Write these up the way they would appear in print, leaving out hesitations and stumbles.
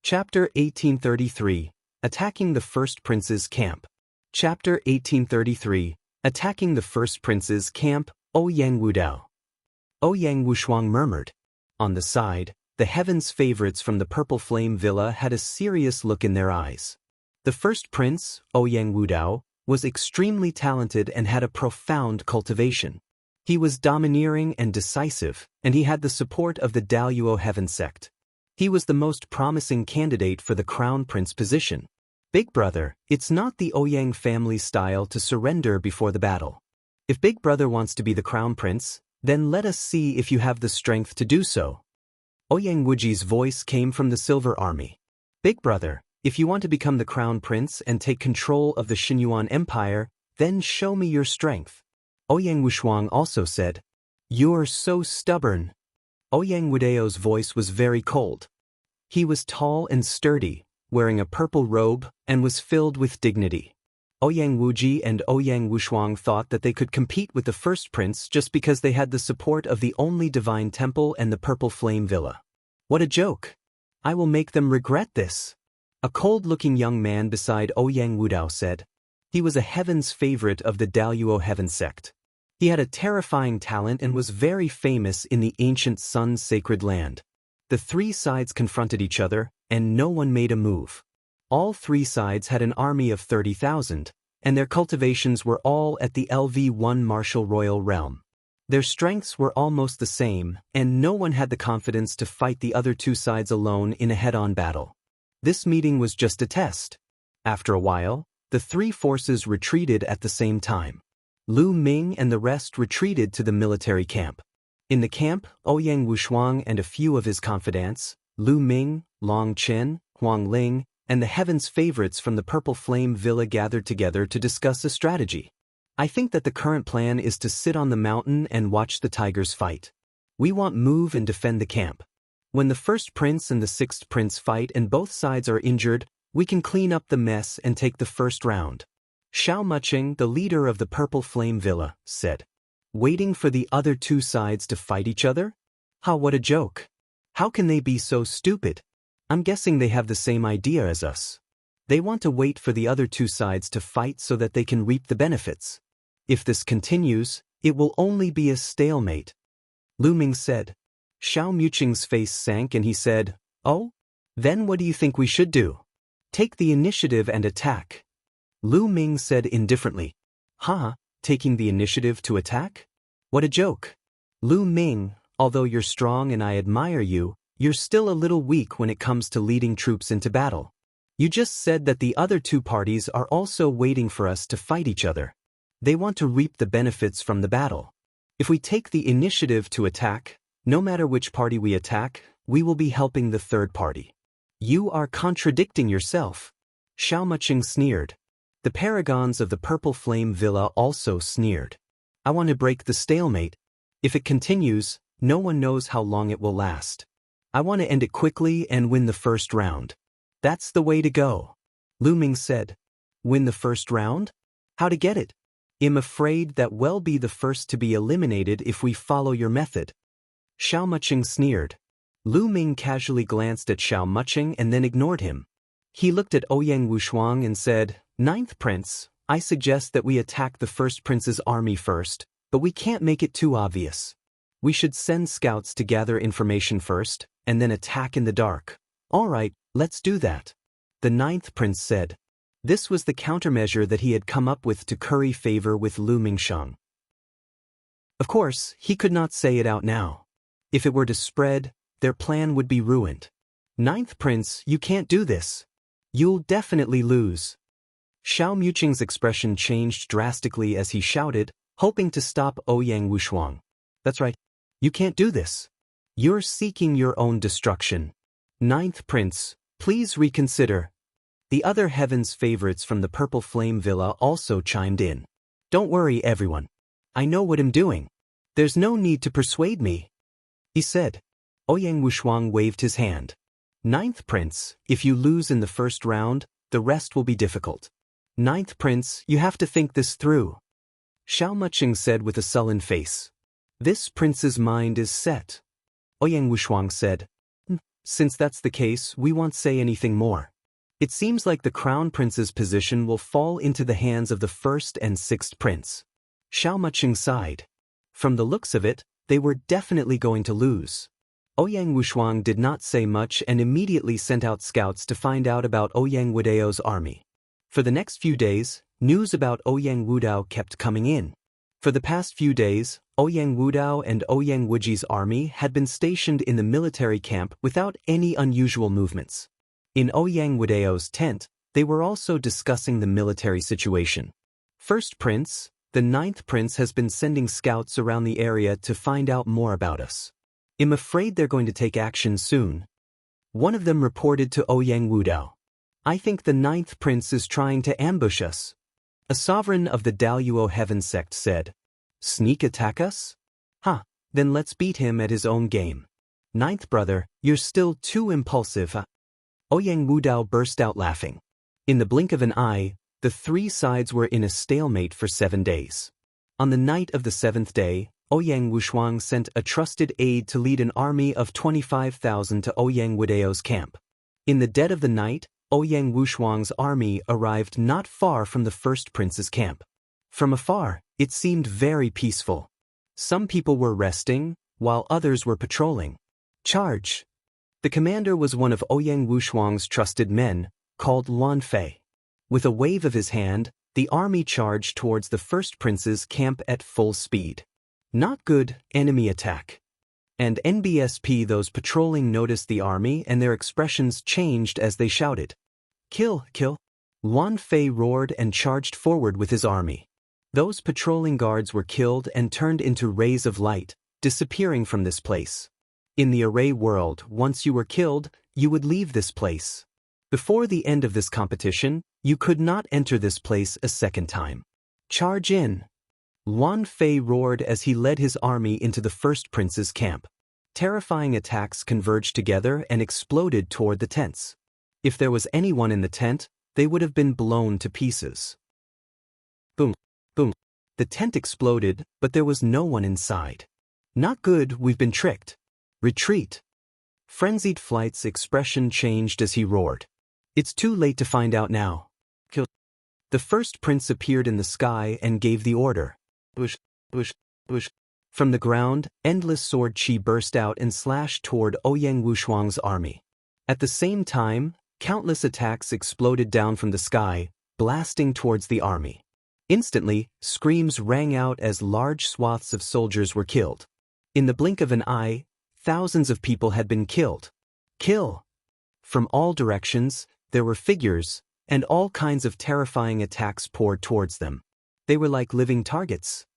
Chapter 1833, Attacking the First Prince's Camp. Chapter 1833, Attacking the First Prince's Camp, Ouyang Wudao. Ouyang Wushuang murmured. On the side, the Heaven's favorites from the Purple Flame Villa had a serious look in their eyes. The first prince, Ouyang Wudao, was extremely talented and had a profound cultivation. He was domineering and decisive, and he had the support of the Daoist Heaven sect. He was the most promising candidate for the crown prince position. Big brother, it's not the Ouyang family style to surrender before the battle. If Big brother wants to be the crown prince, then let us see if you have the strength to do so. Ouyang Wuji's voice came from the Silver Army. Big brother, if you want to become the crown prince and take control of the Yuan Empire, then show me your strength. Ouyang Wushuang also said, "You're so stubborn." Ouyang Wudao's voice was very cold. He was tall and sturdy, wearing a purple robe, and was filled with dignity. Ouyang Wuji and Ouyang Wushuang thought that they could compete with the first prince just because they had the support of the only divine temple and the Purple Flame Villa. What a joke! I will make them regret this. A cold-looking young man beside Ouyang Wudao said. He was a heaven's favorite of the Daoist Heaven sect. He had a terrifying talent and was very famous in the ancient Sun's sacred land. The three sides confronted each other, and no one made a move. All three sides had an army of 30,000, and their cultivations were all at the LV1 martial royal realm. Their strengths were almost the same, and no one had the confidence to fight the other two sides alone in a head-on battle. This meeting was just a test. After a while, the three forces retreated at the same time. Ming and the rest retreated to the military camp. In the camp, Ouyang Wushuang and a few of his confidants, Ming, Long Chen, Wang Lin, and the Heaven's favorites from the Purple Flame Villa gathered together to discuss a strategy. I think that the current plan is to sit on the mountain and watch the tigers fight. We want move and defend the camp. When the first prince and the sixth prince fight and both sides are injured, we can clean up the mess and take the first round. Xianxia, the leader of the Purple Flame Villa, said. Waiting for the other two sides to fight each other? What a joke. How can they be so stupid? I'm guessing they have the same idea as us. They want to wait for the other two sides to fight so that they can reap the benefits. If this continues, it will only be a stalemate. Ming said. Xianxia's face sank and he said, "Oh? Then what do you think we should do? Take the initiative and attack." Ming said indifferently. Taking the initiative to attack? What a joke. Ming, although you're strong and I admire you, you're still a little weak when it comes to leading troops into battle. You just said that the other two parties are also waiting for us to fight each other. They want to reap the benefits from the battle. If we take the initiative to attack, no matter which party we attack, we will be helping the third party. You are contradicting yourself. Xianxia sneered. The paragons of the Purple Flame Villa also sneered. I want to break the stalemate. If it continues, no one knows how long it will last. I want to end it quickly and win the first round. That's the way to go. Ming said. Win the first round? How to get it? I'm afraid that we'll be the first to be eliminated if we follow your method. Xianxia sneered. Ming casually glanced at Xianxia and then ignored him. He looked at Ouyang Wushuang and said, "Ninth Prince, I suggest that we attack the first prince's army first, but we can't make it too obvious. We should send scouts to gather information first, and then attack in the dark." "All right, let's do that," the ninth prince said. This was the countermeasure that he had come up with to curry favor with Ming. Of course, he could not say it out now. If it were to spread, their plan would be ruined. "Ninth Prince, you can't do this. You'll definitely lose." Xianxia's expression changed drastically as he shouted, hoping to stop Ouyang Wushuang. "That's right. You can't do this. You're seeking your own destruction. Ninth Prince, please reconsider." The other Heaven's favorites from the Purple Flame Villa also chimed in. "Don't worry, everyone. I know what I'm doing. There's no need to persuade me," he said. Ouyang Wushuang waved his hand. "Ninth Prince, if you lose in the first round, the rest will be difficult. Ninth Prince, you have to think this through," Xianxia said with a sullen face. "This prince's mind is set." Ouyang Wushuang said. Since that's the case, we won't say anything more. It seems like the Crown Prince's position will fall into the hands of the 1st and 6th Prince. Xiao Muqing sighed. From the looks of it, they were definitely going to lose. Ouyang Wushuang did not say much and immediately sent out scouts to find out about Ouyang Wudao's army. For the next few days, news about Ouyang Wudao kept coming in. For the past few days, Ouyang Wudao and Ouyang Wuji's army had been stationed in the military camp without any unusual movements. In Ouyang Wudao's tent, they were also discussing the military situation. First Prince, the 9th Prince has been sending scouts around the area to find out more about us. I'm afraid they're going to take action soon. One of them reported to Ouyang Wudao. I think the 9th Prince is trying to ambush us. A sovereign of the Daoist Heaven sect said. Sneak attack us? Then let's beat him at his own game. 9th brother, you're still too impulsive. Ouyang Wudao burst out laughing. In the blink of an eye, the 3 sides were in a stalemate for 7 days. On the night of the 7th day, Ouyang Wushuang sent a trusted aide to lead an army of 25,000 to Ouyang Wudao's camp. In the dead of the night, Ouyang Wushuang's army arrived not far from the 1st Prince's camp. From afar, it seemed very peaceful. Some people were resting, while others were patrolling. Charge! The commander was one of Ouyang Wushuang's trusted men, called Luan Fei. With a wave of his hand, the army charged towards the 1st Prince's camp at full speed. Not good, enemy attack. And NBSP those patrolling noticed the army and their expressions changed as they shouted. Kill, kill! Luan Fei roared and charged forward with his army. Those patrolling guards were killed and turned into rays of light, disappearing from this place. In the array world, once you were killed, you would leave this place. Before the end of this competition, you could not enter this place a second time. Charge in! Luan Fei roared as he led his army into the 1st Prince's camp. Terrifying attacks converged together and exploded toward the tents. If there was anyone in the tent, they would have been blown to pieces. Boom, boom. The tent exploded, but there was no one inside. Not good, we've been tricked. Retreat. Frenzied Flight's expression changed as he roared. It's too late to find out now. Kill. The 1st Prince appeared in the sky and gave the order. Bush, bush, bush. From the ground, endless sword chi burst out and slashed toward Ouyang Wushuang's army. At the same time, countless attacks exploded down from the sky, blasting towards the army. Instantly, screams rang out as large swaths of soldiers were killed. In the blink of an eye, thousands of people had been killed. Kill! From all directions, there were figures, and all kinds of terrifying attacks poured towards them. They were like living targets.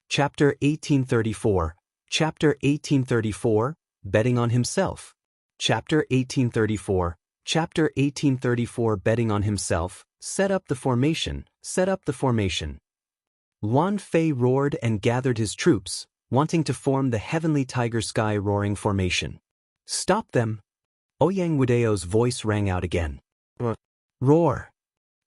Chapter 1834. Chapter 1834, Betting on Himself. Chapter 1834. Chapter 1834 Betting on Himself, Set up the formation, set up the formation. Luan Fei roared and gathered his troops, wanting to form the Heavenly Tiger Sky Roaring Formation. Stop them! Ouyang Wudao's voice rang out again. Roar!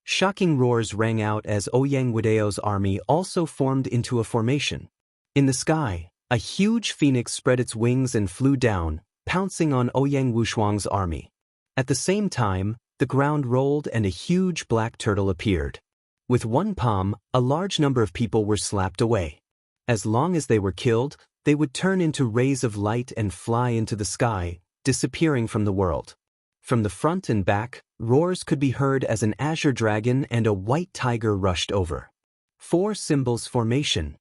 Shocking roars rang out as Ouyang Wudao's army also formed into a formation. In the sky, a huge phoenix spread its wings and flew down, pouncing on Ouyang Wushuang's army. At the same time, the ground rolled and a huge black turtle appeared. With one palm, a large number of people were slapped away. As long as they were killed, they would turn into rays of light and fly into the sky, disappearing from the world. From the front and back, roars could be heard as an azure dragon and a white tiger rushed over. 4 symbols formation.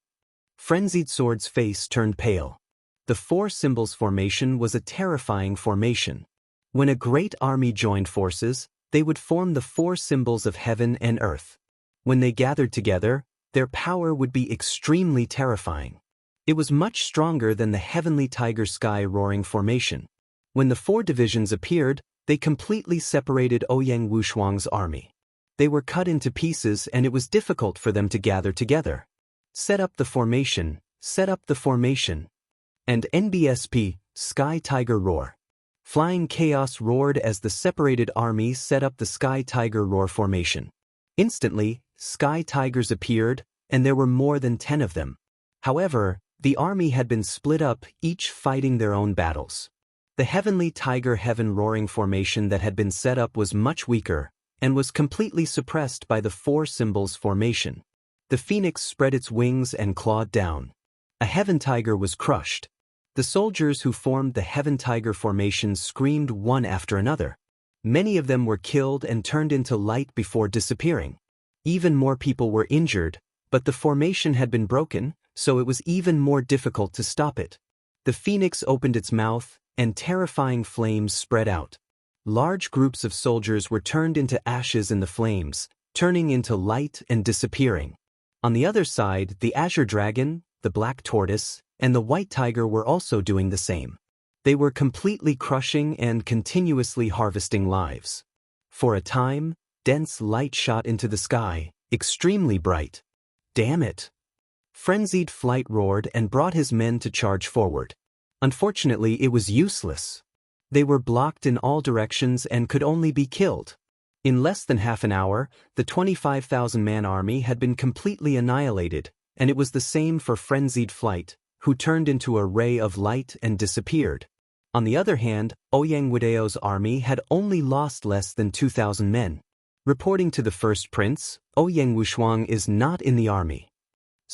Frenzied Sword's face turned pale. The 4 symbols formation was a terrifying formation. When a great army joined forces, they would form the 4 symbols of heaven and earth. When they gathered together, their power would be extremely terrifying. It was much stronger than the Heavenly Tiger Sky Roaring Formation. When the 4 divisions appeared, they completely separated Ouyang Wushuang's army. They were cut into pieces and it was difficult for them to gather together. Set up the formation, set up the formation. And NBSP, Sky Tiger Roar. Flying Chaos roared as the separated army set up the Sky Tiger Roar formation. Instantly, Sky Tigers appeared, and there were more than 10 of them. However, The army had been split up, each fighting their own battles. The heavenly tiger heaven roaring formation that had been set up was much weaker, and was completely suppressed by the four symbols formation. The phoenix spread its wings and clawed down. A heaven tiger was crushed. The soldiers who formed the heaven tiger formation screamed one after another. Many of them were killed and turned into light before disappearing. Even more people were injured, but the formation had been broken, so it was even more difficult to stop it. The phoenix opened its mouth, and terrifying flames spread out. Large groups of soldiers were turned into ashes in the flames, turning into light and disappearing. On the other side, the azure dragon, the black tortoise, and the white tiger were also doing the same. They were completely crushing and continuously harvesting lives. For a time, dense light shot into the sky, extremely bright. Damn it! Frenzied Flight roared and brought his men to charge forward. Unfortunately, it was useless. They were blocked in all directions and could only be killed. In less than half an hour, the 25,000-man army had been completely annihilated, and it was the same for Frenzied Flight, who turned into a ray of light and disappeared. On the other hand, Ouyang Wudao's army had only lost less than 2,000 men. Reporting to the first prince, Ouyang Wushuang is not in the army.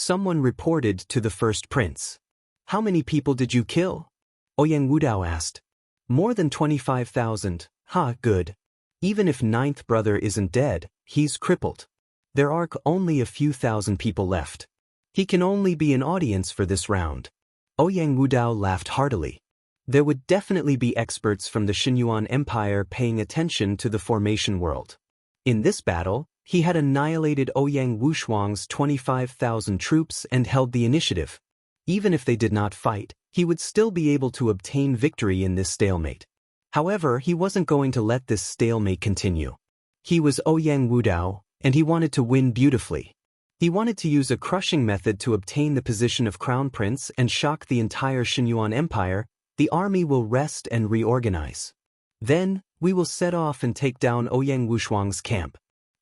Someone reported to the first prince. How many people did you kill? Ouyang Wudao asked. More than 25,000. Ha, good. Even if ninth brother isn't dead, he's crippled. There are only a few thousand people left. He can only be an audience for this round. Ouyang Wudao laughed heartily. There would definitely be experts from the Xinyuan Empire paying attention to the formation world. In this battle, he had annihilated Ouyang Wushuang's 25,000 troops and held the initiative. Even if they did not fight, he would still be able to obtain victory in this stalemate. However, he wasn't going to let this stalemate continue. He was Ouyang Wudao, and he wanted to win beautifully. He wanted to use a crushing method to obtain the position of crown prince and shock the entire Xinyuan Empire. The army will rest and reorganize. Then, we will set off and take down Ouyang Wushuang's camp.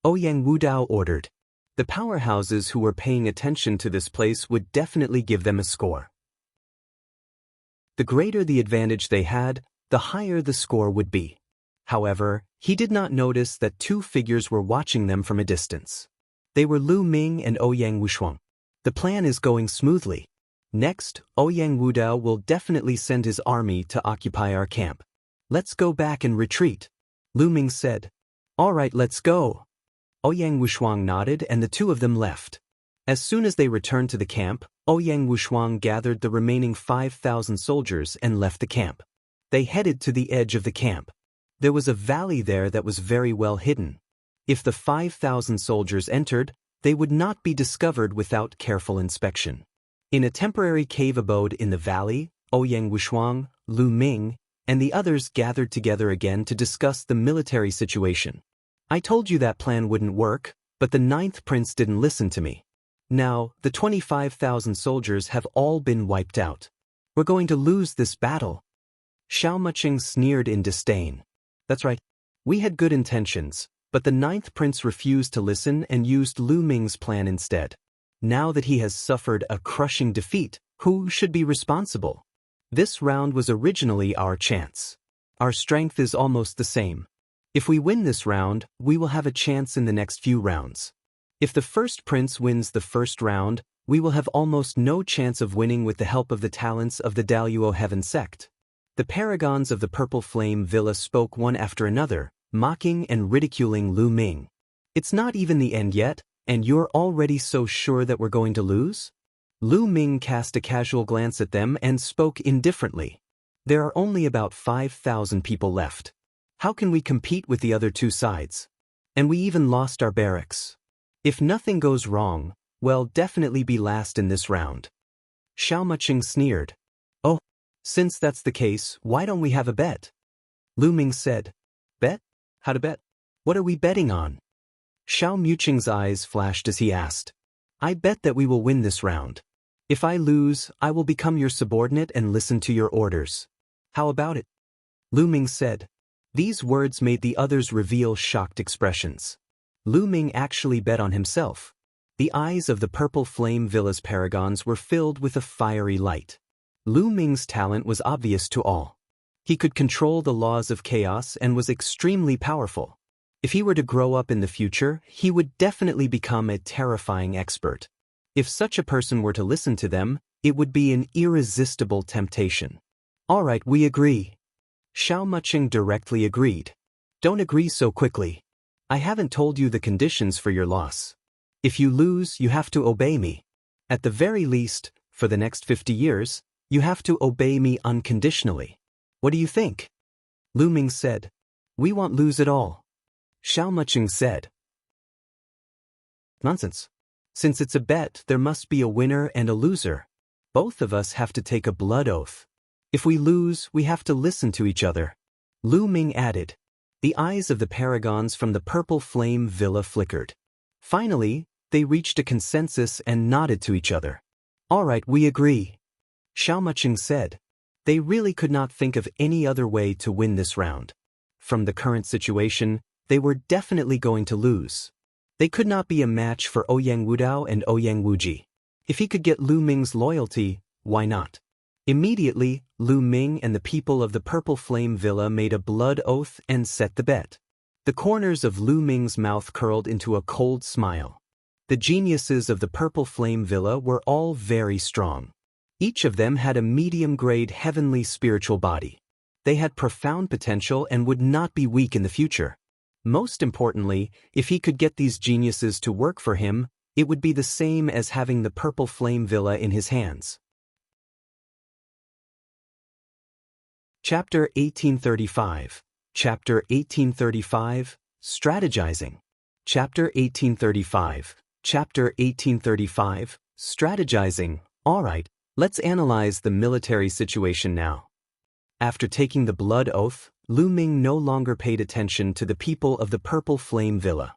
Ouyang Wudao ordered. The powerhouses who were paying attention to this place would definitely give them a score. The greater the advantage they had, the higher the score would be. However, he did not notice that two figures were watching them from a distance. They were Lu Ming and Ouyang Wushuang. The plan is going smoothly. Next, Ouyang Wudao will definitely send his army to occupy our camp. Let's go back and retreat. Lu Ming said. All right, let's go. Ouyang Wushuang nodded and the two of them left. As soon as they returned to the camp, Ouyang Wushuang gathered the remaining 5,000 soldiers and left the camp. They headed to the edge of the camp. There was a valley there that was very well hidden. If the 5,000 soldiers entered, they would not be discovered without careful inspection. In a temporary cave abode in the valley, Ouyang Wushuang, Lu Ming, and the others gathered together again to discuss the military situation. I told you that plan wouldn't work, but the ninth prince didn't listen to me. Now, the 25,000 soldiers have all been wiped out. We're going to lose this battle. Xiao Muqing sneered in disdain. That's right. We had good intentions, but the ninth prince refused to listen and used Lu Ming's plan instead. Now that he has suffered a crushing defeat, who should be responsible? This round was originally our chance. Our strength is almost the same. If we win this round, we will have a chance in the next few rounds. If the first prince wins the first round, we will have almost no chance of winning with the help of the talents of the Daoist Heaven sect. The paragons of the Purple Flame Villa spoke one after another, mocking and ridiculing Lu Ming. It's not even the end yet, and you're already so sure that we're going to lose? Lu Ming cast a casual glance at them and spoke indifferently. There are only about 5,000 people left. How can we compete with the other two sides? And we even lost our barracks. If nothing goes wrong, we'll definitely be last in this round. Xiao Muqing sneered. Oh, since that's the case, why don't we have a bet? Lu Ming said. Bet? How to bet? What are we betting on? Xiao Muqing's eyes flashed as he asked. I bet that we will win this round. If I lose, I will become your subordinate and listen to your orders. How about it? Lu Ming said. These words made the others reveal shocked expressions. Lu Ming actually bet on himself. The eyes of the purple flame villa's paragons were filled with a fiery light. Lu Ming's talent was obvious to all. He could control the laws of chaos and was extremely powerful. If he were to grow up in the future, he would definitely become a terrifying expert. If such a person were to listen to them, it would be an irresistible temptation. All right, we agree. Xianxia directly agreed. Don't agree so quickly. I haven't told you the conditions for your loss. If you lose, you have to obey me. At the very least, for the next 50 years, you have to obey me unconditionally. What do you think? Lu Ming said. We won't lose at all. Xianxia said. Nonsense. Since it's a bet, there must be a winner and a loser. Both of us have to take a blood oath. If we lose, we have to listen to each other. Lu Ming added. The eyes of the paragons from the purple flame villa flickered. Finally, they reached a consensus and nodded to each other. All right, we agree. Xianxia said. They really could not think of any other way to win this round. From the current situation, they were definitely going to lose. They could not be a match for Ouyang Wudao and Ouyang Wuji. If he could get Lu Ming's loyalty, why not? Immediately, Lu Ming and the people of the Purple Flame Villa made a blood oath and set the bet. The corners of Lu Ming's mouth curled into a cold smile. The geniuses of the Purple Flame Villa were all very strong. Each of them had a medium-grade heavenly spiritual body. They had profound potential and would not be weak in the future. Most importantly, if he could get these geniuses to work for him, it would be the same as having the Purple Flame Villa in his hands. Chapter 1835. Chapter 1835, Strategizing. Chapter 1835. Chapter 1835, Strategizing. All right, let's analyze the military situation now. After taking the blood oath, Lu Ming no longer paid attention to the people of the Purple Flame Villa.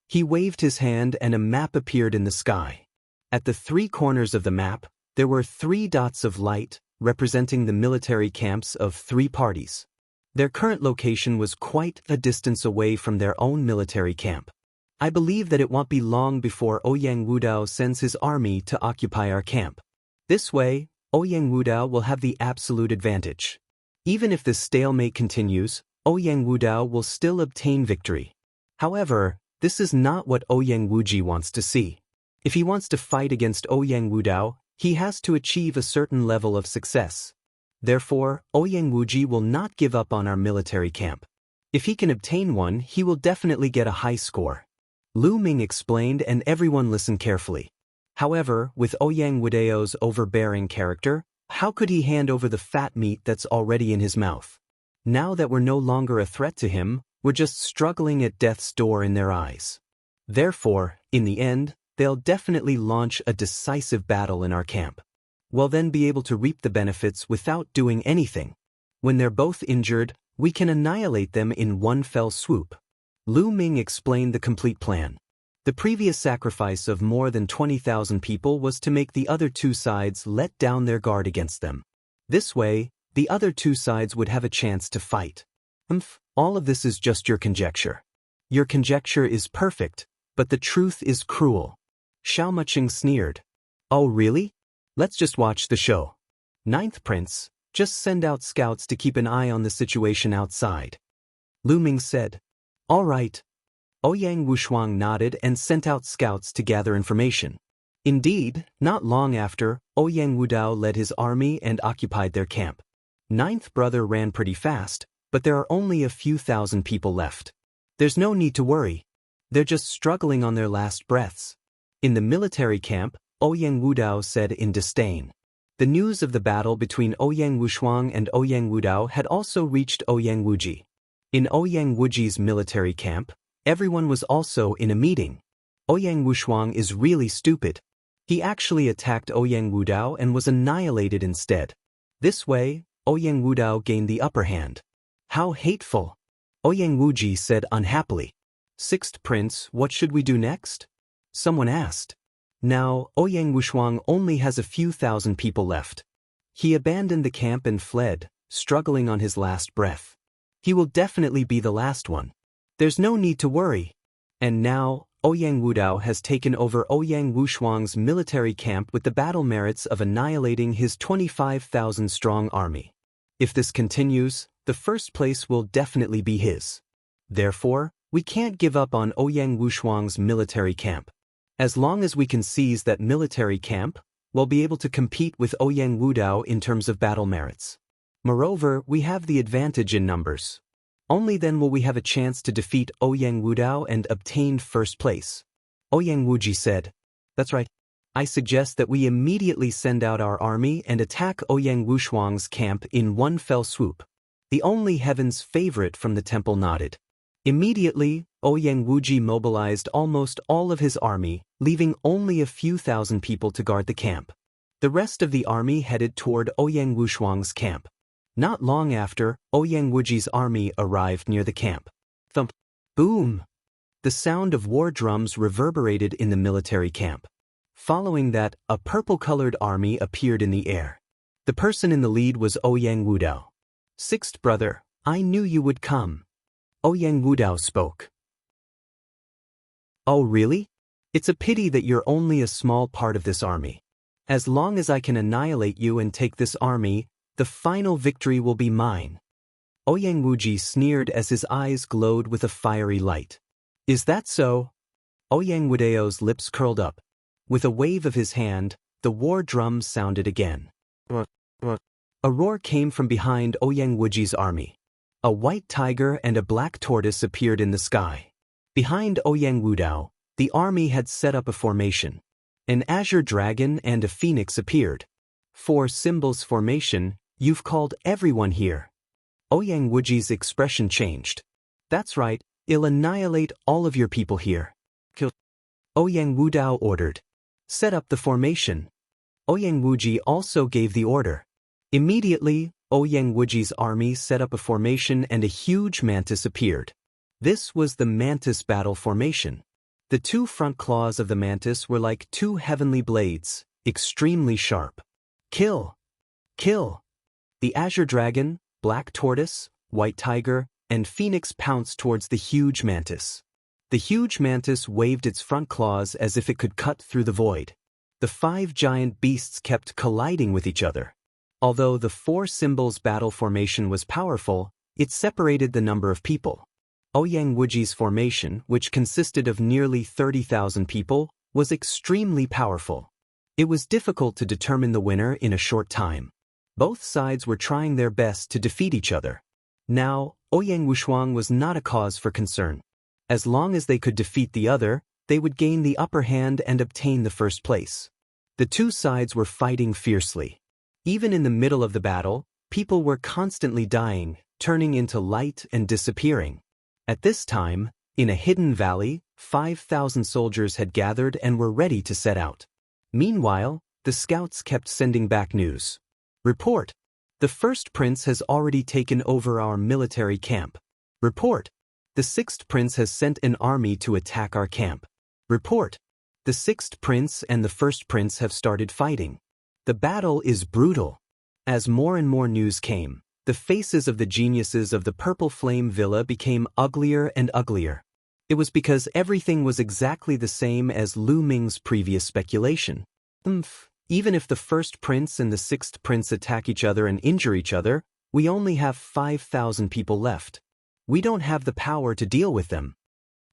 He waved his hand and a map appeared in the sky. At the three corners of the map, there were 3 dots of light, representing the military camps of 3 parties. Their current location was quite a distance away from their own military camp. I believe that it won't be long before Ouyang Wudao sends his army to occupy our camp. This way, Ouyang Wudao will have the absolute advantage. Even if this stalemate continues, Ouyang Wudao will still obtain victory. However, this is not what Ouyang Wuji wants to see. If he wants to fight against Ouyang Wudao, he has to achieve a certain level of success. Therefore, Ouyang Wuji will not give up on our military camp. If he can obtain one, he will definitely get a high score. Lu Ming explained and everyone listened carefully. However, with Ouyang Wudao's overbearing character, how could he hand over the fat meat that's already in his mouth? Now that we're no longer a threat to him, we're just struggling at death's door in their eyes. Therefore, in the end, they'll definitely launch a decisive battle in our camp. We'll then be able to reap the benefits without doing anything. When they're both injured, we can annihilate them in one fell swoop. Lu Ming explained the complete plan. The previous sacrifice of more than 20,000 people was to make the other 2 sides let down their guard against them. This way, the other 2 sides would have a chance to fight. All of this is just your conjecture. Your conjecture is perfect, but the truth is cruel. Xianxia sneered. Oh really? Let's just watch the show. 9th Prince, just send out scouts to keep an eye on the situation outside. Lu Ming said. All right. Ouyang Wuxia nodded and sent out scouts to gather information. Indeed, not long after, Ouyang Wudao led his army and occupied their camp. 9th brother ran pretty fast, but there are only a few thousand people left. There's no need to worry. They're just struggling on their last breaths. In the military camp, Ouyang Wudao said in disdain. The news of the battle between Ouyang Wuxia and Ouyang Wudao had also reached Ouyang Wuji. In Ouyang Wuji's military camp, everyone was also in a meeting. Ouyang Wuxia is really stupid. He actually attacked Ouyang Wudao and was annihilated instead. This way, Ouyang Wudao gained the upper hand. How hateful! Ouyang Wuji said unhappily. 6th Prince, what should we do next? Someone asked. Now, Ouyang Wuxia only has a few thousand people left. He abandoned the camp and fled, struggling on his last breath. He will definitely be the last one. There's no need to worry. And now, Ouyang Wudao has taken over Ouyang Wushuang's military camp with the battle merits of annihilating his 25,000-strong army. If this continues, the first place will definitely be his. Therefore, we can't give up on Ouyang Wushuang's military camp. As long as we can seize that military camp, we'll be able to compete with Ouyang Wudao in terms of battle merits. Moreover, we have the advantage in numbers. Only then will we have a chance to defeat Ouyang Wudao and obtain first place. Ouyang Wuji said, "That's right. I suggest that we immediately send out our army and attack Ouyang Wushuang's camp in one fell swoop." The only heaven's favorite from the temple nodded. Immediately, Ouyang Wuji mobilized almost all of his army, leaving only a few thousand people to guard the camp. The rest of the army headed toward Ouyang Wushuang's camp. Not long after, Ouyang Wuji's army arrived near the camp. Thump! Boom! The sound of war drums reverberated in the military camp. Following that, a purple-colored army appeared in the air. The person in the lead was Ouyang Wudao. "Sixth brother, I knew you would come." Ouyang Wudao spoke. "Oh really? It's a pity that you're only a small part of this army. As long as I can annihilate you and take this army, the final victory will be mine." Ouyang Wuji sneered as his eyes glowed with a fiery light. "Is that so?" Ouyang Wudao's lips curled up. With a wave of his hand, the war drums sounded again. A roar came from behind Ouyang Wuji's army. A white tiger and a black tortoise appeared in the sky. Behind Ouyang Wudao, the army had set up a formation. An azure dragon and a phoenix appeared. "For symbols formation, you've called everyone here." Ouyang Wuji's expression changed. "That's right, I'll annihilate all of your people here." "Kill." Ouyang Wudao ordered. "Set up the formation." Ouyang Wuji also gave the order. Immediately, Ouyang Wuji's army set up a formation and a huge mantis appeared. This was the mantis battle formation. The two front claws of the mantis were like two heavenly blades, extremely sharp. "Kill! Kill!" The azure dragon, black tortoise, white tiger, and phoenix pounced towards the huge mantis. The huge mantis waved its front claws as if it could cut through the void. The five giant beasts kept colliding with each other. Although the four symbols battle formation was powerful, it separated the number of people. Ouyang Wuji's formation, which consisted of nearly 30,000 people, was extremely powerful. It was difficult to determine the winner in a short time. Both sides were trying their best to defeat each other. Now, Ouyang Wushuang was not a cause for concern. As long as they could defeat the other, they would gain the upper hand and obtain the first place. The two sides were fighting fiercely. Even in the middle of the battle, people were constantly dying, turning into light and disappearing. At this time, in a hidden valley, 5,000 soldiers had gathered and were ready to set out. Meanwhile, the scouts kept sending back news. "Report! The first prince has already taken over our military camp." "Report! The sixth prince has sent an army to attack our camp." "Report! The sixth prince and the first prince have started fighting." The battle is brutal. As more and more news came, the faces of the geniuses of the Purple Flame Villa became uglier and uglier. It was because everything was exactly the same as Lu Ming's previous speculation. Even if the first prince and the sixth prince attack each other and injure each other, we only have 5,000 people left. We don't have the power to deal with them.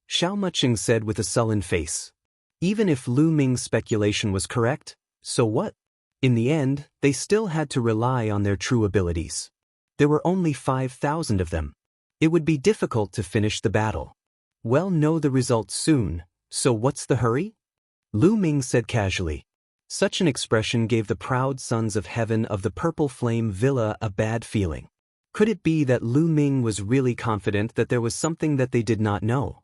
Xianxia said with a sullen face. Even if Lu Ming's speculation was correct, so what? In the end, they still had to rely on their true abilities. There were only 5,000 of them. It would be difficult to finish the battle. "We'll know the results soon, so what's the hurry?" Lu Ming said casually. Such an expression gave the proud sons of heaven of the Purple Flame Villa a bad feeling. Could it be that Lu Ming was really confident that there was something that they did not know?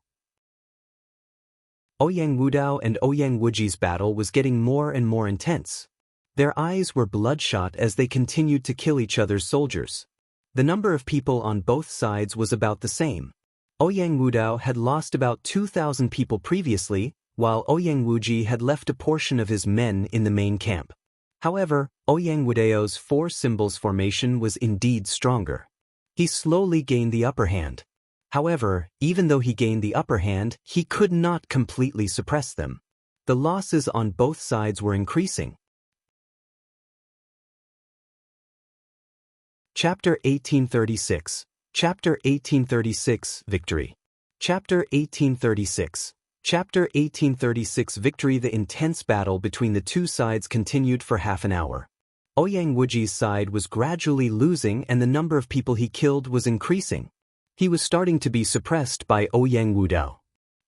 Ouyang Wudao and Ouyang Wuji's battle was getting more and more intense. Their eyes were bloodshot as they continued to kill each other's soldiers. The number of people on both sides was about the same. Ouyang Wudao had lost about 2,000 people previously, while Ouyang Wuji had left a portion of his men in the main camp. However, Ouyang Wudao's four symbols formation was indeed stronger. He slowly gained the upper hand. However, even though he gained the upper hand, he could not completely suppress them. The losses on both sides were increasing. Chapter 1836. Chapter 1836 Victory. Chapter 1836. Chapter 1836 Victory. The intense battle between the two sides continued for half an hour. Ouyang Wuji's side was gradually losing and the number of people he killed was increasing. He was starting to be suppressed by Ouyang Wudao.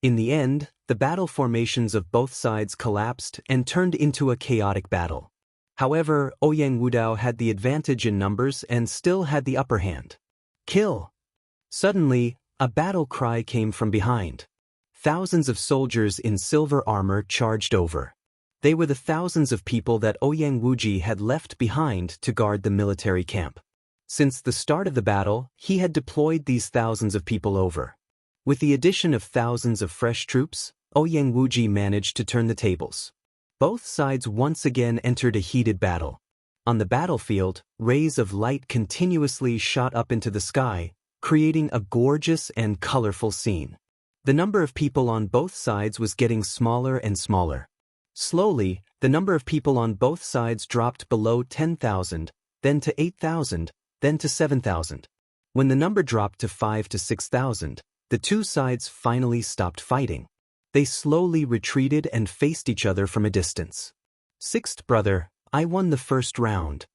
In the end, the battle formations of both sides collapsed and turned into a chaotic battle. However, Ouyang Wudao had the advantage in numbers and still had the upper hand. Kill! Suddenly, a battle cry came from behind. Thousands of soldiers in silver armor charged over. They were the thousands of people that Ouyang Wuji had left behind to guard the military camp. Since the start of the battle, he had deployed these thousands of people over. With the addition of thousands of fresh troops, Ouyang Wuji managed to turn the tables. Both sides once again entered a heated battle. On the battlefield, rays of light continuously shot up into the sky, creating a gorgeous and colorful scene. The number of people on both sides was getting smaller and smaller. Slowly, the number of people on both sides dropped below 10,000, then to 8,000, then to 7,000. When the number dropped to 5 to 6,000, the two sides finally stopped fighting. They slowly retreated and faced each other from a distance. "Sixth brother, I won the first round."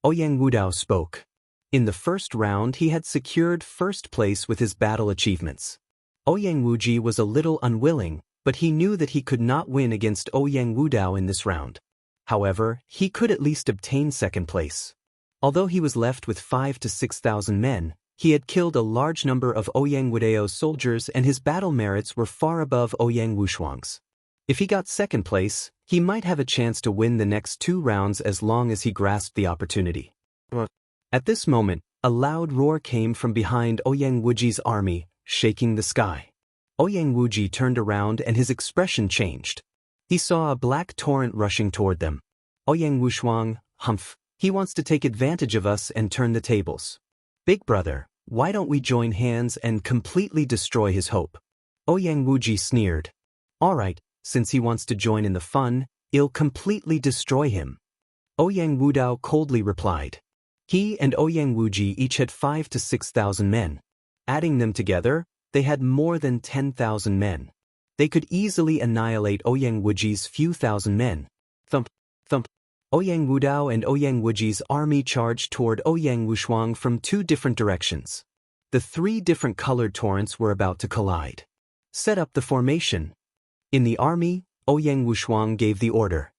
Ouyang Wudao spoke. In the first round he had secured first place with his battle achievements. Ouyang Wuji was a little unwilling, but he knew that he could not win against Ouyang Wudao in this round. However, he could at least obtain second place. Although he was left with 5 to 6,000 men, he had killed a large number of Ouyang Wudao's soldiers and his battle merits were far above Ouyang Wushuang's. If he got second place, he might have a chance to win the next 2 rounds as long as he grasped the opportunity. At this moment, a loud roar came from behind Ouyang Wuji's army, shaking the sky. Ouyang Wuji turned around and his expression changed. He saw a black torrent rushing toward them. "Ouyang Wushuang, humph, he wants to take advantage of us and turn the tables. Big brother, why don't we join hands and completely destroy his hope?" Ouyang Wuji sneered. "Alright, since he wants to join in the fun, I'll completely destroy him." Ouyang Wudao coldly replied. He and Ouyang Wuji each had 5 to 6,000 men. Adding them together, they had more than 10,000 men. They could easily annihilate Ouyang Wuji's few thousand men. Thump, thump. Ouyang Wudao and Ouyang Wuji's army charged toward Ouyang Wushuang from 2 different directions. The 3 different colored torrents were about to collide. Set up the formation. In the army, Ouyang Wushuang gave the order.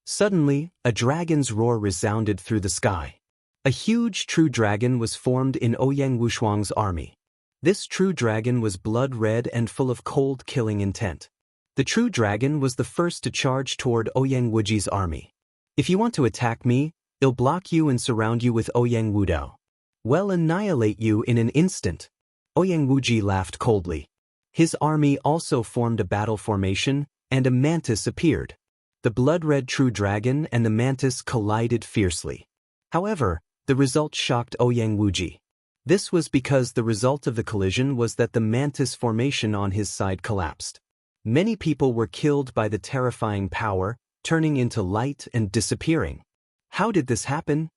Suddenly, a dragon's roar resounded through the sky. A huge true dragon was formed in Ouyang Wushuang's army. This true dragon was blood red and full of cold killing intent. The true dragon was the first to charge toward Ouyang Wuji's army. "If you want to attack me, I'll block you and surround you with Ouyang Wudao. We'll annihilate you in an instant." Ouyang Wuji laughed coldly. His army also formed a battle formation, and a mantis appeared. The blood-red true dragon and the mantis collided fiercely. However, the result shocked Ouyang Wuji. This was because the result of the collision was that the mantis formation on his side collapsed. Many people were killed by the terrifying power, turning into light and disappearing. How did this happen?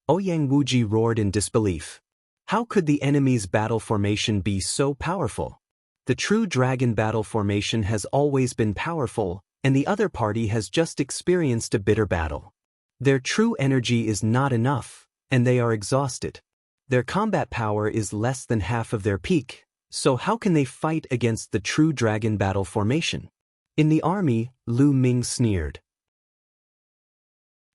Ouyang Wuji roared in disbelief. How could the enemy's battle formation be so powerful? The true dragon battle formation has always been powerful, and the other party has just experienced a bitter battle. Their true energy is not enough, and they are exhausted. Their combat power is less than half of their peak, so how can they fight against the true dragon battle formation? In the army, Ming sneered.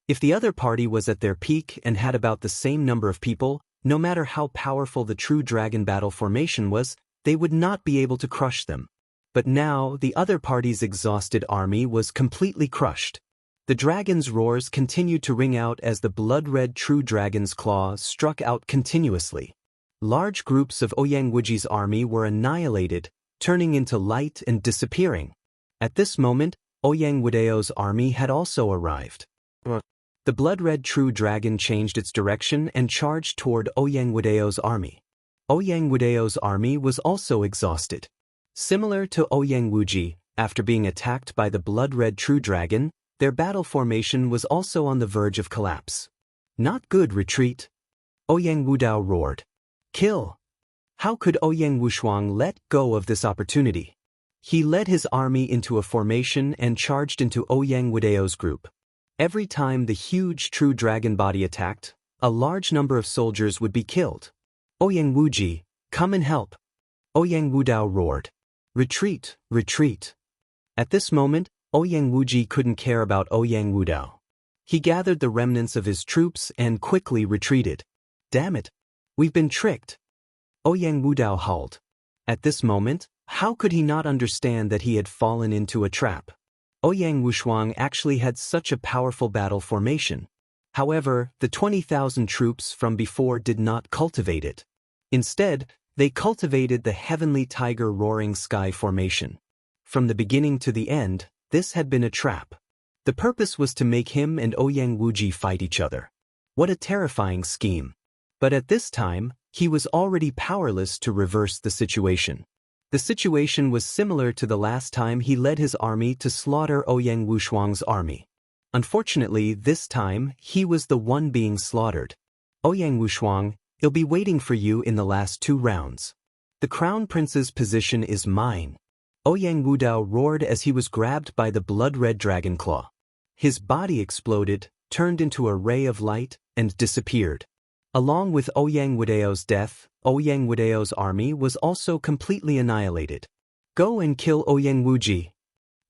If the other party was at their peak and had about the same number of people, no matter how powerful the true dragon battle formation was, they would not be able to crush them. But now, the other party's exhausted army was completely crushed. The dragon's roars continued to ring out as the blood-red true dragon's claws struck out continuously. Large groups of Ouyang Wuji's army were annihilated, turning into light and disappearing. At this moment, Ouyang Wudao's army had also arrived. The blood-red true dragon changed its direction and charged toward Ouyang Wudao's army. Ouyang Wudao's army was also exhausted. Similar to Ouyang Wuji, after being attacked by the blood-red true dragon, their battle formation was also on the verge of collapse. Not good, retreat. Ouyang Wudao roared. Kill! How could Ouyang Wushuang let go of this opportunity? He led his army into a formation and charged into Ouyang Wudao's group. Every time the huge true dragon body attacked, a large number of soldiers would be killed. Ouyang Wuji, come and help! Ouyang Wudao roared. Retreat, retreat. At this moment, Ouyang Wuji couldn't care about Ouyang Wudao. He gathered the remnants of his troops and quickly retreated. Damn it! We've been tricked! Ouyang Wudao howled. At this moment, how could he not understand that he had fallen into a trap? Ouyang Wushuang actually had such a powerful battle formation. However, the 20,000 troops from before did not cultivate it. Instead, they cultivated the Heavenly Tiger Roaring Sky formation. From the beginning to the end, this had been a trap. The purpose was to make him and Ouyang Wuji fight each other. What a terrifying scheme. But at this time, he was already powerless to reverse the situation. The situation was similar to the last time he led his army to slaughter Ouyang Wushuang's army. Unfortunately, this time, he was the one being slaughtered. Ouyang Wushuang, he'll be waiting for you in the last 2 rounds. The Crown Prince's position is mine. Ouyang Wudao roared as he was grabbed by the blood-red dragon claw. His body exploded, turned into a ray of light, and disappeared. Along with Ouyang Wudao's death, Ouyang Wudao's army was also completely annihilated. Go and kill Ouyang Wuji!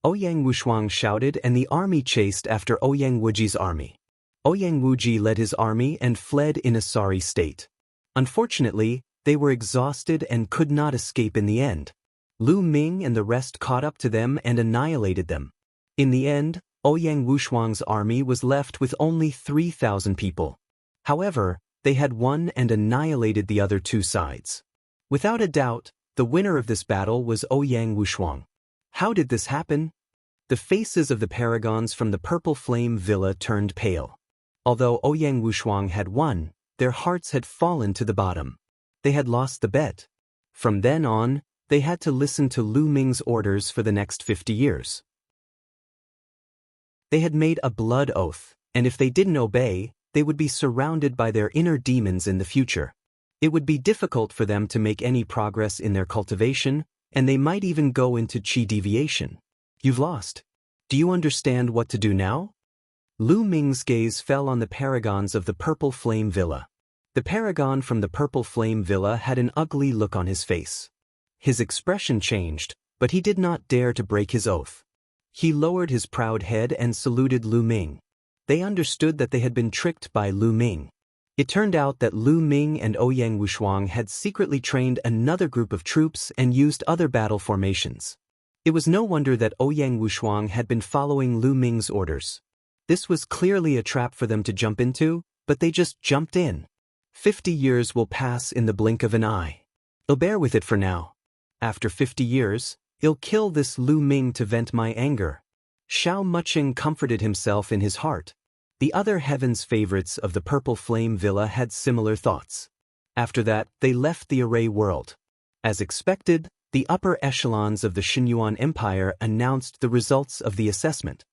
Ouyang Wushuang shouted, and the army chased after Ouyang Wuji's army. Ouyang Wuji led his army and fled in a sorry state. Unfortunately, they were exhausted and could not escape in the end. Lu Ming and the rest caught up to them and annihilated them. In the end, Ouyang Wushuang's army was left with only 3,000 people. However, they had won and annihilated the other 2 sides. Without a doubt, the winner of this battle was Ouyang Wushuang. How did this happen? The faces of the paragons from the Purple Flame Villa turned pale. Although Ouyang Wushuang had won, their hearts had fallen to the bottom. They had lost the bet. From then on, they had to listen to Lu Ming's orders for the next 50 years. They had made a blood oath, and if they didn't obey, they would be surrounded by their inner demons in the future. It would be difficult for them to make any progress in their cultivation, and they might even go into qi deviation. You've lost. Do you understand what to do now? Lu Ming's gaze fell on the paragons of the Purple Flame Villa. The paragon from the Purple Flame Villa had an ugly look on his face. His expression changed, but he did not dare to break his oath. He lowered his proud head and saluted Lu Ming. They understood that they had been tricked by Lu Ming. It turned out that Lu Ming and Ouyang Wushuang had secretly trained another group of troops and used other battle formations. It was no wonder that Ouyang Wushuang had been following Lu Ming's orders. This was clearly a trap for them to jump into, but they just jumped in. 50 years will pass in the blink of an eye. I'll bear with it for now. After 50 years, I'll kill this Lu Ming to vent my anger. Xiao Muqing comforted himself in his heart. The other heaven's favorites of the Purple Flame Villa had similar thoughts. After that, they left the array world. As expected, the upper echelons of the Xinyuan Empire announced the results of the assessment.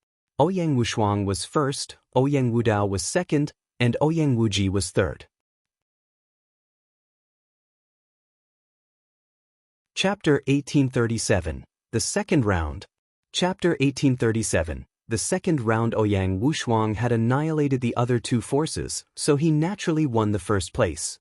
Ouyang Wushuang was first, Ouyang Wudao was second, and Ouyang Wuji was third. Chapter 1837, The Second Round. Chapter 1837, The second round. Ouyang Wushuang had annihilated the other 2 forces, so he naturally won the first place.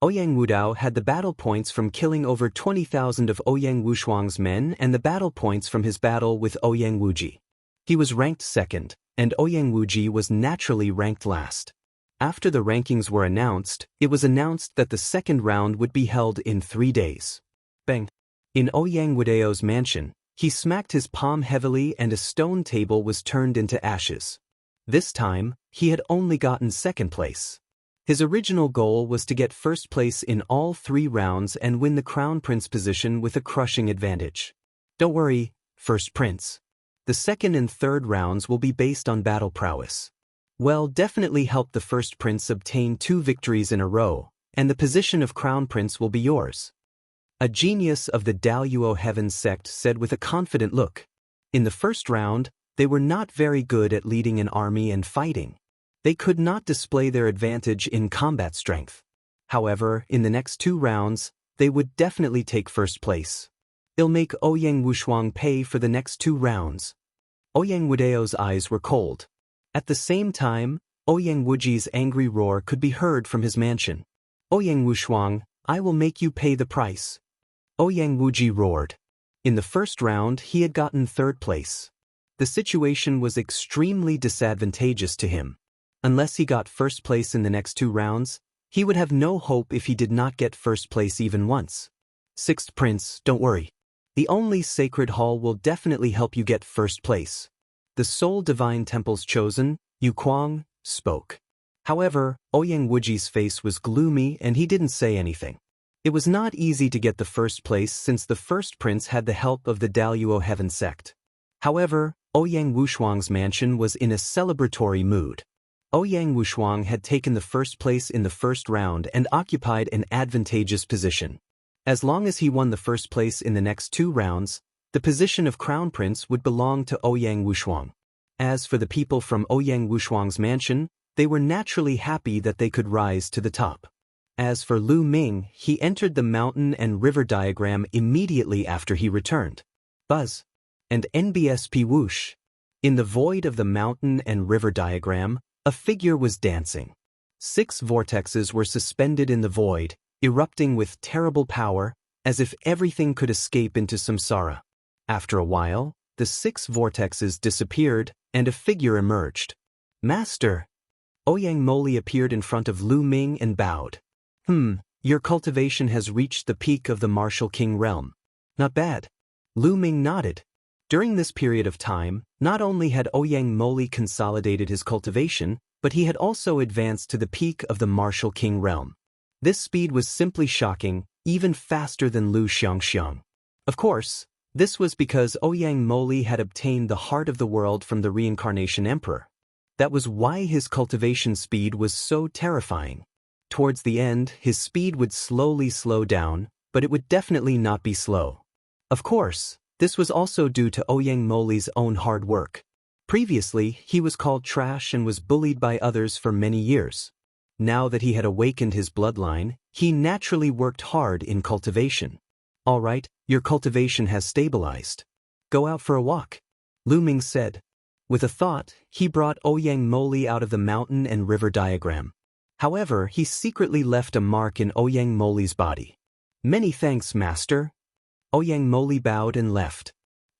Ouyang Wudao had the battle points from killing over 20,000 of Ouyang Wushuang's men and the battle points from his battle with Ouyang Wuji. He was ranked second, and Ouyang Wuji was naturally ranked last. After the rankings were announced, it was announced that the second round would be held in 3 days. Bang! In Ouyang Wudao's mansion, he smacked his palm heavily and a stone table was turned into ashes. This time, he had only gotten second place. His original goal was to get first place in all 3 rounds and win the Crown Prince position with a crushing advantage. Don't worry, First Prince. The second and third rounds will be based on battle prowess. Well, definitely help the First Prince obtain 2 victories in a row, and the position of crown prince will be yours. A genius of the Daoist Heaven sect said with a confident look. In the first round, they were not very good at leading an army and fighting. They could not display their advantage in combat strength. However, in the next 2 rounds, they would definitely take first place. It'll make Ouyang Wushuang pay for the next 2 rounds. Ouyang Wudao's eyes were cold. At the same time, Ouyang Wuji's angry roar could be heard from his mansion. Ouyang Wushuang, I will make you pay the price. Ouyang Wuji roared. In the first round, he had gotten 3rd place. The situation was extremely disadvantageous to him. Unless he got first place in the next 2 rounds, he would have no hope if he did not get first place even once. 6th Prince, don't worry. The only sacred hall will definitely help you get first place. The sole divine temple's chosen, Yu Kuang, spoke. However, Ouyang Wuji's face was gloomy and he didn't say anything. It was not easy to get the first place since the first prince had the help of the Daoist Heaven sect. However, Ouyang Wushuang's mansion was in a celebratory mood. Ouyang Wushuang had taken the first place in the first round and occupied an advantageous position. As long as he won the first place in the next 2 rounds, the position of crown prince would belong to Ouyang Wushuang. As for the people from Ouyang Wushuang's mansion, they were naturally happy that they could rise to the top. As for Lu Ming, he entered the mountain and river diagram immediately after he returned. Buzz. And NBSP whoosh. In the void of the mountain and river diagram, a figure was dancing. 6 vortexes were suspended in the void, erupting with terrible power, as if everything could escape into samsara. After a while, the 6 vortexes disappeared, and a figure emerged. Master! Ouyang Moli appeared in front of Lu Ming and bowed. Your cultivation has reached the peak of the martial king realm. Not bad. Lu Ming nodded. During this period of time, not only had Ouyang Moli consolidated his cultivation, but he had also advanced to the peak of the martial king realm. This speed was simply shocking, even faster than Lu Xianxia. Of course, this was because Ouyang Moli had obtained the heart of the world from the reincarnation emperor. That was why his cultivation speed was so terrifying. Towards the end, his speed would slowly slow down, but it would definitely not be slow. Of course, this was also due to Ouyang Moli's own hard work. Previously, he was called trash and was bullied by others for many years. Now that he had awakened his bloodline, he naturally worked hard in cultivation. All right, your cultivation has stabilized. Go out for a walk, Lu Ming said. With a thought, he brought Ouyang Moli out of the mountain and river diagram. However, he secretly left a mark in Ouyang Moli's body. Many thanks, master. Ouyang Moli bowed and left.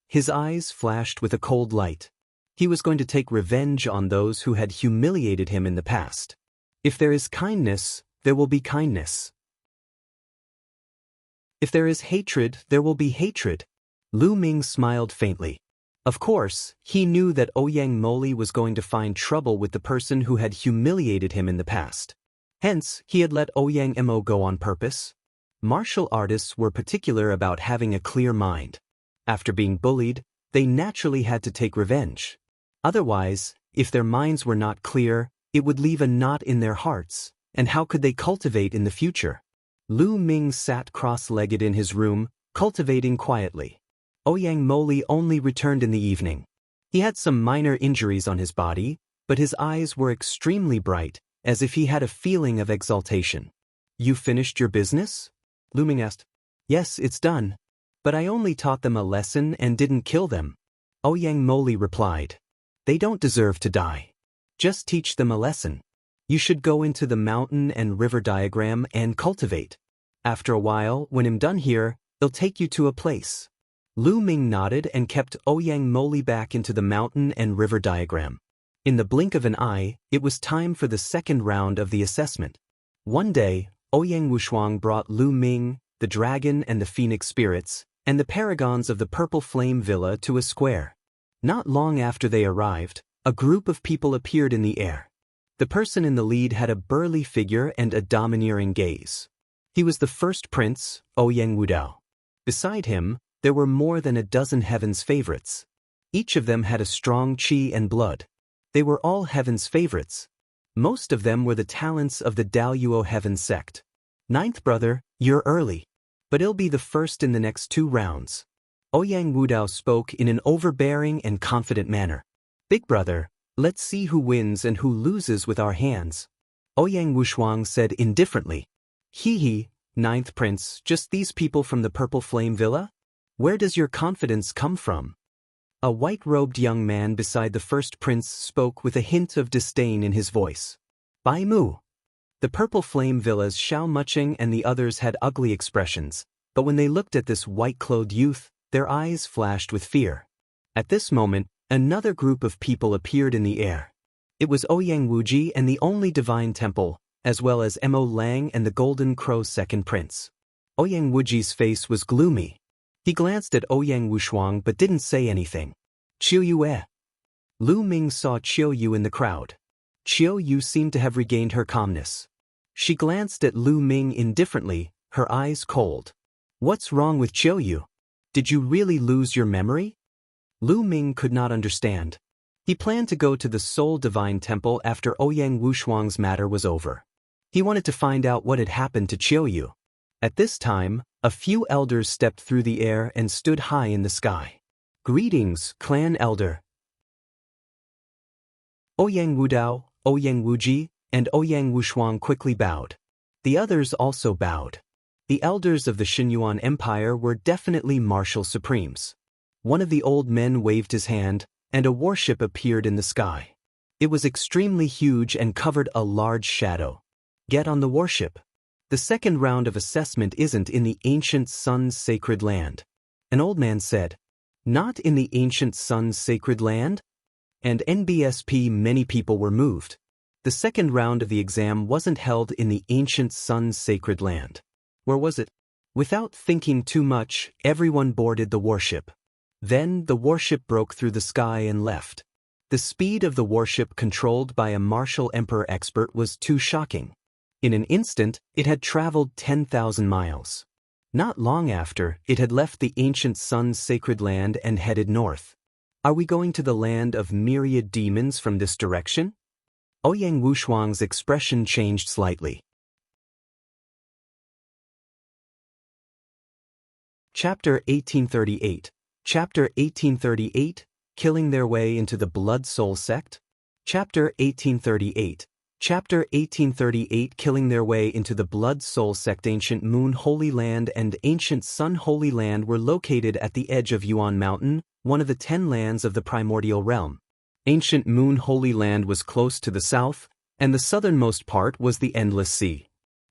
His eyes flashed with a cold light. He was going to take revenge on those who had humiliated him in the past. If there is kindness, there will be kindness. If there is hatred, there will be hatred. Lu Ming smiled faintly. Of course, he knew that Ouyang Moli was going to find trouble with the person who had humiliated him in the past. Hence, he had let Ouyang Mo go on purpose. Martial artists were particular about having a clear mind. After being bullied, they naturally had to take revenge. Otherwise, if their minds were not clear, it would leave a knot in their hearts, and how could they cultivate in the future? Lu Ming sat cross-legged in his room, cultivating quietly. Ouyang Moli only returned in the evening. He had some minor injuries on his body, but his eyes were extremely bright, as if he had a feeling of exaltation. You finished your business? Lu Ming asked. Yes, it's done. But I only taught them a lesson and didn't kill them. Ouyang Moli replied. They don't deserve to die. Just teach them a lesson. You should go into the mountain and river diagram and cultivate. After a while, when I'm done here, they'll take you to a place. Lu Ming nodded and kept Ouyang Moli back into the mountain and river diagram. In the blink of an eye, it was time for the second round of the assessment. One day, Ouyang Wushuang brought Lu Ming, the dragon and the phoenix spirits, and the paragons of the Purple Flame Villa to a square. Not long after they arrived, a group of people appeared in the air. The person in the lead had a burly figure and a domineering gaze. He was the first prince, Ouyang Wudao. Beside him, there were more than a dozen heaven's favorites. Each of them had a strong qi and blood. They were all heaven's favorites. Most of them were the talents of the Daoist Heaven sect. Ninth brother, you're early. But it'll be the first in the next 2 rounds. Ouyang Wudao spoke in an overbearing and confident manner. Big brother, let's see who wins and who loses with our hands. Ouyang Wushuang said indifferently. Hee, ninth prince, just these people from the Purple Flame Villa? Where does your confidence come from? A white-robed young man beside the first prince spoke with a hint of disdain in his voice. Bai Mu. The Purple Flame Villa's Xiao Muching and the others had ugly expressions, but when they looked at this white-clothed youth, their eyes flashed with fear. At this moment, another group of people appeared in the air. It was Ouyang Wuji and the only divine temple, as well as Mo Lang and the Golden Crow's second prince. Ouyang Wuji's face was gloomy. He glanced at Ouyang Wushuang but didn't say anything. Qiu Yue. Lu Ming saw Qiu Yue in the crowd. Qiu Yue seemed to have regained her calmness. She glanced at Lu Ming indifferently, her eyes cold. What's wrong with Qiu Yue? Did you really lose your memory? Lu Ming could not understand. He planned to go to the Soul Divine Temple after Ouyang Wushuang's matter was over. He wanted to find out what had happened to Qiu Yue. At this time, a few elders stepped through the air and stood high in the sky. Greetings, clan elder. Ouyang Wudao, Ouyang Wuji, and Ouyang Wushuang quickly bowed. The others also bowed. The elders of the Xinyuan Empire were definitely martial supremes. One of the old men waved his hand, and a warship appeared in the sky. It was extremely huge and covered a large shadow. Get on the warship. The second round of assessment isn't in the ancient sun's sacred land. An old man said. Not in the ancient sun's sacred land? And NBSP many people were moved. The second round of the exam wasn't held in the ancient sun's sacred land. Where was it? Without thinking too much, everyone boarded the warship. Then the warship broke through the sky and left. The speed of the warship controlled by a martial emperor expert was too shocking. In an instant, it had traveled 10,000 miles. Not long after, it had left the ancient sun's sacred land and headed north. Are we going to the land of myriad demons from this direction? Ouyang Wushuang's expression changed slightly. Chapter 1838. Chapter 1838, Killing Their Way into the Blood Soul Sect? Chapter 1838. Chapter 1838 Killing Their Way into the Blood Soul Sect. Ancient Moon Holy Land and Ancient Sun Holy Land were located at the edge of Yuan Mountain, one of the 10 lands of the primordial realm. Ancient Moon Holy Land was close to the south, and the southernmost part was the Endless Sea.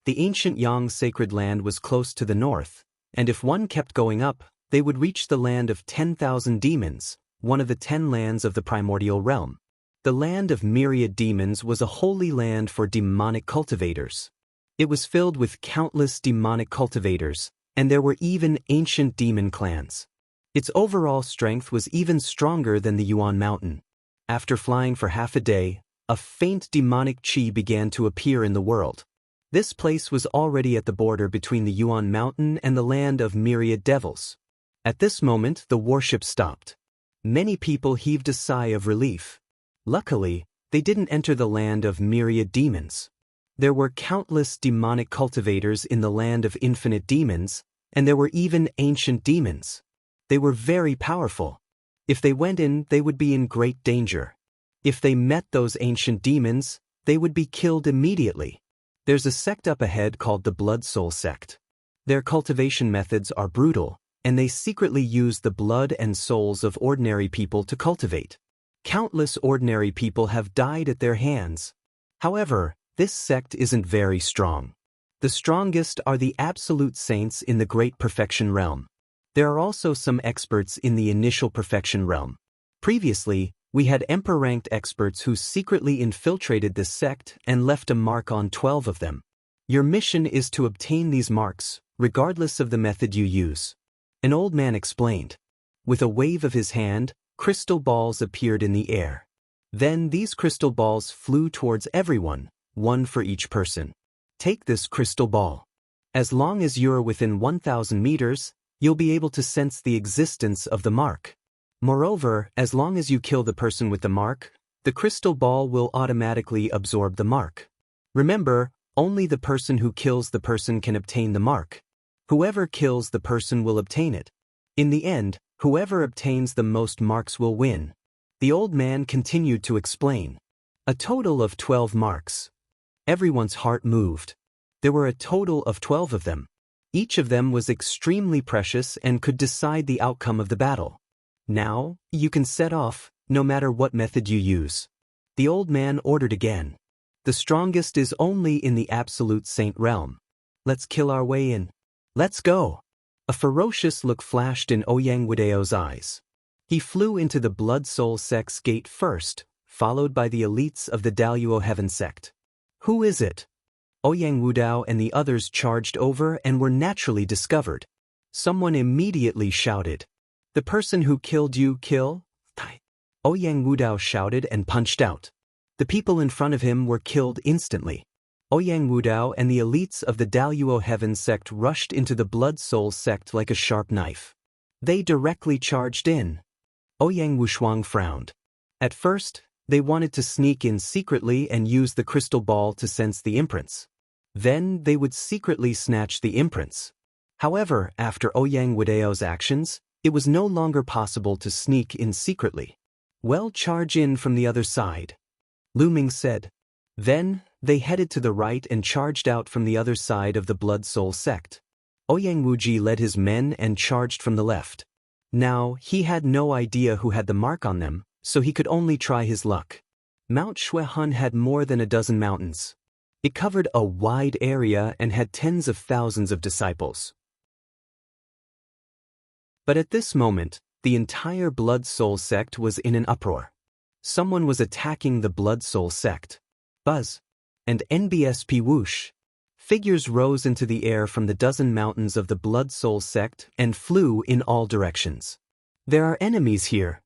The ancient Yang Sacred Land was close to the north, and if one kept going up, they would reach the land of 10,000 demons, one of the 10 lands of the primordial realm. The land of myriad demons was a holy land for demonic cultivators. It was filled with countless demonic cultivators, and there were even ancient demon clans. Its overall strength was even stronger than the Yuan Mountain. After flying for half a day, a faint demonic qi began to appear in the world. This place was already at the border between the Yuan Mountain and the land of myriad devils. At this moment, the warship stopped. Many people heaved a sigh of relief. Luckily, they didn't enter the land of myriad demons. There were countless demonic cultivators in the land of infinite demons, and there were even ancient demons. They were very powerful. If they went in, they would be in great danger. If they met those ancient demons, they would be killed immediately. There's a sect up ahead called the Blood Soul Sect. Their cultivation methods are brutal, and they secretly use the blood and souls of ordinary people to cultivate. Countless ordinary people have died at their hands. However, this sect isn't very strong. The strongest are the absolute saints in the Great Perfection Realm. There are also some experts in the Initial Perfection Realm. Previously, we had Emperor-ranked experts who secretly infiltrated this sect and left a mark on 12 of them. Your mission is to obtain these marks, regardless of the method you use. An old man explained. With a wave of his hand, crystal balls appeared in the air. Then these crystal balls flew towards everyone, one for each person. Take this crystal ball. As long as you're within 1,000 meters, you'll be able to sense the existence of the mark. Moreover, as long as you kill the person with the mark, the crystal ball will automatically absorb the mark. Remember, Only the person who kills the person can obtain the mark. Whoever kills the person will obtain it. In the end, whoever obtains the most marks will win. The old man continued to explain. A total of 12 marks. Everyone's heart moved. There were a total of 12 of them. Each of them was extremely precious and could decide the outcome of the battle. Now, you can set off, no matter what method you use. The old man ordered again. The strongest is only in the absolute saint realm. Let's kill our way in. Let's go. A ferocious look flashed in Ouyang Wudao's eyes. He flew into the Blood Soul Sect's gate first, followed by the elites of the Daoist Heaven sect. Who is it? Ouyang Wudao and the others charged over and were naturally discovered. Someone immediately shouted. The person who killed you kill? Ouyang Wudao shouted and punched out. The people in front of him were killed instantly. Ouyang Wudao and the elites of the Daoist Heaven sect rushed into the Blood Soul sect like a sharp knife. They directly charged in. Ouyang Wushuang frowned. At first, they wanted to sneak in secretly and use the crystal ball to sense the imprints. Then they would secretly snatch the imprints. However, after Ouyang Wudao's actions, it was no longer possible to sneak in secretly. Well, charge in from the other side. Ming said. Then, they headed to the right and charged out from the other side of the Blood Soul sect. Ouyang Wuji led his men and charged from the left. Now, he had no idea who had the mark on them, so he could only try his luck. Mount Xuehun had more than a dozen mountains. It covered a wide area and had tens of thousands of disciples. But at this moment, the entire Blood Soul sect was in an uproar. Someone was attacking the Blood Soul sect. Buzz. And NBSP whoosh. Figures rose into the air from the dozen mountains of the Blood Soul sect and flew in all directions. There are enemies here.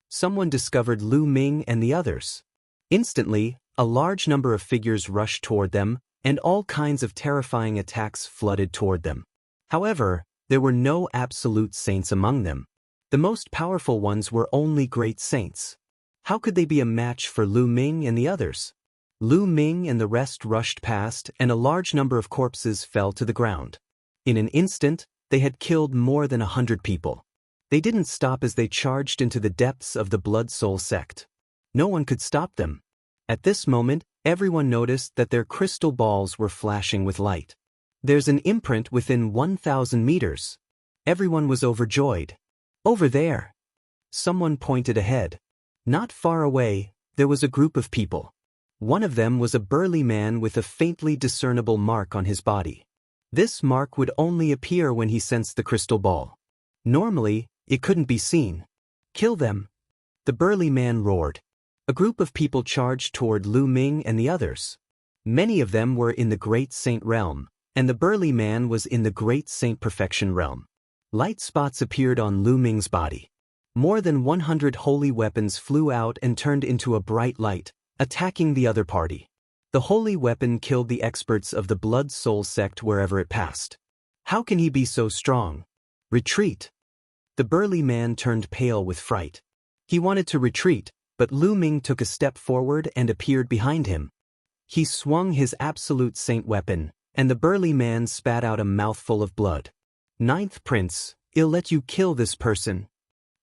Someone discovered Ming and the others. Instantly, a large number of figures rushed toward them, and all kinds of terrifying attacks flooded toward them. However, there were no absolute saints among them. The most powerful ones were only great saints. How could they be a match for Ming and the others? Ming and the rest rushed past, and a large number of corpses fell to the ground. In an instant, they had killed more than 100 people. They didn't stop as they charged into the depths of the Blood Soul sect. No one could stop them. At this moment, everyone noticed that their crystal balls were flashing with light. There's an imprint within 1,000 meters. Everyone was overjoyed. Over there. Someone pointed ahead. Not far away, there was a group of people. One of them was a burly man with a faintly discernible mark on his body. This mark would only appear when he sensed the crystal ball. Normally, it couldn't be seen. Kill them. The burly man roared. A group of people charged toward Ming and the others. Many of them were in the Great Saint realm, and the burly man was in the Great Saint Perfection realm. Light spots appeared on Ming's body. More than 100 holy weapons flew out and turned into a bright light, attacking the other party. The holy weapon killed the experts of the Blood Soul sect wherever it passed. How can he be so strong? Retreat. The burly man turned pale with fright. He wanted to retreat, but Ming took a step forward and appeared behind him. He swung his absolute saint weapon, and the burly man spat out a mouthful of blood. Ninth Prince, I'll let you kill this person,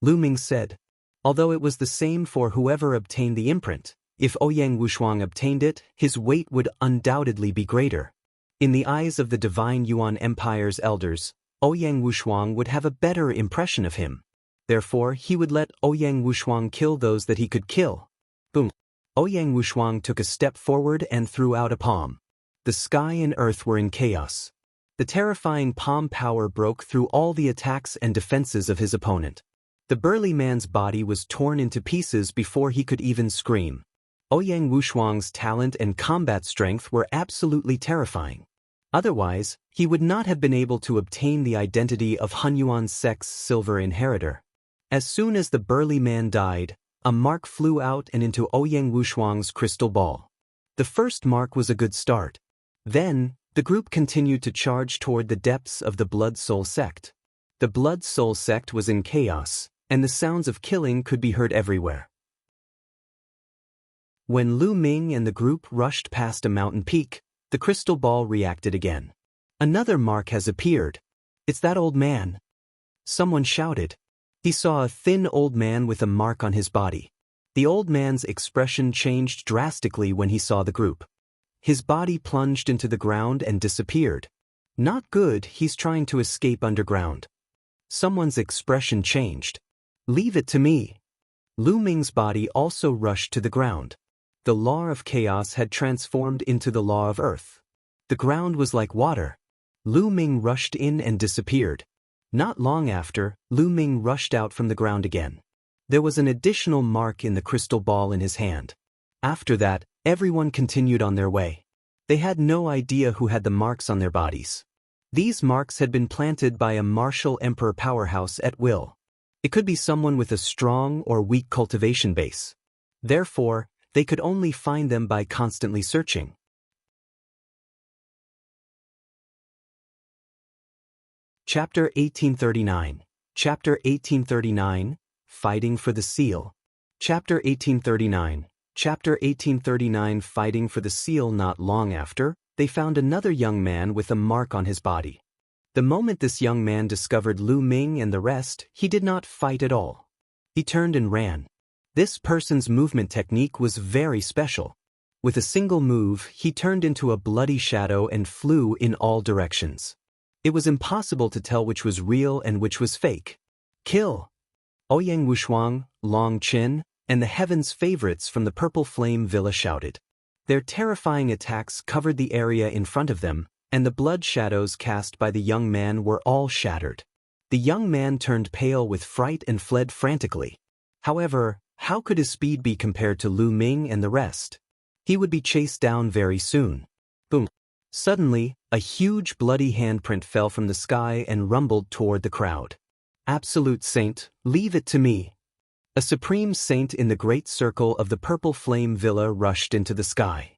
Ming said. Although it was the same for whoever obtained the imprint, if Ouyang Wushuang obtained it, his weight would undoubtedly be greater. In the eyes of the divine Yuan Empire's elders, Ouyang Wushuang would have a better impression of him. Therefore, he would let Ouyang Wushuang kill those that he could kill. Boom. Ouyang Wushuang took a step forward and threw out a palm. The sky and earth were in chaos. The terrifying palm power broke through all the attacks and defenses of his opponent. The burly man's body was torn into pieces before he could even scream. Ouyang Wushuang's talent and combat strength were absolutely terrifying. Otherwise, he would not have been able to obtain the identity of Hunyuan sect's silver inheritor. As soon as the burly man died, a mark flew out and into Ouyang Wushuang's crystal ball. The first mark was a good start. Then, the group continued to charge toward the depths of the Blood Soul sect. The Blood Soul sect was in chaos, and the sounds of killing could be heard everywhere. When Ming and the group rushed past a mountain peak, The crystal ball reacted again. Another mark has appeared. It's that old man. Someone shouted. He saw a thin old man with a mark on his body. The old man's expression changed drastically when he saw the group. His body plunged into the ground and disappeared. Not good, he's trying to escape underground. Someone's expression changed. Leave it to me. Lu Ming's body also rushed to the ground. The law of chaos had transformed into the law of earth. The ground was like water. Lu Ming rushed in and disappeared. Not long after, Lu Ming rushed out from the ground again. There was an additional mark in the crystal ball in his hand. After that, everyone continued on their way. They had no idea who had the marks on their bodies. These marks had been planted by a martial emperor powerhouse at will. It could be someone with a strong or weak cultivation base. Therefore, they could only find them by constantly searching. Chapter 1839. Chapter 1839, Fighting for the Seal. Chapter 1839. Chapter 1839, Fighting for the Seal. Not long after, they found another young man with a mark on his body. The moment this young man discovered Lu Ming and the rest, he did not fight at all. He turned and ran. This person's movement technique was very special. With a single move, he turned into a bloody shadow and flew in all directions. It was impossible to tell which was real and which was fake. Kill! Ouyang Wushuang, Long Qin, and the Heaven's favorites from the Purple Flame Villa shouted. Their terrifying attacks covered the area in front of them, and the blood shadows cast by the young man were all shattered. The young man turned pale with fright and fled frantically. However, how could his speed be compared to Lu Ming and the rest? He would be chased down very soon. Boom! Suddenly, a huge bloody handprint fell from the sky and rumbled toward the crowd. Absolute Saint, leave it to me. A supreme saint in the great circle of the Purple Flame Villa rushed into the sky.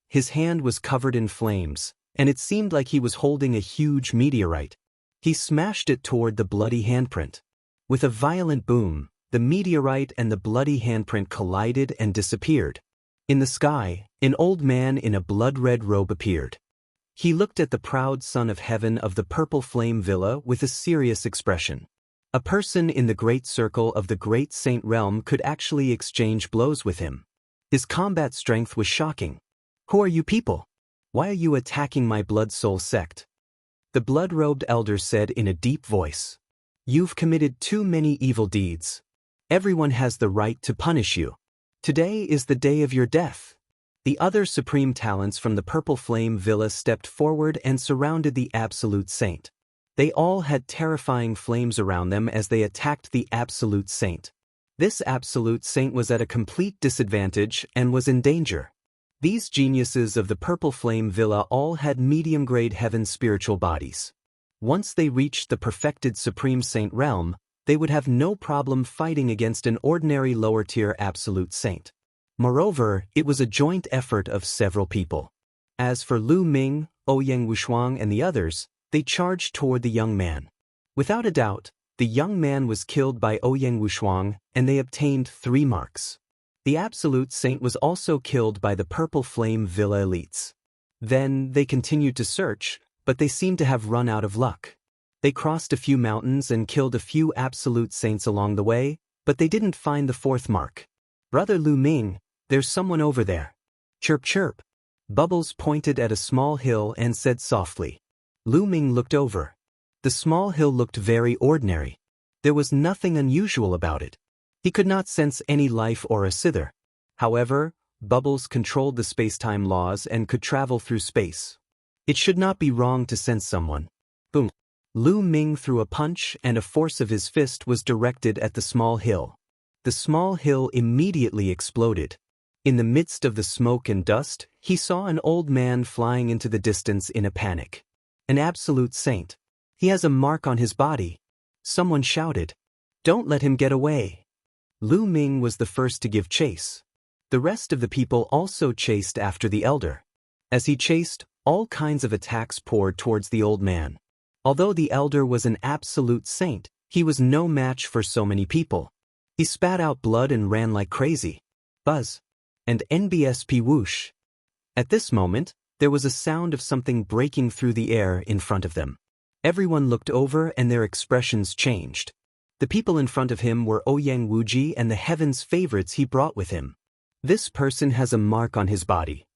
His hand was covered in flames, and it seemed like he was holding a huge meteorite. He smashed it toward the bloody handprint. With a violent boom, the meteorite and the bloody handprint collided and disappeared. In the sky, an old man in a blood-red robe appeared. He looked at the proud son of heaven of the Purple Flame Villa with a serious expression. A person in the great circle of the great saint realm could actually exchange blows with him. His combat strength was shocking. Who are you people? Why are you attacking my blood soul sect? The blood-robed elder said in a deep voice. You've committed too many evil deeds. Everyone has the right to punish you. Today is the day of your death. The other supreme talents from the Purple Flame Villa stepped forward and surrounded the Absolute Saint. They all had terrifying flames around them as they attacked the Absolute Saint. This Absolute Saint was at a complete disadvantage and was in danger. These geniuses of the Purple Flame Villa all had medium-grade heaven spiritual bodies. Once they reached the perfected Supreme Saint realm, they would have no problem fighting against an ordinary lower-tier Absolute Saint. Moreover, it was a joint effort of several people. As for Lu Ming, Ouyang Wushuang and the others, they charged toward the young man. Without a doubt, the young man was killed by Ouyang Wushuang, and they obtained 3 marks. The Absolute Saint was also killed by the Purple Flame Villa elites. Then, they continued to search, but they seemed to have run out of luck. They crossed a few mountains and killed a few Absolute Saints along the way, but they didn't find the 4th mark. Brother Lu Ming, there's someone over there. Chirp chirp. Bubbles pointed at a small hill and said softly. Lu Ming looked over. The small hill looked very ordinary. There was nothing unusual about it. He could not sense any life or a sither. However, Bubbles controlled the space-time laws and could travel through space. It should not be wrong to sense someone. Boom. Lu Ming threw a punch and a force of his fist was directed at the small hill. The small hill immediately exploded. In the midst of the smoke and dust, he saw an old man flying into the distance in a panic. An Absolute Saint. He has a mark on his body. Someone shouted. Don't let him get away. Lu Ming was the first to give chase. The rest of the people also chased after the elder. As he chased, all kinds of attacks poured towards the old man. Although the elder was an Absolute Saint, he was no match for so many people. He spat out blood and ran like crazy. Buzz. And NBSP whoosh. At this moment, There was a sound of something breaking through the air in front of them. Everyone looked over and their expressions changed. The people in front of him were Ouyang Wuji and the heaven's favorites he brought with him. This person has a mark on his body.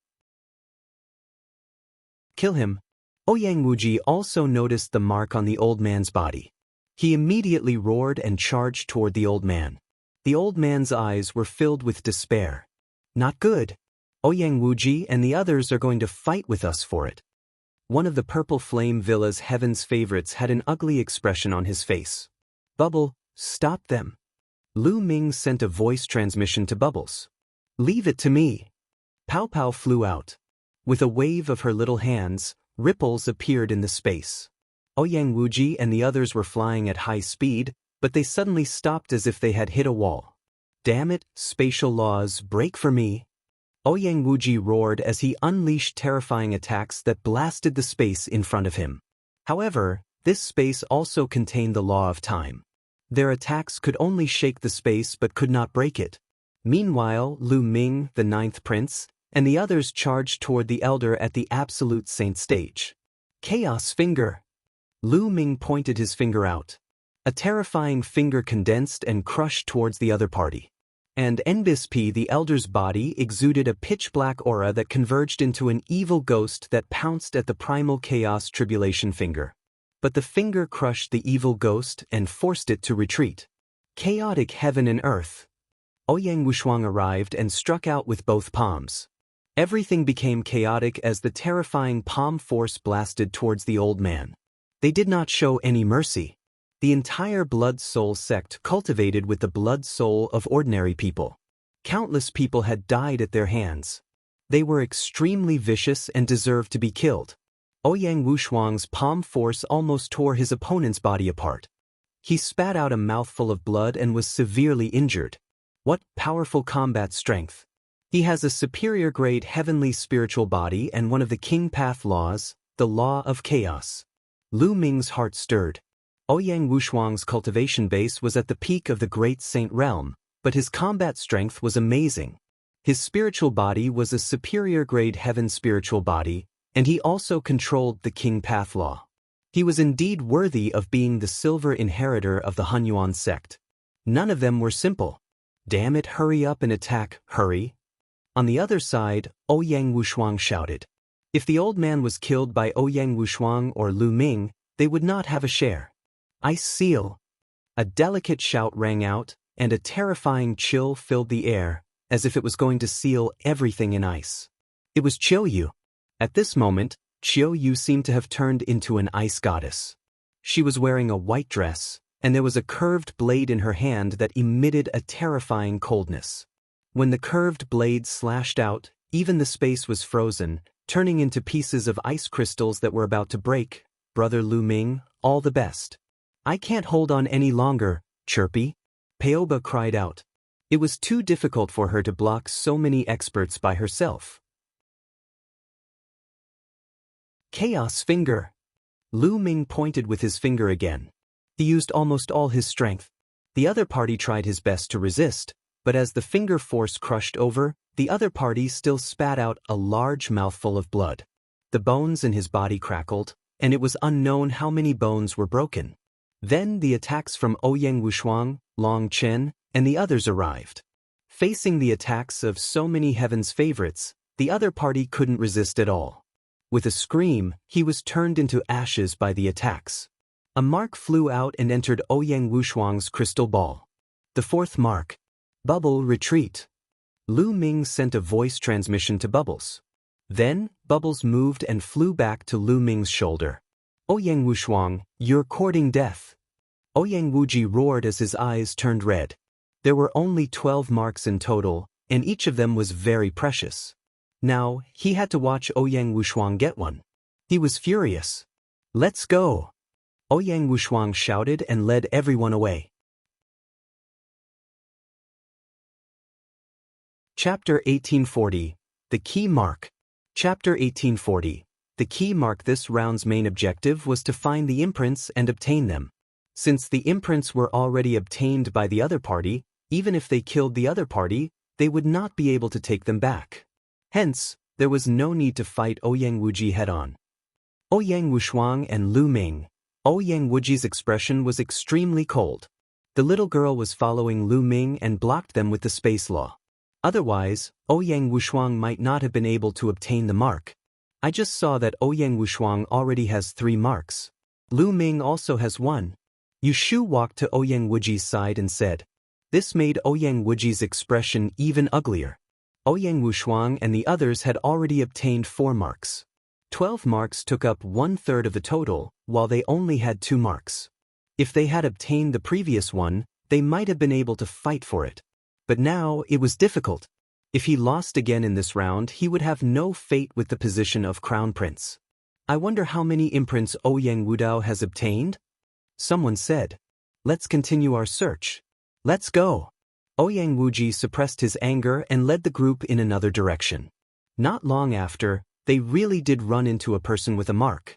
Kill him. Ouyang Wuji also noticed the mark on the old man's body. He immediately roared and charged toward the old man. The old man's eyes were filled with despair. Not good. Ouyang Wuji and the others are going to fight with us for it. One of the Purple Flame Villa's heaven's favorites had an ugly expression on his face. Bubble, stop them. Lu Ming sent a voice transmission to Bubbles. Leave it to me. Pow Pow flew out. With a wave of her little hands, ripples appeared in the space. Ouyang Wuji and the others were flying at high speed, but they suddenly stopped as if they had hit a wall. Damn it, spatial laws, break for me. Ouyang Wuji roared as he unleashed terrifying attacks that blasted the space in front of him. However, this space also contained the law of time. Their attacks could only shake the space but could not break it. Meanwhile, Lu Ming, the ninth prince, and the others charged toward the elder at the absolute saint stage. Chaos Finger. Lu Ming pointed his finger out. A terrifying finger condensed and crushed towards the other party. And NBISP, the elder's body, exuded a pitch-black aura that converged into an evil ghost that pounced at the primal chaos tribulation finger. But the finger crushed the evil ghost and forced it to retreat. Chaotic heaven and earth. Ouyang Wuxia arrived and struck out with both palms. Everything became chaotic as the terrifying palm force blasted towards the old man. They did not show any mercy. The entire blood soul sect cultivated with the blood soul of ordinary people. Countless people had died at their hands. They were extremely vicious and deserved to be killed. Ouyang Wuxiang's palm force almost tore his opponent's body apart. He spat out a mouthful of blood and was severely injured. What powerful combat strength! He has a superior grade heavenly spiritual body and one of the King Path laws, the law of chaos. Lu Ming's heart stirred. Ouyang Wuxiang's cultivation base was at the peak of the Great Saint Realm, but his combat strength was amazing. His spiritual body was a superior grade heaven spiritual body, and he also controlled the King Path law. He was indeed worthy of being the silver inheritor of the Yuan sect. None of them were simple. Damn it, hurry up and attack, hurry. On the other side, Ouyang Wuxiang shouted. If the old man was killed by Ouyang Wuxiang or Lu Ming, they would not have a share. Ice seal. A delicate shout rang out, and a terrifying chill filled the air, as if it was going to seal everything in ice. It was Qiu Yue. At this moment, Qiu Yue seemed to have turned into an ice goddess. She was wearing a white dress, and there was a curved blade in her hand that emitted a terrifying coldness. When the curved blade slashed out, even the space was frozen, turning into pieces of ice crystals that were about to break. Brother Lu Ming, all the best. I can't hold on any longer, Chirpy. Paoba cried out. It was too difficult for her to block so many experts by herself. Chaos Finger. Lu Ming pointed with his finger again. He used almost all his strength. The other party tried his best to resist, but as the finger force crushed over, the other party still spat out a large mouthful of blood. The bones in his body crackled, and it was unknown how many bones were broken. Then the attacks from Ouyang Wuxiang, Long Chen, and the others arrived. Facing the attacks of so many heaven's favorites, the other party couldn't resist at all. With a scream, he was turned into ashes by the attacks. A mark flew out and entered Ouyang Wuxiang's crystal ball. The fourth mark. Bubble retreat. Lu Ming sent a voice transmission to Bubbles. Then, Bubbles moved and flew back to Lu Ming's shoulder. Ouyang Wuxiang, you're courting death. Ouyang Wuji roared as his eyes turned red. There were only 12 marks in total, and each of them was very precious. Now, he had to watch Ouyang Wuxiang get one. He was furious. Let's go. Ouyang Wuxiang shouted and led everyone away. Chapter 1840. The Key Mark. Chapter 1840. The key mark. This round's main objective was to find the imprints and obtain them. Since the imprints were already obtained by the other party, even if they killed the other party, they would not be able to take them back. Hence, there was no need to fight Ouyang Wuji head-on. Ouyang Wushuang and Lu Ming. Ouyang Wuji's expression was extremely cold. The little girl was following Lu Ming and blocked them with the space law. Otherwise, Ouyang Wushuang might not have been able to obtain the mark. I just saw that Ouyang Wushuang already has 3 marks. Lu Ming also has 1. Yu Shu walked to Ouyang Wuji's side and said. This made Ouyang Wuji's expression even uglier. Ouyang Wushuang and the others had already obtained 4 marks. 12 marks took up 1/3 of the total, while they only had 2 marks. If they had obtained the previous one, they might have been able to fight for it. But now it was difficult. If he lost again in this round, he would have no fate with the position of Crown Prince. I wonder how many imprints Ouyang Wudao has obtained? Someone said. Let's continue our search. Let's go. Ouyang Wuji suppressed his anger and led the group in another direction. Not long after, they really did run into a person with a mark.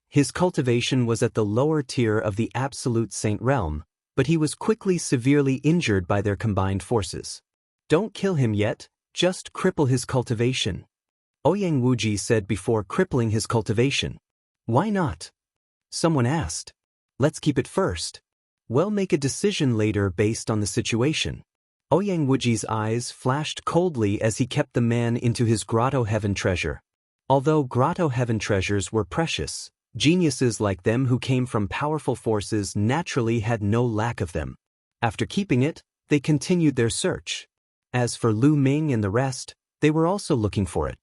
His cultivation was at the lower tier of the absolute saint realm, but he was quickly severely injured by their combined forces. Don't kill him yet, just cripple his cultivation. Ouyang Wuji said before crippling his cultivation. Why not? Someone asked. Let's keep it first. We'll make a decision later based on the situation. Ouyang Wuji's eyes flashed coldly as he kept the man into his Grotto Heaven treasure. Although Grotto Heaven treasures were precious, geniuses like them who came from powerful forces naturally had no lack of them. After keeping it, they continued their search. As for Lu Ming and the rest, they were also looking for it.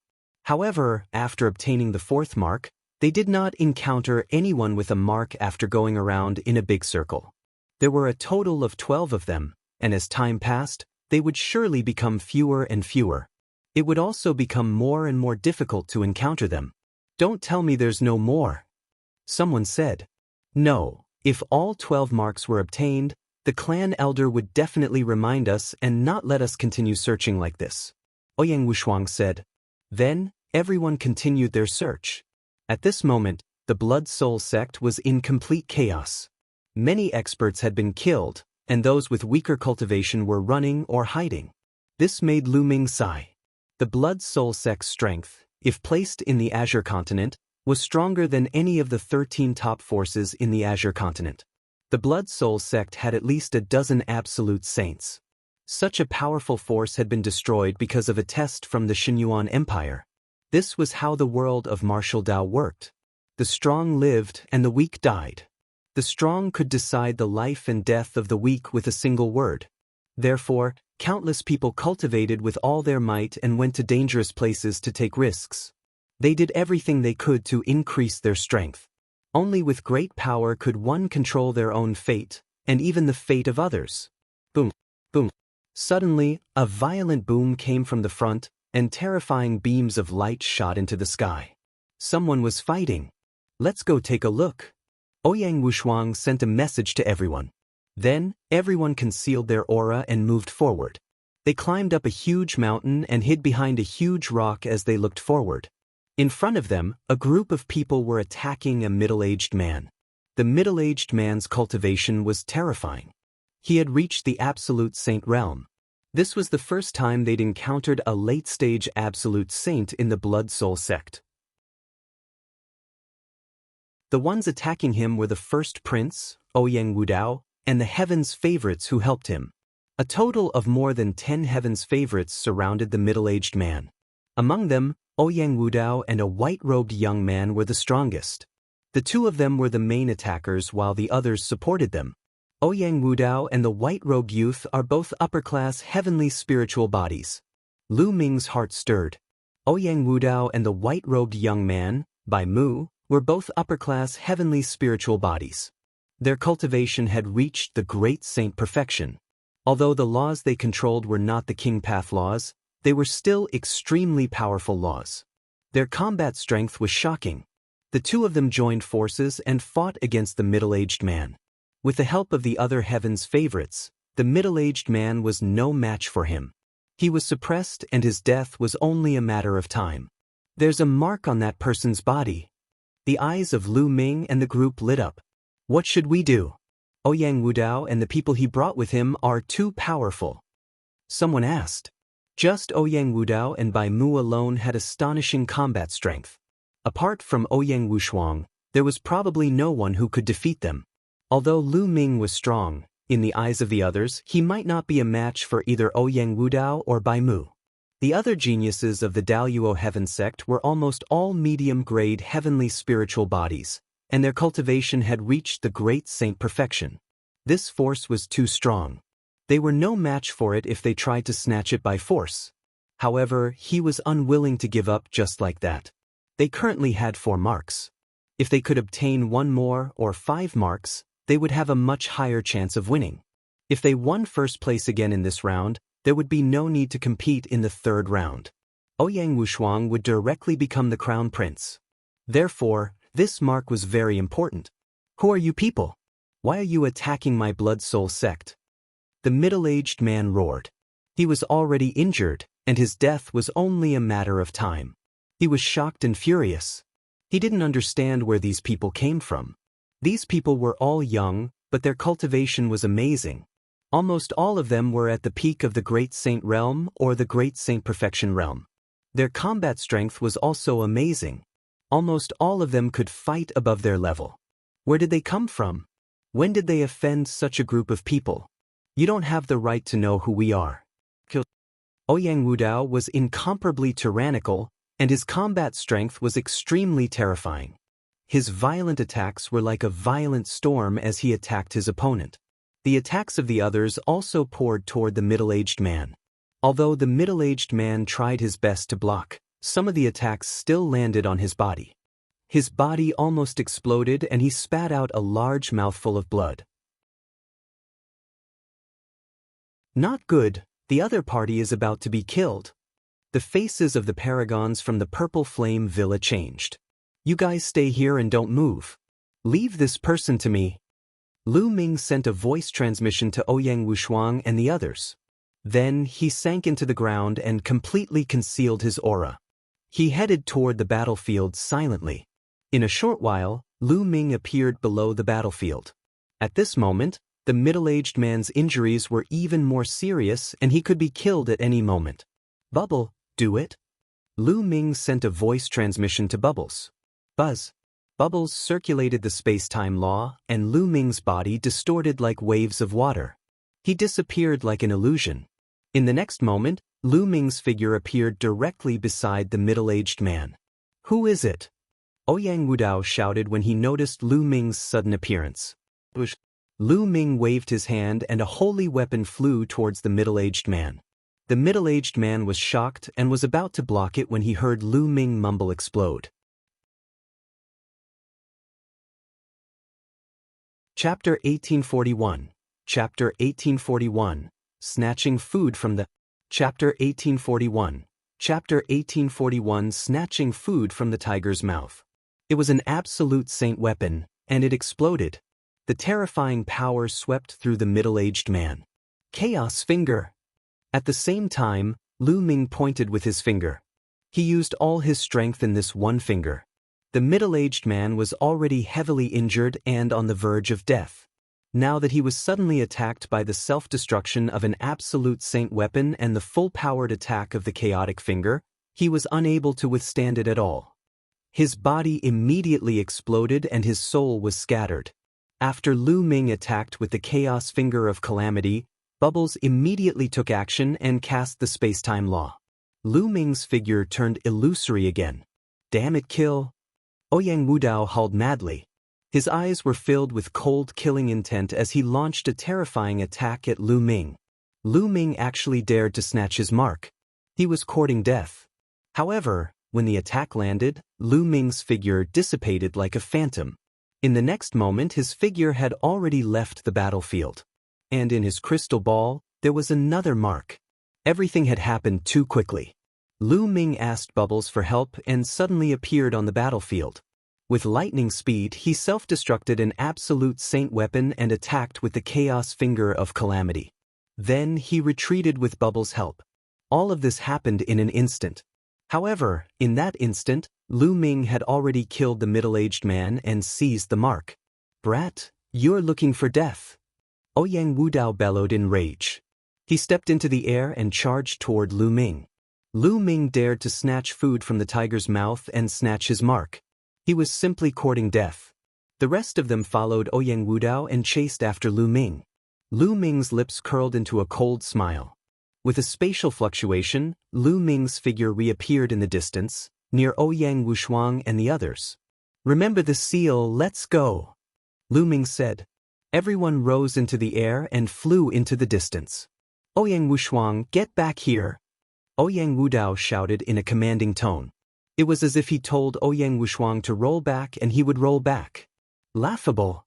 However, after obtaining the 4th mark, they did not encounter anyone with a mark after going around in a big circle. There were a total of 12 of them, and as time passed, they would surely become fewer and fewer. It would also become more and more difficult to encounter them. Don't tell me there's no more. Someone said. No, if all 12 marks were obtained, the clan elder would definitely remind us and not let us continue searching like this. Ouyang Wushuang said. Then, everyone continued their search. At this moment, the Blood Soul sect was in complete chaos. Many experts had been killed, and those with weaker cultivation were running or hiding. This made Lu Ming sigh. The Blood Soul sect's strength, if placed in the Azure continent, was stronger than any of the 13 top forces in the Azure continent. The Blood Soul sect had at least a dozen absolute saints. Such a powerful force had been destroyed because of a test from the Yuan Empire. This was how the world of martial Dao worked. The strong lived and the weak died. The strong could decide the life and death of the weak with a single word. Therefore, countless people cultivated with all their might and went to dangerous places to take risks. They did everything they could to increase their strength. Only with great power could one control their own fate, and even the fate of others. Boom, boom. Suddenly, a violent boom came from the front, and terrifying beams of light shot into the sky. Someone was fighting. Let's go take a look. Ouyang Wushuang sent a message to everyone. Then, everyone concealed their aura and moved forward. They climbed up a huge mountain and hid behind a huge rock as they looked forward. In front of them, a group of people were attacking a middle-aged man. The middle-aged man's cultivation was terrifying. He had reached the absolute saint realm. This was the first time they'd encountered a late-stage absolute saint in the Blood Soul sect. The ones attacking him were the first prince, Ouyang Wudao, and the heaven's favorites who helped him. A total of more than 10 heaven's favorites surrounded the middle-aged man. Among them, Ouyang Wudao and a white-robed young man were the strongest. The 2 of them were the main attackers while the others supported them. Ouyang Wudao and the white-robed youth are both upper-class heavenly spiritual bodies. Lu Ming's heart stirred. Ouyang Wudao and the white-robed young man, Bai Mu, were both upper-class heavenly spiritual bodies. Their cultivation had reached the great saint perfection. Although the laws they controlled were not the King Path laws, they were still extremely powerful laws. Their combat strength was shocking. The 2 of them joined forces and fought against the middle-aged man. With the help of the other heaven's favorites, the middle-aged man was no match for him. He was suppressed and his death was only a matter of time. There's a mark on that person's body. The eyes of Lu Ming and the group lit up. What should we do? Ouyang Wudao and the people he brought with him are too powerful. Someone asked. Just Ouyang Wudao and Bai Mu alone had astonishing combat strength. Apart from Ouyang Wushuang, there was probably no one who could defeat them. Although Lu Ming was strong, in the eyes of the others, he might not be a match for either Ouyang Wudao or Bai Mu. The other geniuses of the Daoist Heaven sect were almost all medium-grade heavenly spiritual bodies, and their cultivation had reached the great saint perfection. This force was too strong. They were no match for it if they tried to snatch it by force. However, he was unwilling to give up just like that. They currently had 4 marks. If they could obtain 1 more or 5 marks, they would have a much higher chance of winning. If they won first place again in this round, there would be no need to compete in the 3rd round. Ouyang Wushuang would directly become the crown prince. Therefore, this mark was very important. Who are you people? Why are you attacking my blood soul sect? The middle-aged man roared. He was already injured, and his death was only a matter of time. He was shocked and furious. He didn't understand where these people came from. These people were all young, but their cultivation was amazing. Almost all of them were at the peak of the Great Saint Realm or the Great Saint Perfection Realm. Their combat strength was also amazing. Almost all of them could fight above their level. Where did they come from? When did they offend such a group of people? You don't have the right to know who we are. Ouyang Wudao was incomparably tyrannical, and his combat strength was extremely terrifying. His violent attacks were like a violent storm as he attacked his opponent. The attacks of the others also poured toward the middle-aged man. Although the middle-aged man tried his best to block, some of the attacks still landed on his body. His body almost exploded and he spat out a large mouthful of blood. Not good, the other party is about to be killed. The faces of the paragons from the Purple Flame Villa changed. You guys stay here and don't move. Leave this person to me. Lu Ming sent a voice transmission to Ouyang Wushuang and the others. Then he sank into the ground and completely concealed his aura. He headed toward the battlefield silently. In a short while, Lu Ming appeared below the battlefield. At this moment, the middle-aged man's injuries were even more serious and he could be killed at any moment. Bubble, do it? Lu Ming sent a voice transmission to Bubbles. Buzz. Bubbles circulated the space-time law, and Lu Ming's body distorted like waves of water. He disappeared like an illusion. In the next moment, Lu Ming's figure appeared directly beside the middle-aged man. Who is it? Ouyang Wudao shouted when he noticed Lu Ming's sudden appearance. Lu Ming waved his hand and a holy weapon flew towards the middle-aged man. The middle-aged man was shocked and was about to block it when he heard Lu Ming mumble explode. Chapter 1841. Chapter 1841. Snatching food from the... Chapter 1841. Chapter 1841. Snatching food from the tiger's mouth. It was an absolute saint weapon, and it exploded. The terrifying power swept through the middle-aged man. Chaos Finger! At the same time, Lu Ming pointed with his finger. He used all his strength in this one finger. The middle-aged man was already heavily injured and on the verge of death. Now that he was suddenly attacked by the self-destruction of an absolute saint weapon and the full-powered attack of the chaotic finger, he was unable to withstand it at all. His body immediately exploded and his soul was scattered. After Lu Ming attacked with the chaos finger of calamity, Bubbles immediately took action and cast the space-time law. Lu Ming's figure turned illusory again. Damn it, kill! Ouyang Wudao howled madly. His eyes were filled with cold killing intent as he launched a terrifying attack at Lu Ming. Lu Ming actually dared to snatch his mark. He was courting death. However, when the attack landed, Lu Ming's figure dissipated like a phantom. In the next moment his figure had already left the battlefield. And in his crystal ball, there was another mark. Everything had happened too quickly. Lu Ming asked Bubbles for help and suddenly appeared on the battlefield. With lightning speed, he self-destructed an absolute saint weapon and attacked with the chaos finger of calamity. Then he retreated with Bubbles' help. All of this happened in an instant. However, in that instant, Lu Ming had already killed the middle-aged man and seized the mark. Brat, you're looking for death. Ouyang Wudao bellowed in rage. He stepped into the air and charged toward Lu Ming. Lu Ming dared to snatch food from the tiger's mouth and snatch his mark. He was simply courting death. The rest of them followed Ouyang Wudao and chased after Lu Ming. Lu Ming's lips curled into a cold smile. With a spatial fluctuation, Lu Ming's figure reappeared in the distance, near Ouyang Wushuang and the others. "Remember the seal, let's go," Lu Ming said. Everyone rose into the air and flew into the distance. "Ouyang Wushuang, get back here," Ouyang Wudao shouted in a commanding tone. It was as if he told Ouyang Wushuang to roll back and he would roll back. Laughable.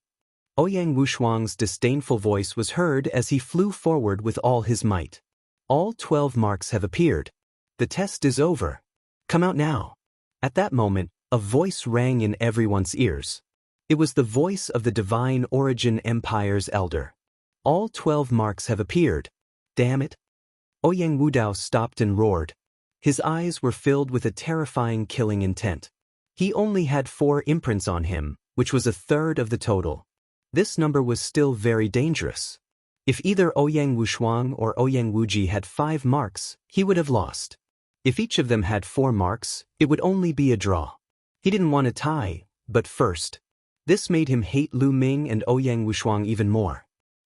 Ouyang Wushuang's disdainful voice was heard as he flew forward with all his might. "All 12 marks have appeared. The test is over. Come out now." At that moment, a voice rang in everyone's ears. It was the voice of the Divine Origin Empire's elder. "All 12 marks have appeared. Damn it." Ouyang Wudao stopped and roared. His eyes were filled with a terrifying killing intent. He only had 4 imprints on him, which was a third of the total. This number was still very dangerous. If either Ouyang Wushuang or Ouyang Wuji had 5 marks, he would have lost. If each of them had 4 marks, it would only be a draw. He didn't want a tie, but first. This made him hate Lu Ming and Ouyang Wushuang even more.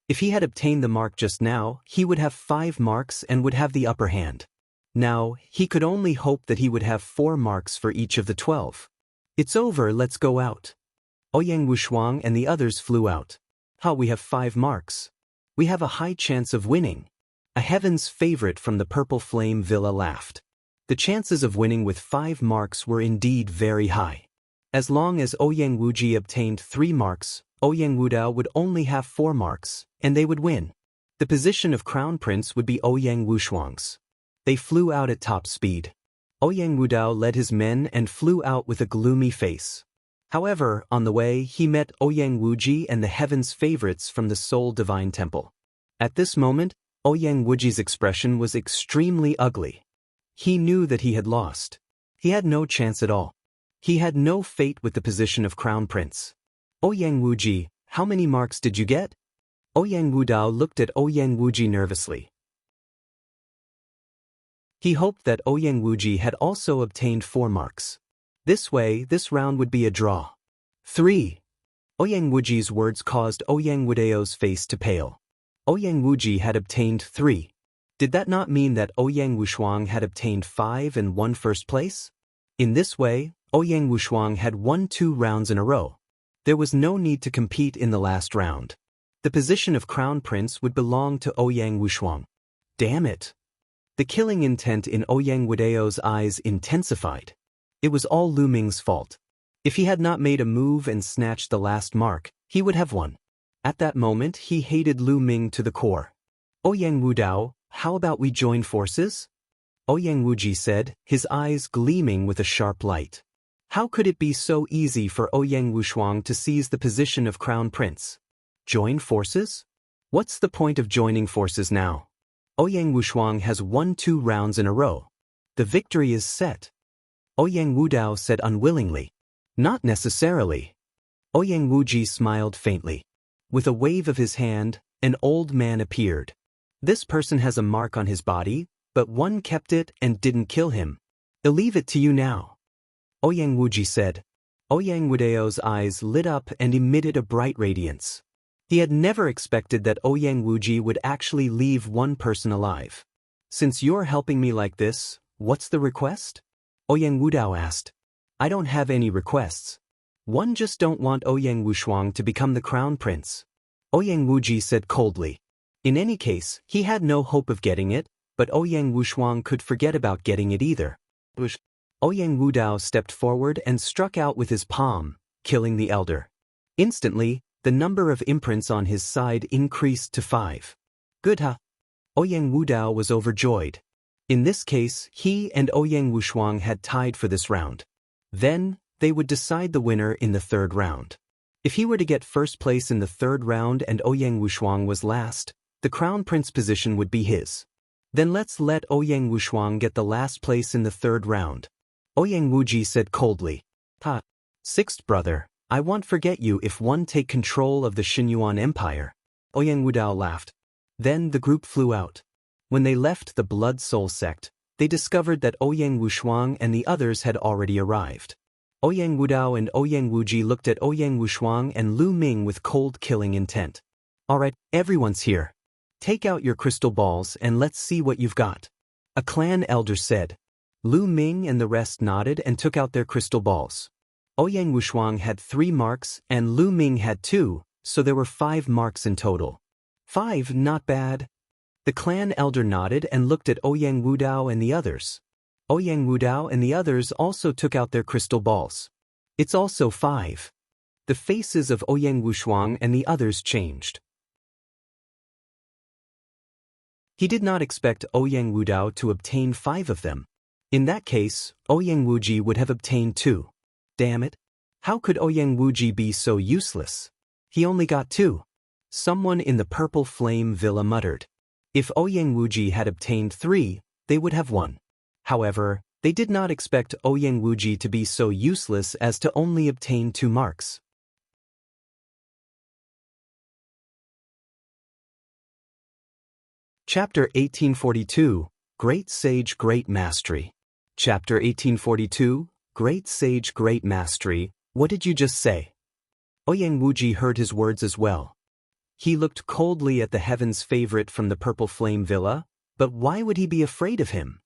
If he had obtained the mark just now, he would have 5 marks and would have the upper hand. Now, he could only hope that he would have 4 marks for each of the 12. "It's over, let's go out." Ouyang Wushuang and the others flew out. We have 5 marks. We have a high chance of winning." A heaven's favorite from the Purple Flame Villa laughed. The chances of winning with 5 marks were indeed very high. As long as Ouyang Wuji obtained 3 marks, Ouyang Wudao would only have 4 marks, and they would win. The position of Crown Prince would be Ouyang Wushuang's. They flew out at top speed. Ouyang Wudao led his men and flew out with a gloomy face. However, on the way, he met Ouyang Wuji and the heaven's favorites from the Soul Divine Temple. At this moment, Ouyang Wuji's expression was extremely ugly. He knew that he had lost. He had no chance at all. He had no fate with the position of Crown Prince. "Ouyang Wuji, how many marks did you get?" Ouyang Wudao looked at Ouyang Wuji nervously. He hoped that Ouyang Wuji had also obtained 4 marks. This way, this round would be a draw. 3. Ouyang Wuji's words caused Ouyang Wudao's face to pale. Ouyang Wuji had obtained 3. Did that not mean that Ouyang Wushuang had obtained 5 and won first place? In this way, Ouyang Wushuang had won 2 rounds in a row. There was no need to compete in the last round. The position of Crown Prince would belong to Ouyang Wushuang. Damn it! The killing intent in Ouyang Wudao's eyes intensified. It was all Lu Ming's fault. If he had not made a move and snatched the last mark, he would have won. At that moment, he hated Lu Ming to the core. "Ouyang Wudao, how about we join forces?" Ouyang Wuji said, his eyes gleaming with a sharp light. How could it be so easy for Ouyang Wushuang to seize the position of Crown Prince? Join forces? What's the point of joining forces now? Ouyang Wushuang has won 2 rounds in a row. The victory is set. Ouyang Wudao said unwillingly. "Not necessarily." Ouyang Wuji smiled faintly. With a wave of his hand, an old man appeared. "This person has a mark on his body, but one kept it and didn't kill him. I'll leave it to you now," Ouyang Wuji said. Ouyang Wudao's eyes lit up and emitted a bright radiance. He had never expected that Ouyang Wuji would actually leave one person alive. "Since you're helping me like this, what's the request?" Ouyang Wudao asked. "I don't have any requests. One just don't want Ouyang Wushuang to become the Crown Prince," Ouyang Wuji said coldly. In any case, he had no hope of getting it, but Ouyang Wushuang could forget about getting it either. Ouyang Wudao stepped forward and struck out with his palm, killing the elder. Instantly, the number of imprints on his side increased to 5. "Good huh?" Ouyang Wudao was overjoyed. In this case, he and Ouyang Wushuang had tied for this round. Then, they would decide the winner in the 3rd round. If he were to get first place in the 3rd round and Ouyang Wushuang was last, the Crown Prince position would be his. Then let's let Ouyang Wushuang get the last place in the 3rd round. Ouyang Wuji said coldly. "Ha! 6th brother, I won't forget you if one take control of the Xinyuan Empire." Ouyang Wudao laughed. Then the group flew out. When they left the Blood Soul sect, they discovered that Ouyang Wushuang and the others had already arrived. Ouyang Wudao and Ouyang Wuji looked at Ouyang Wushuang and Lu Ming with cold killing intent. Alright, everyone's here. Take out your crystal balls and let's see what you've got. A clan elder said. Lu Ming and the rest nodded and took out their crystal balls. Ouyang Wushuang had 3 marks and Lu Ming had 2, so there were 5 marks in total. 5, not bad. The clan elder nodded and looked at Ouyang Wudao and the others. Ouyang Wudao and the others also took out their crystal balls. It's also 5. The faces of Ouyang Wushuang and the others changed. He did not expect Ouyang Wudao to obtain 5 of them. In that case, Ouyang Wuji would have obtained 2. Damn it. How could Ouyang Wuji be so useless? He only got 2. Someone in the Purple Flame Villa muttered. If Ouyang Wuji had obtained 3, they would have won. However, they did not expect Ouyang Wuji to be so useless as to only obtain 2 marks. Chapter 1842, Great Sage Great Mastery. Chapter 1842, Great Sage Great Mastery. What did you just say? Ouyang Wuji heard his words as well. He looked coldly at the Heaven's favorite from the Purple Flame Villa, but why would he be afraid of him?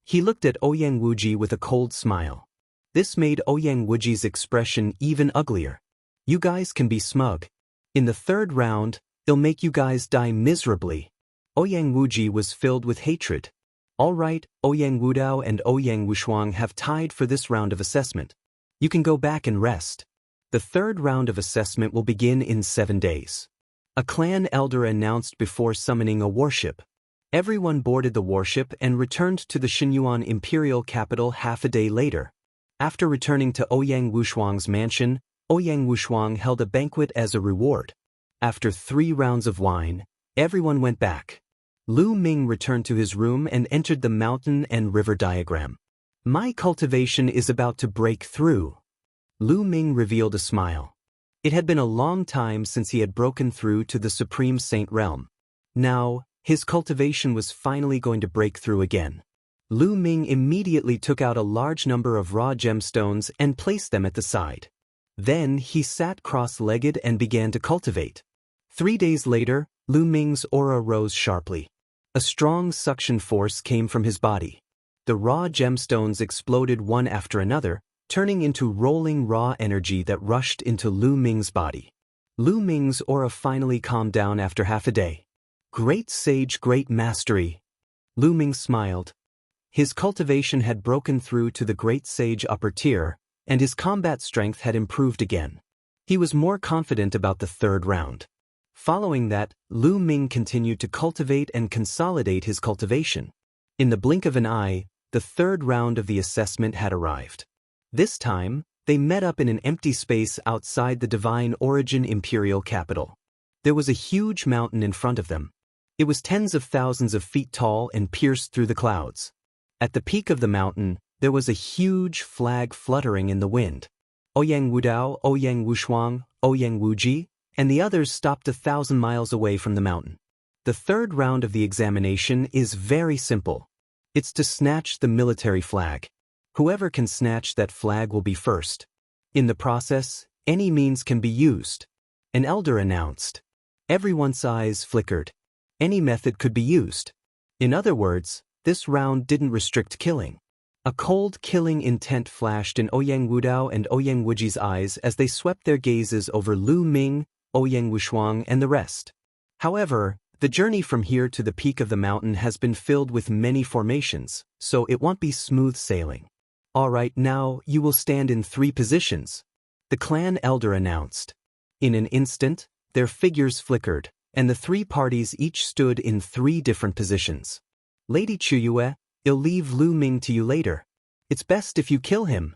He looked at Ouyang Wuji with a cold smile. This made Ouyang Wuji's expression even uglier. You guys can be smug. In the 3rd round, it'll make you guys die miserably. Ouyang Wuji was filled with hatred. All right, Ouyang Wudao and Ouyang Wushuang have tied for this round of assessment. You can go back and rest. The 3rd round of assessment will begin in 7 days. A clan elder announced before summoning a warship. Everyone boarded the warship and returned to the Xinyuan imperial capital half a day later. After returning to Ouyang Wushuang's mansion, Ouyang Wushuang held a banquet as a reward. After 3 rounds of wine, everyone went back. Lu Ming returned to his room and entered the mountain and river diagram. My cultivation is about to break through. Lu Ming revealed a smile. It had been a long time since he had broken through to the Supreme Saint realm. Now, his cultivation was finally going to break through again. Lu Ming immediately took out a large number of raw gemstones and placed them at the side. Then he sat cross-legged and began to cultivate. 3 days later, Lu Ming's aura rose sharply. A strong suction force came from his body. The raw gemstones exploded one after another, turning into rolling raw energy that rushed into Lu Ming's body. Lu Ming's aura finally calmed down after half a day. Great Sage Great Mastery. Lu Ming smiled. His cultivation had broken through to the Great Sage upper tier, and his combat strength had improved again. He was more confident about the 3rd round. Following that, Lu Ming continued to cultivate and consolidate his cultivation. In the blink of an eye, the 3rd round of the assessment had arrived. This time, they met up in an empty space outside the Divine Origin imperial capital. There was a huge mountain in front of them. It was tens of thousands of feet tall and pierced through the clouds. At the peak of the mountain, there was a huge flag fluttering in the wind. Ouyang Wudao, Ouyang Wushuang, Ouyang Wuji, and the others stopped 1,000 miles away from the mountain. The 3rd round of the examination is very simple. It's to snatch the military flag. Whoever can snatch that flag will be first. In the process, any means can be used. An elder announced. Everyone's eyes flickered. Any method could be used. In other words, this round didn't restrict killing. A cold killing intent flashed in Ouyang Wudao and Ouyang Wuji's eyes as they swept their gazes over Lu Ming, Ouyang Wushuang, and the rest. However, the journey from here to the peak of the mountain has been filled with many formations, so it won't be smooth sailing. Alright, now you will stand in 3 positions. The clan elder announced. In an instant, their figures flickered, and the 3 parties each stood in 3 different positions. Lady Qiu Yue, I'll leave Lu Ming to you later. It's best if you kill him.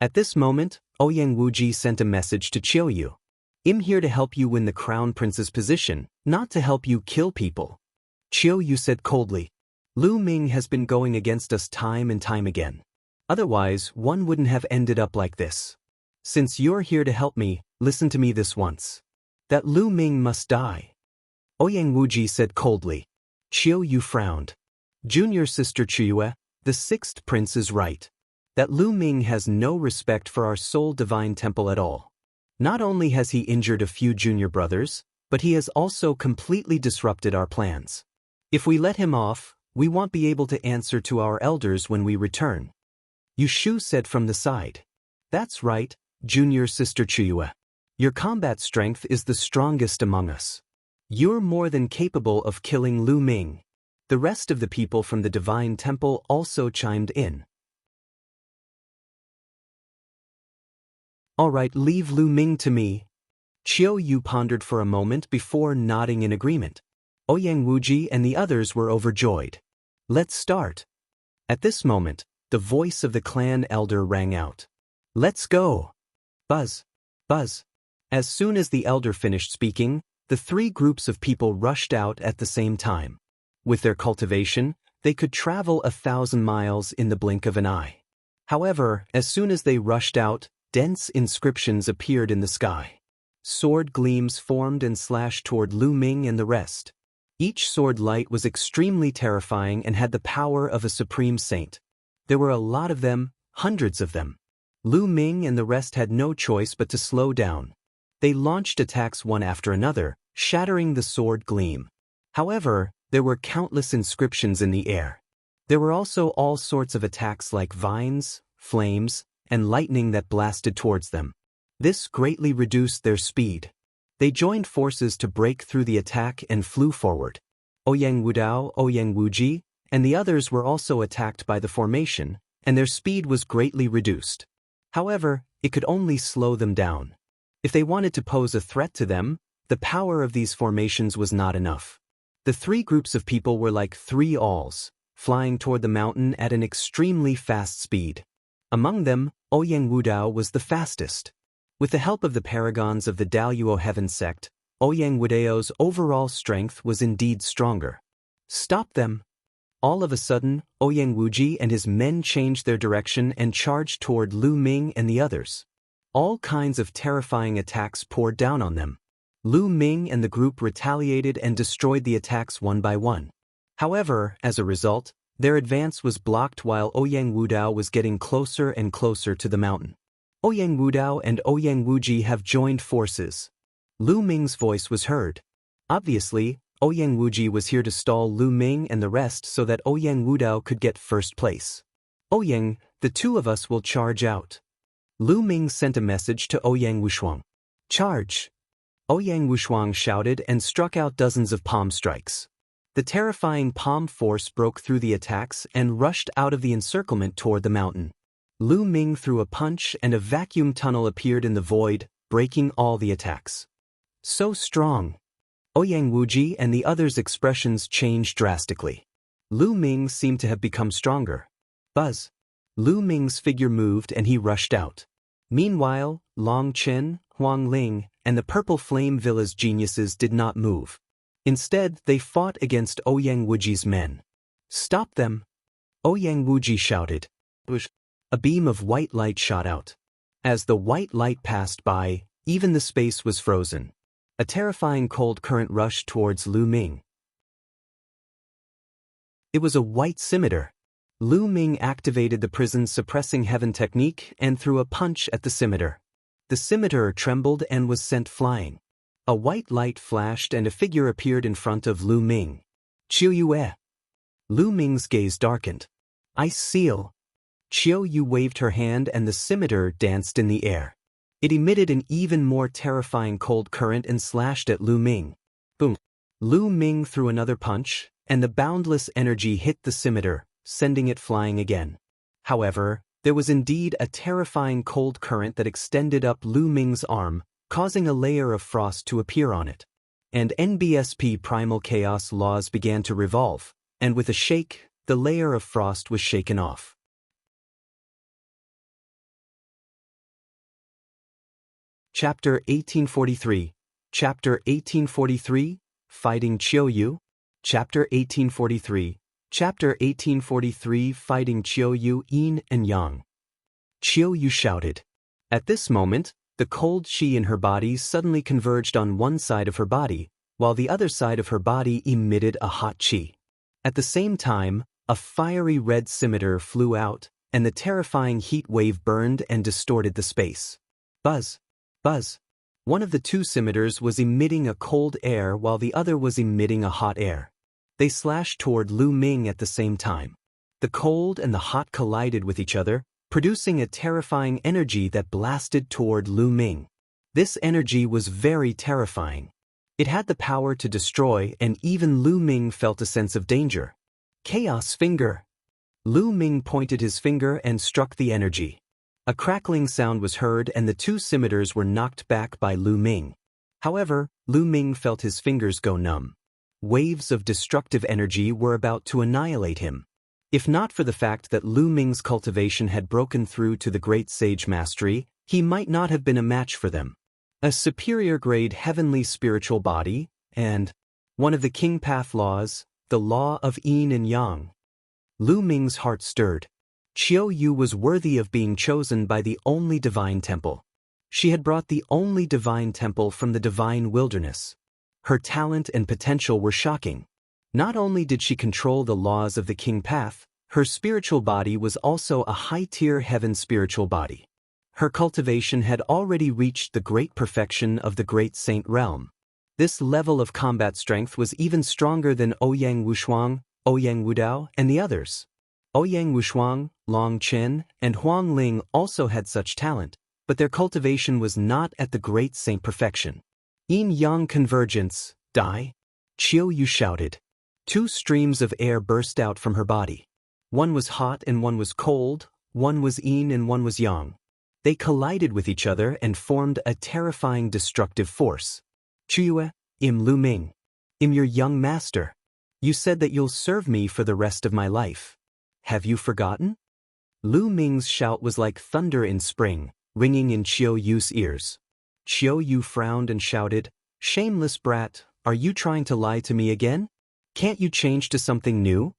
At this moment, Ouyang Wuji sent a message to Qiu Yue. I'm here to help you win the Crown Prince's position, not to help you kill people. Qiu Yue said coldly. Lu Ming has been going against us time and time again. Otherwise, one wouldn't have ended up like this. Since you're here to help me, listen to me this once. That Lu Ming must die. Ouyang Wuji said coldly. Qiu Yue frowned. Junior sister Qiu Yue, the sixth prince is right. That Lu Ming has no respect for our sole divine temple at all. Not only has he injured a few junior brothers, but he has also completely disrupted our plans. If we let him off, we won't be able to answer to our elders when we return. Yu Shu said from the side. That's right, junior sister Qiu Yue. Your combat strength is the strongest among us. You're more than capable of killing Lu Ming. The rest of the people from the divine temple also chimed in. All right, leave Lu Ming to me. Qiu Yue pondered for a moment before nodding in agreement. Ouyang Wuji and the others were overjoyed. Let's start. At this moment, the voice of the clan elder rang out. Let's go. Buzz. Buzz. As soon as the elder finished speaking, the three groups of people rushed out at the same time. With their cultivation, they could travel 1,000 miles in the blink of an eye. However, as soon as they rushed out, dense inscriptions appeared in the sky. Sword gleams formed and slashed toward Lu Ming and the rest. Each sword light was extremely terrifying and had the power of a supreme saint. There were a lot of them, hundreds of them. Lu Ming and the rest had no choice but to slow down. They launched attacks one after another, shattering the sword gleam. However, there were countless inscriptions in the air. There were also all sorts of attacks like vines, flames, and lightning that blasted towards them. This greatly reduced their speed. They joined forces to break through the attack and flew forward. Ouyang Wudao, Ouyang Wuji, and the others were also attacked by the formation, and their speed was greatly reduced. However, it could only slow them down. If they wanted to pose a threat to them, the power of these formations was not enough. The three groups of people were like three owls, flying toward the mountain at an extremely fast speed. Among them, Ouyang Wudao was the fastest. With the help of the paragons of the Daoist heaven sect, Ouyang Wudao's overall strength was indeed stronger. Stop them! All of a sudden, Ouyang Wuji and his men changed their direction and charged toward Lu Ming and the others. All kinds of terrifying attacks poured down on them. Lu Ming and the group retaliated and destroyed the attacks one by one. However, as a result, their advance was blocked while Ouyang Wudao was getting closer and closer to the mountain. Ouyang Wudao and Ouyang Wuji have joined forces. Lu Ming's voice was heard. Obviously, Ouyang Wuji was here to stall Lu Ming and the rest so that Ouyang Wudao could get first place. Ouyang, the two of us will charge out. Lu Ming sent a message to Ouyang Wushuang. Charge! Ouyang Wushuang shouted and struck out dozens of palm strikes. The terrifying palm force broke through the attacks and rushed out of the encirclement toward the mountain. Lu Ming threw a punch and a vacuum tunnel appeared in the void, breaking all the attacks. So strong! Ouyang Wuji and the others' expressions changed drastically. Lu Ming seemed to have become stronger. Buzz! Lu Ming's figure moved and he rushed out. Meanwhile, Long Chen, Wang Lin, and the Purple Flame Villa's geniuses did not move. Instead, they fought against Ouyang Wuji's men. Stop them! Ouyang Wuji shouted. A beam of white light shot out. As the white light passed by, even the space was frozen. A terrifying cold current rushed towards Lu Ming. It was a white scimitar. Lu Ming activated the prison's suppressing heaven technique and threw a punch at the scimitar. The scimitar trembled and was sent flying. A white light flashed and a figure appeared in front of Lu Ming. Qiu Yue. Lu Ming's gaze darkened. Ice seal. Qiu Yue waved her hand and the scimitar danced in the air. It emitted an even more terrifying cold current and slashed at Lu Ming. Boom! Lu Ming threw another punch, and the boundless energy hit the scimitar, sending it flying again. However, there was indeed a terrifying cold current that extended up Lu Ming's arm, causing a layer of frost to appear on it. And NBSP primal chaos laws began to revolve, and with a shake, the layer of frost was shaken off. Chapter 1843. Chapter 1843, Fighting Qiu Yue. Chapter 1843. Chapter 1843, Fighting Qiu Yue, Yin and Yang. Qiu Yue shouted. At this moment, the cold qi in her body suddenly converged on one side of her body, while the other side of her body emitted a hot qi. At the same time, a fiery red scimitar flew out, and the terrifying heat wave burned and distorted the space. Buzz! Buzz! One of the two scimitars was emitting a cold air while the other was emitting a hot air. They slashed toward Lu Ming at the same time. The cold and the hot collided with each other, producing a terrifying energy that blasted toward Lu Ming. This energy was very terrifying. It had the power to destroy, and even Lu Ming felt a sense of danger. Chaos Finger! Lu Ming pointed his finger and struck the energy. A crackling sound was heard and the two scimitars were knocked back by Lu Ming. However, Lu Ming felt his fingers go numb. Waves of destructive energy were about to annihilate him. If not for the fact that Lu Ming's cultivation had broken through to the great sage mastery, he might not have been a match for them. A superior grade heavenly spiritual body, and one of the King Path laws, the law of yin and yang. Lu Ming's heart stirred. Qiu Yue was worthy of being chosen by the only divine temple. She had brought the only divine temple from the divine wilderness. Her talent and potential were shocking. Not only did she control the laws of the King Path, her spiritual body was also a high-tier heaven spiritual body. Her cultivation had already reached the great perfection of the great saint realm. This level of combat strength was even stronger than Ouyang Wushuang, Ouyang Wudao, and the others. Ouyang Wushuang, Long Chen, and Wang Lin also had such talent, but their cultivation was not at the great saint perfection. Yin-yang convergence, die! Qiu Yue shouted. Two streams of air burst out from her body. One was hot and one was cold, one was yin and one was yang. They collided with each other and formed a terrifying destructive force. Qiu Yue, Im Lu Ming. Im your young master. You said that you'll serve me for the rest of my life. Have you forgotten? Lu Ming's shout was like thunder in spring, ringing in Qiu Yue's ears. Qiu Yue frowned and shouted, "Shameless brat, are you trying to lie to me again? Can't you change to something new?"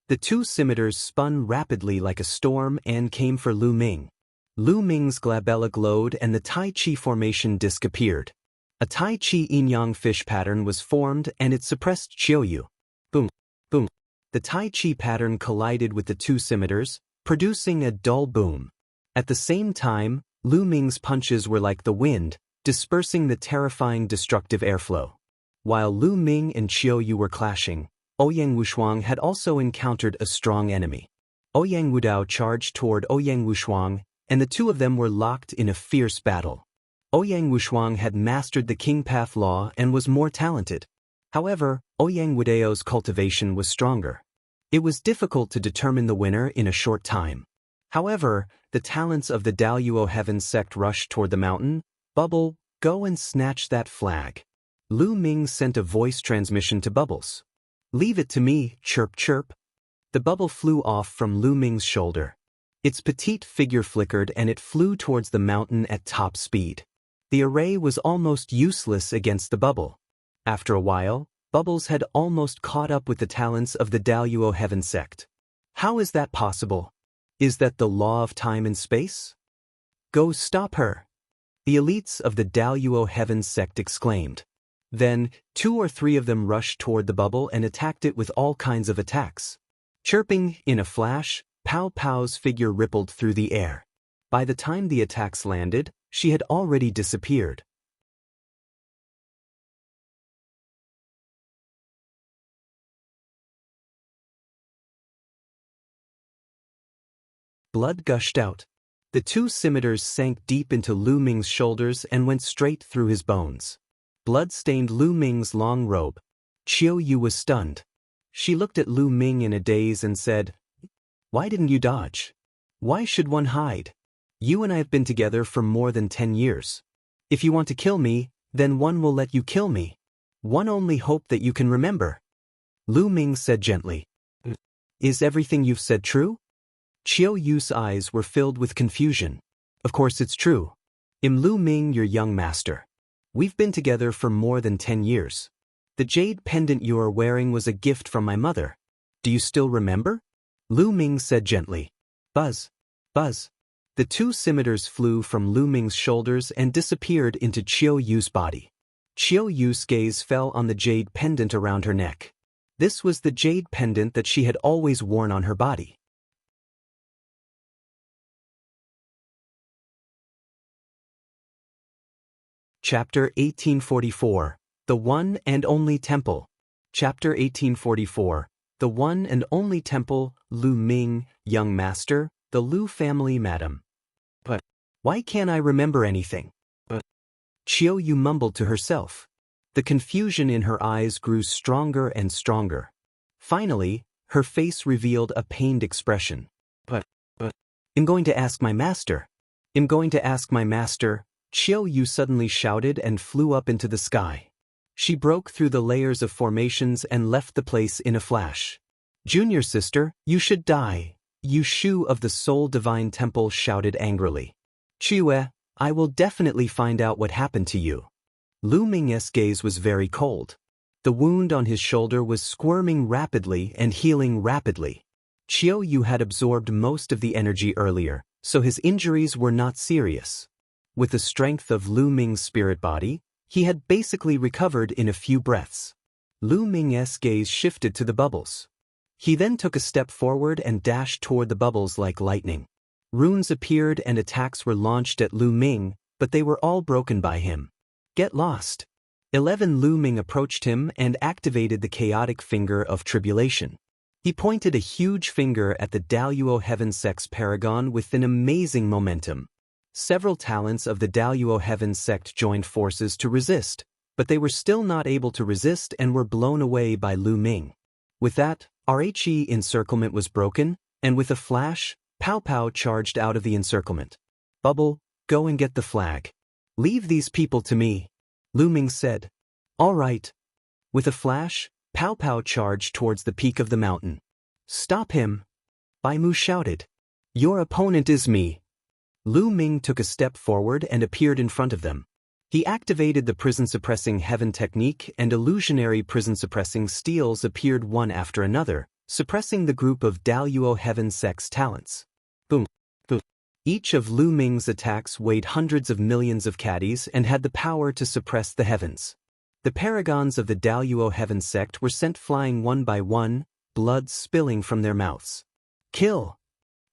The two scimitars spun rapidly like a storm and came for Lu Ming. Lu Ming's glabella glowed and the Tai Chi formation disc appeared. A Tai Chi yin-yang fish pattern was formed and it suppressed Qiu Yue. Boom, boom. The Tai Chi pattern collided with the two scimitars, producing a dull boom. At the same time, Lu Ming's punches were like the wind, dispersing the terrifying destructive airflow. While Lu Ming and Qiu Yue were clashing, Ouyang Wushuang had also encountered a strong enemy. Ouyang Wudao charged toward Ouyang Wushuang, and the two of them were locked in a fierce battle. Ouyang Wushuang had mastered the King Path law and was more talented. However, Ouyang Wudao's cultivation was stronger. It was difficult to determine the winner in a short time. However, the talents of the Daoist Heaven sect rushed toward the mountain. Bubble, go and snatch that flag. Lu Ming sent a voice transmission to Bubbles. Leave it to me, chirp chirp. The bubble flew off from Lu Ming's shoulder. Its petite figure flickered and it flew towards the mountain at top speed. The array was almost useless against the bubble. After a while, Bubbles had almost caught up with the talents of the Daoist Heaven sect. How is that possible? Is that the law of time and space? Go stop her! The elites of the Daoist Heaven sect exclaimed. Then, 2 or 3 of them rushed toward the bubble and attacked it with all kinds of attacks. Chirping, in a flash, Pow Pow's figure rippled through the air. By the time the attacks landed, she had already disappeared. Blood gushed out. The two scimitars sank deep into Lu Ming's shoulders and went straight through his bones. Blood stained Lu Ming's long robe. Qiu Yue was stunned. She looked at Lu Ming in a daze and said, "Why didn't you dodge? Why should one hide? You and I have been together for more than 10 years. If you want to kill me, then one will let you kill me. One only hope that you can remember." Lu Ming said gently. "Is everything you've said true?" Qiu Yue's eyes were filled with confusion. "Of course it's true. Im Lu Ming, your young master. We've been together for more than 10 years. The jade pendant you are wearing was a gift from my mother. Do you still remember?" Lu Ming said gently. Buzz, buzz. The two scimitars flew from Lu Ming's shoulders and disappeared into Qiu Yue's body. Qiu Yue's gaze fell on the jade pendant around her neck. This was the jade pendant that she had always worn on her body. Chapter 1844. The One and Only Temple. Chapter 1844. The One and Only Temple, Lu Ming, Young Master, the Lu family madam. But why can't I remember anything? Qiu Yue mumbled to herself. The confusion in her eyes grew stronger and stronger. Finally, her face revealed a pained expression. But, I'm going to ask my master. I'm going to ask my master, Qiu Yue suddenly shouted and flew up into the sky. She broke through the layers of formations and left the place in a flash. Junior sister, you should die, Yu Shu of the Soul Divine Temple shouted angrily. Qiu Yue, I will definitely find out what happened to you. Lu Ming's gaze was very cold. The wound on his shoulder was squirming rapidly and healing rapidly. Qiu Yue had absorbed most of the energy earlier, so his injuries were not serious. With the strength of Lu Ming's spirit body, he had basically recovered in a few breaths. Lu Ming's gaze shifted to the bubbles. He then took a step forward and dashed toward the bubbles like lightning. Runes appeared and attacks were launched at Lu Ming, but they were all broken by him. Get lost. 11 Lu Ming approached him and activated the chaotic finger of tribulation. He pointed a huge finger at the Daoist Heaven Sect's paragon with an amazing momentum. Several talents of the Daoist Heaven Sect joined forces to resist, but they were still not able to resist and were blown away by Lu Ming. With that, RHE encirclement was broken, and with a flash, Pow Pow charged out of the encirclement. Bubble, go and get the flag. Leave these people to me, Lu Ming said. All right. With a flash, Pow Pow charged towards the peak of the mountain. Stop him, Bai Mu shouted. Your opponent is me. Lu Ming took a step forward and appeared in front of them. He activated the prison-suppressing heaven technique and illusionary prison-suppressing steels appeared one after another, suppressing the group of Daoist Heaven Sect's talents. Boom, boom. Each of Lu Ming's attacks weighed hundreds of millions of caddies and had the power to suppress the heavens. The paragons of the Daoist Heaven Sect were sent flying one by one, blood spilling from their mouths. Kill!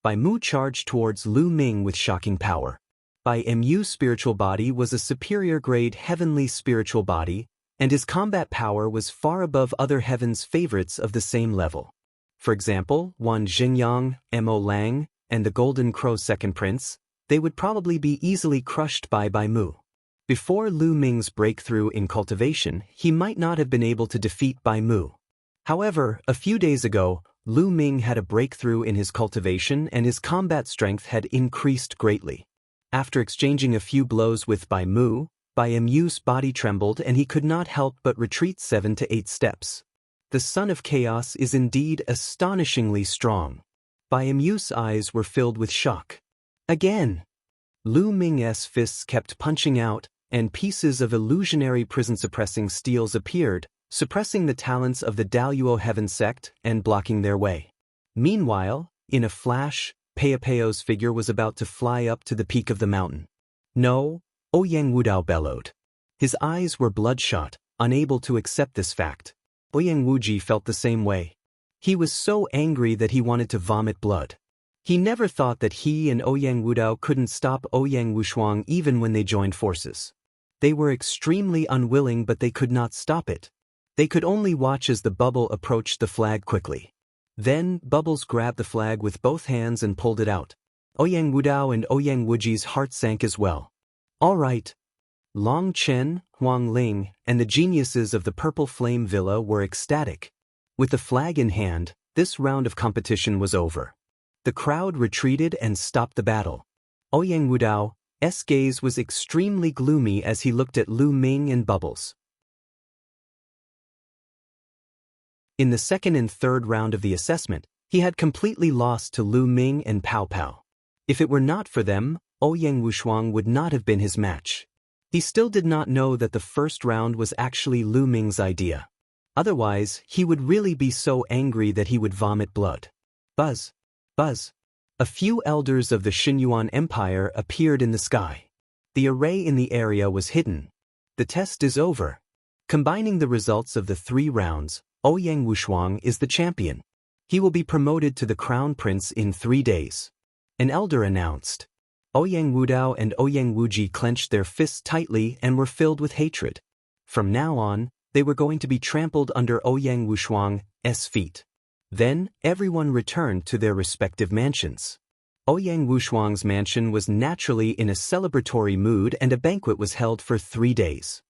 Bai Mu charged towards Lu Ming with shocking power. Bai Mu's spiritual body was a superior-grade heavenly spiritual body, and his combat power was far above other heavens' favorites of the same level. For example, Wan Xingyang, Mo Lang, and the Golden Crow Second Prince, they would probably be easily crushed by Bai Mu. Before Lu Ming's breakthrough in cultivation, he might not have been able to defeat Bai Mu. However, a few days ago, Lu Ming had a breakthrough in his cultivation and his combat strength had increased greatly. After exchanging a few blows with Bai Mu's body trembled and he could not help but retreat 7 to 8 steps. The Son of Chaos is indeed astonishingly strong. Bai Mu's eyes were filled with shock. Again! Lu Ming's fists kept punching out, and pieces of illusionary prison-suppressing steels appeared, suppressing the talents of the Daoist Heaven Sect and blocking their way. Meanwhile, in a flash, Peopeo's figure was about to fly up to the peak of the mountain. No, Ouyang Wudao bellowed. His eyes were bloodshot, unable to accept this fact. Ouyang Wuji felt the same way. He was so angry that he wanted to vomit blood. He never thought that he and Ouyang Wudao couldn't stop Ouyang Wushuang even when they joined forces. They were extremely unwilling but they could not stop it. They could only watch as the bubble approached the flag quickly. Then, Bubbles grabbed the flag with both hands and pulled it out. Ouyang Wudao and Ouyang Wuji's heart sank as well. All right. Long Chen, Wang Lin, and the geniuses of the Purple Flame Villa were ecstatic. With the flag in hand, this round of competition was over. The crowd retreated and stopped the battle. Ouyang Wudao's gaze was extremely gloomy as he looked at Lu Ming and Bubbles. In the second and third round of the assessment, he had completely lost to Lu Ming and Pow Pow. If it were not for them, Ouyang Wushuang would not have been his match. He still did not know that the first round was actually Lu Ming's idea. Otherwise, he would really be so angry that he would vomit blood. Buzz. Buzz. A few elders of the Xinyuan Empire appeared in the sky. The array in the area was hidden. The test is over. Combining the results of the 3 rounds, Ouyang Wushuang is the champion. He will be promoted to the crown prince in 3 days. An elder announced. Ouyang Wudao and Ouyang Wuji clenched their fists tightly and were filled with hatred. From now on, they were going to be trampled under Ouyang Wushuang's feet. Then, everyone returned to their respective mansions. Ouyang Wushuang's mansion was naturally in a celebratory mood and a banquet was held for 3 days.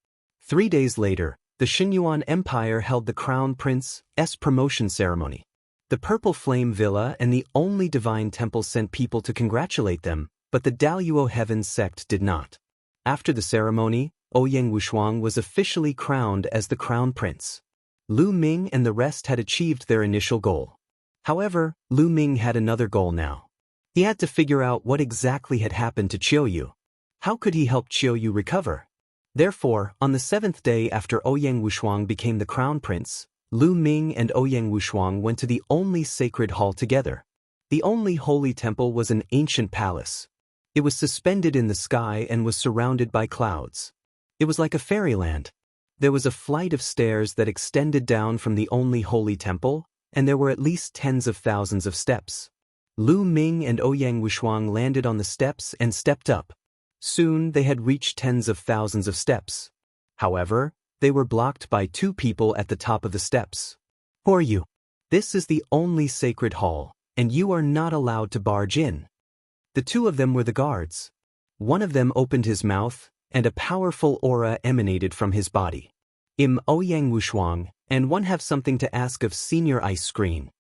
3 days later, the Xinyuan Empire held the Crown Prince's promotion ceremony. The Purple Flame Villa and the only divine temple sent people to congratulate them, but the Daoist Heaven sect did not. After the ceremony, Ouyang Wushuang was officially crowned as the Crown Prince. Lu Ming and the rest had achieved their initial goal. However, Lu Ming had another goal now. He had to figure out what exactly had happened to Qiu Yue. How could he help Qiu Yue recover? Therefore, on the 7th day after Ouyang Wushuang became the Crown Prince, Lu Ming and Ouyang Wushuang went to the only sacred hall together. The only holy temple was an ancient palace. It was suspended in the sky and was surrounded by clouds. It was like a fairyland. There was a flight of stairs that extended down from the only holy temple, and there were at least tens of thousands of steps. Lu Ming and Ouyang Wushuang landed on the steps and stepped up. Soon they had reached tens of thousands of steps. However, they were blocked by 2 people at the top of the steps. Who are you? This is the only sacred hall, and you are not allowed to barge in. The 2 of them were the guards. One of them opened his mouth, and a powerful aura emanated from his body. Ouyang Wushuang, and one have something to ask of Senior Ice Screen.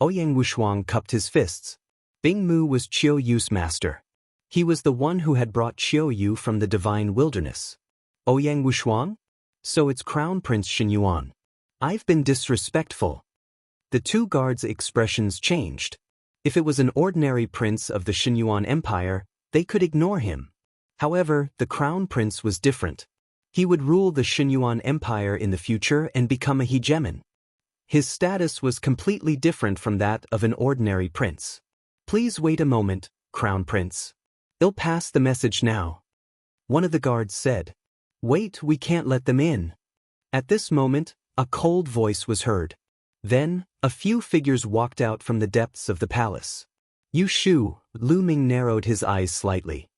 Ouyang Wushuang cupped his fists. Bing Mu was Qiu Yue's master. He was the one who had brought Qiu Yue from the divine wilderness. Ouyang Wushuang? So it's Crown Prince Xinyuan. I've been disrespectful. The 2 guards' expressions changed. If it was an ordinary prince of the Xinyuan Empire, they could ignore him. However, the Crown Prince was different. He would rule the Xinyuan Empire in the future and become a hegemon. His status was completely different from that of an ordinary prince. Please wait a moment, Crown Prince. I'll pass the message now. One of the guards said. Wait, we can't let them in. At this moment, a cold voice was heard. Then, a few figures walked out from the depths of the palace. You Shu, Lu Ming narrowed his eyes slightly.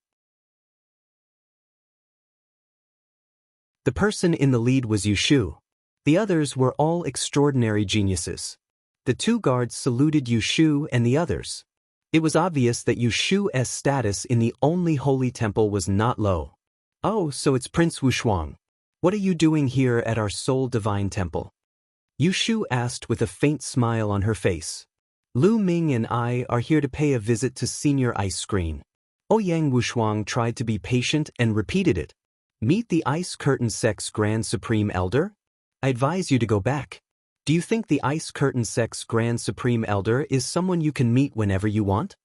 The person in the lead was Yu Shu. The others were all extraordinary geniuses. The 2 guards saluted Yu Shu and the others. It was obvious that Yu Shu's status in the only holy temple was not low. Oh, so it's Prince Wushuang. What are you doing here at our sole divine temple? Yu Shu asked with a faint smile on her face. Lu Ming and I are here to pay a visit to Senior Ice Screen. Ouyang Wushuang tried to be patient and repeated it. Meet the Ice Curtain Sect's Grand Supreme Elder? I advise you to go back. Do you think the Ice Curtain Sect's Grand Supreme Elder is someone you can meet whenever you want?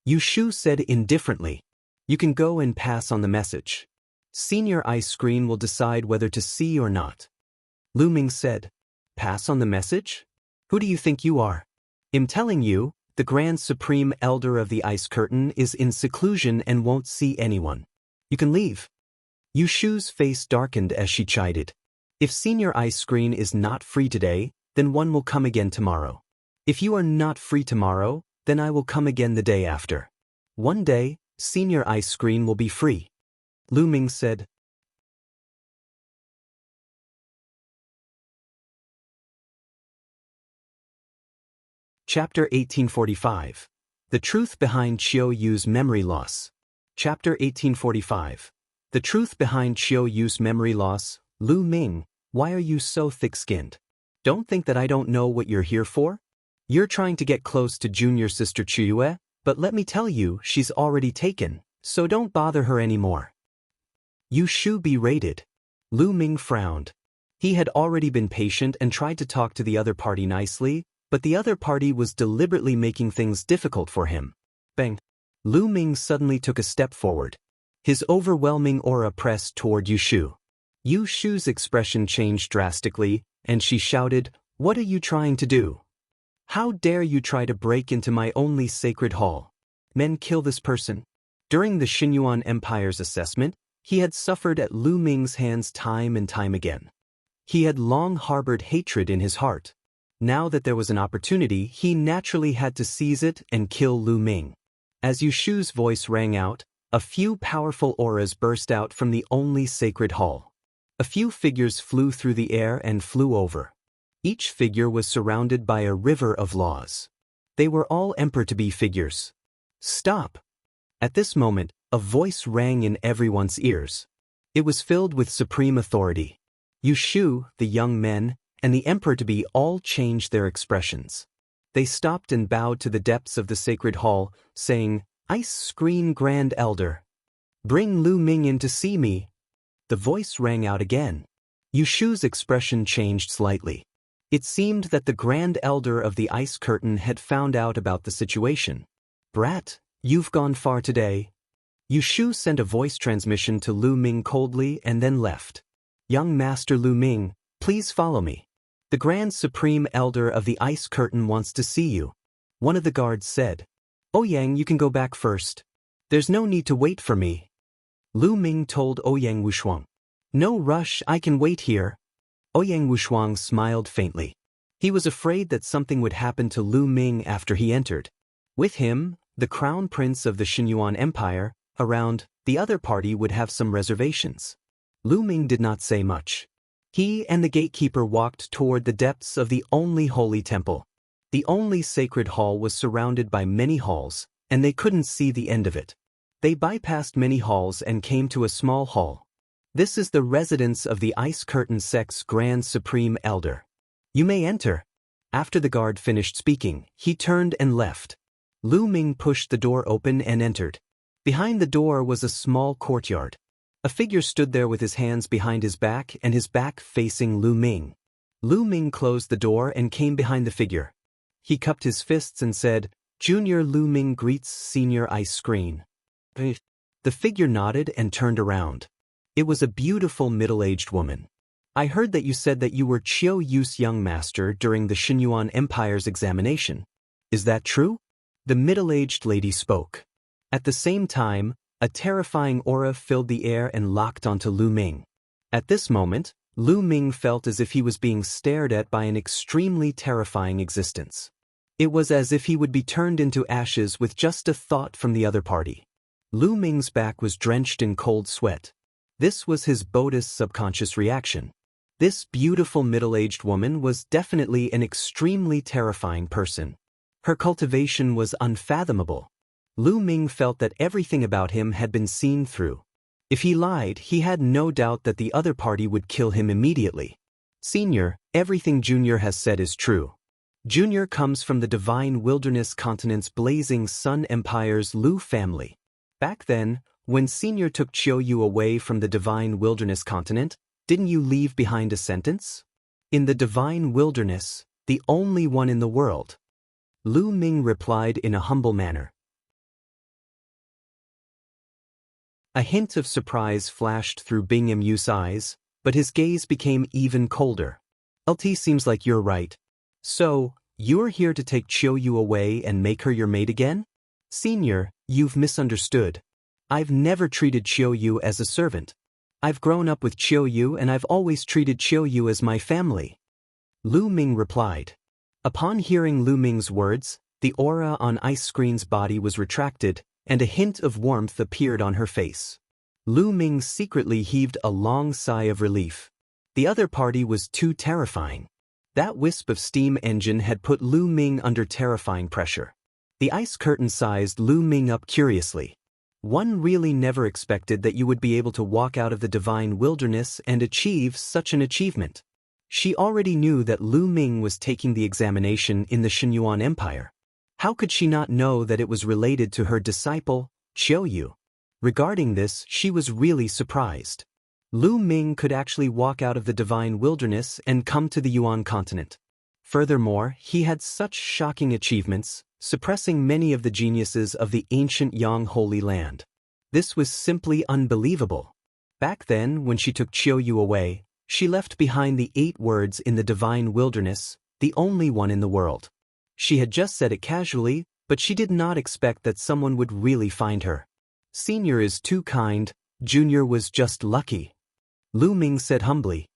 Yu Shu said indifferently. You can go and pass on the message. Senior Ice Screen will decide whether to see or not. Lu Ming said. Pass on the message? Who do you think you are? I'm telling you, the Grand Supreme Elder of the Ice Curtain is in seclusion and won't see anyone. You can leave. Yu Shu's face darkened as she chided. If Senior Ice Screen is not free today, then one will come again tomorrow. If you are not free tomorrow, then I will come again the day after. One day, Senior Ice Screen will be free. Lu Ming said. Chapter 1845. The Truth Behind Qiu Yue's Memory Loss. Chapter 1845. The Truth Behind Qiu Yue's Memory Loss. Lu Ming, why are you so thick-skinned? Don't think that I don't know what you're here for? You're trying to get close to junior sister Qiu Yue, but let me tell you, she's already taken, so don't bother her anymore. Yu Shu berated. Lu Ming frowned. He had already been patient and tried to talk to the other party nicely, but the other party was deliberately making things difficult for him. Bang! Lu Ming suddenly took a step forward. His overwhelming aura pressed toward Yu Shu. Yu Shu's expression changed drastically, and she shouted, What are you trying to do? How dare you try to break into my only sacred hall? Men, kill this person. During the Xinyuan Empire's assessment, he had suffered at Lu Ming's hands time and time again. He had long harbored hatred in his heart. Now that there was an opportunity, he naturally had to seize it and kill Lu Ming. As Yu Shu's voice rang out, a few powerful auras burst out from the only sacred hall. A few figures flew through the air and flew over. Each figure was surrounded by a river of laws. They were all emperor-to-be figures. Stop! At this moment, a voice rang in everyone's ears. It was filled with supreme authority. Yu Shu, the young men, and the emperor-to-be all changed their expressions. They stopped and bowed to the depths of the sacred hall, saying, "Ice Screen Grand Elder. Bring Lu Ming in to see me." The voice rang out again. Yu Shu's expression changed slightly. It seemed that the Grand Elder of the Ice Curtain had found out about the situation. "Brat, you've gone far today." Yu Shu sent a voice transmission to Lu Ming coldly and then left. "Young Master Lu Ming, please follow me. The Grand Supreme Elder of the Ice Curtain wants to see you," one of the guards said. "Ouyang, you can go back first. There's no need to wait for me." Lu Ming told Ouyang Wushuang. "No rush, I can wait here." Ouyang Wushuang smiled faintly. He was afraid that something would happen to Lu Ming after he entered. With him, the crown prince of the Xinyuan Empire, around, the other party would have some reservations. Lu Ming did not say much. He and the gatekeeper walked toward the depths of the only holy temple. The only sacred hall was surrounded by many halls, and they couldn't see the end of it. They bypassed many halls and came to a small hall. "This is the residence of the Ice Curtain Sect's Grand Supreme Elder. You may enter." After the guard finished speaking, he turned and left. Lu Ming pushed the door open and entered. Behind the door was a small courtyard. A figure stood there with his hands behind his back and his back facing Lu Ming. Lu Ming closed the door and came behind the figure. He cupped his fists and said, "Junior Lu Ming greets Senior Ice Screen." The figure nodded and turned around. It was a beautiful middle-aged woman. "I heard that you said that you were Qiu Yue's young master during the Xinyuan Empire's examination. Is that true?" The middle-aged lady spoke. At the same time, a terrifying aura filled the air and locked onto Lu Ming. At this moment, Lu Ming felt as if he was being stared at by an extremely terrifying existence. It was as if he would be turned into ashes with just a thought from the other party. Lu Ming's back was drenched in cold sweat. This was his Buddhist subconscious reaction. This beautiful middle-aged woman was definitely an extremely terrifying person. Her cultivation was unfathomable. Lu Ming felt that everything about him had been seen through. If he lied, he had no doubt that the other party would kill him immediately. "Senior, everything Junior has said is true. Junior comes from the Divine Wilderness Continent's Blazing Sun Empire's Lu family. Back then, when Senior took Qiu Yue away from the Divine Wilderness Continent, didn't you leave behind a sentence? In the Divine Wilderness, the only one in the world." Lu Ming replied in a humble manner. A hint of surprise flashed through Bing Yu's eyes, but his gaze became even colder. "LT, seems like you're right. So, you're here to take Qiu Yue away and make her your maid again? Senior, you've misunderstood. I've never treated Qiu Yue as a servant. I've grown up with Qiu Yue and I've always treated Qiu Yue as my family." Lu Ming replied. Upon hearing Lu Ming's words, the aura on Ice Screen's body was retracted, and a hint of warmth appeared on her face. Lu Ming secretly heaved a long sigh of relief. The other party was too terrifying. That wisp of steam engine had put Lu Ming under terrifying pressure. The ice curtain sized Lu Ming up curiously. "One really never expected that you would be able to walk out of the divine wilderness and achieve such an achievement." She already knew that Lu Ming was taking the examination in the Xinyuan Empire. How could she not know that it was related to her disciple, Qiu Yue? Regarding this, she was really surprised. Lu Ming could actually walk out of the divine wilderness and come to the Yuan continent. Furthermore, he had such shocking achievements, suppressing many of the geniuses of the ancient Yang Holy Land. This was simply unbelievable. Back then, when she took Qiu Yue away, she left behind the 8 words in the divine wilderness, the only one in the world. She had just said it casually, but she did not expect that someone would really find her. "Senior is too kind, Junior was just lucky," Lu Ming said humbly.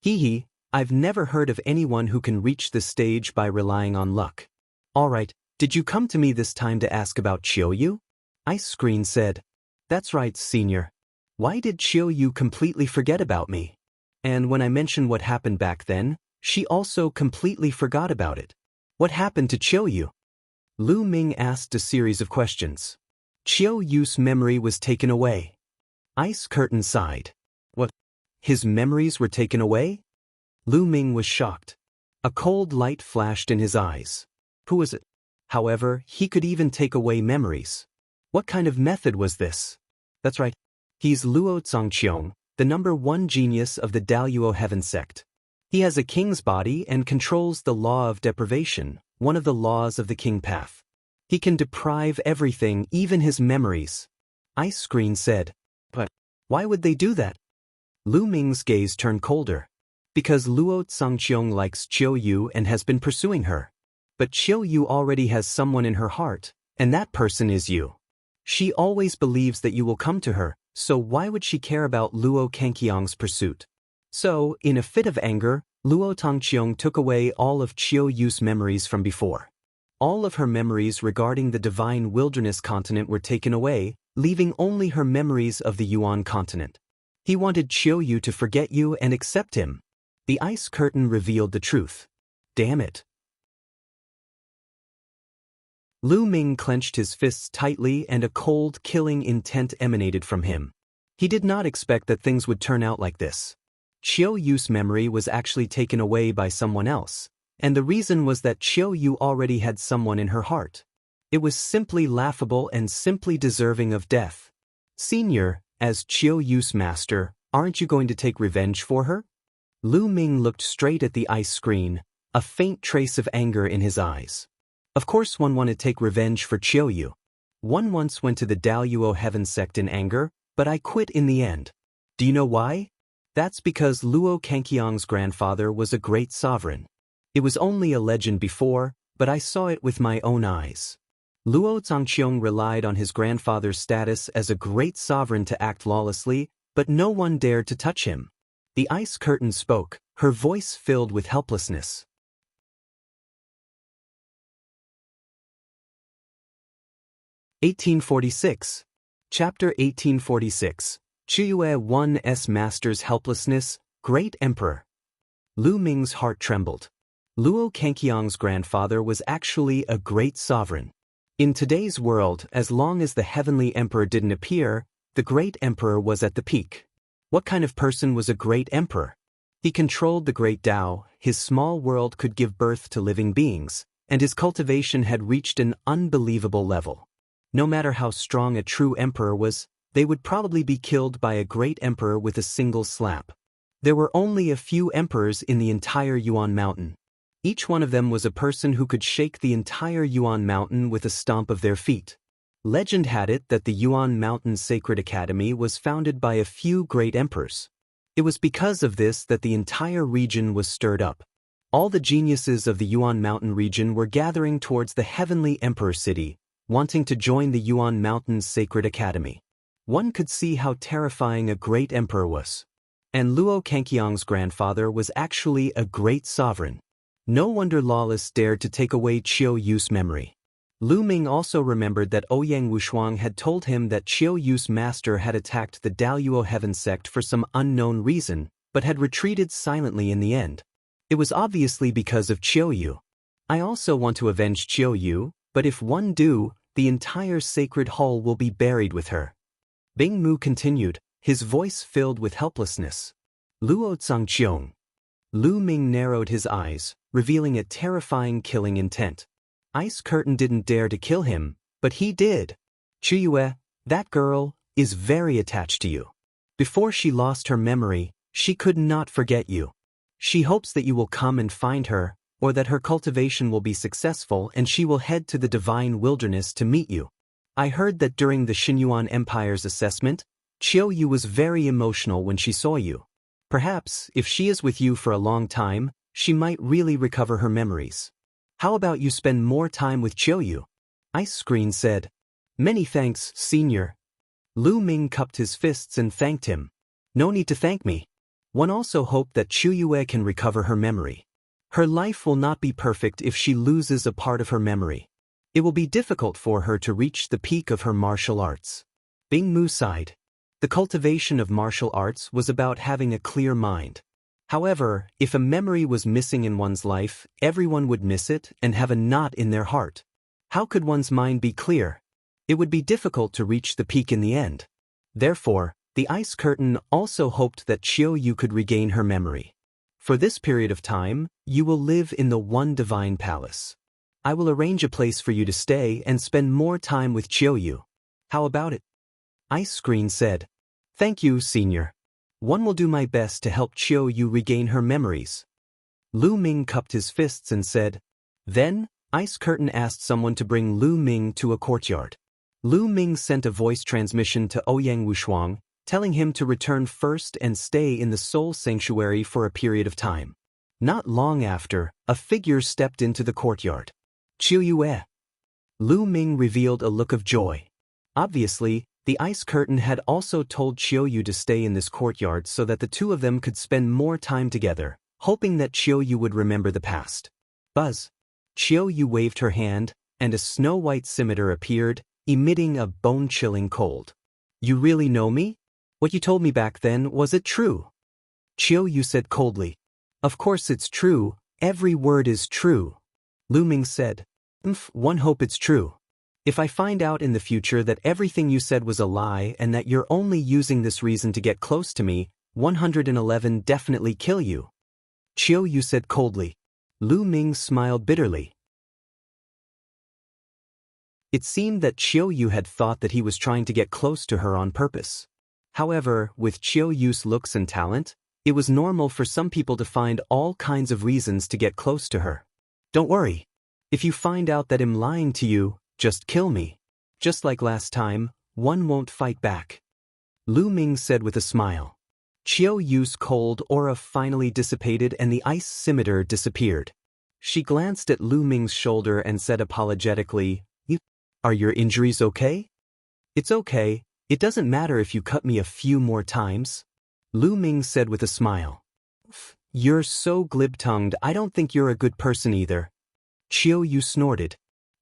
"Hee hee, I've never heard of anyone who can reach this stage by relying on luck. Alright, did you come to me this time to ask about Qiu Yue? Ice Screen said. That's right, senior. Why did Qiu Yue completely forget about me? And when I mentioned what happened back then, she also completely forgot about it. What happened to Qiu Yue? Lu Ming asked a series of questions. Qiu Yue's memory was taken away. Ice Curtain sighed. What? His memories were taken away? Lu Ming was shocked. A cold light flashed in his eyes. Who was it? However, he could even take away memories. What kind of method was this? That's right. He's Luo Zongqiong, the #1 genius of the Daoist Heaven sect. He has a king's body and controls the law of deprivation, one of the laws of the king path. He can deprive everything, even his memories. Ice Screen said. But why would they do that? Lu Ming's gaze turned colder. Because Luo Zongqiong likes Qiu Yue and has been pursuing her. But Qiu Yue already has someone in her heart, and that person is you. She always believes that you will come to her, so why would she care about Luo Zongqiong's pursuit? So, in a fit of anger, Luo Zongqiong took away all of Qiu Yue's memories from before. All of her memories regarding the divine wilderness continent were taken away, leaving only her memories of the Yuan continent. He wanted Qiu Yue to forget you and accept him. The ice curtain revealed the truth. Damn it. Lu Ming clenched his fists tightly and a cold, killing intent emanated from him. He did not expect that things would turn out like this. Qiu Yue's memory was actually taken away by someone else, and the reason was that Qiu Yue already had someone in her heart. It was simply laughable and simply deserving of death. Senior, as Qiu Yue's master, aren't you going to take revenge for her? Lu Ming looked straight at the ice screen, a faint trace of anger in his eyes. Of course one wanted to take revenge for Qiu Yue. One once went to the Daoist Heaven sect in anger, but I quit in the end. Do you know why? That's because Luo Zongqiong's grandfather was a great sovereign. It was only a legend before, but I saw it with my own eyes. Luo Zongqiong relied on his grandfather's status as a great sovereign to act lawlessly, but no one dared to touch him. The ice curtain spoke, her voice filled with helplessness. (1846). Chapter 1846. Qiu Yue 1's Master's Helplessness, Great Emperor. Lu Ming's heart trembled. Luo Zongqiong's grandfather was actually a great sovereign. In today's world, as long as the heavenly emperor didn't appear, the great emperor was at the peak. What kind of person was a great emperor? He controlled the great Tao, his small world could give birth to living beings, and his cultivation had reached an unbelievable level. No matter how strong a true emperor was, they would probably be killed by a great emperor with a single slap. There were only a few emperors in the entire Yuan mountain. Each one of them was a person who could shake the entire Yuan mountain with a stomp of their feet. Legend had it that the Yuan Mountain Sacred Academy was founded by a few great emperors. It was because of this that the entire region was stirred up. All the geniuses of the Yuan Mountain region were gathering towards the Heavenly Emperor City, wanting to join the Yuan Mountain's Sacred Academy. One could see how terrifying a great emperor was. And Luo Zongqiong's grandfather was actually a great sovereign. No wonder Lawless dared to take away Qiu Yue's memory. Lu Ming also remembered that Ouyang Wushuang had told him that Qiu Yue's master had attacked the Daoist Heaven sect for some unknown reason, but had retreated silently in the end. It was obviously because of Qiu Yue. I also want to avenge Qiu Yue, but if one do, the entire sacred hall will be buried with her. Bing Mu continued, his voice filled with helplessness. Luo Zongqiong. Lu Ming narrowed his eyes, revealing a terrifying killing intent. Ice Curtain didn't dare to kill him, but he did. Qiu Yue, that girl, is very attached to you. Before she lost her memory, she could not forget you. She hopes that you will come and find her, or that her cultivation will be successful and she will head to the divine wilderness to meet you. I heard that during the Xinyuan Empire's assessment, Qiu Yue was very emotional when she saw you. Perhaps, if she is with you for a long time, she might really recover her memories. How about you spend more time with Qiu Yue? Ice Screen said. Many thanks, senior. Lu Ming cupped his fists and thanked him. No need to thank me. One also hoped that Qiu Yue can recover her memory. Her life will not be perfect if she loses a part of her memory. It will be difficult for her to reach the peak of her martial arts. Bing Mu sighed. The cultivation of martial arts was about having a clear mind. However, if a memory was missing in one's life, everyone would miss it and have a knot in their heart. How could one's mind be clear? It would be difficult to reach the peak in the end. Therefore, the ice curtain also hoped that Qiu Yue could regain her memory. For this period of time, you will live in the One Divine Palace. I will arrange a place for you to stay and spend more time with Qiu Yue. How about it? Ice Screen said. Thank you, Senior. One will do my best to help Qiu Yue regain her memories. Lu Ming cupped his fists and said. Then, Ice Curtain asked someone to bring Lu Ming to a courtyard. Lu Ming sent a voice transmission to Ouyang Wushuang, telling him to return first and stay in the Soul Sanctuary for a period of time. Not long after, a figure stepped into the courtyard. Qiu Yue. Lu Ming revealed a look of joy. Obviously, the ice curtain had also told Qiu Yue to stay in this courtyard so that the two of them could spend more time together, hoping that Qiu Yue would remember the past. Buzz. Qiu Yue waved her hand, and a snow-white scimitar appeared, emitting a bone-chilling cold. You really know me? What you told me back then, was it true? Qiu Yue said coldly. Of course it's true, every word is true. Lu Ming said. One hope it's true. If I find out in the future that everything you said was a lie and that you're only using this reason to get close to me, 111 definitely kill you. Qiu Yue said coldly. Lu Ming smiled bitterly. It seemed that Qiu Yue had thought that he was trying to get close to her on purpose. However, with Qiu Yue's looks and talent, it was normal for some people to find all kinds of reasons to get close to her. Don't worry. If you find out that I'm lying to you, just kill me. Just like last time, one won't fight back. Lu Ming said with a smile. Qiu Yue's cold aura finally dissipated and the ice scimitar disappeared. She glanced at Lu Ming's shoulder and said apologetically, Are your injuries okay? It's okay, it doesn't matter if you cut me a few more times. Lu Ming said with a smile. You're so glib-tongued, I don't think you're a good person either. Qiu Yue snorted.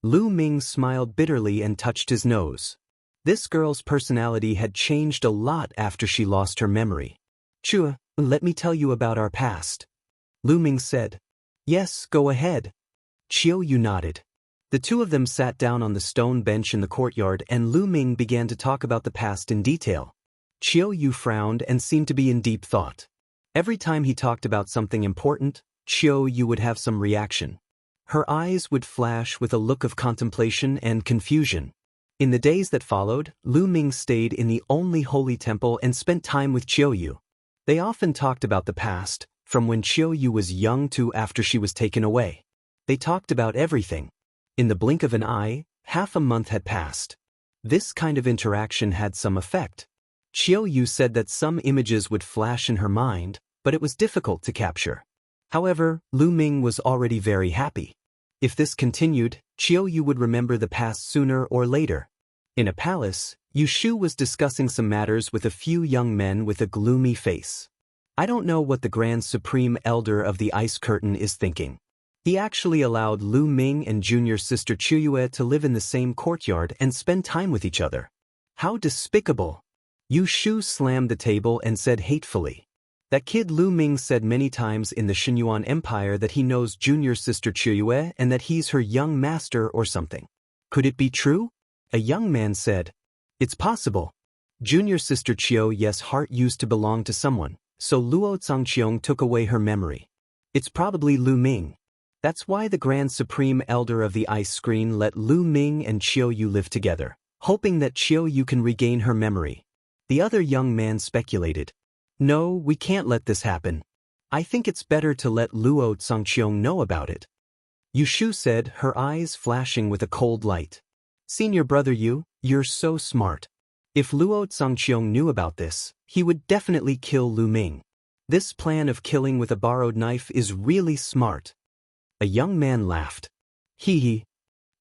Lu Ming smiled bitterly and touched his nose. This girl's personality had changed a lot after she lost her memory. Qiu, let me tell you about our past. Lu Ming said. Yes, go ahead. Qiu Yue nodded. The two of them sat down on the stone bench in the courtyard and Lu Ming began to talk about the past in detail. Qiu Yue frowned and seemed to be in deep thought. Every time he talked about something important, Qiu Yue would have some reaction. Her eyes would flash with a look of contemplation and confusion. In the days that followed, Lu Ming stayed in the only holy temple and spent time with Qiu Yue. They often talked about the past, from when Qiu Yue was young to after she was taken away. They talked about everything. In the blink of an eye, half a month had passed. This kind of interaction had some effect. Qiu Yue said that some images would flash in her mind, but it was difficult to capture. However, Lu Ming was already very happy. If this continued, Qiu Yue would remember the past sooner or later. In a palace, Yu Shu was discussing some matters with a few young men with a gloomy face. I don't know what the Grand Supreme Elder of the Ice Curtain is thinking. He actually allowed Lu Ming and junior sister Qiu Yue to live in the same courtyard and spend time with each other. How despicable! Yu Shu slammed the table and said hatefully. That kid Lu Ming said many times in the Xinyuan Empire that he knows junior sister Qiu Yue and that he's her young master or something. Could it be true? A young man said. It's possible. Junior sister Qiu Yue's heart used to belong to someone, so Luo Zhangqiong took away her memory. It's probably Lu Ming. That's why the Grand Supreme Elder of the Ice Screen let Lu Ming and Qiu Yue live together, hoping that Qiu Yue can regain her memory. The other young man speculated. No, we can't let this happen. I think it's better to let Luo Zhangqiong know about it. Yu Shu said, her eyes flashing with a cold light. Senior brother Yu, you're so smart. If Luo Zhangqiong knew about this, he would definitely kill Lu Ming. This plan of killing with a borrowed knife is really smart. A young man laughed. Hee hee.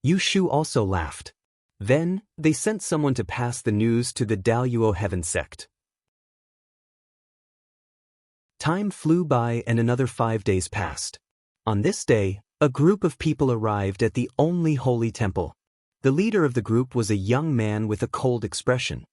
Yu Shu also laughed. Then, they sent someone to pass the news to the Daoist Heaven sect. Time flew by and another 5 days passed. On this day, a group of people arrived at the only holy temple. The leader of the group was a young man with a cold expression.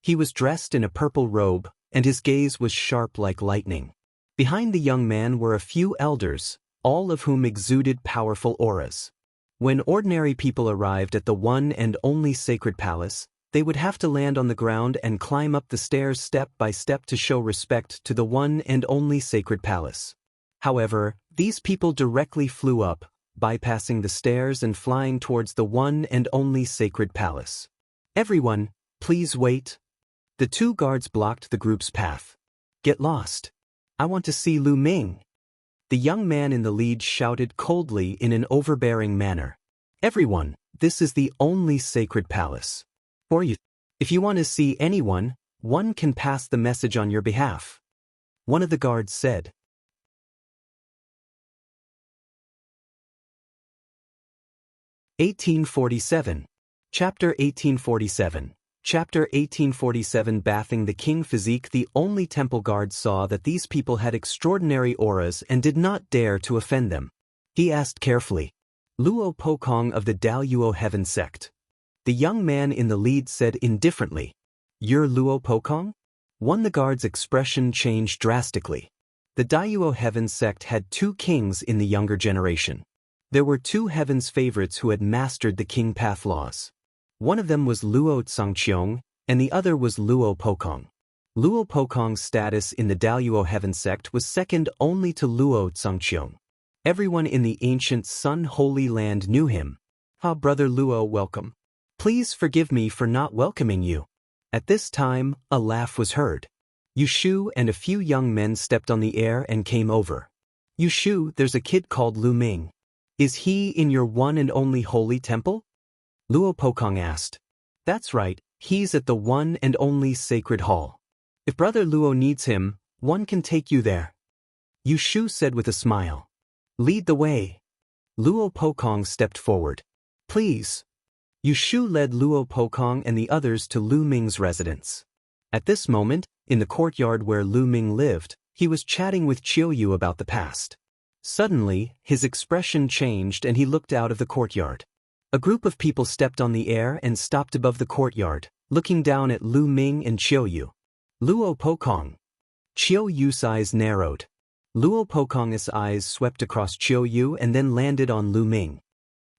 He was dressed in a purple robe, and his gaze was sharp like lightning. Behind the young man were a few elders, all of whom exuded powerful auras. When ordinary people arrived at the one and only sacred palace, they would have to land on the ground and climb up the stairs step by step to show respect to the one and only sacred palace. However, these people directly flew up, bypassing the stairs and flying towards the one and only sacred palace. "Everyone, please wait." The 2 guards blocked the group's path. "Get lost. I want to see Lu Ming." The young man in the lead shouted coldly in an overbearing manner. "Everyone, this is the only sacred palace. If you want to see anyone, one can pass the message on your behalf." One of the guards said. Chapter 1847. Chapter 1847. Bathing the king physique. The only temple guard saw that these people had extraordinary auras and did not dare to offend them. He asked carefully, "Luo Pokong of the Daoist Heaven sect." The young man in the lead said indifferently, "You're Luo Pokong?" The guard's expression changed drastically. The Daoist Heaven sect had 2 kings in the younger generation. There were 2 heaven's favorites who had mastered the king path laws. One of them was Luo Xianxia, and the other was Luo Pokong. Luo Pokong's status in the Daoist Heaven sect was second only to Luo Xianxia. Everyone in the ancient Sun Holy Land knew him. "Ah, Brother Luo, welcome. Please forgive me for not welcoming you." At this time, a laugh was heard. Yushu and a few young men stepped on the air and came over. "Yushu, there's a kid called Lu Ming. Is he in your one and only holy temple?" Luo Pokong asked. "That's right, he's at the one and only sacred hall. If Brother Luo needs him, one can take you there." Yushu said with a smile. "Lead the way." Luo Pokong stepped forward. "Please." Yushu led Luo Pokong and the others to Lu Ming's residence. At this moment, in the courtyard where Lu Ming lived, he was chatting with Qiu Yue about the past. Suddenly, his expression changed and he looked out of the courtyard. A group of people stepped on the air and stopped above the courtyard, looking down at Lu Ming and Qiu Yue. "Luo Pokong." Qiu Yue's eyes narrowed. Luo Pokong's eyes swept across Qiu Yue and then landed on Lu Ming.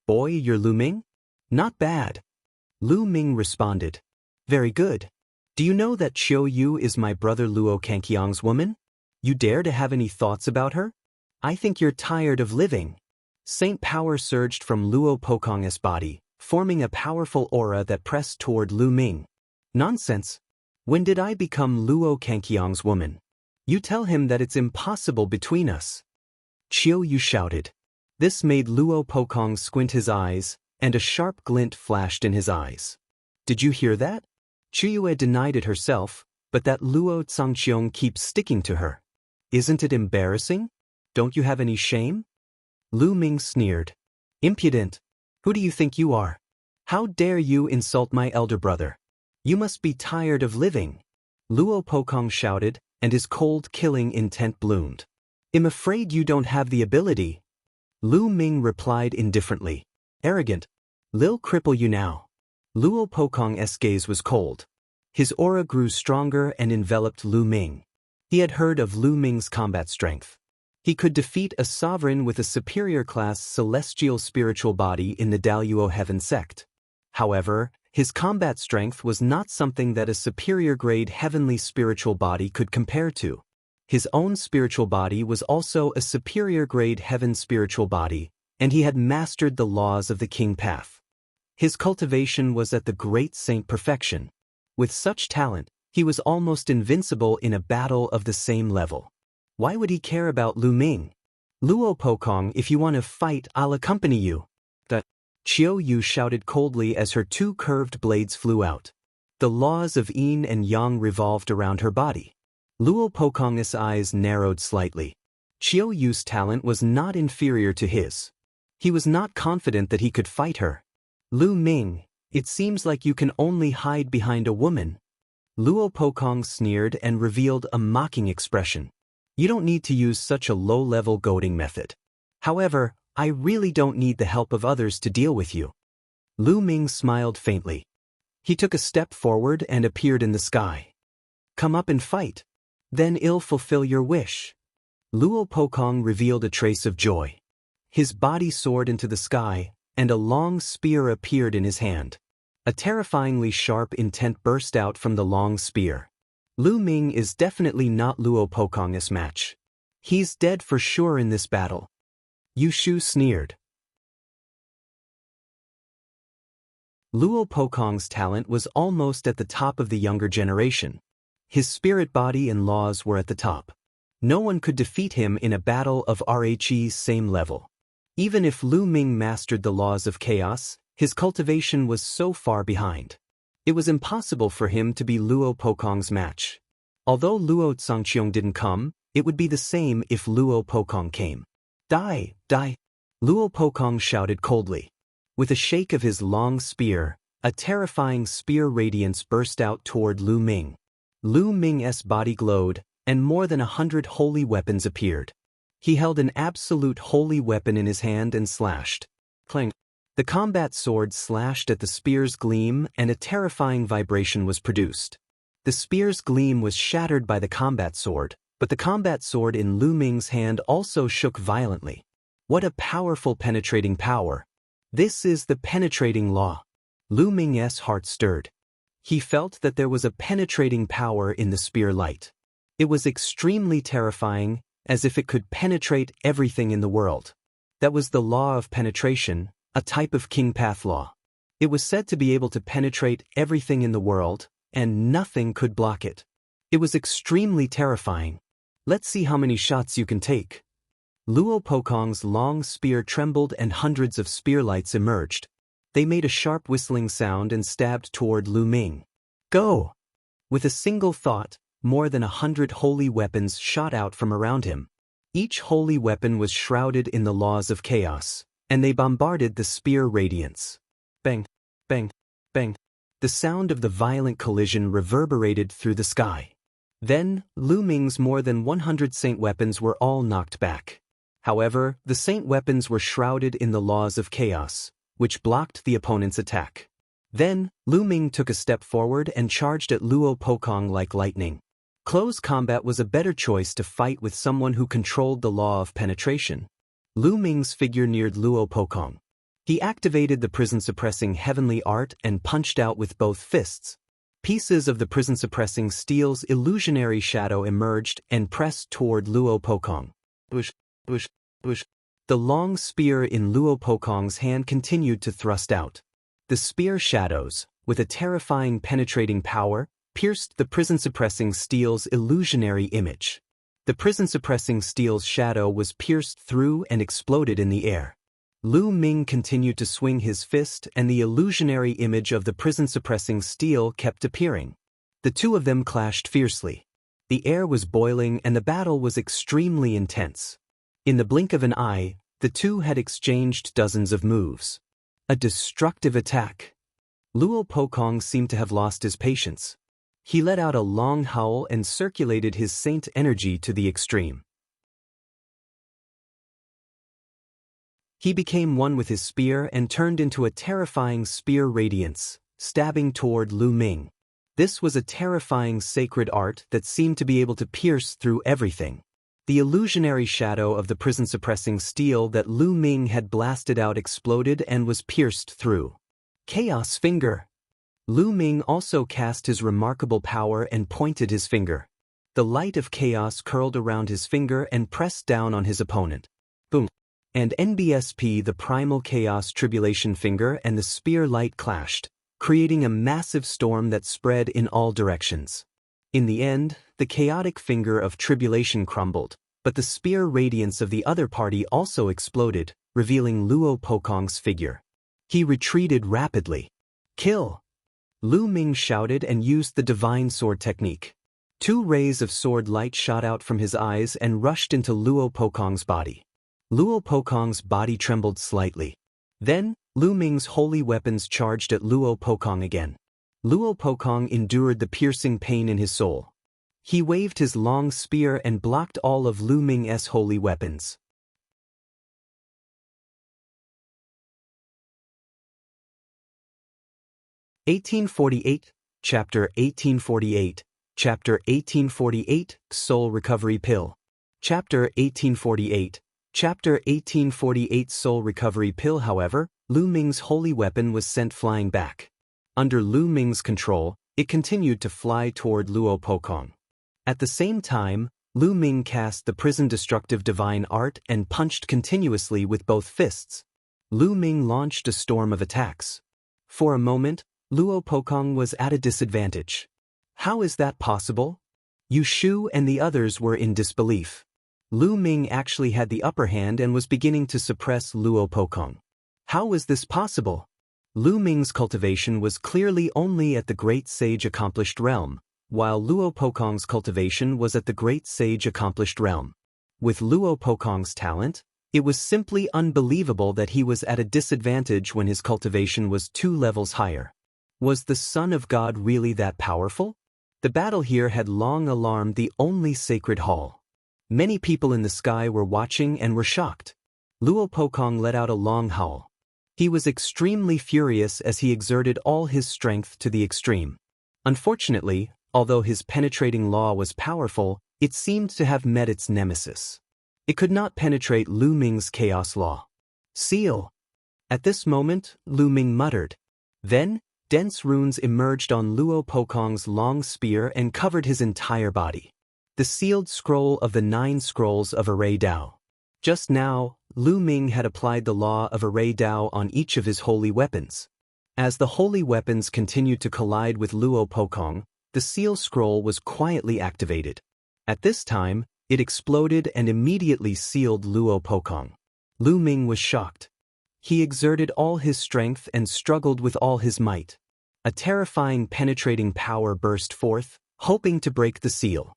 "Boy, you're Lu Ming? Not bad." Lu Ming responded. "Very good. Do you know that Qiu Yue is my brother Luo Kangqiang's woman? You dare to have any thoughts about her? I think you're tired of living." Saint power surged from Luo Pokong's body, forming a powerful aura that pressed toward Lu Ming. "Nonsense. When did I become Luo Kangqiang's woman? You tell him that it's impossible between us." Qiu Yue shouted. This made Luo Pokong squint his eyes, and a sharp glint flashed in his eyes. "Did you hear that?" Qiu Yue denied it herself, but that Luo Xianxia keeps sticking to her. "Isn't it embarrassing? Don't you have any shame?" Lu Ming sneered. "Impudent! Who do you think you are? How dare you insult my elder brother? You must be tired of living." Luo Pokong shouted, and his cold killing intent bloomed. "I'm afraid you don't have the ability." Lu Ming replied indifferently. "Arrogant. Lil cripple you now." Luo Pokong's gaze was cold. His aura grew stronger and enveloped Lu Ming. He had heard of Lu Ming's combat strength. He could defeat a sovereign with a superior class celestial spiritual body in the Daoist Heaven sect. However, his combat strength was not something that a superior grade heavenly spiritual body could compare to. His own spiritual body was also a superior grade heaven spiritual body, and he had mastered the laws of the king path. His cultivation was at the great saint perfection. With such talent, he was almost invincible in a battle of the same level. Why would he care about Lu Ming? "Luo Pokong, if you want to fight, I'll accompany you." Qiu Yue shouted coldly as her 2 curved blades flew out. The laws of yin and yang revolved around her body. Luo Pokong's eyes narrowed slightly. Qiu Yue's talent was not inferior to his. He was not confident that he could fight her. "Lu Ming, it seems like you can only hide behind a woman." Luo Pokong sneered and revealed a mocking expression. You don't need to use such a low-level goading method. However, I really don't need the help of others to deal with you." Lu Ming smiled faintly. He took a step forward and appeared in the sky. "Come up and fight. Then I'll fulfill your wish." Luo Pokong revealed a trace of joy. His body soared into the sky, and a long spear appeared in his hand. A terrifyingly sharp intent burst out from the long spear. Lu Ming is definitely not Luo Pokong's match. He's dead for sure in this battle. Yu Shu sneered. Luo Pokong's talent was almost at the top of the younger generation. His spirit body and laws were at the top. No one could defeat him in a battle of RHE's same level. Even if Lu Ming mastered the laws of chaos, his cultivation was so far behind. It was impossible for him to be Luo Pokong's match. Although Luo Zhangqiong didn't come, it would be the same if Luo Pokong came. "Die, die!" Luo Pokong shouted coldly. With a shake of his long spear, a terrifying spear radiance burst out toward Lu Ming. Lu Ming's body glowed, and more than 100 holy weapons appeared. He held an absolute holy weapon in his hand and slashed. Clang! The combat sword slashed at the spear's gleam, and a terrifying vibration was produced. The spear's gleam was shattered by the combat sword, but the combat sword in Lu Ming's hand also shook violently. What a powerful penetrating power! This is the penetrating law. Lu Ming's heart stirred. He felt that there was a penetrating power in the spear light. It was extremely terrifying, as if it could penetrate everything in the world. That was the law of penetration, a type of King Path law. It was said to be able to penetrate everything in the world, and nothing could block it. It was extremely terrifying. Let's see how many shots you can take. Luo Pokong's long spear trembled and hundreds of spear lights emerged. They made a sharp whistling sound and stabbed toward Lu Ming. "Go!" With a single thought, more than 100 holy weapons shot out from around him. Each holy weapon was shrouded in the laws of chaos, and they bombarded the spear radiance. Bang, bang, bang. The sound of the violent collision reverberated through the sky. Then, Lu Ming's more than 100 saint weapons were all knocked back. However, the saint weapons were shrouded in the laws of chaos, which blocked the opponent's attack. Then, Lu Ming took a step forward and charged at Luo Pokong like lightning. Close combat was a better choice to fight with someone who controlled the law of penetration. Lu Ming's figure neared Luo Pokong. He activated the prison-suppressing heavenly art and punched out with both fists. Pieces of the prison-suppressing steel's illusionary shadow emerged and pressed toward Luo Pokong. Bush, bush, bush. The long spear in Luo Pokong's hand continued to thrust out. The spear shadows, with a terrifying penetrating power, pierced the prison-suppressing steel's illusionary image. The prison-suppressing steel's shadow was pierced through and exploded in the air. Lu Ming continued to swing his fist, and the illusionary image of the prison-suppressing steel kept appearing. The two of them clashed fiercely. The air was boiling and the battle was extremely intense. In the blink of an eye, the two had exchanged dozens of moves. A destructive attack. Luo Pokong seemed to have lost his patience. He let out a long howl and circulated his saint energy to the extreme. He became one with his spear and turned into a terrifying spear radiance, stabbing toward Lu Ming. This was a terrifying sacred art that seemed to be able to pierce through everything. The illusionary shadow of the prison-suppressing steel that Lu Ming had blasted out exploded and was pierced through. Chaos Finger! Lu Ming also cast his remarkable power and pointed his finger. The light of chaos curled around his finger and pressed down on his opponent. Boom! And NBSP, the primal chaos tribulation finger, and the spear light clashed, creating a massive storm that spread in all directions. In the end, the chaotic finger of tribulation crumbled, but the spear radiance of the other party also exploded, revealing Luo Pokong's figure. He retreated rapidly. Kill! Lu Ming shouted and used the divine sword technique. 2 rays of sword light shot out from his eyes and rushed into Luo Pokong's body. Luo Pokong's body trembled slightly. Then, Lu Ming's holy weapons charged at Luo Pokong again. Luo Pokong endured the piercing pain in his soul. He waved his long spear and blocked all of Lu Ming's holy weapons. Chapter 1848, Chapter 1848, Soul Recovery Pill. Chapter 1848, Chapter 1848 Soul Recovery Pill. However, Lu Ming's holy weapon was sent flying back. Under Lu Ming's control, it continued to fly toward Luo Pokong. At the same time, Lu Ming cast the prison destructive divine art and punched continuously with both fists. Lu Ming launched a storm of attacks. For a moment, Luo Pokong was at a disadvantage. How is that possible? Yu Shu and the others were in disbelief. Lu Ming actually had the upper hand and was beginning to suppress Luo Pokong. How was this possible? Lu Ming's cultivation was clearly only at the Great Sage Accomplished realm, while Luo Pokong's cultivation was at the Great Sage Accomplished realm. With Luo Pokong's talent, it was simply unbelievable that he was at a disadvantage when his cultivation was 2 levels higher. Was the Son of God really that powerful? The battle here had long alarmed the only sacred hall. Many people in the sky were watching and were shocked. Luo Pokong let out a long howl. He was extremely furious as he exerted all his strength to the extreme. Unfortunately, although his penetrating law was powerful, it seemed to have met its nemesis. It could not penetrate Lu Ming's chaos law. Seal! At this moment, Lu Ming muttered. Then, dense runes emerged on Luo Pokong's long spear and covered his entire body. The sealed scroll of the 9 scrolls of Array Dao. Just now, Lu Ming had applied the law of Array Dao on each of his holy weapons. As the holy weapons continued to collide with Luo Pokong, the seal scroll was quietly activated. At this time, it exploded and immediately sealed Luo Pokong. Lu Ming was shocked. He exerted all his strength and struggled with all his might. A terrifying penetrating power burst forth, hoping to break the seal.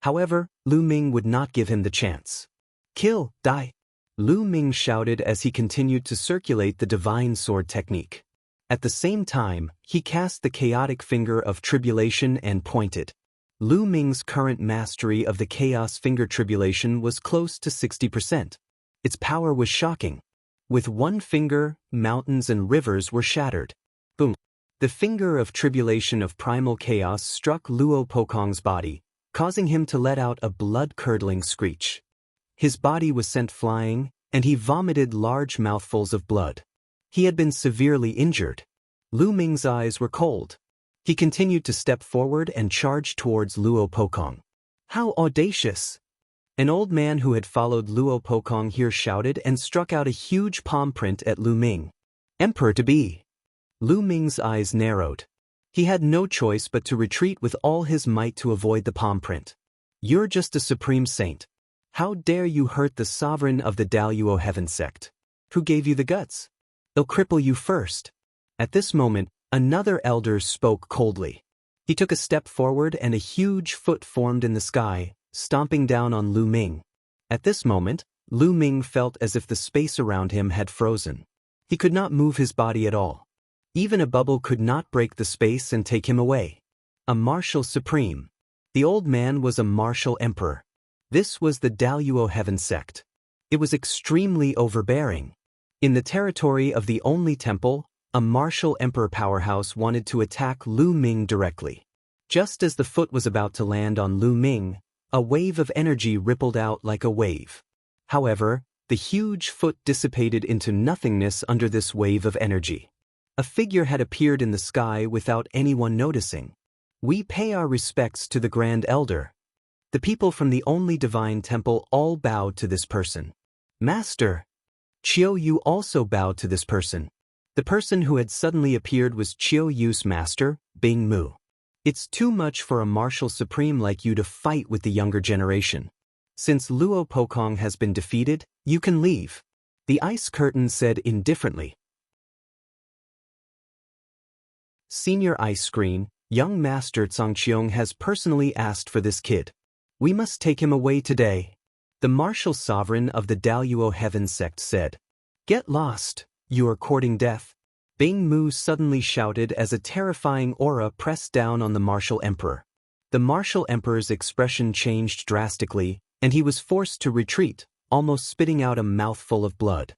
However, Lu Ming would not give him the chance. Kill, die! Lu Ming shouted as he continued to circulate the divine sword technique. At the same time, he cast the chaotic finger of tribulation and pointed. Lu Ming's current mastery of the chaos finger tribulation was close to 60%. Its power was shocking. With one finger, mountains and rivers were shattered. Boom! The finger of tribulation of primal chaos struck Luo Pokong's body, causing him to let out a blood-curdling screech. His body was sent flying, and he vomited large mouthfuls of blood. He had been severely injured. Lu Ming's eyes were cold. He continued to step forward and charge towards Luo Pokong. How audacious! An old man who had followed Luo Pokong here shouted and struck out a huge palm print at Lu Ming. Emperor-to-be! Lu Ming's eyes narrowed. He had no choice but to retreat with all his might to avoid the palm print. You're just a supreme saint. How dare you hurt the sovereign of the Daoist heaven sect? Who gave you the guts? They'll cripple you first. At this moment, another elder spoke coldly. He took a step forward and a huge foot formed in the sky, stomping down on Lu Ming. At this moment, Lu Ming felt as if the space around him had frozen. He could not move his body at all. Even a bubble could not break the space and take him away. A martial supreme. The old man was a martial emperor. This was the Daoist heaven sect. It was extremely overbearing. In the territory of the only temple, a martial emperor powerhouse wanted to attack Lu Ming directly. Just as the foot was about to land on Lu Ming, a wave of energy rippled out like a wave. However, the huge foot dissipated into nothingness under this wave of energy. A figure had appeared in the sky without anyone noticing. We pay our respects to the Grand Elder. The people from the only divine temple all bowed to this person. Master! Qiu Yue also bowed to this person. The person who had suddenly appeared was Qiu Yue's master, Bing Mu. It's too much for a martial supreme like you to fight with the younger generation. Since Luo Pokong has been defeated, you can leave. The ice curtain said indifferently. Senior Ice Screen, young Master Zhangqiong has personally asked for this kid. We must take him away today. The martial sovereign of the Daoist heaven sect said. Get lost, you are courting death. Bing Mu suddenly shouted as a terrifying aura pressed down on the martial emperor. The martial emperor's expression changed drastically, and he was forced to retreat, almost spitting out a mouthful of blood.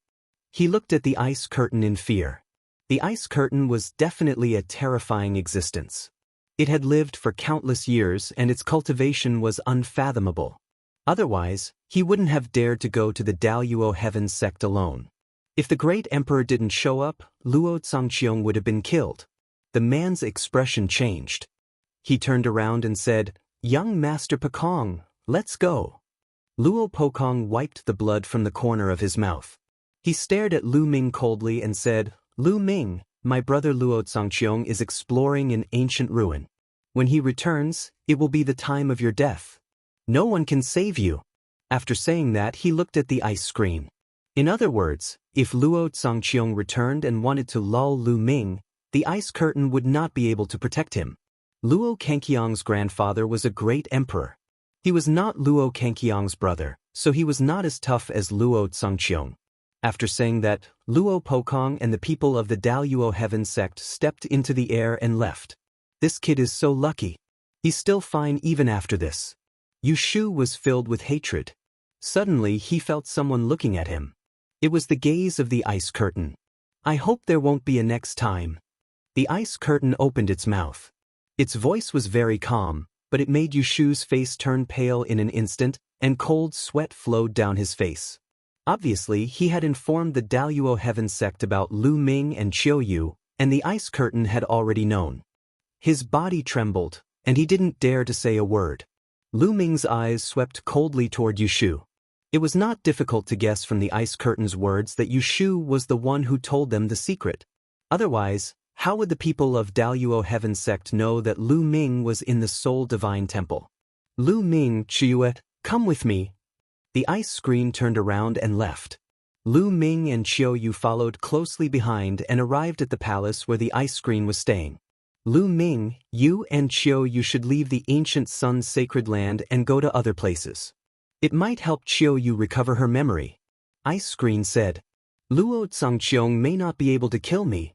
He looked at the ice curtain in fear. The ice curtain was definitely a terrifying existence. It had lived for countless years and its cultivation was unfathomable. Otherwise, he wouldn't have dared to go to the Daoist heaven sect alone. If the great emperor didn't show up, Luo Zongqiong would have been killed. The man's expression changed. He turned around and said, "Young Master Pekong, let's go." Luo Pekong wiped the blood from the corner of his mouth. He stared at Lu Ming coldly and said, "Lu Ming, my brother Luo Zongqiong is exploring an ancient ruin. When he returns, it will be the time of your death. No one can save you." After saying that, he looked at the ice screen. In other words, if Luo Zongqiong returned and wanted to lull Lu Ming, the ice curtain would not be able to protect him. Luo Kangqiang's grandfather was a great emperor. He was not Luo Kangqiang's brother, so he was not as tough as Luo Zongqiong. After saying that, Luo Pekong and the people of the Daoist heaven sect stepped into the air and left. This kid is so lucky. He's still fine even after this. Yushu was filled with hatred. Suddenly he felt someone looking at him. It was the gaze of the ice curtain. "I hope there won't be a next time." The ice curtain opened its mouth. Its voice was very calm, but it made Yushu's face turn pale in an instant, and cold sweat flowed down his face. Obviously, he had informed the Daoist heaven sect about Lu Ming and Qiu Yue, and the ice curtain had already known. His body trembled, and he didn't dare to say a word. Lu Ming's eyes swept coldly toward Yushu. It was not difficult to guess from the ice curtain's words that Yushu was the one who told them the secret. Otherwise, how would the people of Daoist heaven sect know that Lu Ming was in the Soul Divine Temple? "Lu Ming, Qiu Yue, come with me." The ice screen turned around and left. Lu Ming and Qiu Yue followed closely behind and arrived at the palace where the ice screen was staying. "Lu Ming, you and Qiu Yue should leave the ancient sun's sacred land and go to other places. It might help Qiu Yue recover her memory." Ice screen said. "Luo Zongqiong may not be able to kill me,"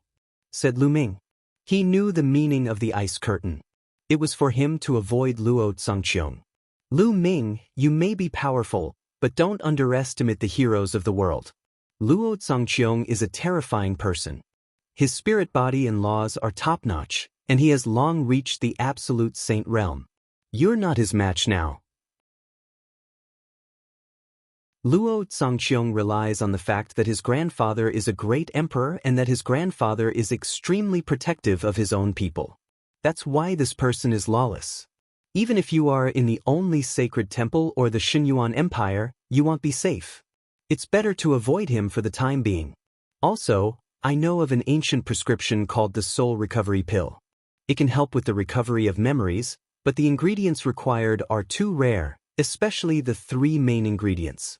said Lu Ming. He knew the meaning of the ice curtain. It was for him to avoid Luo Zongqiong. "Lu Ming, you may be powerful, but don't underestimate the heroes of the world. Luo Zongqiong is a terrifying person. His spirit body and laws are top-notch, and he has long reached the absolute saint realm. You're not his match now." Luo Zongqiong relies on the fact that his grandfather is a great emperor and that his grandfather is extremely protective of his own people. That's why this person is lawless. Even if you are in the only sacred temple or the Yuan Empire, you won't be safe. It's better to avoid him for the time being. Also, I know of an ancient prescription called the Soul Recovery Pill. It can help with the recovery of memories, but the ingredients required are too rare, especially the 3 main ingredients.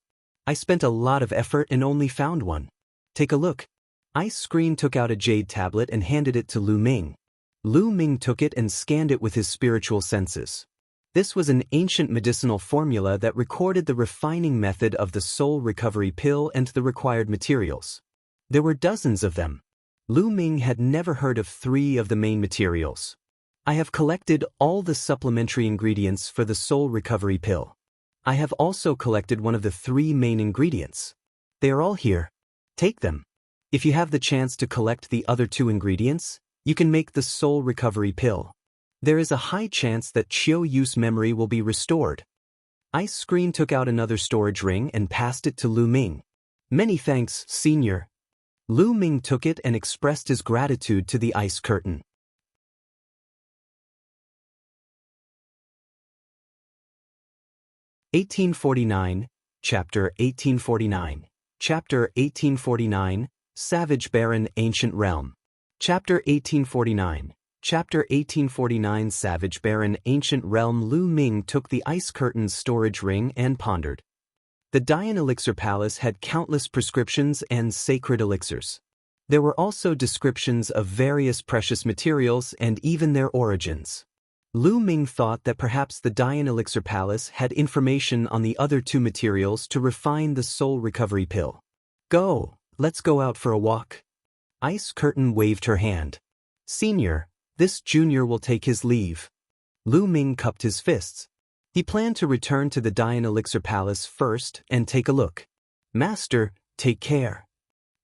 I spent a lot of effort and only found one. Take a look. Ice Screen took out a jade tablet and handed it to Lu Ming. Lu Ming took it and scanned it with his spiritual senses. This was an ancient medicinal formula that recorded the refining method of the Soul Recovery Pill and the required materials. There were dozens of them. Lu Ming had never heard of 3 of the main materials. "I have collected all the supplementary ingredients for the Soul Recovery Pill. I have also collected one of the 3 main ingredients. They are all here. Take them. If you have the chance to collect the other 2 ingredients, you can make the Soul Recovery Pill. There is a high chance that Qiu Yue's memory will be restored." Ice Screen took out another storage ring and passed it to Lu Ming. "Many thanks, Senior." Lu Ming took it and expressed his gratitude to the ice curtain. Chapter 1849. Chapter 1849, Savage Barren Ancient Realm. Chapter 1849. Chapter 1849 Savage Barren Ancient Realm. Lu Ming took the ice curtain's storage ring and pondered. The Dian Elixir Palace had countless prescriptions and sacred elixirs. There were also descriptions of various precious materials and even their origins. Lu Ming thought that perhaps the Dian Elixir Palace had information on the other 2 materials to refine the Soul Recovery Pill. "Go, let's go out for a walk." Ice Curtain waved her hand. "Senior, this junior will take his leave." Lu Ming cupped his fists. He planned to return to the Dian Elixir Palace first and take a look. Master, take care.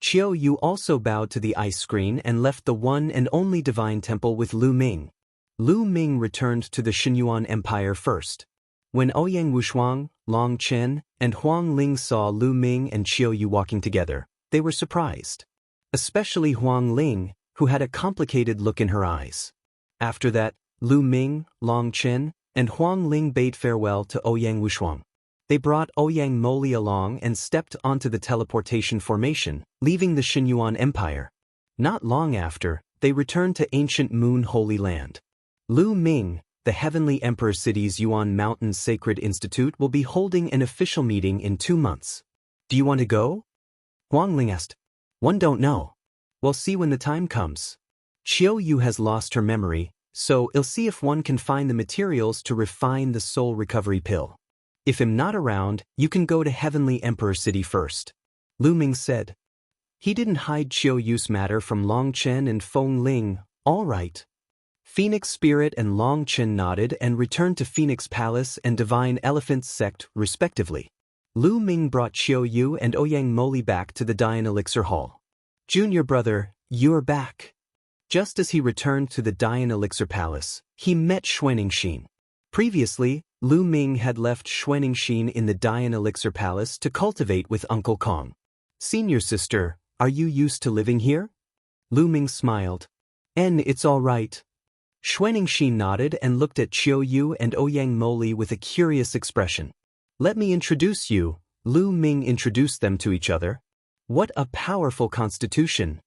Qiu Yue also bowed to the ice screen and left the one and only divine temple with Lu Ming. Lu Ming returned to the Xinyuan Empire first. When Ouyang Wushuang, Long Chen, and Huang Ling saw Lu Ming and Qiu Yue walking together, they were surprised. Especially Huang Ling, who had a complicated look in her eyes. After that, Lu Ming, Long Chen, and Huang Ling bade farewell to Ouyang Wushuang. They brought Ouyang Moli along and stepped onto the teleportation formation, leaving the Xinyuan Empire. Not long after, they returned to ancient Moon Holy Land. Lu Ming, the Heavenly Emperor City's Yuan Mountain Sacred Institute, will be holding an official meeting in 2 months. Do you want to go? Huang Ling asked. One don't know. We'll see when the time comes. Qiu Yue has lost her memory, so I'll see if one can find the materials to refine the soul recovery pill. If I'm not around, you can go to Heavenly Emperor City first. Lu Ming said. He didn't hide Qiu Yue's matter from Long Chen and Feng Ling. All right. Phoenix Spirit and Long Chen nodded and returned to Phoenix Palace and Divine Elephant's sect, respectively. Lu Ming brought Qiu Yue and Ouyang Moli back to the Dian Elixir Hall. Junior brother, you're back. Just as he returned to the Dian Elixir Palace, he met Xuanxin. Previously, Lu Ming had left Xuanxin in the Dian Elixir Palace to cultivate with Uncle Kong. Senior sister, are you used to living here? Lu Ming smiled. It's all right. Xuanxin nodded and looked at Qiu Yue and Ouyang Moli with a curious expression. Let me introduce you. Lu Ming introduced them to each other. What a powerful constitution.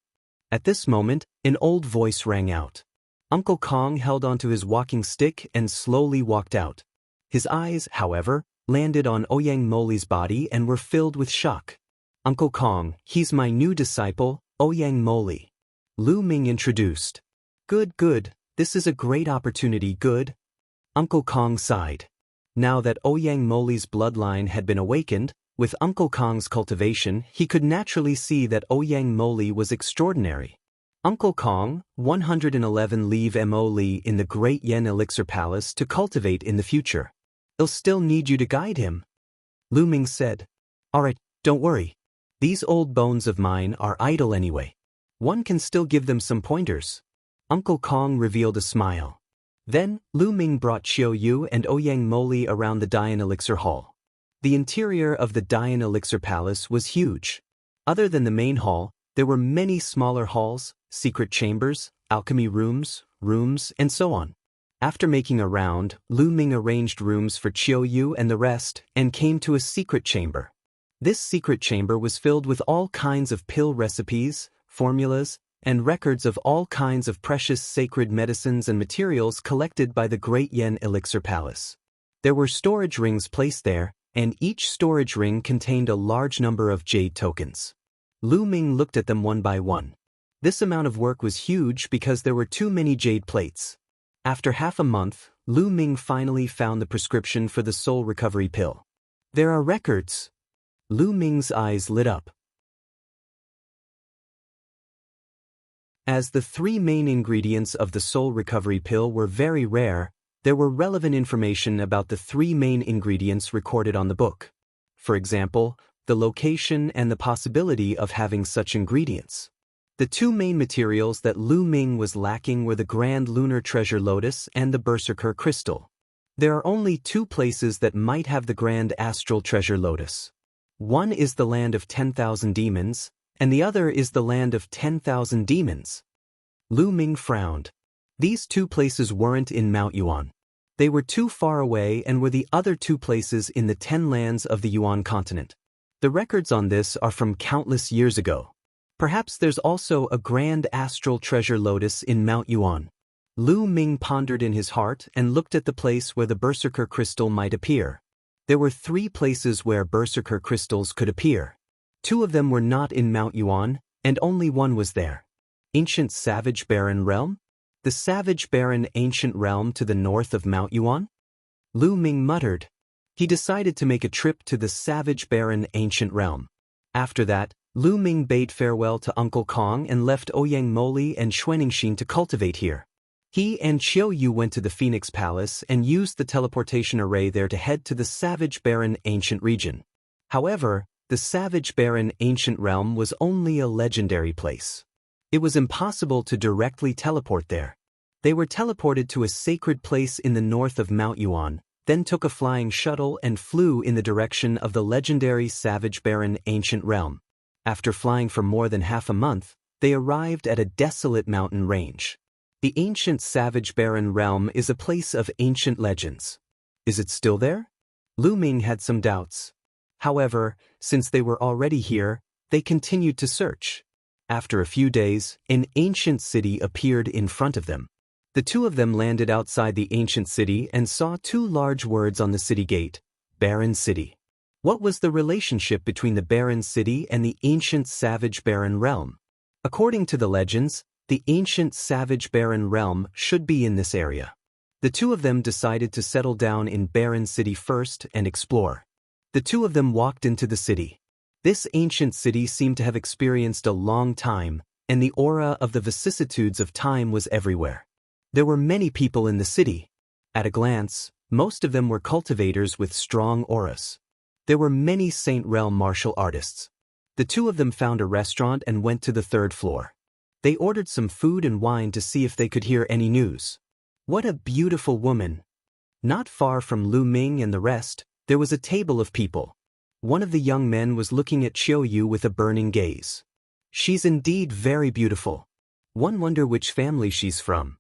At this moment, an old voice rang out. Uncle Kong held onto his walking stick and slowly walked out. His eyes, however, landed on Ouyang Moli's body and were filled with shock. Uncle Kong, he's my new disciple, Ouyang Moli. Lu Ming introduced. Good. This is a great opportunity, good. Uncle Kong sighed. Now that Ouyang Moli's bloodline had been awakened, with Uncle Kong's cultivation, he could naturally see that Ouyang Moli was extraordinary. Uncle Kong, 111 leave Mo Li in the Great Yen Elixir Palace to cultivate in the future. He'll still need you to guide him. Lu Ming said. Alright, don't worry. These old bones of mine are idle anyway. One can still give them some pointers. Uncle Kong revealed a smile. Then, Lu Ming brought Qiu Yue and Ouyang Moli around the Dian Elixir Hall. The interior of the Dian Elixir Palace was huge. Other than the main hall, there were many smaller halls, secret chambers, alchemy rooms, and so on. After making a round, Lu Ming arranged rooms for Qiu Yue and the rest, and came to a secret chamber. This secret chamber was filled with all kinds of pill recipes, formulas, and records of all kinds of precious sacred medicines and materials collected by the Great Yen Elixir Palace. There were storage rings placed there, and each storage ring contained a large number of jade tokens. Lu Ming looked at them one by one. This amount of work was huge because there were too many jade plates. After half a month, Lu Ming finally found the prescription for the soul recovery pill. There are records. Lu Ming's eyes lit up. As the 3 main ingredients of the soul recovery pill were very rare, there were relevant information about the 3 main ingredients recorded on the book. For example, the location and the possibility of having such ingredients. The 2 main materials that Lu Ming was lacking were the Grand Lunar Treasure Lotus and the Berserker Crystal. There are only 2 places that might have the Grand Astral Treasure Lotus. One is the land of 10,000 demons, and the other is the land of 10,000 demons. Lu Ming frowned. These 2 places weren't in Mount Yuan. They were too far away and were the other 2 places in the 10 lands of the Yuan continent. The records on this are from countless years ago. Perhaps there's also a Grand Astral Treasure Lotus in Mount Yuan. Lu Ming pondered in his heart and looked at the place where the Berserker Crystal might appear. There were 3 places where Berserker Crystals could appear. 2 of them were not in Mount Yuan, and only one was there. Ancient Savage Barren Realm? The Savage Barren Ancient Realm to the north of Mount Yuan? Lu Ming muttered. He decided to make a trip to the Savage Barren Ancient Realm. After that, Lu Ming bade farewell to Uncle Kong and left Ouyang Moli and Xuanxin to cultivate here. He and Qiu Yue went to the Phoenix Palace and used the teleportation array there to head to the Savage Barren Ancient region. However, the Savage Barren Ancient Realm was only a legendary place. It was impossible to directly teleport there. They were teleported to a sacred place in the north of Mount Yuan, then took a flying shuttle and flew in the direction of the legendary Savage Barren Ancient Realm. After flying for more than half a month, they arrived at a desolate mountain range. The ancient Savage Barren Realm is a place of ancient legends. Is it still there? Ming had some doubts. However, since they were already here, they continued to search. After a few days, an ancient city appeared in front of them. The two of them landed outside the ancient city and saw two large words on the city gate, Barren City. What was the relationship between the Barren City and the ancient Savage Barren Realm? According to the legends, the ancient Savage Barren Realm should be in this area. The two of them decided to settle down in Barren City first and explore. The two of them walked into the city. This ancient city seemed to have experienced a long time, and the aura of the vicissitudes of time was everywhere. There were many people in the city. At a glance, most of them were cultivators with strong auras. There were many Saint Realm martial artists. The two of them found a restaurant and went to the third floor. They ordered some food and wine to see if they could hear any news. What a beautiful woman! Not far from Ming and the rest, there was a table of people. One of the young men was looking at Qiu Yue with a burning gaze. She's indeed very beautiful. One wonder which family she's from.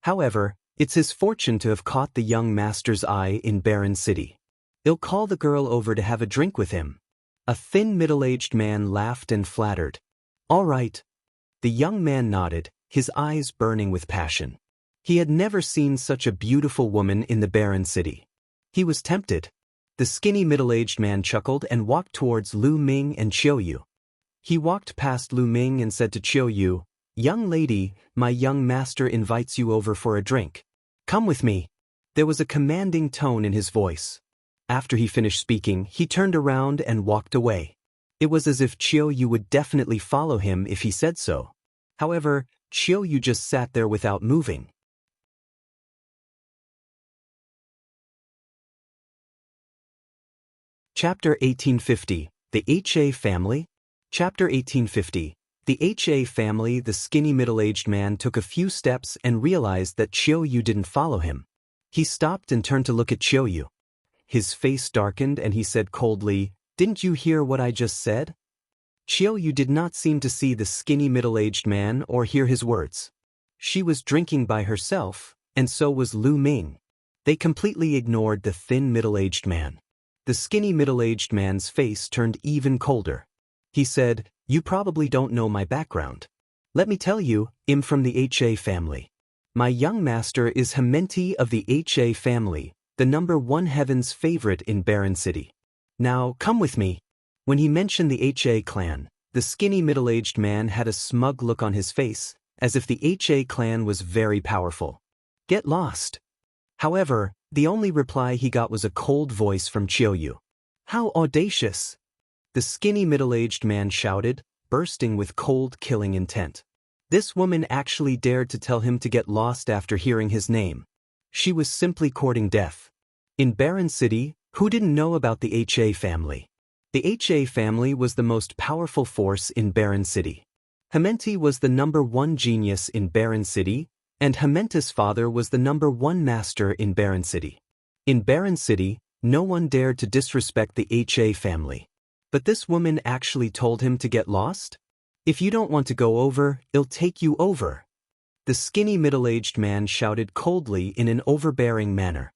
However, it's his fortune to have caught the young master's eye in Barren City. He'll call the girl over to have a drink with him. A thin middle-aged man laughed and flattered. All right. The young man nodded, his eyes burning with passion. He had never seen such a beautiful woman in the Barren City. He was tempted. The skinny middle-aged man chuckled and walked towards Ming and Qiu Yue. He walked past Ming and said to Qiu Yue, "Young lady, my young master invites you over for a drink. Come with me." There was a commanding tone in his voice. After he finished speaking, he turned around and walked away. It was as if Qiu Yue would definitely follow him if he said so. However, Qiu Yue just sat there without moving. Chapter 1850, The HA Family. Chapter 1850, The HA Family. The skinny middle-aged man took a few steps and realized that Qiu Yue didn't follow him. He stopped and turned to look at Qiu Yue. His face darkened and he said coldly, "Didn't you hear what I just said?" Qiu Yue did not seem to see the skinny middle-aged man or hear his words. She was drinking by herself, and so was Ming. They completely ignored the thin middle-aged man. The skinny middle-aged man's face turned even colder. He said, "You probably don't know my background. Let me tell you, I'm from the HA family. My young master is Hementi of the HA family, the #1 heaven's favorite in Barren City. Now, come with me." When he mentioned the HA clan, the skinny middle-aged man had a smug look on his face, as if the HA clan was very powerful. "Get lost." However, the only reply he got was a cold voice from Qiu Yue. "How audacious!" The skinny middle-aged man shouted, bursting with cold, killing intent. This woman actually dared to tell him to get lost after hearing his name. She was simply courting death. In Barren City, who didn't know about the HA family? The HA family was the most powerful force in Barren City. Hementi was the #1 genius in Barren City, and Hementi's father was the #1 master in Barren City. In Barren City, no one dared to disrespect the HA family. But this woman actually told him to get lost? "If you don't want to go over, I'll take you over." The skinny middle-aged man shouted coldly in an overbearing manner.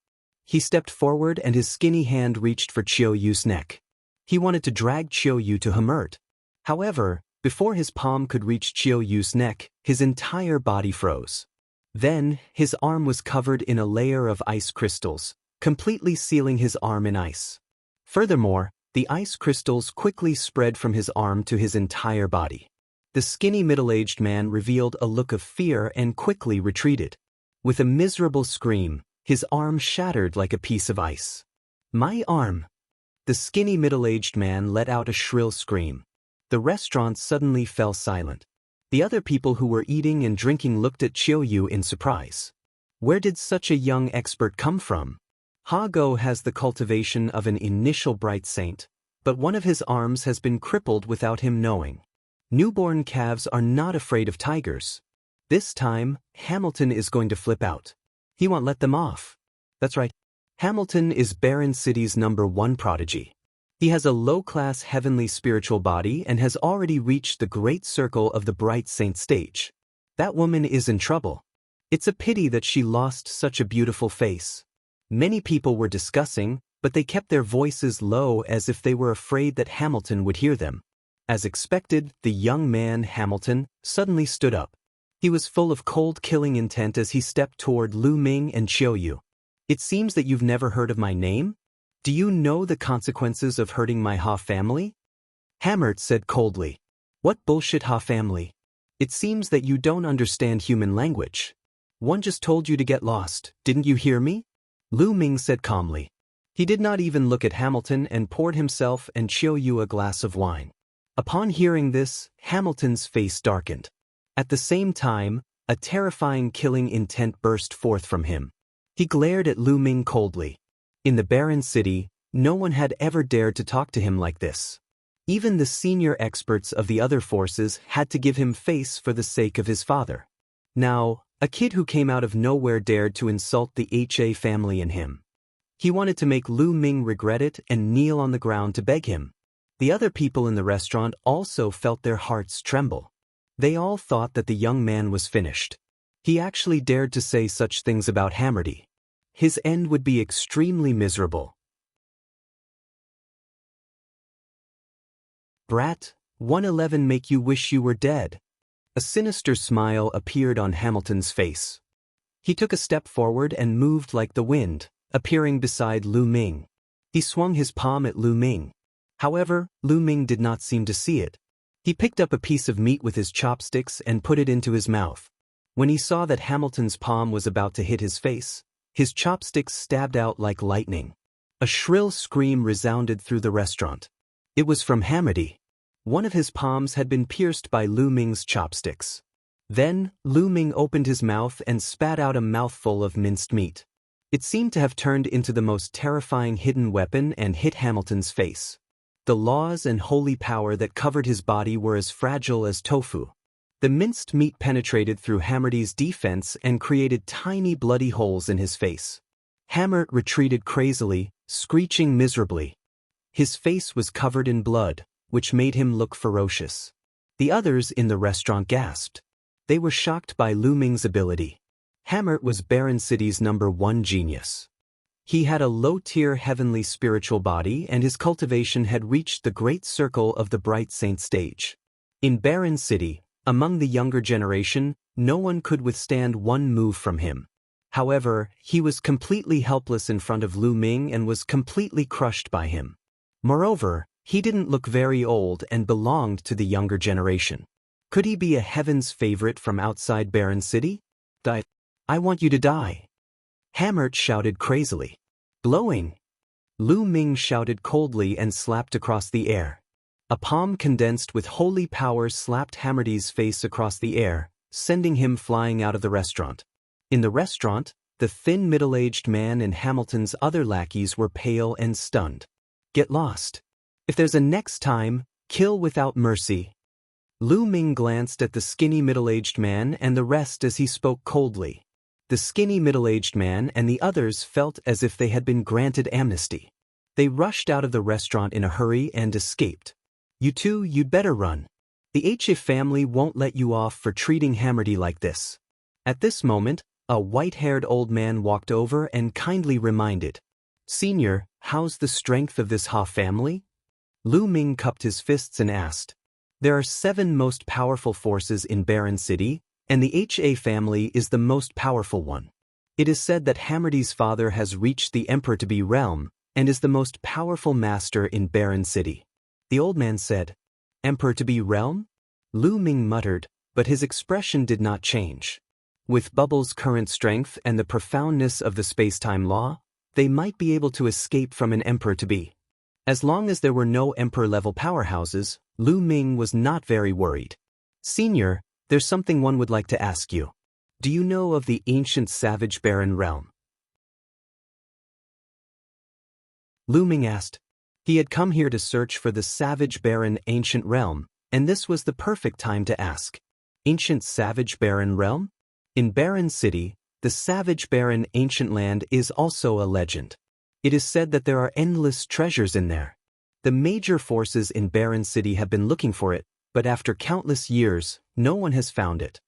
He stepped forward and his skinny hand reached for Qiu Yue's neck. He wanted to drag Qiu Yue to Immortal. However, before his palm could reach Qiu Yue's neck, his entire body froze. Then, his arm was covered in a layer of ice crystals, completely sealing his arm in ice. Furthermore, the ice crystals quickly spread from his arm to his entire body. The skinny middle-aged man revealed a look of fear and quickly retreated. With a miserable scream, his arm shattered like a piece of ice. "My arm!" The skinny middle-aged man let out a shrill scream. The restaurant suddenly fell silent. The other people who were eating and drinking looked at Qiu Yue in surprise. Where did such a young expert come from? Ha Go has the cultivation of an initial bright saint, but one of his arms has been crippled without him knowing. Newborn calves are not afraid of tigers. This time, Hamilton is going to flip out. He won't let them off. That's right. Hamilton is Barren City's #1 prodigy. He has a low-class heavenly spiritual body and has already reached the great circle of the bright saint stage. That woman is in trouble. It's a pity that she lost such a beautiful face. Many people were discussing, but they kept their voices low as if they were afraid that Hamilton would hear them. As expected, the young man, Hamilton, suddenly stood up. He was full of cold killing intent as he stepped toward Lu Ming and Qiu Yue. It seems that you've never heard of my name? Do you know the consequences of hurting my Ha family? Hamert said coldly. What bullshit Ha family? It seems that you don't understand human language. One just told you to get lost, didn't you hear me? Lu Ming said calmly. He did not even look at Hamilton and poured himself and Qiu Yue a glass of wine. Upon hearing this, Hamilton's face darkened. At the same time, a terrifying killing intent burst forth from him. He glared at Lu Ming coldly. In the barren city, no one had ever dared to talk to him like this. Even the senior experts of the other forces had to give him face for the sake of his father. Now, a kid who came out of nowhere dared to insult the HA family and him. He wanted to make Lu Ming regret it and kneel on the ground to beg him. The other people in the restaurant also felt their hearts tremble. They all thought that the young man was finished. He actually dared to say such things about Hammerty. His end would be extremely miserable. Brat, 111 make you wish you were dead. A sinister smile appeared on Hamilton's face. He took a step forward and moved like the wind, appearing beside Lu Ming. He swung his palm at Lu Ming. However, Lu Ming did not seem to see it. He picked up a piece of meat with his chopsticks and put it into his mouth. When he saw that Hamilton's palm was about to hit his face, his chopsticks stabbed out like lightning. A shrill scream resounded through the restaurant. It was from Hammerty. One of his palms had been pierced by Lu Ming's chopsticks. Then, Lu Ming opened his mouth and spat out a mouthful of minced meat. It seemed to have turned into the most terrifying hidden weapon and hit Hamilton's face. The laws and holy power that covered his body were as fragile as tofu. The minced meat penetrated through Hammerty's defense and created tiny bloody holes in his face. Hammert retreated crazily, screeching miserably. His face was covered in blood, which made him look ferocious. The others in the restaurant gasped. They were shocked by Lu Ming's ability. Hammert was Barren City's #1 genius. He had a low-tier heavenly spiritual body and his cultivation had reached the great circle of the bright saint stage. In Barren City, among the younger generation, no one could withstand one move from him. However, he was completely helpless in front of Lu Ming and was completely crushed by him. Moreover, he didn't look very old and belonged to the younger generation. Could he be a heaven's favorite from outside Barren City? I want you to die. Hammert shouted crazily. Glowing. Lu Ming shouted coldly and slapped across the air. A palm condensed with holy power slapped Hammerty's face across the air, sending him flying out of the restaurant. In the restaurant, the thin middle-aged man and Hamilton's other lackeys were pale and stunned. Get lost. If there's a next time, kill without mercy. Lu Ming glanced at the skinny middle-aged man and the rest as he spoke coldly. The skinny middle-aged man and the others felt as if they had been granted amnesty. They rushed out of the restaurant in a hurry and escaped. You two, you'd better run. The HF family won't let you off for treating Hammerty like this. At this moment, a white-haired old man walked over and kindly reminded. Senior, how's the strength of this Ha family? Lu Ming cupped his fists and asked. There are 7 most powerful forces in Barren City, and the HA family is the most powerful one. It is said that Hammerty's father has reached the Emperor-to-be realm and is the most powerful master in Barren City. The old man said, Emperor-to-be realm? Lu Ming muttered, but his expression did not change. With Bubble's current strength and the profoundness of the space-time law, they might be able to escape from an Emperor-to-be. As long as there were no Emperor-level powerhouses, Lu Ming was not very worried. Senior, there's something one would like to ask you. Do you know of the ancient savage barren realm? Lu Ming asked. He had come here to search for the savage barren ancient realm, and this was the perfect time to ask. Ancient savage barren realm? In Barren City, the savage barren ancient land is also a legend. It is said that there are endless treasures in there. The major forces in Barren City have been looking for it, but after countless years, no one has found it.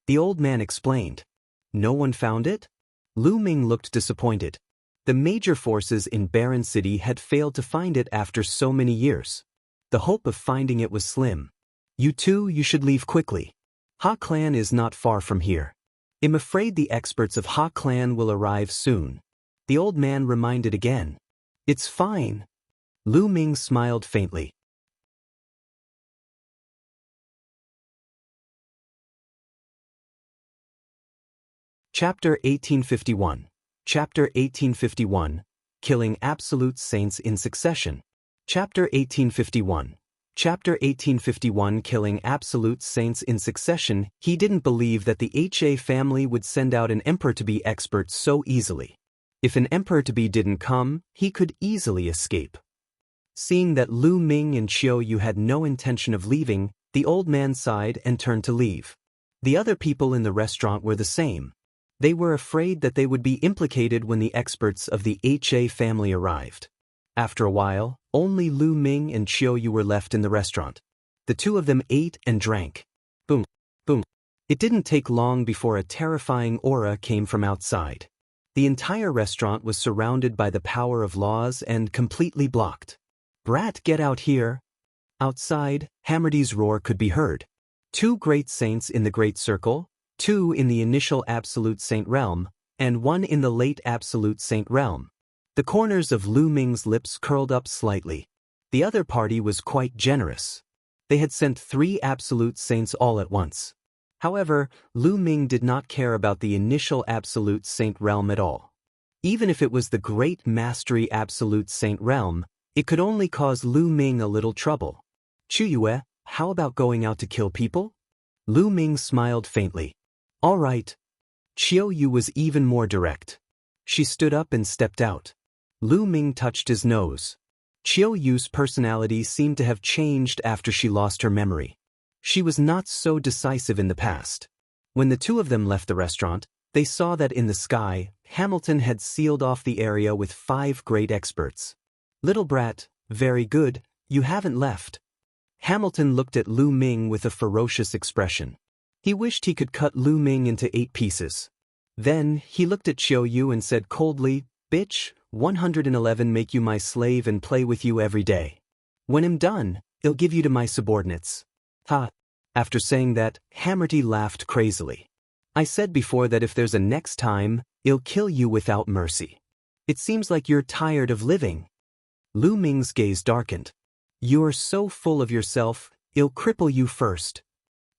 The old man explained. No one found it? Lu Ming looked disappointed. The major forces in Barren City had failed to find it after so many years. The hope of finding it was slim. You should leave quickly. Ha Clan is not far from here. I'm afraid the experts of Ha Clan will arrive soon. The old man reminded again. It's fine. Lu Ming smiled faintly. Chapter 1851. Chapter 1851. Killing Absolute Saints in Succession. Chapter 1851. Chapter 1851. Killing Absolute Saints in Succession. He didn't believe that the HA family would send out an emperor-to-be expert so easily. If an emperor-to-be didn't come, he could easily escape. Seeing that Lu Ming and Qiu Yue had no intention of leaving, the old man sighed and turned to leave. The other people in the restaurant were the same. They were afraid that they would be implicated when the experts of the HA family arrived. After a while, only Lu Ming and Qiu Yue were left in the restaurant. The two of them ate and drank. Boom, boom. It didn't take long before a terrifying aura came from outside. The entire restaurant was surrounded by the power of laws and completely blocked. Brat, get out here! Outside, Hammerdy's roar could be heard. 2 great saints in the Great Circle, 2 in the initial Absolute Saint realm, and 1 in the late Absolute Saint realm. The corners of Lu Ming's lips curled up slightly. The other party was quite generous. They had sent 3 Absolute Saints all at once. However, Lu Ming did not care about the initial Absolute Saint realm at all. Even if it was the Great Mastery Absolute Saint realm, it could only cause Lu Ming a little trouble. Qiu Yue, how about going out to kill people? Lu Ming smiled faintly. All right. Qiu Yue was even more direct. She stood up and stepped out. Lu Ming touched his nose. Qiu Yue's personality seemed to have changed after she lost her memory. She was not so decisive in the past. When the two of them left the restaurant, they saw that in the sky, Hamilton had sealed off the area with 5 great experts. Little brat, very good, you haven't left. Hamilton looked at Lu Ming with a ferocious expression. He wished he could cut Lu Ming into 8 pieces. Then, he looked at Qiu Yue and said coldly, Bitch, 111 make you my slave and play with you every day. When I'm done, I'll give you to my subordinates. Ha! After saying that, Hammerdy laughed crazily. I said before that if there's a next time, I'll kill you without mercy. It seems like you're tired of living. Lu Ming's gaze darkened. You're so full of yourself, I'll cripple you first.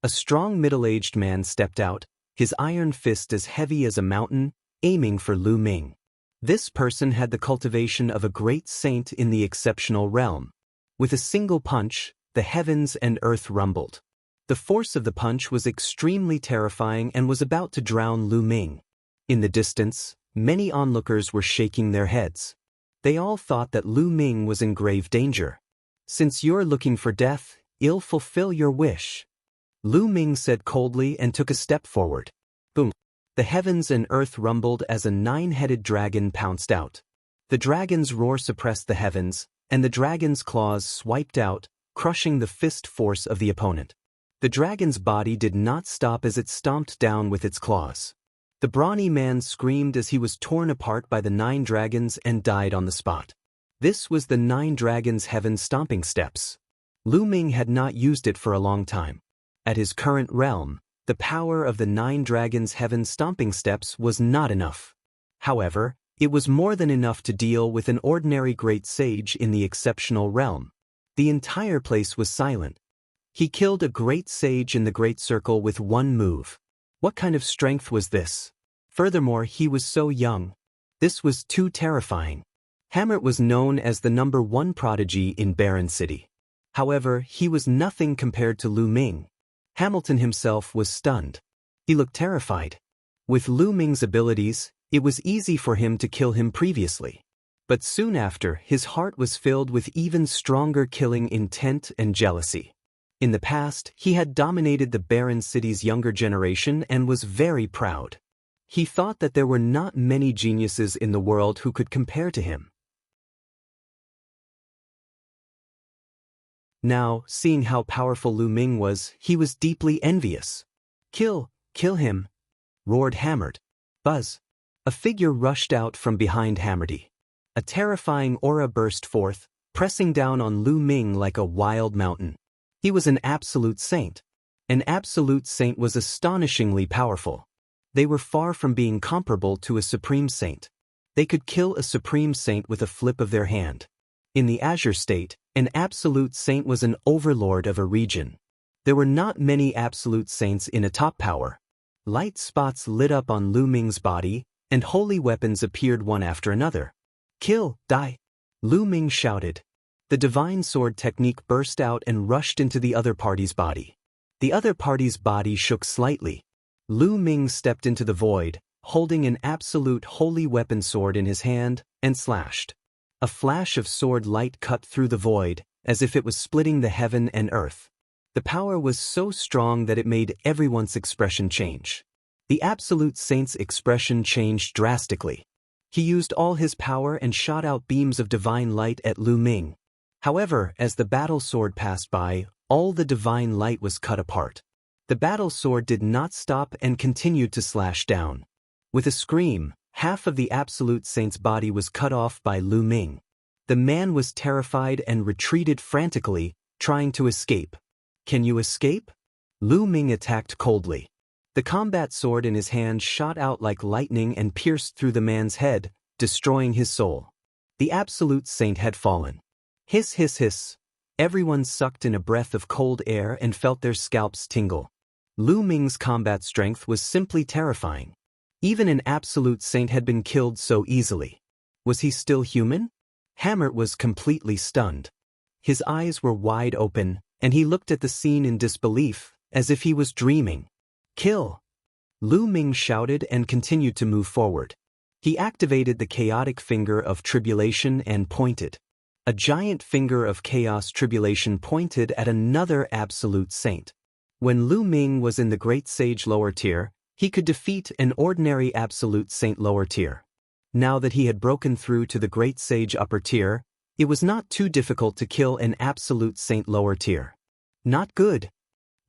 A strong middle-aged man stepped out, his iron fist as heavy as a mountain, aiming for Lu Ming. This person had the cultivation of a great saint in the exceptional realm. With a single punch, the heavens and earth rumbled. The force of the punch was extremely terrifying and was about to drown Lu Ming. In the distance, many onlookers were shaking their heads. They all thought that Lu Ming was in grave danger. Since you're looking for death, I'll fulfill your wish. Lu Ming said coldly and took a step forward. Boom! The heavens and earth rumbled as a 9-headed dragon pounced out. The dragon's roar suppressed the heavens, and the dragon's claws swiped out, crushing the fist force of the opponent. The dragon's body did not stop as it stomped down with its claws. The brawny man screamed as he was torn apart by the 9 dragons and died on the spot. This was the 9 dragons' heaven stomping steps. Lu Ming had not used it for a long time. At his current realm, the power of the 9 dragons' heaven stomping steps was not enough. However, it was more than enough to deal with an ordinary great sage in the exceptional realm. The entire place was silent. He killed a great sage in the Great Circle with 1 move. What kind of strength was this? Furthermore, he was so young. This was too terrifying. Hammer was known as the #1 prodigy in Barren City. However, he was nothing compared to Lu Ming. Hamilton himself was stunned. He looked terrified. With Lu Ming's abilities, it was easy for him to kill him previously. But soon after, his heart was filled with even stronger killing intent and jealousy. In the past, he had dominated the barren city's younger generation and was very proud. He thought that there were not many geniuses in the world who could compare to him. Now, seeing how powerful Lu Ming was, he was deeply envious. Kill him! Roared Hammered. Buzz! A figure rushed out from behind Hammerdy. A terrifying aura burst forth, pressing down on Lu Ming like a wild mountain. He was an absolute saint. An absolute saint was astonishingly powerful. They were far from being comparable to a supreme saint. They could kill a supreme saint with a flip of their hand. In the Azure state, an absolute saint was an overlord of a region. There were not many absolute saints in a top power. Light spots lit up on Lu Ming's body, and holy weapons appeared one after another. Kill, die! Lu Ming shouted. The divine sword technique burst out and rushed into the other party's body. The other party's body shook slightly. Lu Ming stepped into the void, holding an absolute holy weapon sword in his hand, and slashed. A flash of sword light cut through the void, as if it was splitting the heaven and earth. The power was so strong that it made everyone's expression change. The absolute saint's expression changed drastically. He used all his power and shot out beams of divine light at Lu Ming. However, as the battle sword passed by, all the divine light was cut apart. The battle sword did not stop and continued to slash down. With a scream, half of the absolute saint's body was cut off by Lu Ming. The man was terrified and retreated frantically, trying to escape. Can you escape? Lu Ming attacked coldly. The combat sword in his hand shot out like lightning and pierced through the man's head, destroying his soul. The absolute saint had fallen. Hiss, hiss, hiss. Everyone sucked in a breath of cold air and felt their scalps tingle. Lu Ming's combat strength was simply terrifying. Even an absolute saint had been killed so easily. Was he still human? Hammer was completely stunned. His eyes were wide open, and he looked at the scene in disbelief, as if he was dreaming. Kill! Lu Ming shouted and continued to move forward. He activated the chaotic finger of tribulation and pointed. A giant finger of chaos tribulation pointed at another absolute saint. When Lu Ming was in the Great Sage lower tier, he could defeat an ordinary absolute saint lower tier. Now that he had broken through to the Great Sage upper tier, it was not too difficult to kill an absolute saint lower tier. Not good.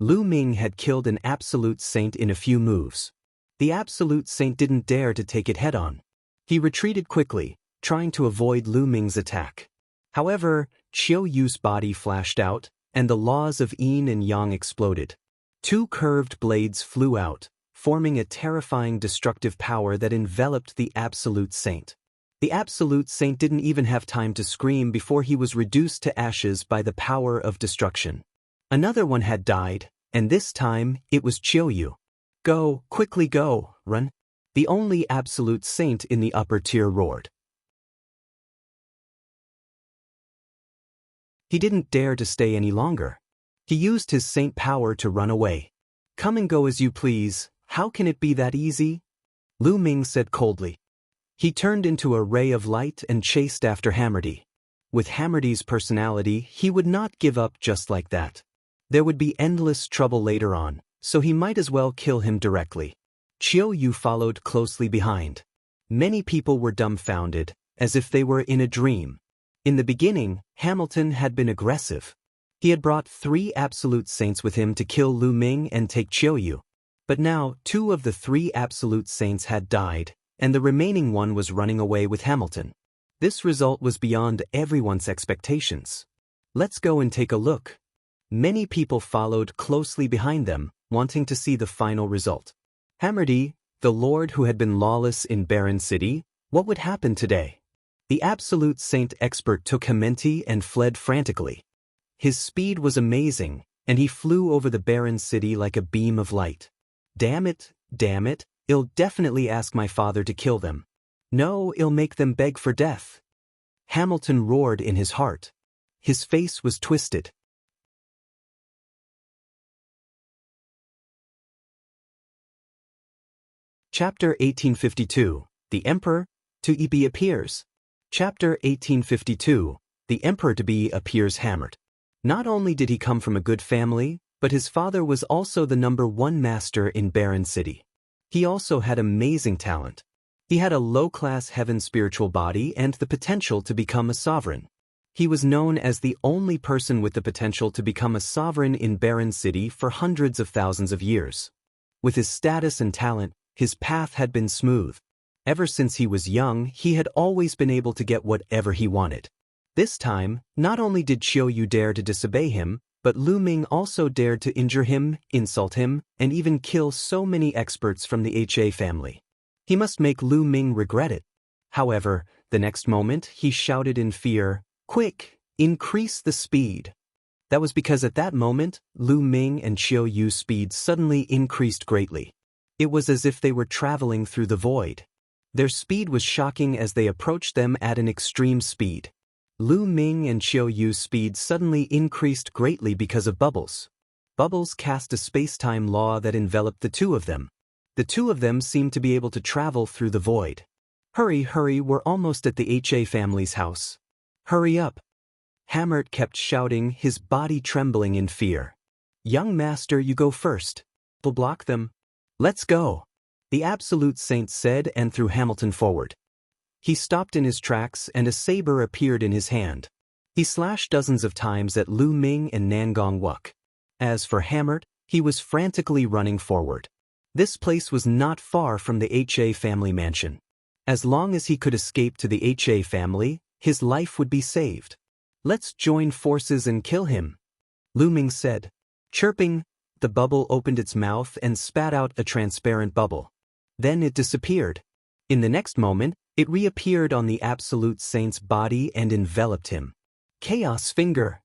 Lu Ming had killed an absolute saint in a few moves. The absolute saint didn't dare to take it head-on. He retreated quickly, trying to avoid Lu Ming's attack. However, Qiu Yue's body flashed out, and the laws of yin and yang exploded. Two curved blades flew out, forming a terrifying destructive power that enveloped the absolute saint. The absolute saint didn't even have time to scream before he was reduced to ashes by the power of destruction. Another one had died, and this time, it was Qiu Yue. Go, quickly go, run. The only absolute saint in the upper tier roared. He didn't dare to stay any longer. He used his saint power to run away. Come and go as you please, how can it be that easy? Lu Ming said coldly. He turned into a ray of light and chased after Hammerdy. With Hammerdy's personality, he would not give up just like that. There would be endless trouble later on, so he might as well kill him directly. Qiu Yue followed closely behind. Many people were dumbfounded, as if they were in a dream. In the beginning, Hamilton had been aggressive. He had brought 3 absolute saints with him to kill Lu Ming and take Qiu Yue. But now, 2 of the 3 absolute saints had died, and the remaining one was running away with Hamilton. This result was beyond everyone's expectations. Let's go and take a look. Many people followed closely behind them, wanting to see the final result. Hammerdy, the lord who had been lawless in Barren City, what would happen today? The absolute saint expert took Hamenti and fled frantically. His speed was amazing, and he flew over the Barren City like a beam of light. Damn it, I'll definitely ask my father to kill them. No, I'll make them beg for death. Hamilton roared in his heart. His face was twisted. Chapter 1852, The Emperor to be appears. Chapter 1852, The Emperor to be appears hammered. Not only did he come from a good family, but his father was also the #1 master in Barren City. He also had amazing talent. He had a low-class heaven spiritual body and the potential to become a sovereign. He was known as the only person with the potential to become a sovereign in Barren City for hundreds of thousands of years. With his status and talent, his path had been smooth. Ever since he was young, he had always been able to get whatever he wanted. This time, not only did Qiu Yue dare to disobey him, but Lu Ming also dared to injure him, insult him, and even kill so many experts from the HA family. He must make Lu Ming regret it. However, the next moment, he shouted in fear, "Quick, increase the speed." That was because at that moment, Lu Ming and Qiu Yue's speed suddenly increased greatly. It was as if they were traveling through the void. Their speed was shocking as they approached them at an extreme speed. Lu Ming and Qiu Yue's speed suddenly increased greatly because of bubbles. Bubbles cast a space-time law that enveloped the two of them. The two of them seemed to be able to travel through the void. "Hurry, hurry, we're almost at the HA family's house. Hurry up." Hammert kept shouting, his body trembling in fear. "Young master, you go first. We'll block them. Let's go," the absolute saint said and threw Hamilton forward. He stopped in his tracks and a saber appeared in his hand. He slashed dozens of times at Lu Ming and Nangong Wuk. As for Hammert, he was frantically running forward. This place was not far from the HA family mansion. As long as he could escape to the HA family, his life would be saved. "Let's join forces and kill him," Lu Ming said. Chirping, the bubble opened its mouth and spat out a transparent bubble. Then it disappeared. In the next moment, it reappeared on the absolute saint's body and enveloped him. "Chaos finger."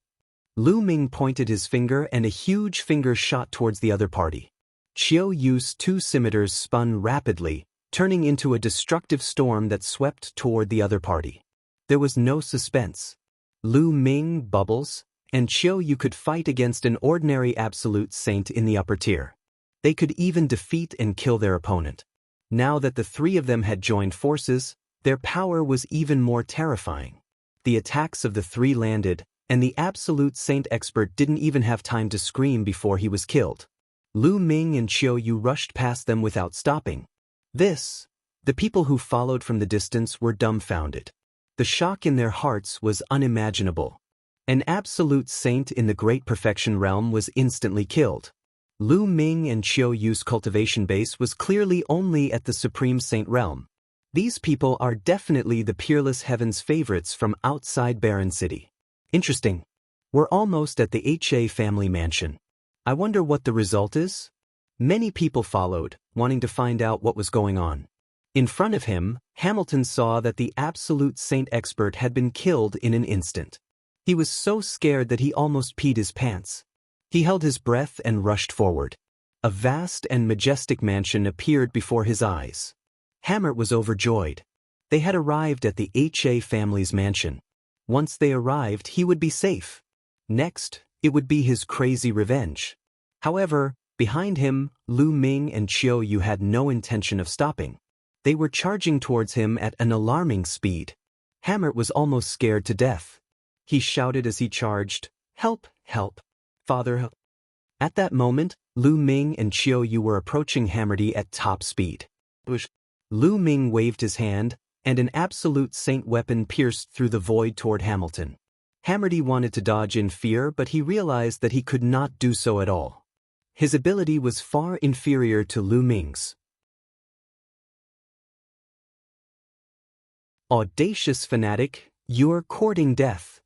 Lu Ming pointed his finger and a huge finger shot towards the other party. Qiu Yue's two scimitars spun rapidly, turning into a destructive storm that swept toward the other party. There was no suspense. Lu Ming, bubbles, and Qiu Yue could fight against an ordinary absolute saint in the upper tier. They could even defeat and kill their opponent. Now that the three of them had joined forces, their power was even more terrifying. The attacks of the three landed, and the absolute saint expert didn't even have time to scream before he was killed. Lu Ming and Qiu Yue rushed past them without stopping. The people who followed from the distance were dumbfounded. The shock in their hearts was unimaginable. An absolute saint in the Great Perfection realm was instantly killed. Lu Ming and Qiu Yue's cultivation base was clearly only at the Supreme Saint realm. These people are definitely the Peerless Heaven's favorites from outside Barren City. Interesting. We're almost at the HA family mansion. I wonder what the result is? Many people followed, wanting to find out what was going on. In front of him, Hamilton saw that the absolute saint expert had been killed in an instant. He was so scared that he almost peed his pants. He held his breath and rushed forward. A vast and majestic mansion appeared before his eyes. Hammert was overjoyed. They had arrived at the HA family's mansion. Once they arrived, he would be safe. Next, it would be his crazy revenge. However, behind him, Lu Ming and Qiu Yue had no intention of stopping. They were charging towards him at an alarming speed. Hammert was almost scared to death. He shouted as he charged, "Help, help, father, help." At that moment, Lu Ming and Qiu Yue were approaching Hammerty at top speed. Lu Ming waved his hand, and an absolute saint weapon pierced through the void toward Hamilton. Hammerty wanted to dodge in fear, but he realized that he could not do so at all. His ability was far inferior to Lu Ming's. "Audacious fanatic, you're courting death."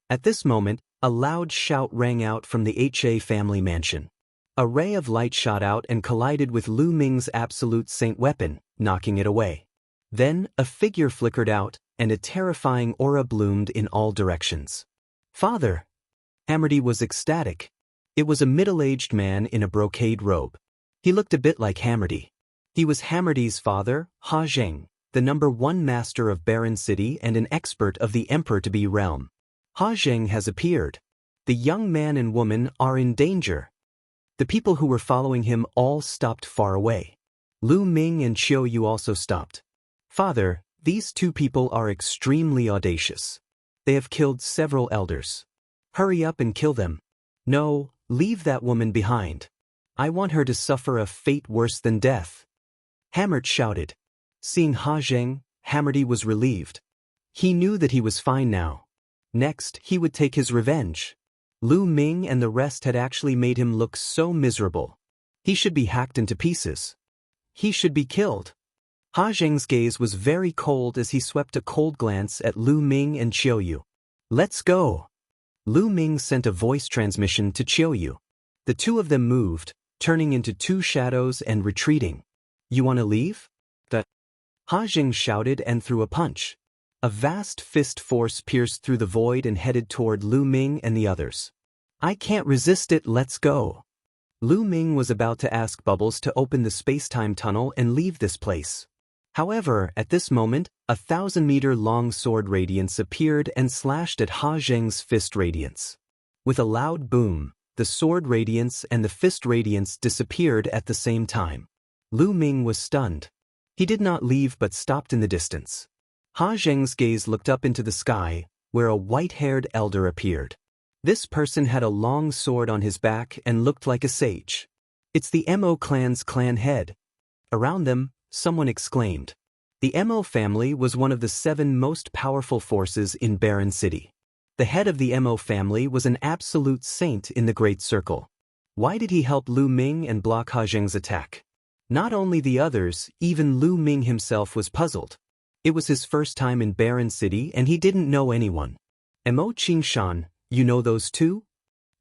At this moment, a loud shout rang out from the HA family mansion. A ray of light shot out and collided with Lu Ming's absolute saint weapon, knocking it away. Then, a figure flickered out, and a terrifying aura bloomed in all directions. "Father!" Hammerty was ecstatic. It was a middle-aged man in a brocade robe. He looked a bit like Hammerty. He was Hammerty's father, Ha Zheng, the #1 master of Barren City and an expert of the Emperor-to-be realm. Ha Zheng has appeared. The young man and woman are in danger. The people who were following him all stopped far away. Lu Ming and Qiu Yue also stopped. Father, these two people are extremely audacious. They have killed several elders. Hurry up and kill them. No, leave that woman behind. I want her to suffer a fate worse than death. Hammert shouted. Seeing Ha Zheng, Hammerty was relieved. He knew that he was fine now. Next, he would take his revenge. Lu Ming and the rest had actually made him look so miserable. He should be hacked into pieces. He should be killed. Ha Zheng's gaze was very cold as he swept a cold glance at Lu Ming and Qiu Yue. Let's go. Lu Ming sent a voice transmission to Qiu Yue. The two of them moved, turning into two shadows and retreating. You want to leave? Ha Zheng shouted and threw a punch. A vast fist force pierced through the void and headed toward Lu Ming and the others. I can't resist it, let's go. Lu Ming was about to ask Bubbles to open the space-time tunnel and leave this place. However, at this moment, a 1,000-meter-long sword radiance appeared and slashed at Ha Zheng's fist radiance. With a loud boom, the sword radiance and the fist radiance disappeared at the same time. Lu Ming was stunned. He did not leave but stopped in the distance. Ha Zheng's gaze looked up into the sky, where a white-haired elder appeared. This person had a long sword on his back and looked like a sage. It's the Mo clan's clan head. Around them, someone exclaimed. The Mo family was one of the 7 most powerful forces in Barren City. The head of the Mo family was an absolute saint in the Great Circle. Why did he help Lu Ming and block Ha Zheng's attack? Not only the others, even Lu Ming himself was puzzled. It was his first time in Barren City and he didn't know anyone. Mo Qingshan, you know those two?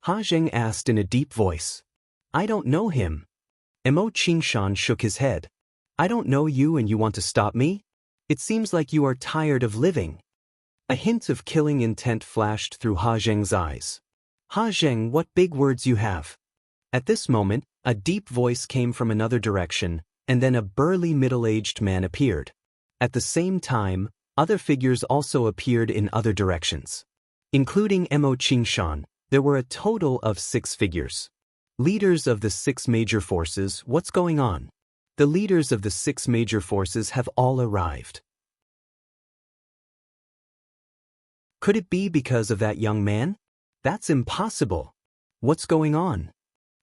Ha Zheng asked in a deep voice. I don't know him. Mo Qingshan shook his head. I don't know you and you want to stop me? It seems like you are tired of living. A hint of killing intent flashed through Ha Zheng's eyes. Ha Zheng, what big words you have. At this moment, a deep voice came from another direction, and then a burly middle-aged man appeared. At the same time, other figures also appeared in other directions. Including Mo Qingshan, there were a total of 6 figures. Leaders of the 6 major forces, what's going on? The leaders of the 6 major forces have all arrived. Could it be because of that young man? That's impossible. What's going on?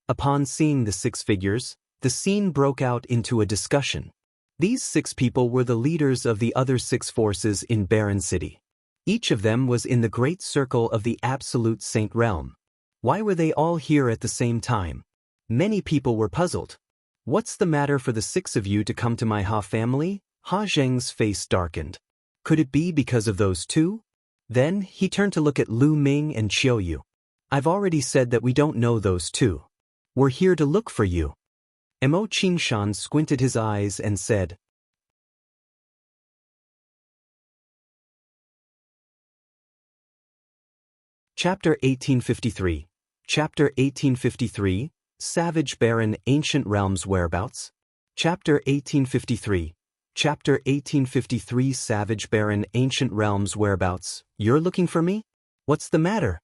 Upon seeing the 6 figures, the scene broke out into a discussion. These 6 people were the leaders of the other 6 forces in Barren City. Each of them was in the great circle of the Absolute Saint realm. Why were they all here at the same time? Many people were puzzled. What's the matter for the 6 of you to come to my Ha family? Ha Zheng's face darkened. Could it be because of those two? Then, he turned to look at Lu Ming and Qiu Yue. I've already said that we don't know those two. We're here to look for you. Mo Qingshan squinted his eyes and said, Chapter 1853. Chapter 1853, Savage Barren Ancient Realms Whereabouts. Chapter 1853. Chapter 1853 Savage Barren Ancient Realms Whereabouts. You're looking for me? What's the matter?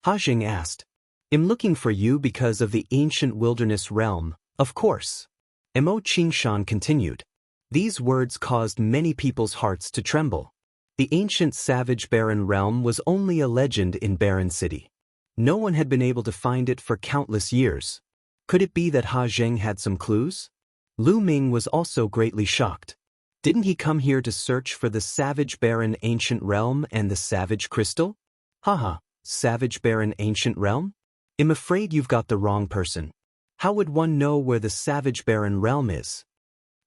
Ha Zheng asked. I'm looking for you because of the ancient wilderness realm, of course. Mo Qingshan continued. These words caused many people's hearts to tremble. The ancient Savage Barren realm was only a legend in Barren City. No one had been able to find it for countless years. Could it be that Ha Zheng had some clues? Lu Ming was also greatly shocked. Didn't he come here to search for the Savage Barren Ancient Realm and the Savage Crystal? Haha, Savage Barren Ancient Realm? I'm afraid you've got the wrong person. How would one know where the Savage Barren Realm is?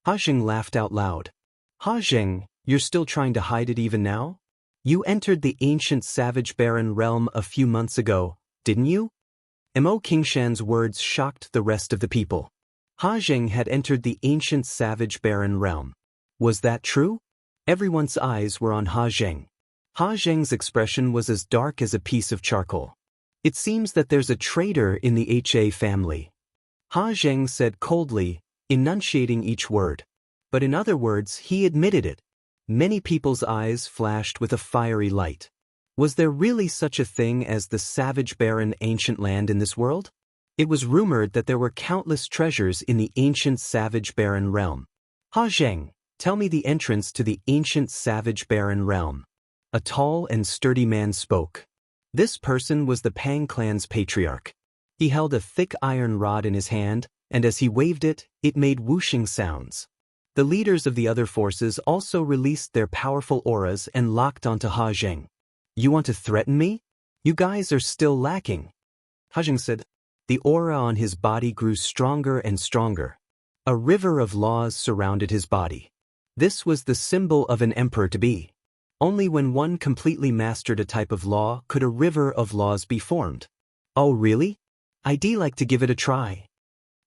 Ha Zheng laughed out loud. Ha Zheng, you're still trying to hide it even now? You entered the ancient Savage Barren Realm a few months ago, didn't you? Mo Qingshan's words shocked the rest of the people. Ha Zheng had entered the ancient Savage Barren Realm. Was that true? Everyone's eyes were on Ha Zheng. Ha Zheng's expression was as dark as a piece of charcoal. It seems that there's a traitor in the HA family. Ha Zheng said coldly, enunciating each word. But in other words, he admitted it. Many people's eyes flashed with a fiery light. Was there really such a thing as the Savage Barren Ancient Land in this world? It was rumored that there were countless treasures in the ancient savage barren realm. Ha Zheng, tell me the entrance to the ancient savage barren realm. A tall and sturdy man spoke. This person was the Pang clan's patriarch. He held a thick iron rod in his hand, and as he waved it, it made whooshing sounds. The leaders of the other forces also released their powerful auras and locked onto Ha Zheng. You want to threaten me? You guys are still lacking. Ha Zheng said. The aura on his body grew stronger and stronger. A river of laws surrounded his body. This was the symbol of an emperor-to-be. Only when one completely mastered a type of law could a river of laws be formed. Oh really? I'd like to give it a try.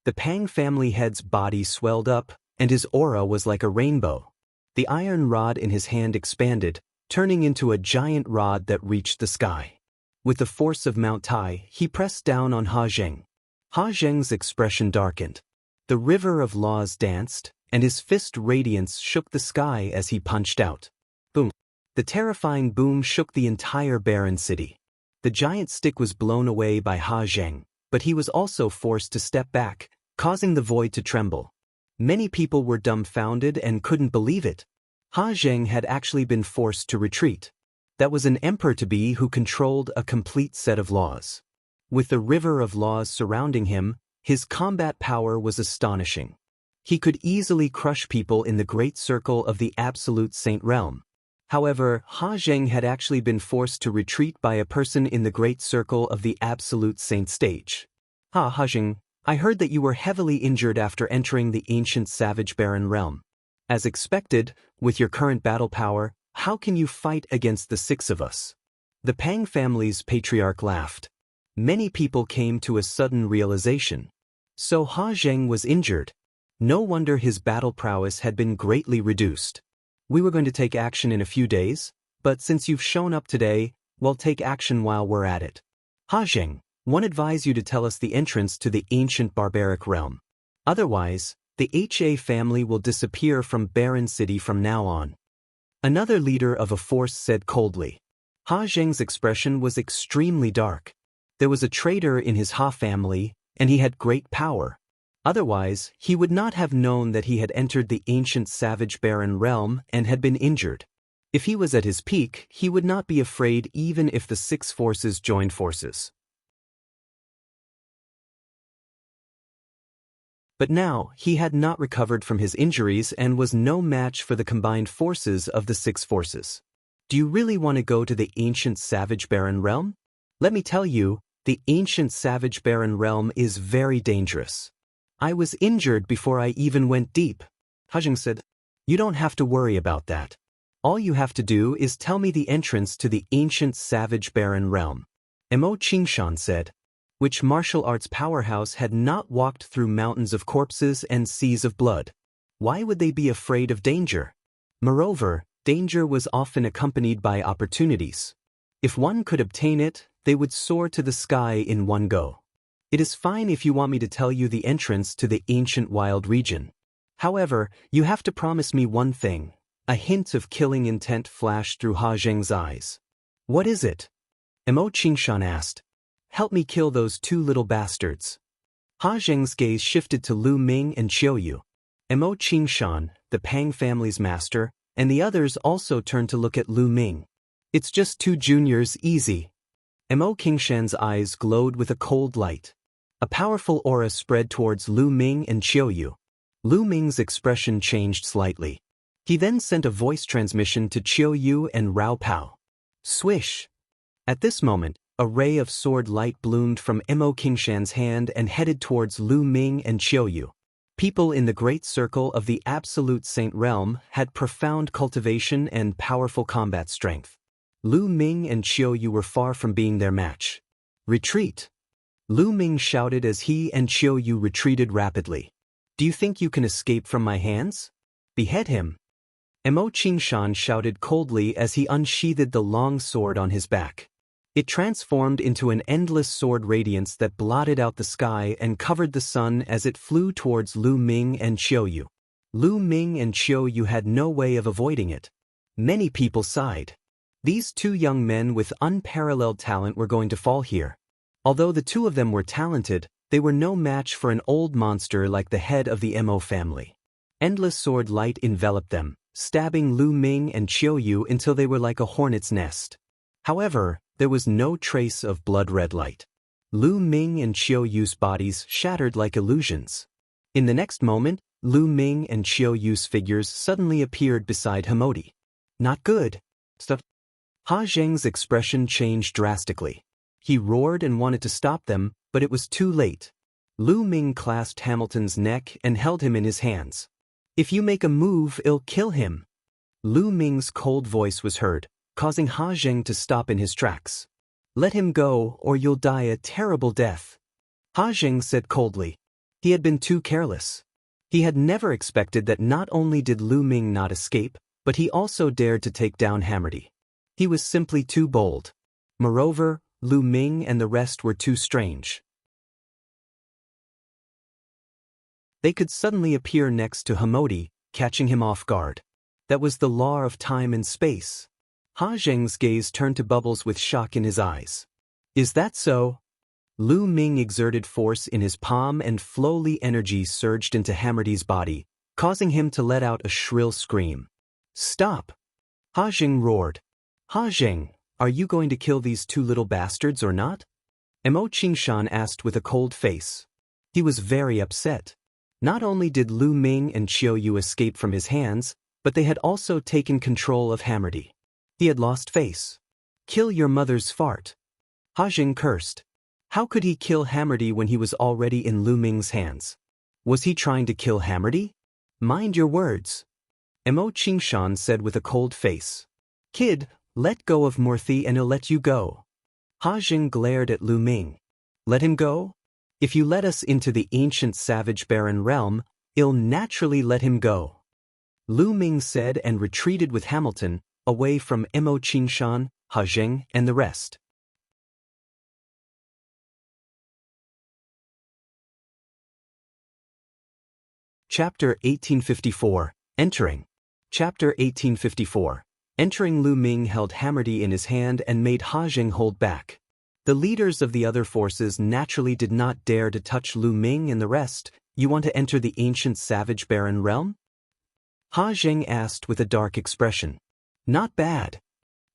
The Pang family head's body swelled up, and his aura was like a rainbow. The iron rod in his hand expanded, turning into a giant rod that reached the sky. With the force of Mount Tai, he pressed down on Ha Zheng. Ha Zheng's expression darkened. The river of laws danced, and his fist radiance shook the sky as he punched out. Boom. The terrifying boom shook the entire barren city. The giant stick was blown away by Ha Zheng, but he was also forced to step back, causing the void to tremble. Many people were dumbfounded and couldn't believe it. Ha Zheng had actually been forced to retreat. That was an emperor-to-be who controlled a complete set of laws. With the river of laws surrounding him, his combat power was astonishing. He could easily crush people in the great circle of the absolute saint realm. However, Ha Zheng had actually been forced to retreat by a person in the great circle of the absolute saint stage. Ha Zheng, I heard that you were heavily injured after entering the ancient savage barren realm. As expected, with your current battle power, how can you fight against the six of us? The Pang family's patriarch laughed. Many people came to a sudden realization. So Ha Zheng was injured. No wonder his battle prowess had been greatly reduced. We were going to take action in a few days, but since you've shown up today, we'll take action while we're at it. Ha Zheng, one advise you to tell us the entrance to the ancient barbaric realm. Otherwise, the Ha family will disappear from Barren City from now on. Another leader of a force said coldly. Ha Zheng's expression was extremely dark. There was a traitor in his Ha family, and he had great power. Otherwise, he would not have known that he had entered the ancient savage barren realm and had been injured. If he was at his peak, he would not be afraid even if the six forces joined forces. But now, he had not recovered from his injuries and was no match for the combined forces of the six forces. Do you really want to go to the ancient savage barren realm? Let me tell you, the ancient savage barren realm is very dangerous. I was injured before I even went deep. Ha Zheng said. You don't have to worry about that. All you have to do is tell me the entrance to the ancient savage barren realm. Mo Qingshan said. Which martial arts powerhouse had not walked through mountains of corpses and seas of blood? Why would they be afraid of danger? Moreover, danger was often accompanied by opportunities. If one could obtain it, they would soar to the sky in one go. It is fine if you want me to tell you the entrance to the ancient wild region. However, you have to promise me one thing. A hint of killing intent flashed through Ha Zheng's eyes. What is it? Mo Qingshan asked. Help me kill those two little bastards. Ha Zheng's gaze shifted to Lu Ming and Qiu Yue. Mo Qingshan, the Pang family's master, and the others also turned to look at Lu Ming. It's just two juniors, easy. Mo Qingshan's eyes glowed with a cold light. A powerful aura spread towards Lu Ming and Qiu Yue. Lu Ming's expression changed slightly. He then sent a voice transmission to Qiu Yue and Rao Pao. Swish! At this moment, a ray of sword light bloomed from Mo Qingshan's hand and headed towards Lu Ming and Qiu Yue. People in the great circle of the absolute saint realm had profound cultivation and powerful combat strength. Lu Ming and Qiu Yue were far from being their match. Retreat! Lu Ming shouted as he and Qiu Yue retreated rapidly. Do you think you can escape from my hands? Behead him! Mo Qingshan shouted coldly as he unsheathed the long sword on his back. It transformed into an endless sword radiance that blotted out the sky and covered the sun as it flew towards Lu Ming and Qiu Yue. Lu Ming and Qiu Yue had no way of avoiding it. Many people sighed. These two young men with unparalleled talent were going to fall here. Although the two of them were talented, They were no match for an old monster like the head of the Mo family. Endless sword light enveloped them, stabbing Lu Ming and Qiu Yue until they were like a hornet's nest. However, there was no trace of blood-red light. Lu Ming and Qiu Yue's bodies shattered like illusions. In the next moment, Lu Ming and Qiu Yue's figures suddenly appeared beside Himodi. Not good. Stuff. Ha Zheng's expression changed drastically. He roared and wanted to stop them, but it was too late. Lu Ming clasped Hamilton's neck and held him in his hands. If you make a move, I'll kill him. Lu Ming's cold voice was heard, causing Ha Zheng to stop in his tracks. Let him go, or you'll die a terrible death. Ha Zheng said coldly. He had been too careless. He had never expected that not only did Lu Ming not escape, but he also dared to take down Hammerdy. He was simply too bold. Moreover, Lu Ming and the rest were too strange. They could suddenly appear next to Himodi, catching him off guard. That was the law of time and space. Ha Zheng's gaze turned to Bubbles with shock in his eyes. Is that so? Lu Ming exerted force in his palm and flowly energy surged into Hammerdy's body, causing him to let out a shrill scream. Stop! Ha Zheng roared. Ha Zheng, are you going to kill these two little bastards or not? Mo Qingshan asked with a cold face. He was very upset. Not only did Lu Ming and Qiu Yue escape from his hands, but they had also taken control of Hammerdy. He had lost face. Kill your mother's fart. Ha Zheng cursed. How could he kill Hammerdy when he was already in Lu Ming's hands? Was he trying to kill Hammerdy? Mind your words. Mo Qingshan said with a cold face. Kid, let go of Morthy and he'll let you go. Ha Zheng glared at Lu Ming. Let him go? If you let us into the ancient savage barren realm, I'll naturally let him go. Lu Ming said and retreated with Hamilton, away from Mo Qingshan, Ha Zheng, and the rest. Chapter 1854, Entering. Chapter 1854. Entering, Lu Ming held Hammerdy in his hand and made Ha Zheng hold back. The leaders of the other forces naturally did not dare to touch Lu Ming and the rest. You want to enter the ancient savage barren realm? Ha Zheng asked with a dark expression. Not bad.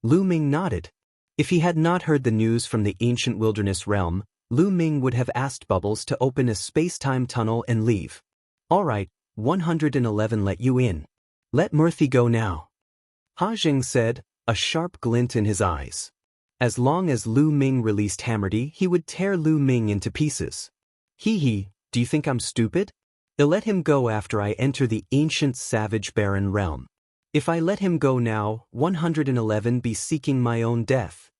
Lu Ming nodded. If he had not heard the news from the ancient wilderness realm, Lu Ming would have asked Bubbles to open a space-time tunnel and leave. All right, 111 let you in. Let Murthy go now. Ha Zheng said, a sharp glint in his eyes. As long as Lu Ming released Hammerdy, he would tear Lu Ming into pieces. Hee, do you think I'm stupid? I'll let him go after I enter the ancient savage barren realm. If I let him go now, 111 be seeking my own death.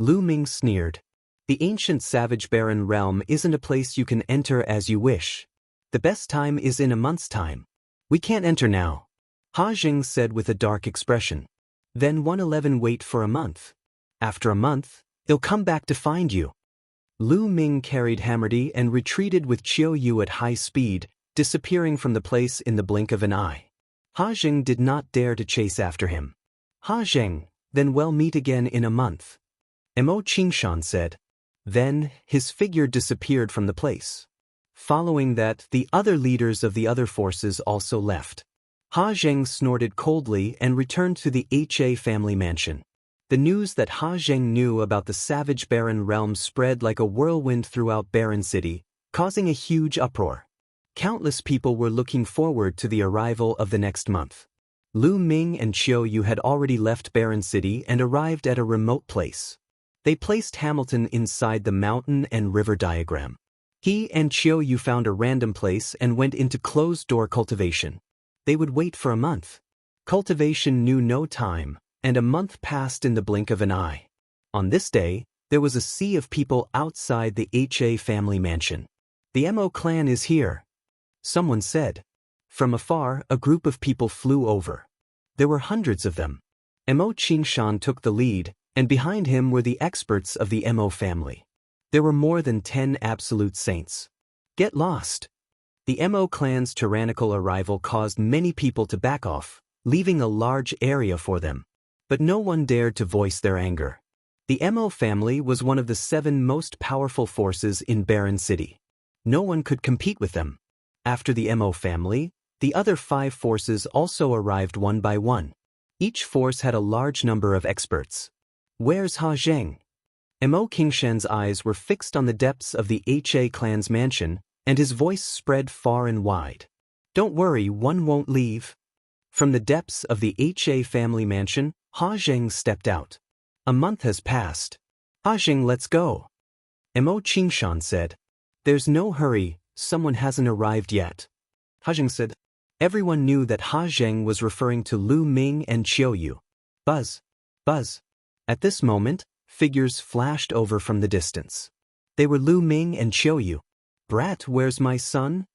Lu Ming sneered. The ancient savage barren realm isn't a place you can enter as you wish. The best time is in a month's time. We can't enter now. Ha Zheng said with a dark expression. Then 111 wait for a month. After a month, they'll come back to find you. Lu Ming carried Hammerdy and retreated with Qiu Yue at high speed, disappearing from the place in the blink of an eye. Ha Zheng did not dare to chase after him. Ha Zheng, then we'll meet again in a month. Mo Qingshan said. Then, his figure disappeared from the place. Following that, the other leaders of the other forces also left. Ha Zheng snorted coldly and returned to the Ha family mansion. The news that Ha Zheng knew about the savage barren realm spread like a whirlwind throughout Barren City, causing a huge uproar. Countless people were looking forward to the arrival of the next month. Lu Ming and Qiu Yue had already left Barren City and arrived at a remote place. They placed Hamilton inside the mountain and river diagram. He and Qiu Yue found a random place and went into closed-door cultivation. They would wait for a month. Cultivation knew no time, and a month passed in the blink of an eye. On this day, there was a sea of people outside the Ha family mansion. The Mo clan is here, someone said. From afar, a group of people flew over. There were hundreds of them. Mo Qingshan took the lead, and behind him were the experts of the Mo family. There were more than 10 absolute saints. Get lost. The Mo clan's tyrannical arrival caused many people to back off, leaving a large area for them. But no one dared to voice their anger. The Mo family was one of the 7 most powerful forces in Barren City. No one could compete with them. After the Mo family, the other 5 forces also arrived one by one. Each force had a large number of experts. Where's Ha Zheng? Mo Qingshan's eyes were fixed on the depths of the Ha clan's mansion, and his voice spread far and wide. Don't worry, one won't leave. From the depths of the Ha family mansion, Ha Zheng stepped out. A month has passed. Ha Zheng, let's go. Mo Qingshan said. There's no hurry, someone hasn't arrived yet. Ha Zheng said. Everyone knew that Ha Zheng was referring to Lu Ming and Qiu Yue. Buzz. Buzz. At this moment, figures flashed over from the distance. They were Lu Ming and Qiu Yue. Brat, where's my son?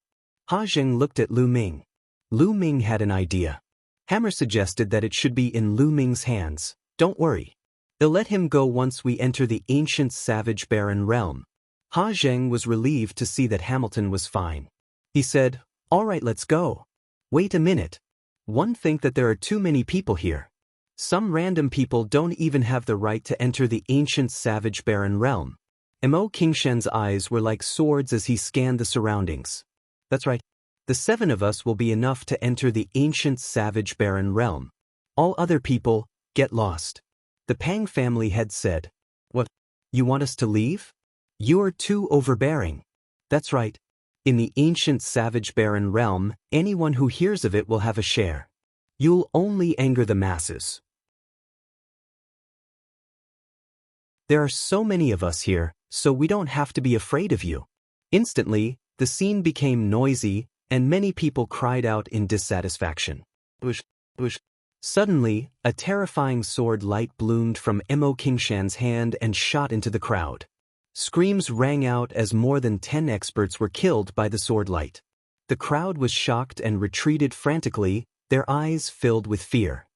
Ha Zheng looked at Lu Ming. Lu Ming had an idea. Hammer suggested that it should be in Lu Ming's hands. Don't worry. They'll let him go once we enter the ancient savage barren realm. Ha Zheng was relieved to see that Hamilton was fine. He said, all right, let's go. Wait a minute. One think that there are too many people here. Some random people don't even have the right to enter the ancient savage barren realm. Mo Qingshan's eyes were like swords as he scanned the surroundings. That's right. The 7 of us will be enough to enter the ancient savage barren realm. All other people, get lost. The Pang family head said. What? You want us to leave? You're too overbearing. That's right. In the ancient savage barren realm, anyone who hears of it will have a share. You'll only anger the masses. There are so many of us here, so we don't have to be afraid of you. Instantly, the scene became noisy, and many people cried out in dissatisfaction. Bush, bush. Suddenly, a terrifying sword light bloomed from Mo Qingshan's hand and shot into the crowd. Screams rang out as more than 10 experts were killed by the sword light. The crowd was shocked and retreated frantically, their eyes filled with fear.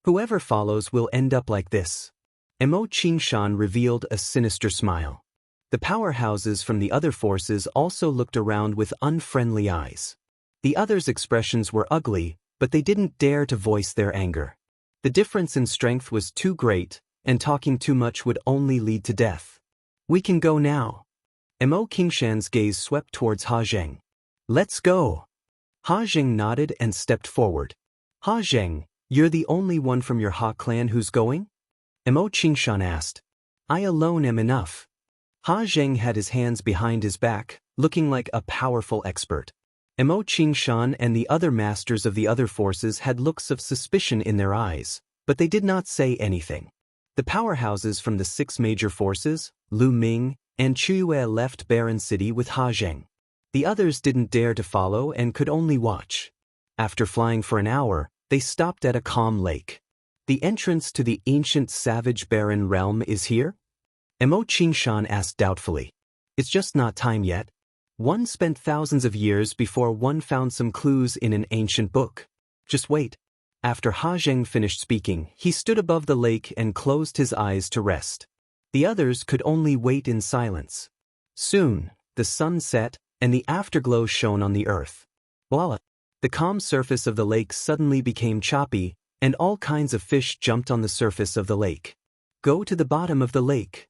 Whoever follows will end up like this. Mo Qingshan revealed a sinister smile. The powerhouses from the other forces also looked around with unfriendly eyes. The others' expressions were ugly, but they didn't dare to voice their anger. The difference in strength was too great, and talking too much would only lead to death. We can go now. Mo Qingshan's gaze swept towards Ha Zheng. Let's go. Ha Zheng nodded and stepped forward. Ha Zheng, you're the only one from your Ha clan who's going? Mo Qingshan asked. I alone am enough. Ha Zheng had his hands behind his back, looking like a powerful expert. Mo Qingshan and the other masters of the other forces had looks of suspicion in their eyes, but they did not say anything. The powerhouses from the 6 major forces, Lu Ming and Qiu Yue, left Barren City with Ha Zheng. The others didn't dare to follow and could only watch. After flying for an hour, they stopped at a calm lake. The entrance to the ancient savage barren realm is here? Mo Qingshan asked doubtfully. It's just not time yet. One spent thousands of years before one found some clues in an ancient book. Just wait. After Ha Zheng finished speaking, he stood above the lake and closed his eyes to rest. The others could only wait in silence. Soon, the sun set, and the afterglow shone on the earth. Voila! The calm surface of the lake suddenly became choppy, and all kinds of fish jumped on the surface of the lake. Go to the bottom of the lake.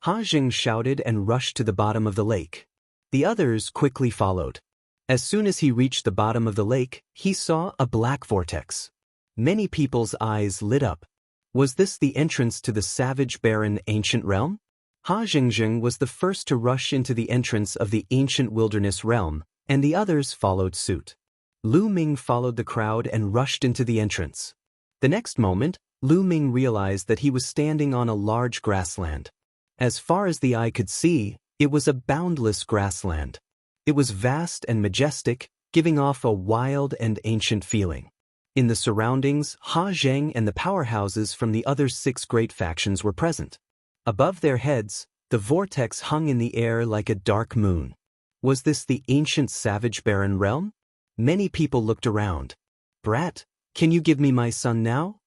Ha Zheng shouted and rushed to the bottom of the lake. The others quickly followed. As soon as he reached the bottom of the lake, he saw a black vortex. Many people's eyes lit up. Was this the entrance to the savage barren ancient realm? Ha Zheng was the first to rush into the entrance of the ancient wilderness realm, and the others followed suit. Lu Ming followed the crowd and rushed into the entrance. The next moment, Lu Ming realized that he was standing on a large grassland. As far as the eye could see, it was a boundless grassland. It was vast and majestic, giving off a wild and ancient feeling. In the surroundings, Ha Zheng and the powerhouses from the other 6 great factions were present. Above their heads, the vortex hung in the air like a dark moon. Was this the ancient savage barren realm? Many people looked around. Brat, can you give me my son now?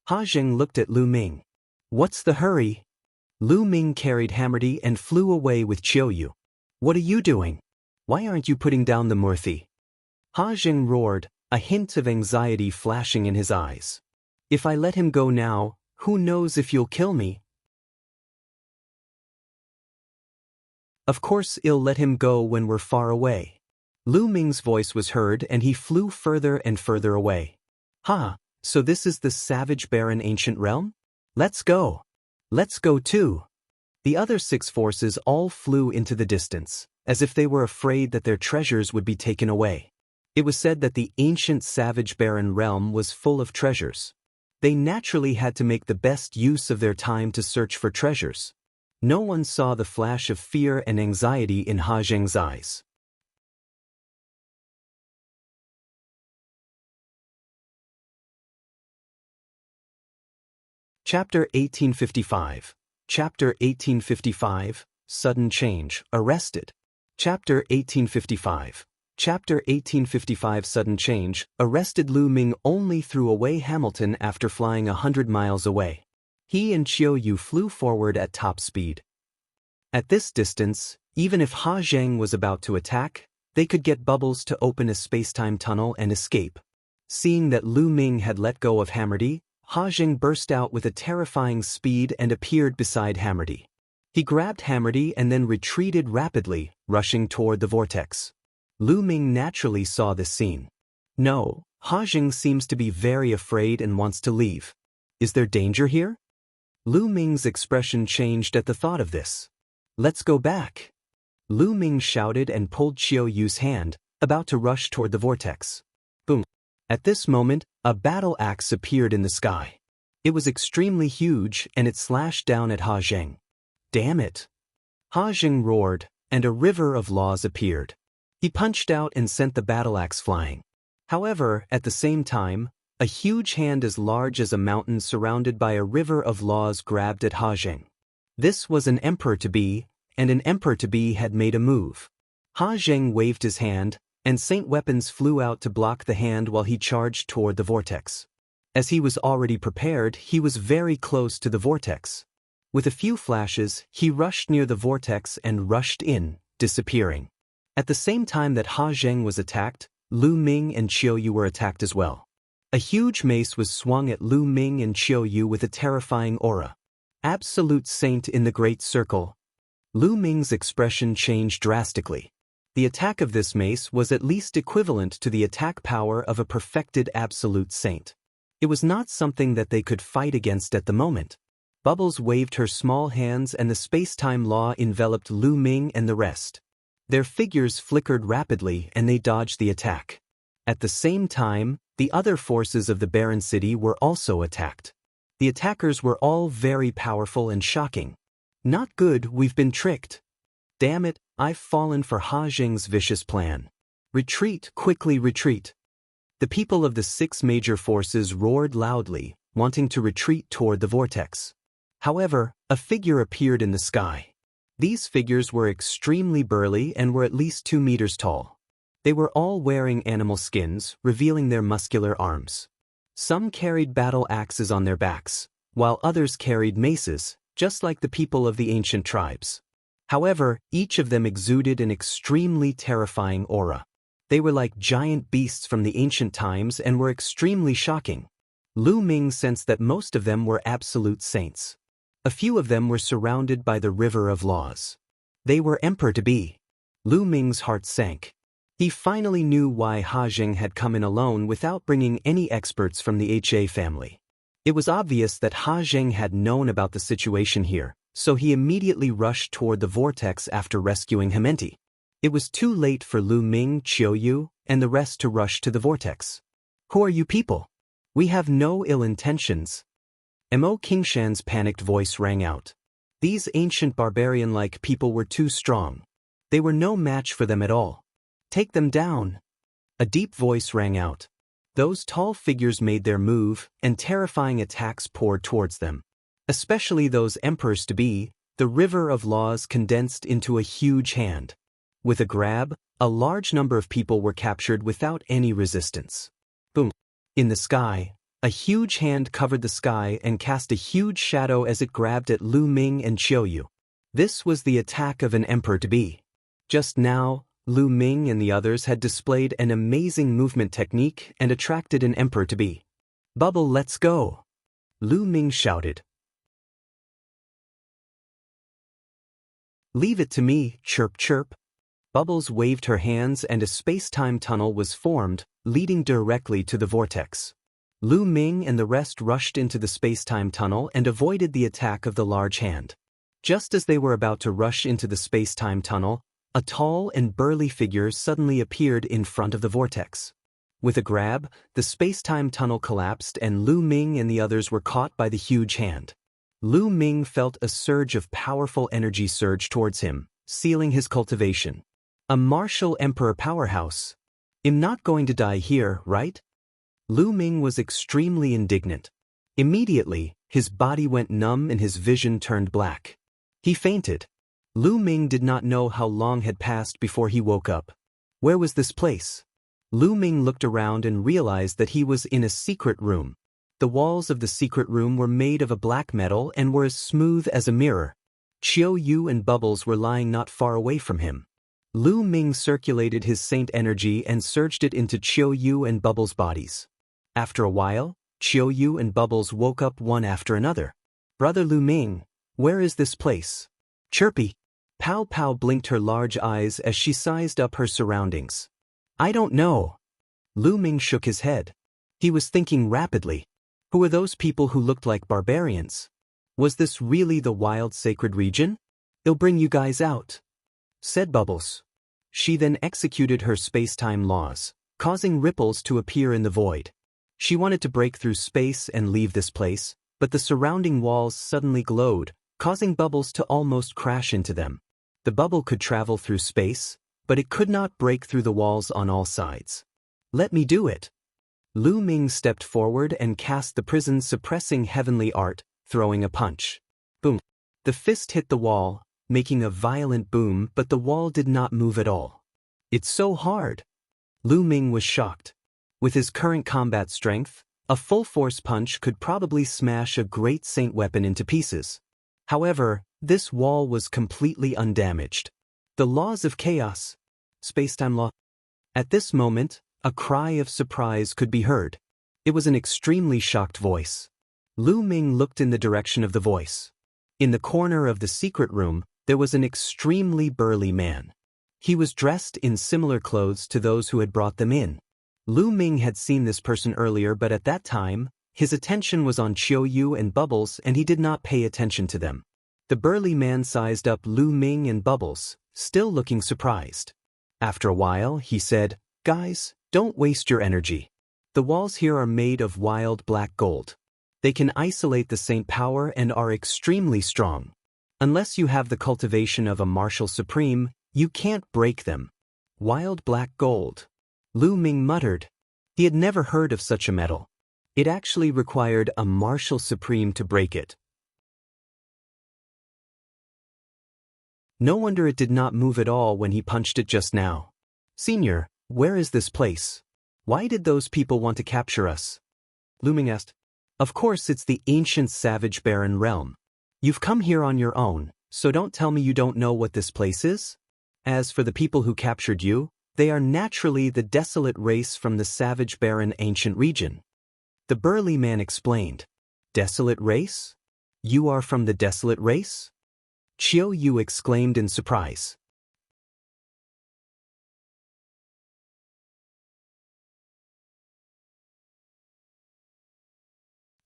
Ha Zheng looked at Lu Ming. What's the hurry? Lu Ming carried Hammerdy and flew away with Qiu Yue. What are you doing? Why aren't you putting down the Murthy? Ha Zheng roared, a hint of anxiety flashing in his eyes. If I let him go now, who knows if you'll kill me? Of course I'll let him go when we're far away. Lu Ming's voice was heard and he flew further and further away. Ha, so this is the savage barren ancient realm? Let's go. Let's go too. The other 6 forces all flew into the distance, as if they were afraid that their treasures would be taken away. It was said that the ancient savage barren realm was full of treasures. They naturally had to make the best use of their time to search for treasures. No one saw the flash of fear and anxiety in Ha Zheng's eyes. Chapter 1855. Chapter 1855, Sudden Change, Arrested. Chapter 1855. Chapter 1855 Sudden Change, arrested Lu Ming only threw away Hamilton after flying 100 miles away. He and Qiu Yue flew forward at top speed. At this distance, even if Ha Zheng was about to attack, they could get Bubbles to open a space-time tunnel and escape. Seeing that Lu Ming had let go of Hammerdy, Ha Zheng burst out with a terrifying speed and appeared beside Hammerdy. He grabbed Hammerdy and then retreated rapidly, rushing toward the vortex. Lu Ming naturally saw this scene. No, Ha Zheng seems to be very afraid and wants to leave. Is there danger here? Lu Ming's expression changed at the thought of this. Let's go back. Lu Ming shouted and pulled Qiu Yue's hand, about to rush toward the vortex. Boom. At this moment, a battle axe appeared in the sky. It was extremely huge and it slashed down at Ha Zheng. Damn it! Ha Zheng roared, and a river of laws appeared. He punched out and sent the battle axe flying. However, at the same time, a huge hand as large as a mountain surrounded by a river of laws grabbed at Ha Zheng. This was an emperor-to-be, and an emperor-to-be had made a move. Ha Zheng waved his hand, and saint weapons flew out to block the hand while he charged toward the vortex. As he was already prepared, he was very close to the vortex. With a few flashes, he rushed near the vortex and rushed in, disappearing. At the same time that Ha Zheng was attacked, Lu Ming and Qiu Yue were attacked as well. A huge mace was swung at Lu Ming and Qiu Yue with a terrifying aura. Absolute saint in the great circle. Lu Ming's expression changed drastically. The attack of this mace was at least equivalent to the attack power of a perfected absolute saint. It was not something that they could fight against at the moment. Bubbles waved her small hands and the space-time law enveloped Lu Ming and the rest. Their figures flickered rapidly and they dodged the attack. At the same time, the other forces of the barren city were also attacked. The attackers were all very powerful and shocking. Not good, we've been tricked. Damn it, I've fallen for Ha Zheng's vicious plan. Retreat, quickly retreat. The people of the 6 major forces roared loudly, wanting to retreat toward the vortex. However, a figure appeared in the sky. These figures were extremely burly and were at least 2 meters tall. They were all wearing animal skins, revealing their muscular arms. Some carried battle axes on their backs, while others carried maces, just like the people of the ancient tribes. However, each of them exuded an extremely terrifying aura. They were like giant beasts from the ancient times and were extremely shocking. Lu Ming sensed that most of them were absolute saints. A few of them were surrounded by the river of laws. They were emperor-to-be. Lu Ming's heart sank. He finally knew why Ha Zheng had come in alone without bringing any experts from the HA family. It was obvious that Ha Zheng had known about the situation here, so he immediately rushed toward the vortex after rescuing Hementi. It was too late for Lu Ming, Qiu Yue, and the rest to rush to the vortex. Who are you people? We have no ill intentions. Mo Qingshan's panicked voice rang out. These ancient barbarian-like people were too strong. They were no match for them at all. Take them down. A deep voice rang out. Those tall figures made their move, and terrifying attacks poured towards them. Especially those emperors-to-be, the river of laws condensed into a huge hand. With a grab, a large number of people were captured without any resistance. Boom. In the sky, a huge hand covered the sky and cast a huge shadow as it grabbed at Lu Ming and Qiu Yue. This was the attack of an emperor-to-be. Just now, Lu Ming and the others had displayed an amazing movement technique and attracted an emperor-to-be. Bubble, let's go! Lu Ming shouted. Leave it to me, chirp chirp. Bubbles waved her hands and a space-time tunnel was formed, leading directly to the vortex. Lu Ming and the rest rushed into the space-time tunnel and avoided the attack of the large hand. Just as they were about to rush into the space-time tunnel, a tall and burly figure suddenly appeared in front of the vortex. With a grab, the space-time tunnel collapsed and Lu Ming and the others were caught by the huge hand. Lu Ming felt a surge of powerful energy surge towards him, sealing his cultivation. A martial emperor powerhouse. I'm not going to die here, right? Lu Ming was extremely indignant. Immediately, his body went numb and his vision turned black. He fainted. Lu Ming did not know how long had passed before he woke up. Where was this place? Lu Ming looked around and realized that he was in a secret room. The walls of the secret room were made of a black metal and were as smooth as a mirror. Qiu Yue and Bubbles were lying not far away from him. Lu Ming circulated his saint energy and surged it into Qiu Yue and Bubbles' bodies. After a while, Qiu Yue and Bubbles woke up one after another. Brother Lu Ming, where is this place? Chirpy. Pow Pow blinked her large eyes as she sized up her surroundings. I don't know. Lu Ming shook his head. He was thinking rapidly. Who were those people who looked like barbarians? Was this really the wild sacred region? I'll bring you guys out, said Bubbles. She then executed her space-time laws, causing ripples to appear in the void. She wanted to break through space and leave this place, but the surrounding walls suddenly glowed, causing Bubbles to almost crash into them. The bubble could travel through space, but it could not break through the walls on all sides. Let me do it. Lu Ming stepped forward and cast the prison-suppressing heavenly art, throwing a punch. Boom. The fist hit the wall, making a violent boom, but the wall did not move at all. It's so hard. Lu Ming was shocked. With his current combat strength, a full-force punch could probably smash a great saint weapon into pieces. However, this wall was completely undamaged. The laws of chaos. Space-time law. At this moment, a cry of surprise could be heard. It was an extremely shocked voice. Lu Ming looked in the direction of the voice. In the corner of the secret room, there was an extremely burly man. He was dressed in similar clothes to those who had brought them in. Lu Ming had seen this person earlier, but at that time, his attention was on Qiu Yue and Bubbles and he did not pay attention to them. The burly man sized up Lu Ming and Bubbles, still looking surprised. After a while, he said, Guys, don't waste your energy. The walls here are made of wild black gold. They can isolate the saint power and are extremely strong. Unless you have the cultivation of a martial supreme, you can't break them. Wild black gold. Lu Ming muttered. He had never heard of such a metal. It actually required a martial supreme to break it. No wonder it did not move at all when he punched it just now. Senior, where is this place? Why did those people want to capture us? Lu Ming asked. Of course it's the ancient savage barren realm. You've come here on your own, so don't tell me you don't know what this place is. As for the people who captured you, they are naturally the Desolate race from the savage barren ancient region. The burly man explained. Desolate race? You are from the Desolate race? Qiu Yue exclaimed in surprise.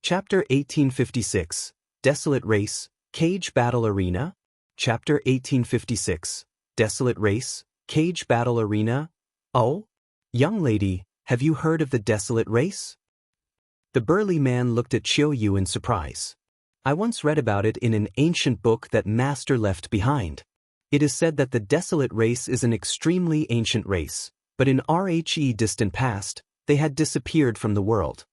Chapter 1856, Desolate Race, Cage Battle Arena. Chapter 1856, Desolate Race, Cage Battle Arena. Oh? Young lady, have you heard of the Desolate race? The burly man looked at Qiu Yue in surprise. I once read about it in an ancient book that Master left behind. It is said that the Desolate race is an extremely ancient race, but in RHE distant past, they had disappeared from the world.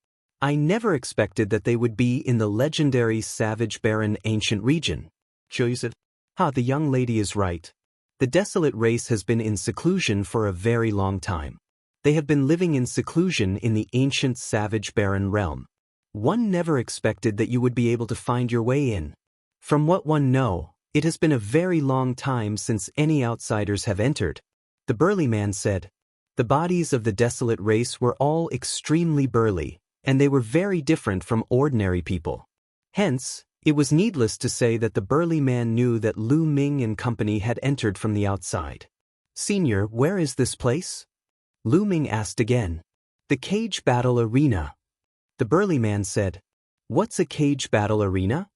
I never expected that they would be in the legendary savage barren ancient region. Qiu Yue said, the young lady is right. The Desolate race has been in seclusion for a very long time. They have been living in seclusion in the ancient savage barren realm. One never expected that you would be able to find your way in. From what one knows, it has been a very long time since any outsiders have entered. The burly man said. The bodies of the Desolate race were all extremely burly, and they were very different from ordinary people. Hence, It was needless to say that the burly man knew that Lu Ming and company had entered from the outside. "Senior, where is this place?" Lu Ming asked again. "The cage battle arena." The burly man said. "What's a cage battle arena?"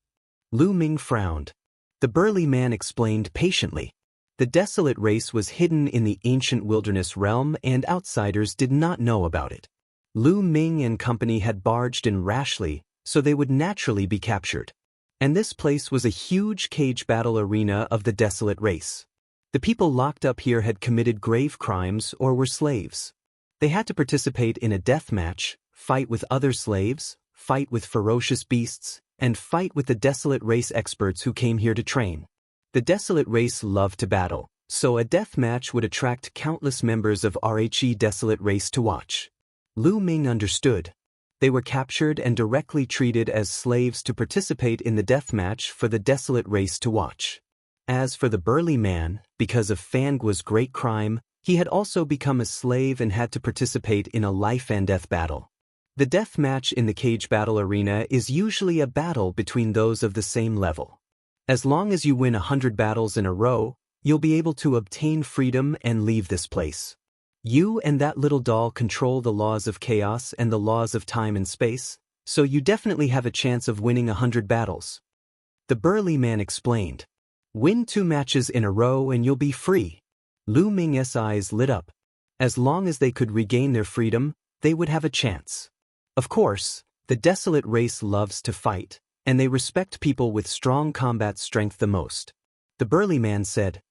Lu Ming frowned. The burly man explained patiently. The Desolate race was hidden in the ancient wilderness realm and outsiders did not know about it. Lu Ming and company had barged in rashly, so they would naturally be captured. And this place was a huge cage battle arena of the Desolate race. The people locked up here had committed grave crimes or were slaves. They had to participate in a death match, fight with other slaves, fight with ferocious beasts, and fight with the Desolate race experts who came here to train. The Desolate race loved to battle, so a death match would attract countless members of RHE Desolate race to watch. Lu Ming understood. They were captured and directly treated as slaves to participate in the death match for the Desolate race to watch. As for the burly man, because of Fangua's great crime, he had also become a slave and had to participate in a life and death battle. The death match in the cage battle arena is usually a battle between those of the same level. As long as you win 100 battles in a row, you'll be able to obtain freedom and leave this place. You and that little doll control the laws of chaos and the laws of time and space, so you definitely have a chance of winning 100 battles. The burly man explained. Win 2 matches in a row and you'll be free. Lu Ming's eyes lit up. As long as they could regain their freedom, they would have a chance. Of course, the Desolate race loves to fight, and they respect people with strong combat strength the most. The burly man said.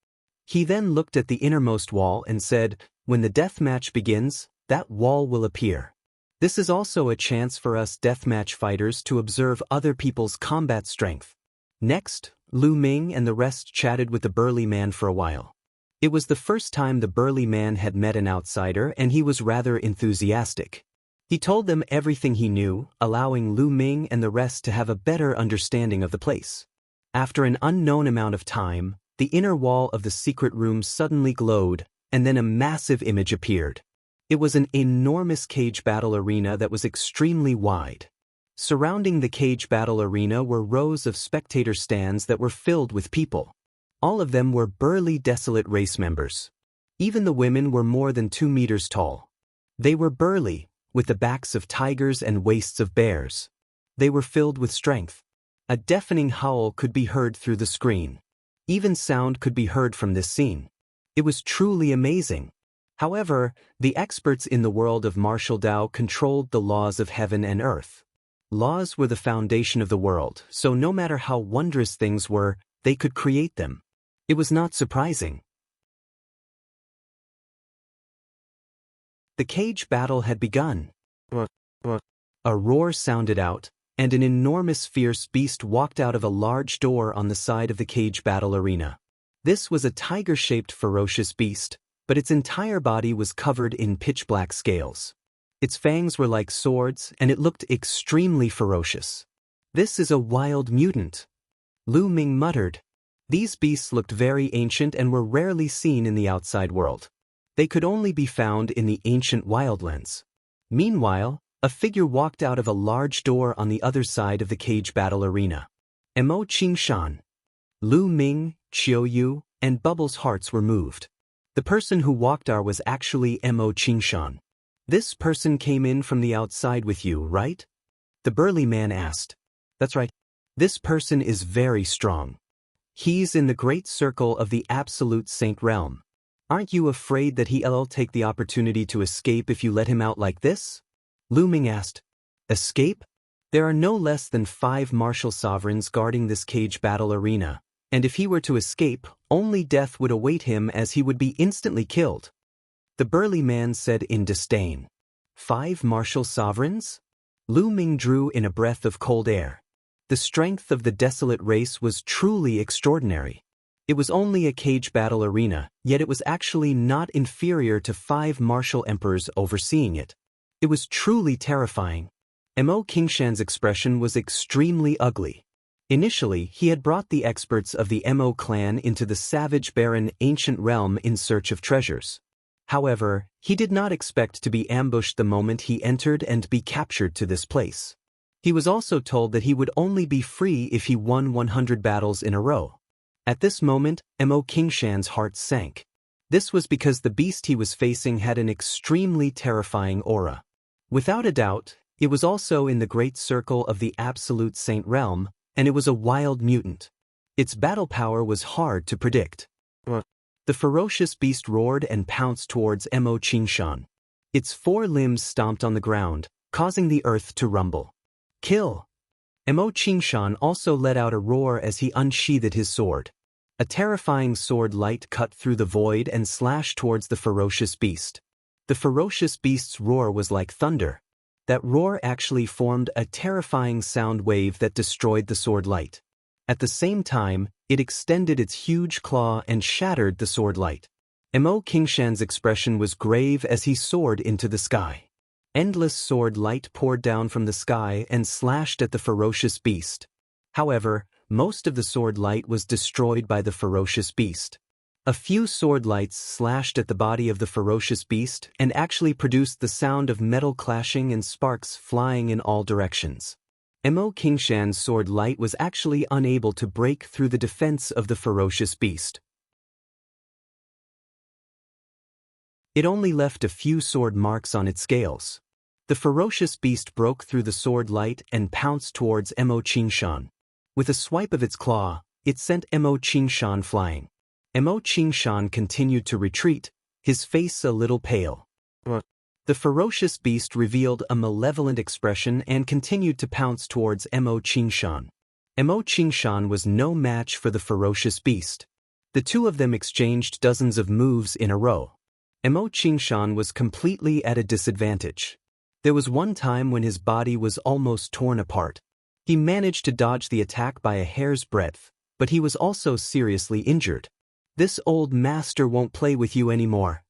He then looked at the innermost wall and said, when the death match begins, that wall will appear. This is also a chance for us deathmatch fighters to observe other people's combat strength. Next, Lu Ming and the rest chatted with the burly man for a while. It was the first time the burly man had met an outsider and he was rather enthusiastic. He told them everything he knew, allowing Lu Ming and the rest to have a better understanding of the place. After an unknown amount of time, the inner wall of the secret room suddenly glowed, and then a massive image appeared. It was an enormous cage battle arena that was extremely wide. Surrounding the cage battle arena were rows of spectator stands that were filled with people. All of them were burly Desolate race members. Even the women were more than 2 meters tall. They were burly, with the backs of tigers and waists of bears. They were filled with strength. A deafening howl could be heard through the screen. Even sound could be heard from this scene. It was truly amazing. However, the experts in the world of martial Dao controlled the laws of heaven and earth. Laws were the foundation of the world, so no matter how wondrous things were, they could create them. It was not surprising. The cage battle had begun. A roar sounded out, and an enormous fierce beast walked out of a large door on the side of the cage battle arena. This was a tiger-shaped ferocious beast, but its entire body was covered in pitch-black scales. Its fangs were like swords, and it looked extremely ferocious. This is a wild mutant, Lu Ming muttered. These beasts looked very ancient and were rarely seen in the outside world. They could only be found in the ancient wildlands. Meanwhile, a figure walked out of a large door on the other side of the cage battle arena. Mo Qingshan. Lu Ming, Qiu Yue, and Bubble's hearts were moved. The person who walked out was actually Mo Qingshan. This person came in from the outside with you, right? The burly man asked. That's right. This person is very strong. He's in the great circle of the absolute saint realm. Aren't you afraid that he'll take the opportunity to escape if you let him out like this? Lu Ming asked. Escape? There are no less than 5 martial sovereigns guarding this cage battle arena, and if he were to escape, only death would await him as he would be instantly killed. The burly man said in disdain. 5 martial sovereigns? Lu Ming drew in a breath of cold air. The strength of the Desolate race was truly extraordinary. It was only a cage battle arena, yet it was actually not inferior to 5 martial emperors overseeing it. It was truly terrifying. Mo Qingshan's expression was extremely ugly. Initially, he had brought the experts of the Mo clan into the savage barren ancient realm in search of treasures. However, he did not expect to be ambushed the moment he entered and be captured to this place. He was also told that he would only be free if he won 100 battles in a row. At this moment, Mo Qingshan's heart sank. This was because the beast he was facing had an extremely terrifying aura. Without a doubt, it was also in the great circle of the absolute saint realm, and it was a wild mutant. Its battle power was hard to predict. The ferocious beast roared and pounced towards Mo Qingshan. Its 4 limbs stomped on the ground, causing the earth to rumble. Kill! Mo Qingshan also let out a roar as he unsheathed his sword. A terrifying sword light cut through the void and slashed towards the ferocious beast. The ferocious beast's roar was like thunder. That roar actually formed a terrifying sound wave that destroyed the sword light. At the same time, it extended its huge claw and shattered the sword light. Mo Qingshan's expression was grave as he soared into the sky. Endless sword light poured down from the sky and slashed at the ferocious beast. However, most of the sword light was destroyed by the ferocious beast. A few sword lights slashed at the body of the ferocious beast and actually produced the sound of metal clashing and sparks flying in all directions. Mo Qingshan's sword light was actually unable to break through the defense of the ferocious beast. It only left a few sword marks on its scales. The ferocious beast broke through the sword light and pounced towards Mo Qingshan. With a swipe of its claw, it sent Mo Qingshan flying. Mo Qingshan continued to retreat, his face a little pale. The ferocious beast revealed a malevolent expression and continued to pounce towards Mo Qingshan. Mo Qingshan was no match for the ferocious beast. The two of them exchanged dozens of moves in a row. Mo Qingshan was completely at a disadvantage. There was one time when his body was almost torn apart. He managed to dodge the attack by a hair's breadth, but he was also seriously injured. This old master won't play with you anymore.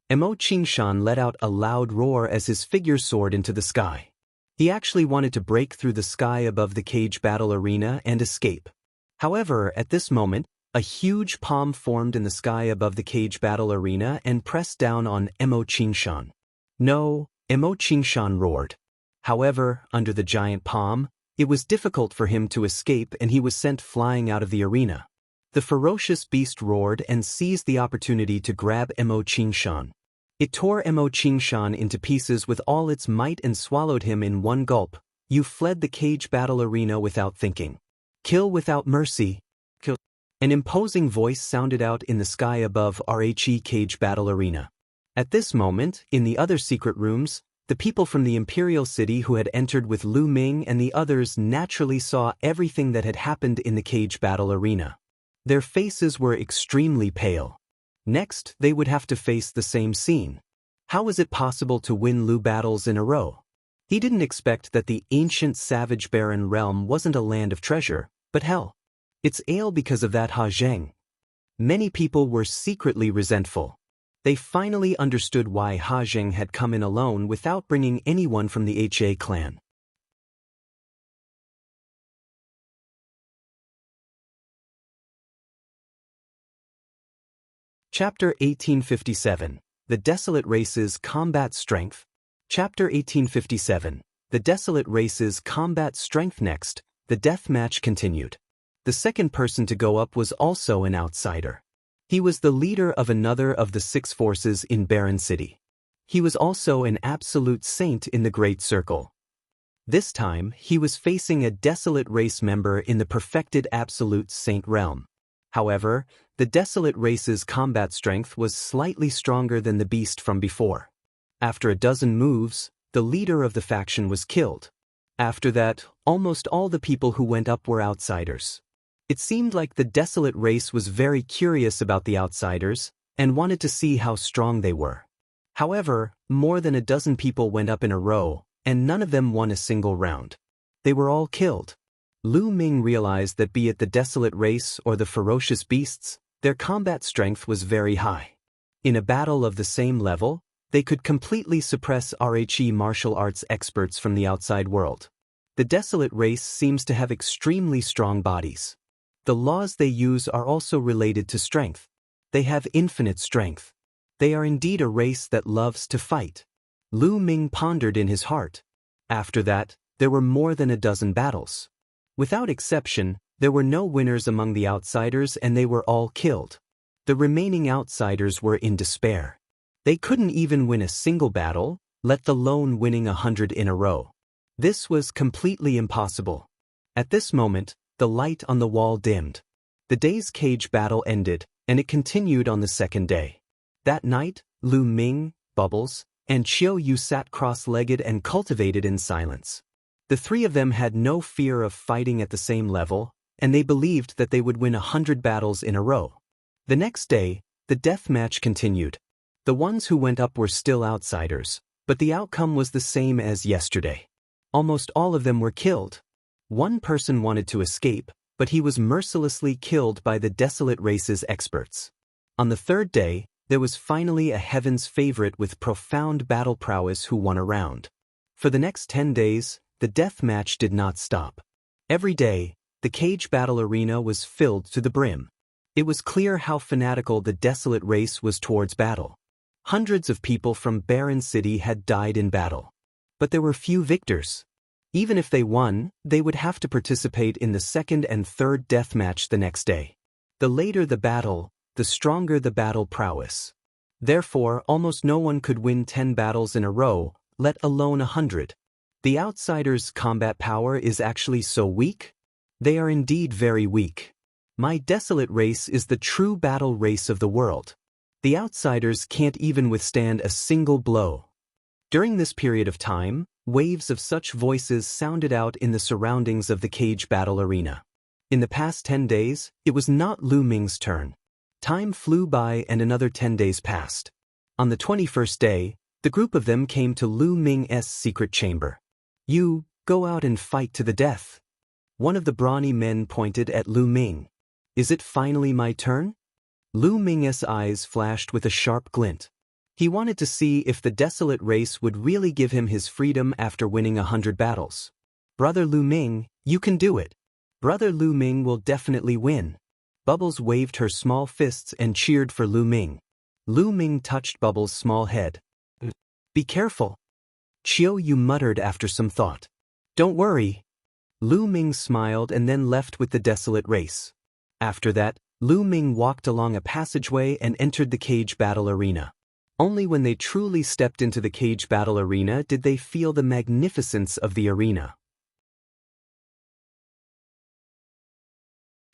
Mo Qingshan let out a loud roar as his figure soared into the sky. He actually wanted to break through the sky above the cage battle arena and escape. However, at this moment, a huge palm formed in the sky above the cage battle arena and pressed down on Mo Qingshan. No, Mo Qingshan roared. However, under the giant palm, it was difficult for him to escape and he was sent flying out of the arena. The ferocious beast roared and seized the opportunity to grab Mo Qingshan. It tore Mo Qingshan into pieces with all its might and swallowed him in one gulp. You fled the cage battle arena without thinking. Kill without mercy. Kill. An imposing voice sounded out in the sky above RHE cage battle arena. At this moment, in the other secret rooms, the people from the Imperial City who had entered with Lu Ming and the others naturally saw everything that had happened in the cage battle arena. Their faces were extremely pale. Next, they would have to face the same scene. How was it possible to win Lu battles in a row? He didn't expect that the ancient savage barren realm wasn't a land of treasure, but hell. It's ale because of that Ha Zheng. Many people were secretly resentful. They finally understood why Ha Zheng had come in alone without bringing anyone from the HA clan. Chapter 1857. The Desolate Race's Combat Strength. Chapter 1857. The Desolate Race's Combat Strength. Next, the death match continued. The second person to go up was also an outsider. He was the leader of another of the 6 forces in Barren City. He was also an absolute saint in the Great Circle. This time, he was facing a Desolate Race member in the perfected absolute saint realm. However, the Desolate Race's combat strength was slightly stronger than the beast from before. After a dozen moves, the leader of the faction was killed. After that, almost all the people who went up were outsiders. It seemed like the Desolate Race was very curious about the outsiders and wanted to see how strong they were. However, more than a dozen people went up in a row, and none of them won a single round. They were all killed. Lu Ming realized that be it the Desolate Race or the ferocious beasts, their combat strength was very high. In a battle of the same level, they could completely suppress RHE martial arts experts from the outside world. The Desolate Race seems to have extremely strong bodies. The laws they use are also related to strength. They have infinite strength. They are indeed a race that loves to fight. Lu Ming pondered in his heart. After that, there were more than a dozen battles. Without exception, there were no winners among the outsiders and they were all killed. The remaining outsiders were in despair. They couldn't even win a single battle, let alone winning 100 in a row. This was completely impossible. At this moment, the light on the wall dimmed. The day's cage battle ended, and it continued on the second day. That night, Ming, Bubbles, and Qiu Yue sat cross-legged and cultivated in silence. The three of them had no fear of fighting at the same level, and they believed that they would win 100 battles in a row. The next day, the death match continued. The ones who went up were still outsiders, but the outcome was the same as yesterday. Almost all of them were killed. One person wanted to escape, but he was mercilessly killed by the Desolate race's experts. On the third day, there was finally a heaven's favorite with profound battle prowess who won a round. For the next 10 days, the death match did not stop. Every day, the cage battle arena was filled to the brim. It was clear how fanatical the Desolate race was towards battle. Hundreds of people from Barren City had died in battle. But there were few victors. Even if they won, they would have to participate in the second and third death match the next day. The later the battle, the stronger the battle prowess. Therefore, almost no one could win 10 battles in a row, let alone 100. The outsiders' combat power is actually so weak? They are indeed very weak. My Desolate race is the true battle race of the world. The outsiders can't even withstand a single blow. During this period of time, waves of such voices sounded out in the surroundings of the cage battle arena. In the past 10 days, it was not Ming's turn. Time flew by and another 10 days passed. On the 21st day, the group of them came to Ming's secret chamber. You, go out and fight to the death. One of the brawny men pointed at Ming. Is it finally my turn? Ming's eyes flashed with a sharp glint. He wanted to see if the Desolate race would really give him his freedom after winning 100 battles. Brother Ming, you can do it. Brother Ming will definitely win. Bubbles waved her small fists and cheered for Ming. Ming touched Bubbles' small head. Be careful. Qiu Yue muttered after some thought. Don't worry. Ming smiled and then left with the Desolate race. After that, Ming walked along a passageway and entered the cage battle arena. Only when they truly stepped into the cage battle arena did they feel the magnificence of the arena.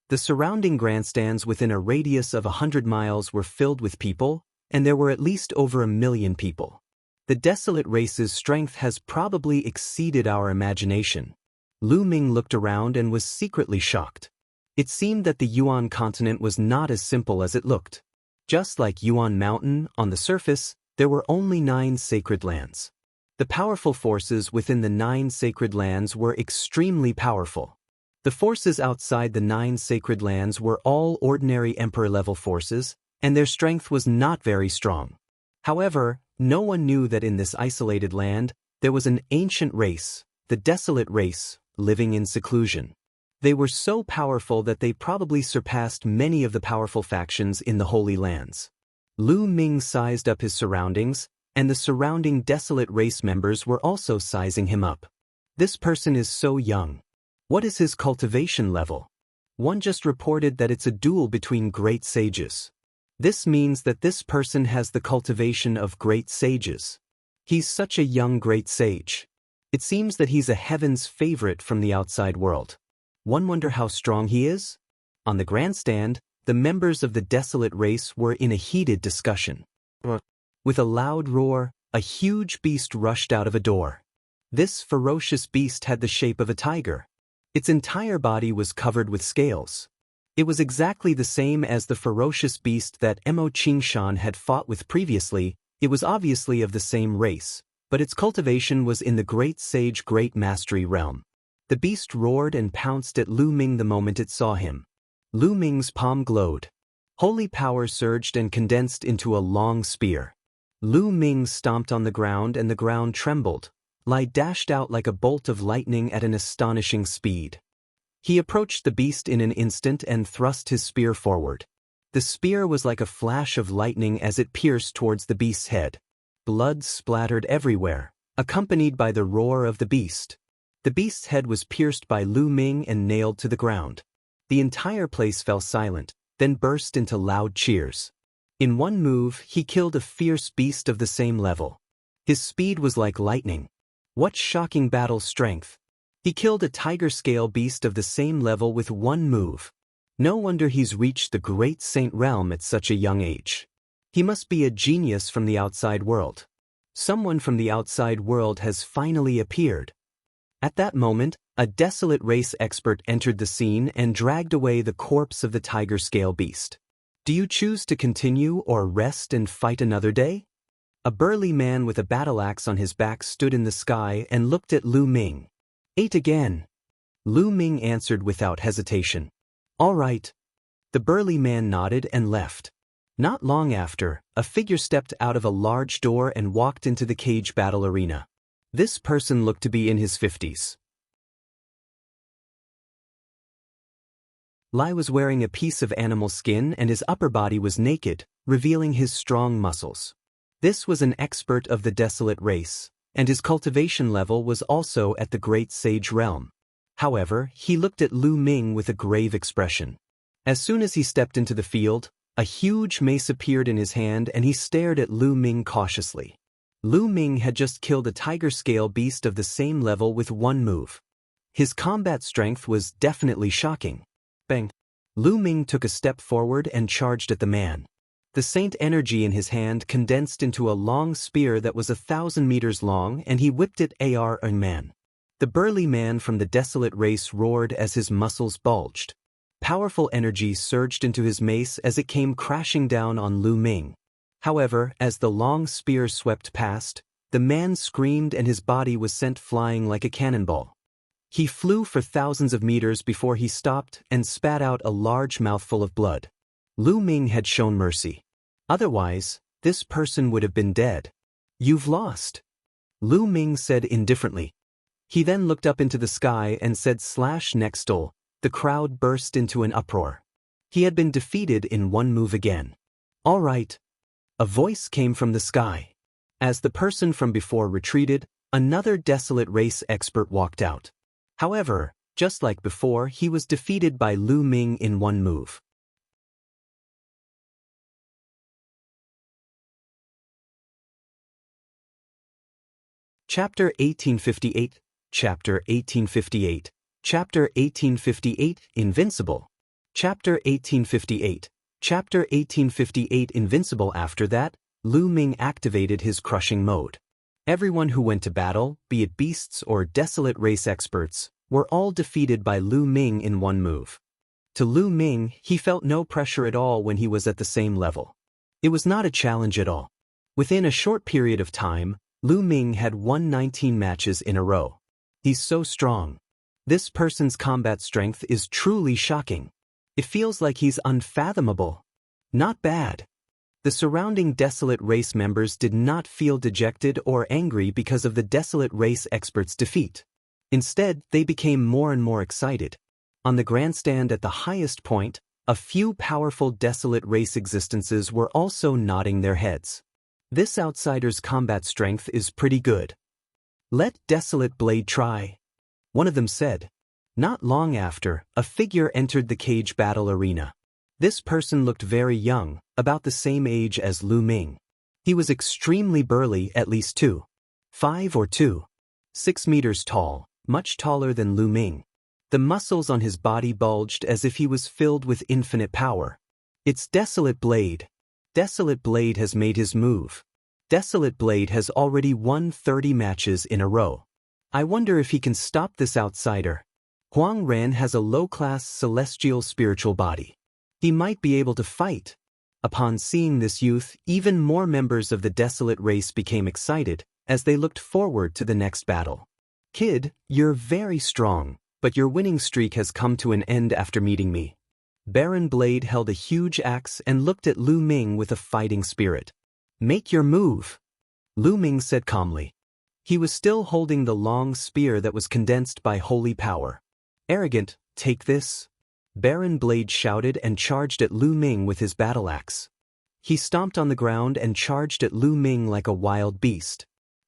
The surrounding grandstands within a radius of 100 miles were filled with people, and there were at least over 1 million people. The Desolate race's strength has probably exceeded our imagination. Ming looked around and was secretly shocked. It seemed that the Yuan continent was not as simple as it looked. Just like Yuan Mountain, on the surface, there were only 9 sacred lands. The powerful forces within the 9 sacred lands were extremely powerful. The forces outside the 9 sacred lands were all ordinary emperor-level forces, and their strength was not very strong. However, no one knew that in this isolated land, there was an ancient race, the Desolate race, living in seclusion. They were so powerful that they probably surpassed many of the powerful factions in the Holy Lands. Ming sized up his surroundings, and the surrounding Desolate race members were also sizing him up. This person is so young. What is his cultivation level? One just reported that it's a duel between great sages. This means that this person has the cultivation of great sages. He's such a young great sage. It seems that he's a heaven's favorite from the outside world. One wonder how strong he is? On the grandstand, the members of the Desolate race were in a heated discussion. With a loud roar, a huge beast rushed out of a door. This ferocious beast had the shape of a tiger. Its entire body was covered with scales. It was exactly the same as the ferocious beast that Mo Qingshan had fought with previously. It was obviously of the same race, but its cultivation was in the Great Sage Great Mastery realm. The beast roared and pounced at Ming the moment it saw him. Ming's palm glowed. Holy power surged and condensed into a long spear. Ming stomped on the ground and the ground trembled. Lai dashed out like a bolt of lightning at an astonishing speed. He approached the beast in an instant and thrust his spear forward. The spear was like a flash of lightning as it pierced towards the beast's head. Blood splattered everywhere, accompanied by the roar of the beast. The beast's head was pierced by Lu Ming and nailed to the ground. The entire place fell silent, then burst into loud cheers. In one move, he killed a fierce beast of the same level. His speed was like lightning. What shocking battle strength! He killed a tiger-scale beast of the same level with one move. No wonder he's reached the great saint realm at such a young age. He must be a genius from the outside world. Someone from the outside world has finally appeared. At that moment, a Desolate race expert entered the scene and dragged away the corpse of the tiger-scale beast. Do you choose to continue or rest and fight another day? A burly man with a battle axe on his back stood in the sky and looked at Lu Ming. "Eight again." Lu Ming answered without hesitation. "All right." The burly man nodded and left. Not long after, a figure stepped out of a large door and walked into the cage battle arena. This person looked to be in his 50s. Lai was wearing a piece of animal skin and his upper body was naked, revealing his strong muscles. This was an expert of the Desolate race, and his cultivation level was also at the Great Sage realm. However, he looked at Lu Ming with a grave expression. As soon as he stepped into the field, a huge mace appeared in his hand and he stared at Lu Ming cautiously. Lu Ming had just killed a tiger-scale beast of the same level with one move. His combat strength was definitely shocking. Bang! Lu Ming took a step forward and charged at the man. The saint energy in his hand condensed into a long spear that was 1,000 meters long and he whipped it at the man. The burly man from the Desolate race roared as his muscles bulged. Powerful energy surged into his mace as it came crashing down on Lu Ming. However, as the long spear swept past, the man screamed and his body was sent flying like a cannonball. He flew for thousands of meters before he stopped and spat out a large mouthful of blood. Lu Ming had shown mercy. Otherwise, this person would have been dead. "You've lost," Lu Ming said indifferently. He then looked up into the sky and said /nextol. The crowd burst into an uproar. He had been defeated in one move again. "All right." A voice came from the sky. As the person from before retreated, another Desolate race expert walked out. However, just like before, he was defeated by Lu Ming in one move. Chapter 1858, Chapter 1858, Chapter 1858, Invincible. Chapter 1858, Chapter 1858, Invincible. After that, Lu Ming activated his crushing mode. Everyone who went to battle, be it beasts or Desolate race experts, were all defeated by Lu Ming in one move. To Lu Ming, he felt no pressure at all when he was at the same level. It was not a challenge at all. Within a short period of time, Lu Ming had won 19 matches in a row. He's so strong. This person's combat strength is truly shocking. It feels like he's unfathomable. Not bad. The surrounding Desolate race members did not feel dejected or angry because of the Desolate race expert's defeat. Instead, they became more and more excited. On the grandstand at the highest point, a few powerful Desolate race existences were also nodding their heads. This outsider's combat strength is pretty good. "Let Desolate Blade try," one of them said. Not long after, a figure entered the cage battle arena. This person looked very young, about the same age as Lu Ming. He was extremely burly, at least 2'5" or 2'6" meters tall, much taller than Lu Ming. The muscles on his body bulged as if he was filled with infinite power. "It's Desolate Blade." Desolate Blade has made his move. Desolate Blade has already won 30 matches in a row. I wonder if he can stop this outsider. Huang Ren has a low-class celestial spiritual body. He might be able to fight. Upon seeing this youth, even more members of the Desolate race became excited as they looked forward to the next battle. "Kid, you're very strong, but your winning streak has come to an end after meeting me." Barren Blade held a huge axe and looked at Lu Ming with a fighting spirit. "Make your move," Lu Ming said calmly. He was still holding the long spear that was condensed by holy power. "Arrogant, take this." Barren Blade shouted and charged at Lu Ming with his battle axe. He stomped on the ground and charged at Lu Ming like a wild beast.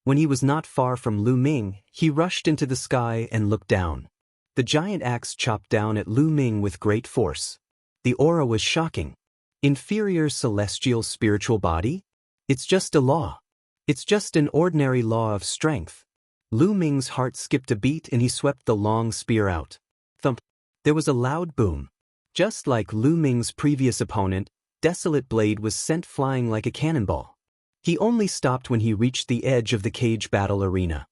When he was not far from Lu Ming, he rushed into the sky and looked down. The giant axe chopped down at Lu Ming with great force. The aura was shocking. Inferior celestial spiritual body? It's just a law. It's just an ordinary law of strength. Lu Ming's heart skipped a beat and he swept the long spear out. Thump. There was a loud boom. Just like Lu Ming's previous opponent, Desolate blade was sent flying like a cannonball. He only stopped when he reached the edge of the cage battle arena.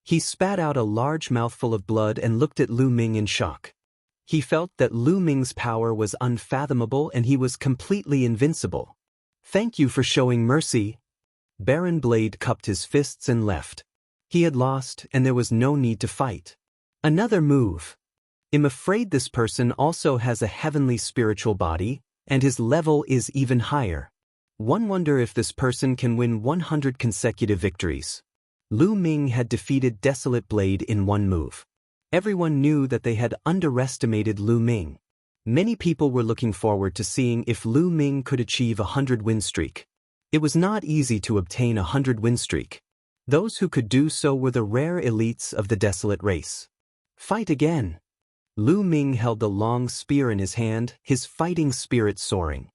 He spat out a large mouthful of blood and looked at Lu Ming in shock. He felt that Lu Ming's power was unfathomable and he was completely invincible. Thank you for showing mercy. Barren Blade cupped his fists and left. He had lost and there was no need to fight. Another move. I'm afraid this person also has a heavenly spiritual body, and his level is even higher. One wonder if this person can win 100 consecutive victories. Lu Ming had defeated Desolate Blade in one move. Everyone knew that they had underestimated Lu Ming. Many people were looking forward to seeing if Lu Ming could achieve a 100-win streak. It was not easy to obtain a 100-win streak. Those who could do so were the rare elites of the Desolate race. Fight again. Lu Ming held the long spear in his hand, his fighting spirit soaring.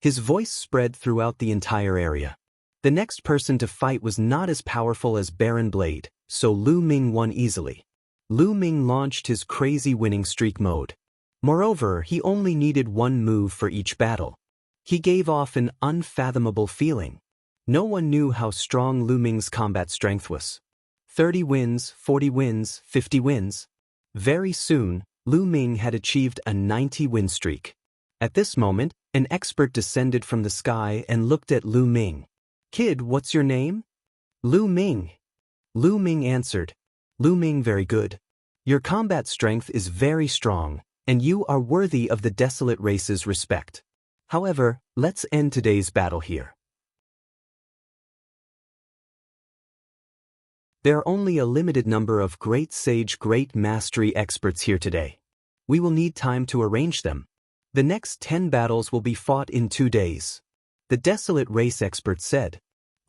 His voice spread throughout the entire area. The next person to fight was not as powerful as Barren Blade, so Lu Ming won easily. Lu Ming launched his crazy winning streak mode. Moreover, he only needed one move for each battle. He gave off an unfathomable feeling. No one knew how strong Lu Ming's combat strength was. 30 wins, 40 wins, 50 wins. Very soon, Lu Ming had achieved a 90-win streak. At this moment, an expert descended from the sky and looked at Lu Ming. "Kid, what's your name?" "Lu Ming." Lu Ming answered. "Lu Ming, very good. Your combat strength is very strong, and you are worthy of the Desolate race's respect. However, let's end today's battle here. There are only a limited number of great sage, great mastery experts here today. We will need time to arrange them. The next 10 battles will be fought in 2 days. The Desolate race expert said.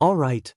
All right.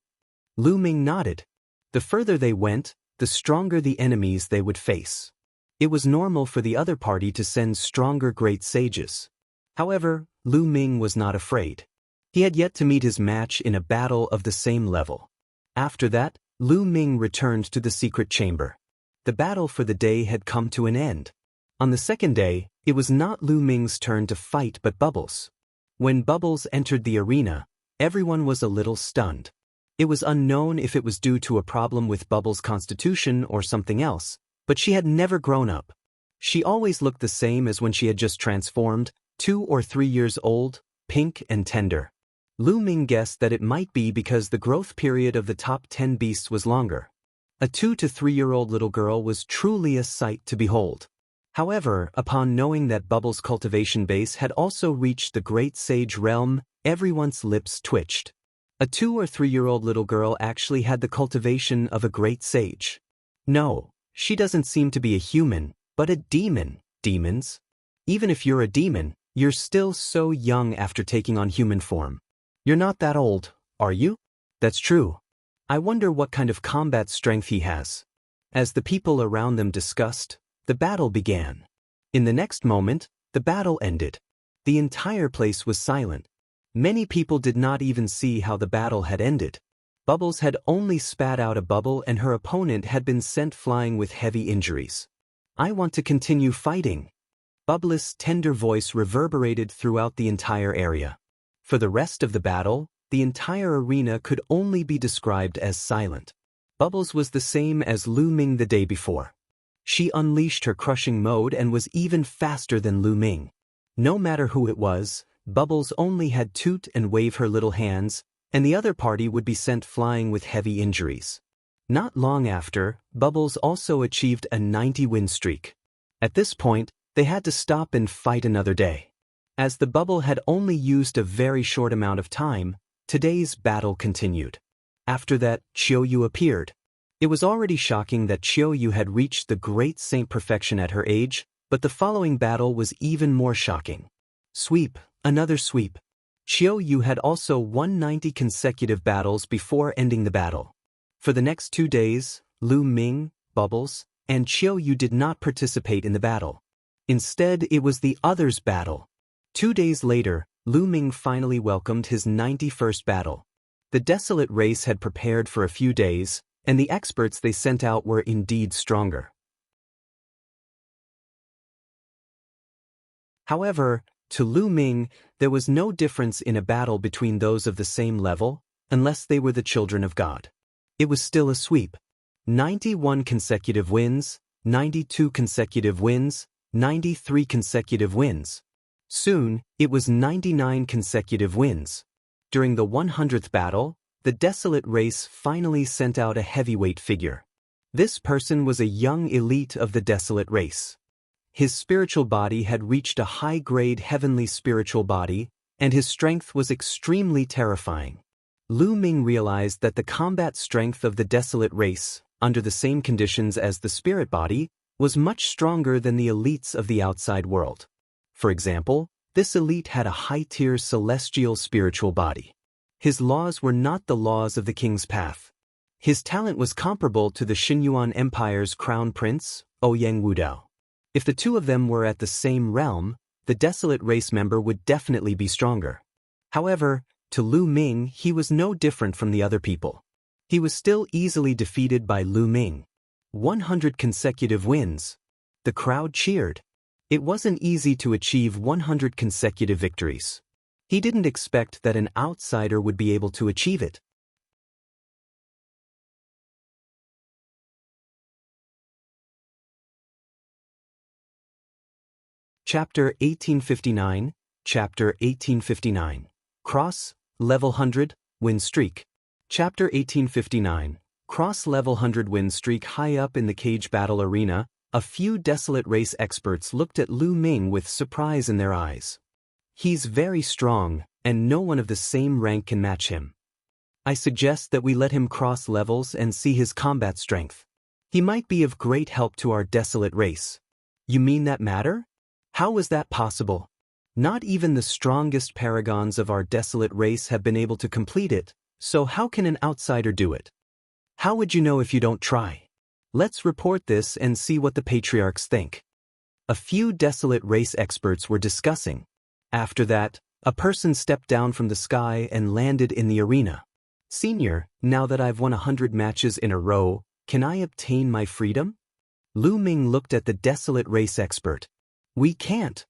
Lu Ming nodded. The further they went, the stronger the enemies they would face. It was normal for the other party to send stronger great sages. However, Lu Ming was not afraid. He had yet to meet his match in a battle of the same level. After that, Lu Ming returned to the secret chamber. The battle for the day had come to an end. On the second day, it was not Lu Ming's turn to fight but Bubbles. When Bubbles entered the arena, everyone was a little stunned. It was unknown if it was due to a problem with Bubbles' constitution or something else, but she had never grown up. She always looked the same as when she had just transformed, 2 or 3 years old, pink and tender. Lu Ming guessed that it might be because the growth period of the top 10 beasts was longer. A 2 to 3-year-old little girl was truly a sight to behold. However, upon knowing that Bubbles' cultivation base had also reached the Great Sage realm, everyone's lips twitched. A 2 or 3-year-old little girl actually had the cultivation of a Great Sage. No, she doesn't seem to be a human, but a demon. Demons? Even if you're a demon, you're still so young after taking on human form. You're not that old, are you? That's true. I wonder what kind of combat strength he has. As the people around them discussed, the battle began. In the next moment, the battle ended. The entire place was silent. Many people did not even see how the battle had ended. Bubbles had only spat out a bubble and her opponent had been sent flying with heavy injuries. I want to continue fighting. Bubbles' tender voice reverberated throughout the entire area. For the rest of the battle, the entire arena could only be described as silent. Bubbles was the same as Lu Ming the day before. She unleashed her crushing mode and was even faster than Lu Ming. No matter who it was, Bubbles only had toot and wave her little hands, and the other party would be sent flying with heavy injuries. Not long after, Bubbles also achieved a 90-win streak. At this point, they had to stop and fight another day. As the bubble had only used a very short amount of time, today's battle continued. After that, Qiu Yue appeared. It was already shocking that Qiu Yue had reached the great saint perfection at her age, but the following battle was even more shocking. Sweep, another sweep. Qiu Yue had also won 90 consecutive battles before ending the battle. For the next 2 days, Ming, Bubbles, and Qiu Yue did not participate in the battle. Instead, it was the others' battle. 2 days later, Ming finally welcomed his 91st battle. The Desolate race had prepared for a few days, and the experts they sent out were indeed stronger. However, to Ming, there was no difference in a battle between those of the same level, unless they were the children of God. It was still a sweep. 91 consecutive wins, 92 consecutive wins, 93 consecutive wins. Soon, it was 99 consecutive wins. During the 100th battle, the Desolate race finally sent out a heavyweight figure. This person was a young elite of the Desolate race. His spiritual body had reached a high-grade heavenly spiritual body, and his strength was extremely terrifying. Ming realized that the combat strength of the Desolate race, under the same conditions as the spirit body, was much stronger than the elites of the outside world. For example, this elite had a high-tier celestial spiritual body. His laws were not the laws of the king's path. His talent was comparable to the Yuan Empire's crown prince, Ouyang Wudao. If the two of them were at the same realm, the Desolate race member would definitely be stronger. However, to Ming, he was no different from the other people. He was still easily defeated by Ming. 100 consecutive wins. The crowd cheered. It wasn't easy to achieve 100 consecutive victories. He didn't expect that an outsider would be able to achieve it. Chapter 1859, Chapter 1859. Cross, Level 100, Win Streak. Chapter 1859. Cross Level 100 Win Streak. High up in the cage battle arena, a few Desolate race experts looked at Ming with surprise in their eyes. He's very strong, and no one of the same rank can match him. I suggest that we let him cross levels and see his combat strength. He might be of great help to our Desolate race. You mean that matter? How was that possible? Not even the strongest paragons of our Desolate race have been able to complete it, so how can an outsider do it? How would you know if you don't try? Let's report this and see what the patriarchs think. A few Desolate race experts were discussing. After that, a person stepped down from the sky and landed in the arena. Senior, now that I've won 100 matches in a row, can I obtain my freedom? Ming looked at the Desolate race expert. We can't.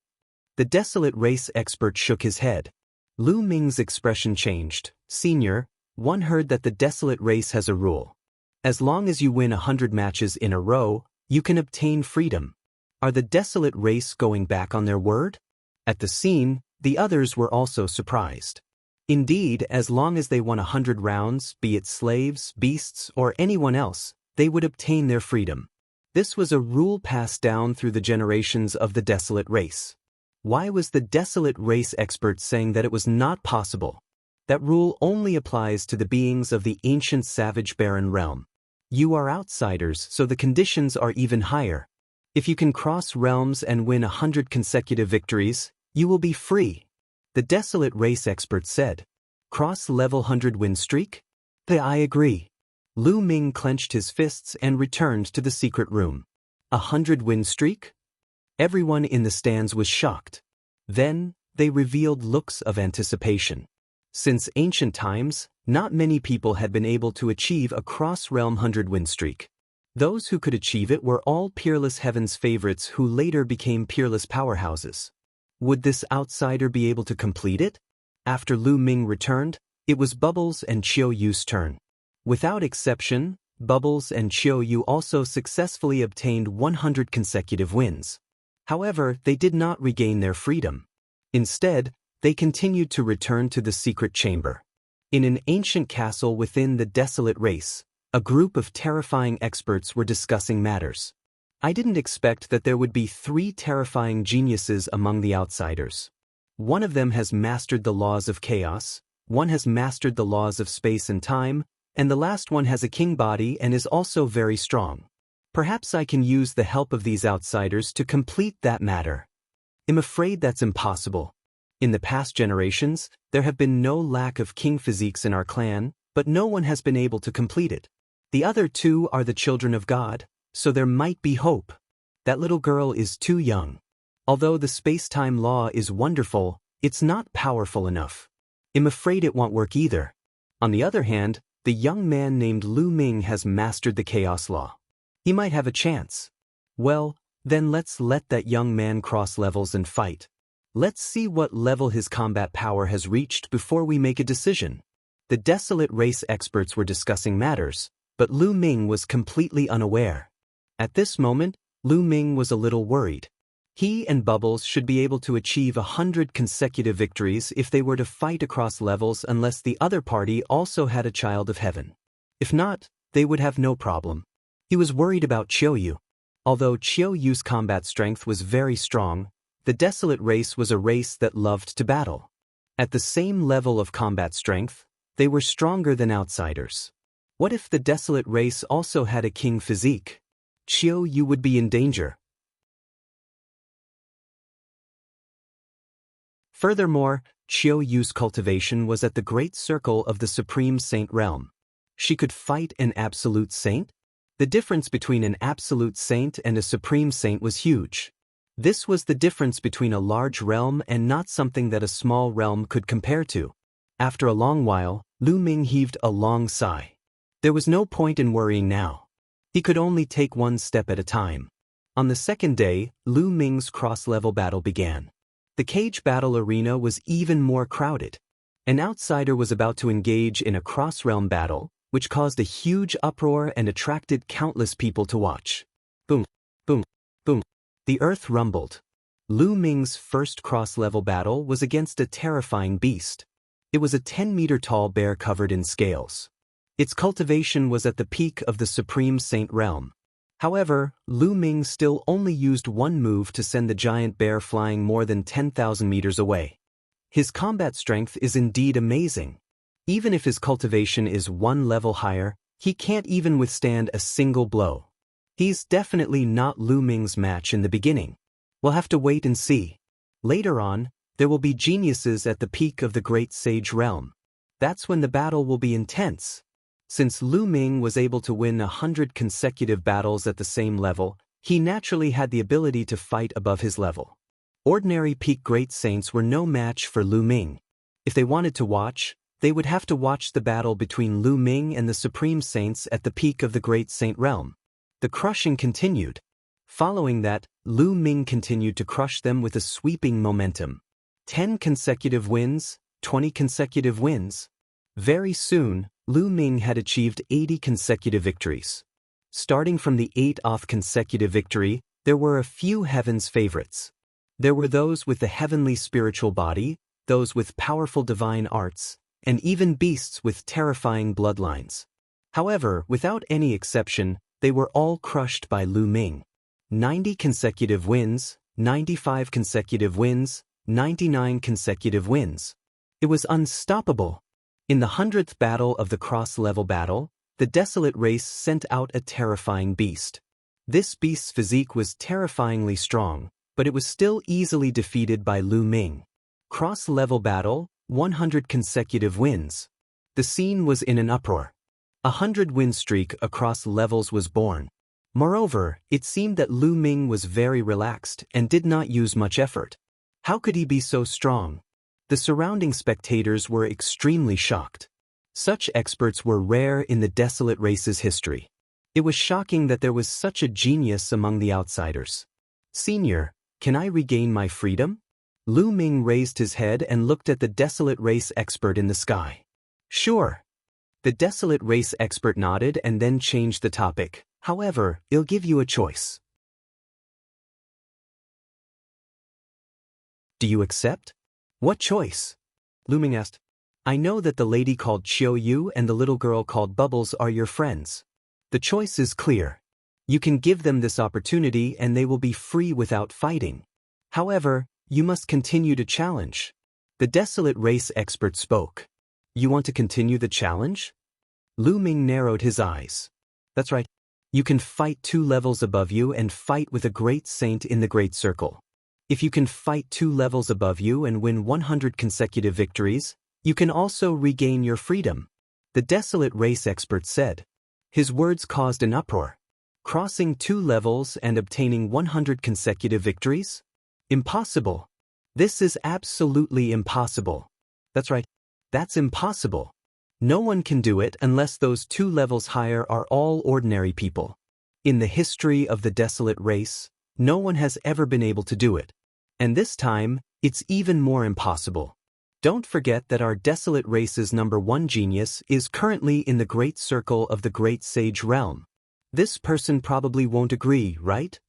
The Desolate race expert shook his head. Ming's expression changed. Senior, one heard that the Desolate race has a rule. As long as you win 100 matches in a row, you can obtain freedom. Are the Desolate race going back on their word? At the scene, the others were also surprised. Indeed, as long as they won 100 rounds, be it slaves, beasts, or anyone else, they would obtain their freedom. This was a rule passed down through the generations of the Desolate race. Why was the Desolate race expert saying that it was not possible? That rule only applies to the beings of the ancient savage barren realm. You are outsiders, so the conditions are even higher. If you can cross realms and win 100 consecutive victories, you will be free. The Desolate race expert said. Cross level 100 win streak? I agree. Ming clenched his fists and returned to the secret room. 100 win streak? Everyone in the stands was shocked. Then, they revealed looks of anticipation. Since ancient times, not many people had been able to achieve a cross-realm 100 win streak. Those who could achieve it were all Peerless Heaven's favorites who later became peerless powerhouses. Would this outsider be able to complete it? After Ming returned, it was Bubbles and Qiu Yue's turn. Without exception, Bubbles and Qiu Yue also successfully obtained 100 consecutive wins. However, they did not regain their freedom. Instead, they continued to return to the secret chamber. In an ancient castle within the Desolate race, a group of terrifying experts were discussing matters. I didn't expect that there would be 3 terrifying geniuses among the outsiders. One of them has mastered the laws of chaos, one has mastered the laws of space and time, and the last one has a king body and is also very strong. Perhaps I can use the help of these outsiders to complete that matter. I'm afraid that's impossible. In the past generations, there have been no lack of king physiques in our clan, but no one has been able to complete it. The other two are the children of God, so there might be hope. That little girl is too young. Although the space-time law is wonderful, it's not powerful enough. I'm afraid it won't work either. On the other hand, the young man named Lu Ming has mastered the chaos law. He might have a chance. Well, then let's let that young man cross levels and fight. Let's see what level his combat power has reached before we make a decision. The Desolate race experts were discussing matters, but Lu Ming was completely unaware. At this moment, Lu Ming was a little worried. He and Bubbles should be able to achieve 100 consecutive victories if they were to fight across levels unless the other party also had a child of heaven. If not, they would have no problem. He was worried about Qiu Yue. Although Qiu Yue's combat strength was very strong, the Desolate race was a race that loved to battle. At the same level of combat strength, they were stronger than outsiders. What if the Desolate race also had a king physique? Qiu Yue would be in danger. Furthermore, Qiu Yue's cultivation was at the great circle of the Supreme Saint realm. She could fight an absolute saint? The difference between an absolute saint and a supreme saint was huge. This was the difference between a large realm and not something that a small realm could compare to. After a long while, Lu Ming heaved a long sigh. There was no point in worrying now. He could only take one step at a time. On the second day, Lu Ming's cross-level battle began. The cage battle arena was even more crowded. An outsider was about to engage in a cross-realm battle, which caused a huge uproar and attracted countless people to watch. Boom, boom, boom. The earth rumbled. Lu Ming's first cross-level battle was against a terrifying beast. It was a 10-meter-tall bear covered in scales. Its cultivation was at the peak of the Supreme Saint realm. However, Lu Ming still only used one move to send the giant bear flying more than 10,000 meters away. His combat strength is indeed amazing. Even if his cultivation is one level higher, he can't even withstand a single blow. He's definitely not Lu Ming's match in the beginning. We'll have to wait and see. Later on, there will be geniuses at the peak of the Great Sage realm. That's when the battle will be intense. Since Lu Ming was able to win 100 consecutive battles at the same level, he naturally had the ability to fight above his level. Ordinary peak great saints were no match for Lu Ming. If they wanted to watch, they would have to watch the battle between Lu Ming and the Supreme Saints at the peak of the Great Saint realm. The crushing continued. Following that, Lu Ming continued to crush them with a sweeping momentum. 10 consecutive wins, 20 consecutive wins. Very soon, Lu Ming had achieved 80 consecutive victories. Starting from the 8th consecutive victory, there were a few heaven's favorites. There were those with the heavenly spiritual body, those with powerful divine arts, and even beasts with terrifying bloodlines. However, without any exception, they were all crushed by Lu Ming. 90 consecutive wins, 95 consecutive wins, 99 consecutive wins. It was unstoppable. In the 100th battle of the cross-level battle, the Desolate race sent out a terrifying beast. This beast's physique was terrifyingly strong, but it was still easily defeated by Lu Ming. Cross-level battle, 100 consecutive wins. The scene was in an uproar. A 100-win streak across levels was born. Moreover, it seemed that Lu Ming was very relaxed and did not use much effort. How could he be so strong? The surrounding spectators were extremely shocked. Such experts were rare in the Desolate race's history. It was shocking that there was such a genius among the outsiders. Senior, can I regain my freedom? Lu Ming raised his head and looked at the Desolate race expert in the sky. Sure. The Desolate race expert nodded and then changed the topic. However, I'll give you a choice. Do you accept? What choice? Lu Ming asked. I know that the lady called Qiu Yue and the little girl called Bubbles are your friends. The choice is clear. You can give them this opportunity and they will be free without fighting. However, you must continue to challenge. The Desolate race expert spoke. You want to continue the challenge? Lu Ming narrowed his eyes. That's right. You can fight 2 levels above you and fight with a great saint in the Great Circle. If you can fight 2 levels above you and win 100 consecutive victories, you can also regain your freedom. The Desolate race expert said. His words caused an uproar. Crossing 2 levels and obtaining 100 consecutive victories? Impossible. This is absolutely impossible. That's right. That's impossible. No one can do it unless those 2 levels higher are all ordinary people. In the history of the Desolate race, no one has ever been able to do it. And this time, it's even more impossible. Don't forget that our Desolate race's #1 genius is currently in the Great Circle of the Great Sage Realm. This person probably won't agree, right?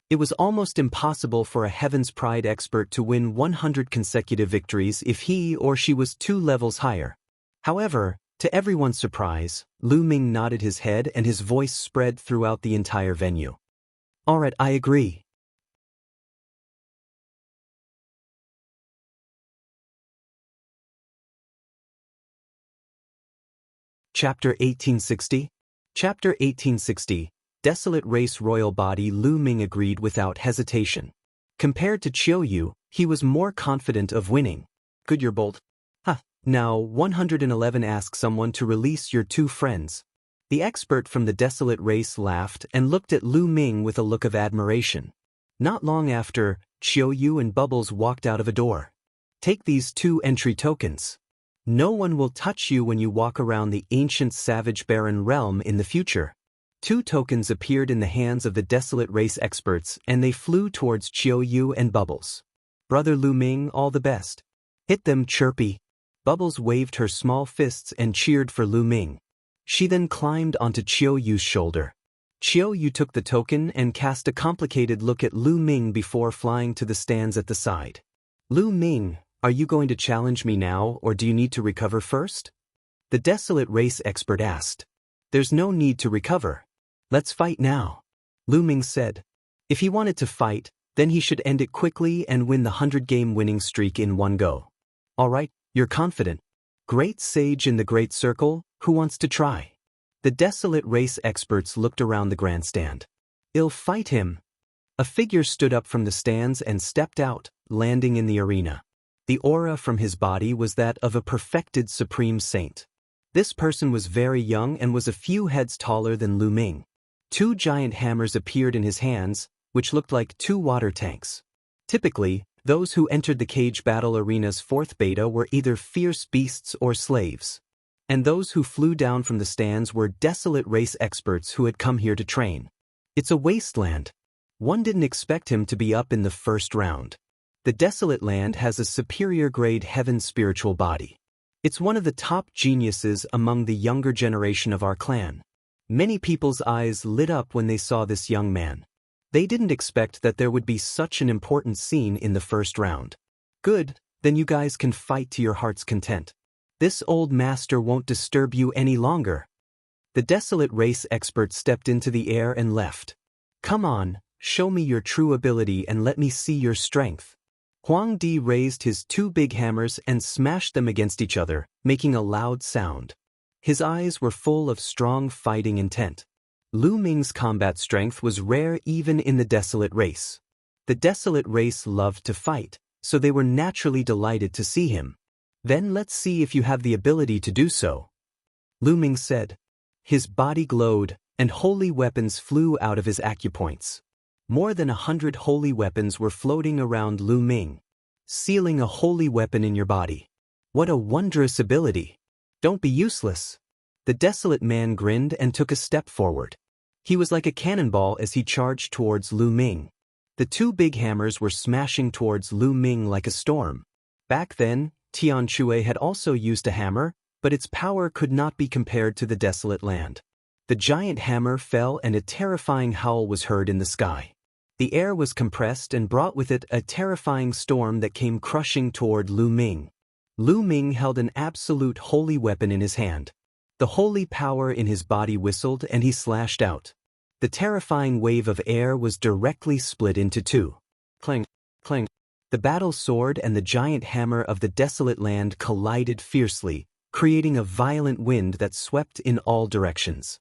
It was almost impossible for a Heaven's Pride expert to win 100 consecutive victories if he or she was 2 levels higher. However, to everyone's surprise, Lu Ming nodded his head and his voice spread throughout the entire venue. Alright, I agree. Chapter 1860. Chapter 1860. Desolate Race Royal Body. Lu Ming agreed without hesitation. Compared to Qiu Yue, he was more confident of winning. Good, you're bold. Now 111 ask someone to release your 2 friends. The expert from the Desolate race laughed and looked at Lu Ming with a look of admiration. Not long after, Qiu Yue and Bubbles walked out of a door. Take these 2 entry tokens. No one will touch you when you walk around the ancient savage barren realm in the future. 2 tokens appeared in the hands of the Desolate race experts and they flew towards Qiu Yue and Bubbles. Brother Lu Ming, all the best. Hit them, Chirpy. Bubbles waved her small fists and cheered for Lu Ming. She then climbed onto Qiu Yue's shoulder. Qiu Yue took the token and cast a complicated look at Lu Ming before flying to the stands at the side. Lu Ming, are you going to challenge me now or do you need to recover first? The Desolate race expert asked. There's no need to recover. Let's fight now. Lu Ming said. If he wanted to fight, then he should end it quickly and win the 100-game winning streak in one go. Alright, you're confident. Great Sage in the Great Circle, who wants to try? The Desolate race experts looked around the grandstand. I'll fight him. A figure stood up from the stands and stepped out, landing in the arena. The aura from his body was that of a perfected supreme saint. This person was very young and was a few heads taller than Lu Ming. 2 giant hammers appeared in his hands, which looked like 2 water tanks. Typically, those who entered the cage battle arena's 4th beta were either fierce beasts or slaves. And those who flew down from the stands were Desolate race experts who had come here to train. It's a wasteland. One didn't expect him to be up in the first round. The Desolate land has a superior grade heaven spiritual body. It's one of the top geniuses among the younger generation of our clan. Many people's eyes lit up when they saw this young man. They didn't expect that there would be such an important scene in the first round. Good, then you guys can fight to your heart's content. This old master won't disturb you any longer. The Desolate race expert stepped into the air and left. Come on, show me your true ability and let me see your strength. Huang Di raised his 2 big hammers and smashed them against each other, making a loud sound. His eyes were full of strong fighting intent. Lu Ming's combat strength was rare even in the Desolate race. The Desolate race loved to fight, so they were naturally delighted to see him. Then let's see if you have the ability to do so. Lu Ming said. His body glowed, and holy weapons flew out of his acupoints. More than 100 holy weapons were floating around Lu Ming. Sealing a holy weapon in your body. What a wondrous ability. Don't be useless. The Desolate man grinned and took a step forward. He was like a cannonball as he charged towards Lu Ming. The 2 big hammers were smashing towards Lu Ming like a storm. Back then, Tian Shui had also used a hammer, but its power could not be compared to the Desolate land. The giant hammer fell and a terrifying howl was heard in the sky. The air was compressed and brought with it a terrifying storm that came crushing toward Lu Ming. Lu Ming held an absolute holy weapon in his hand. The holy power in his body whistled and he slashed out. The terrifying wave of air was directly split into 2. Clang, clang. The battle sword and the giant hammer of the Desolate land collided fiercely, creating a violent wind that swept in all directions.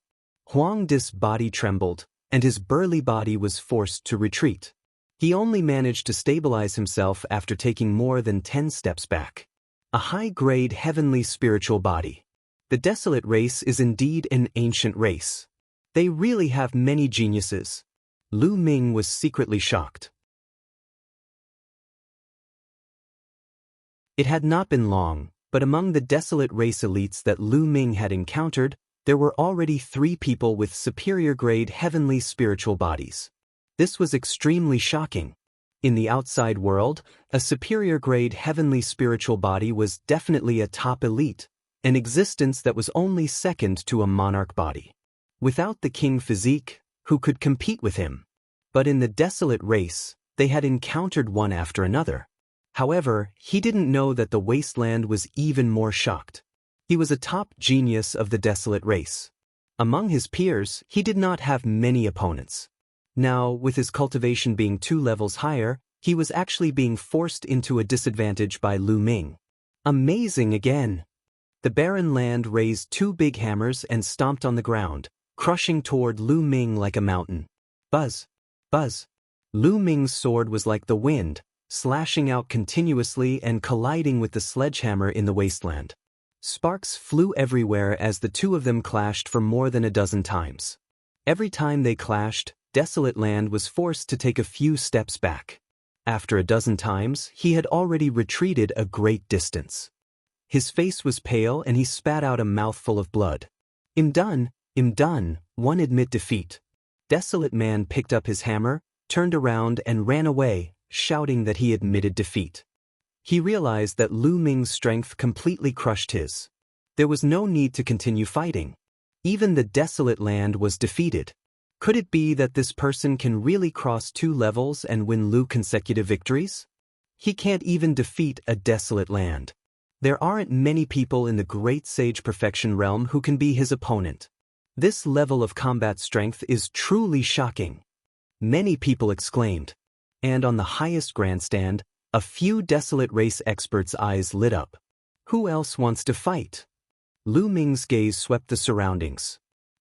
Huang Di's body trembled, and his burly body was forced to retreat. He only managed to stabilize himself after taking more than 10 steps back. A high-grade heavenly spiritual body. The Desolate race is indeed an ancient race. They really have many geniuses. Lu Ming was secretly shocked. It had not been long, but among the Desolate race elites that Lu Ming had encountered, there were already 3 people with superior-grade heavenly spiritual bodies. This was extremely shocking. In the outside world, a superior-grade heavenly spiritual body was definitely a top elite, an existence that was only second to a monarch body. Without the king physique, who could compete with him? But in the Desolate race, they had encountered one after another. However, he didn't know that the Wasteland was even more shocked. He was a top genius of the Desolate race. Among his peers, he did not have many opponents. Now, with his cultivation being 2 levels higher, he was actually being forced into a disadvantage by Lu Ming. Amazing again! The barren land raised 2 big hammers and stomped on the ground, crushing toward Lu Ming like a mountain. Buzz! Buzz! Lu Ming's sword was like the wind, slashing out continuously and colliding with the sledgehammer in the wasteland. Sparks flew everywhere as the 2 of them clashed for more than a dozen times. Every time they clashed, Desolate land was forced to take a few steps back. After a dozen times, he had already retreated a great distance. His face was pale and he spat out a mouthful of blood. I'm done, one admit defeat. Desolate man picked up his hammer, turned around and ran away, shouting that he admitted defeat. He realized that Lu Ming's strength completely crushed his. There was no need to continue fighting. Even the Desolate land was defeated. Could it be that this person can really cross 2 levels and win Lu consecutive victories? He can't even defeat a Desolate land. There aren't many people in the Great Sage Perfection realm who can be his opponent. This level of combat strength is truly shocking. Many people exclaimed. And on the highest grandstand, a few Desolate race experts' eyes lit up. Who else wants to fight? Lu Ming's gaze swept the surroundings.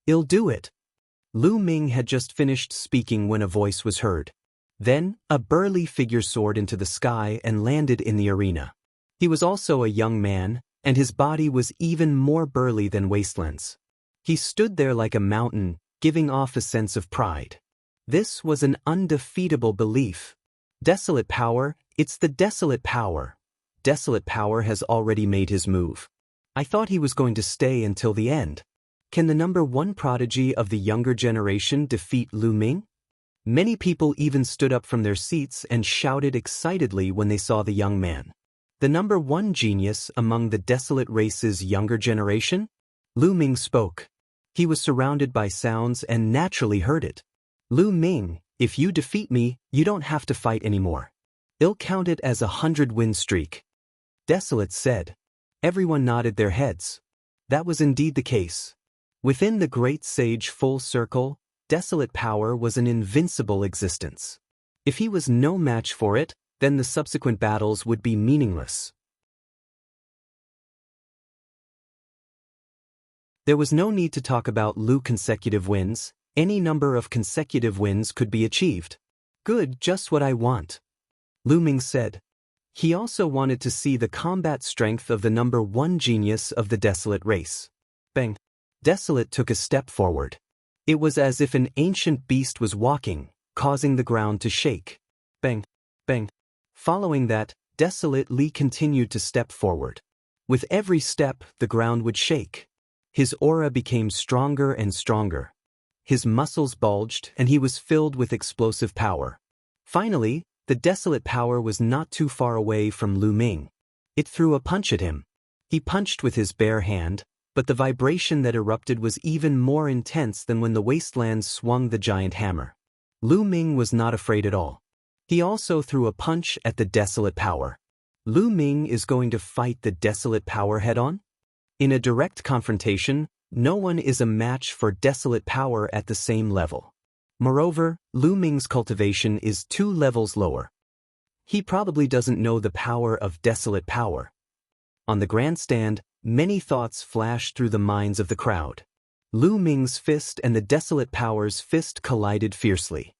I'll do it. Lu Ming had just finished speaking when a voice was heard. Then, a burly figure soared into the sky and landed in the arena. He was also a young man, and his body was even more burly than Wasteland's. He stood there like a mountain, giving off a sense of pride. This was an undefeatable belief. Desolate power, it's the Desolate power. Desolate power has already made his move. I thought he was going to stay until the end. Can the number 1 prodigy of the younger generation defeat Lu Ming? Many people even stood up from their seats and shouted excitedly when they saw the young man. The number 1 genius among the Desolate race's younger generation? Lu Ming spoke. He was surrounded by sounds and naturally heard it. Lu Ming, if you defeat me, you don't have to fight anymore. I'll count it as a 100-win streak. Desolate said. Everyone nodded their heads. That was indeed the case. Within the Great Sage full circle, Desolate power was an invincible existence. If he was no match for it, then the subsequent battles would be meaningless. There was no need to talk about Lu consecutive wins. Any number of consecutive wins could be achieved. Good, just what I want. Lu Ming said. He also wanted to see the combat strength of the number 1 genius of the Desolate race. Bang. Desolate took a step forward. It was as if an ancient beast was walking, causing the ground to shake. Bang. Bang. Following that, Desolate Li continued to step forward. With every step, the ground would shake. His aura became stronger and stronger. His muscles bulged and he was filled with explosive power. Finally, the Desolate power was not too far away from Lu Ming. It threw a punch at him. He punched with his bare hand, but the vibration that erupted was even more intense than when the Wasteland swung the giant hammer. Lu Ming was not afraid at all. He also threw a punch at the Desolate power. Lu Ming is going to fight the Desolate power head-on? In a direct confrontation, no one is a match for Desolate power at the same level. Moreover, Lu Ming's cultivation is 2 levels lower. He probably doesn't know the power of Desolate power. On the grandstand, many thoughts flashed through the minds of the crowd. Lu Ming's fist and the Desolate power's fist collided fiercely.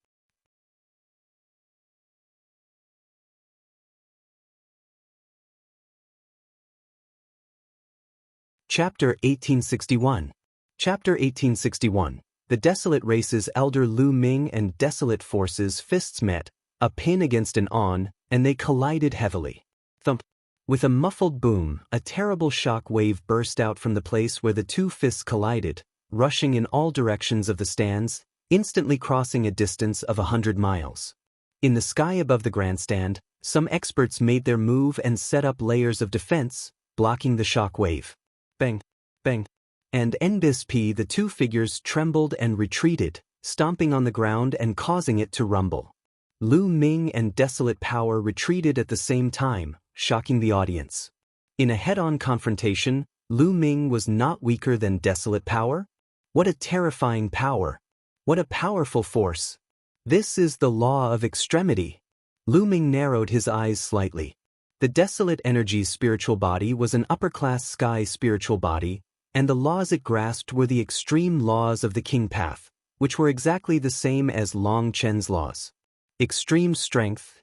Chapter 1861. Chapter 1861. The Desolate race's elder Lu Ming and Desolate forces' fists met, a pin against an on, and they collided heavily. Thump. With a muffled boom, a terrible shock wave burst out from the place where the two fists collided, rushing in all directions of the stands, instantly crossing a distance of 100 miles. In the sky above the grandstand, some experts made their move and set up layers of defense, blocking the shock wave. Bang, bang. And NBSP, the two figures trembled and retreated, stomping on the ground and causing it to rumble. Lu Ming and Desolate Power retreated at the same time, shocking the audience. In a head-on confrontation, Lu Ming was not weaker than Desolate Power? What a terrifying power! What a powerful force! This is the law of extremity. Lu Ming narrowed his eyes slightly. The Desolate Energy's spiritual body was an upper-class sky spiritual body, and the laws it grasped were the extreme laws of the King Path, which were exactly the same as Long Chen's laws. Extreme strength,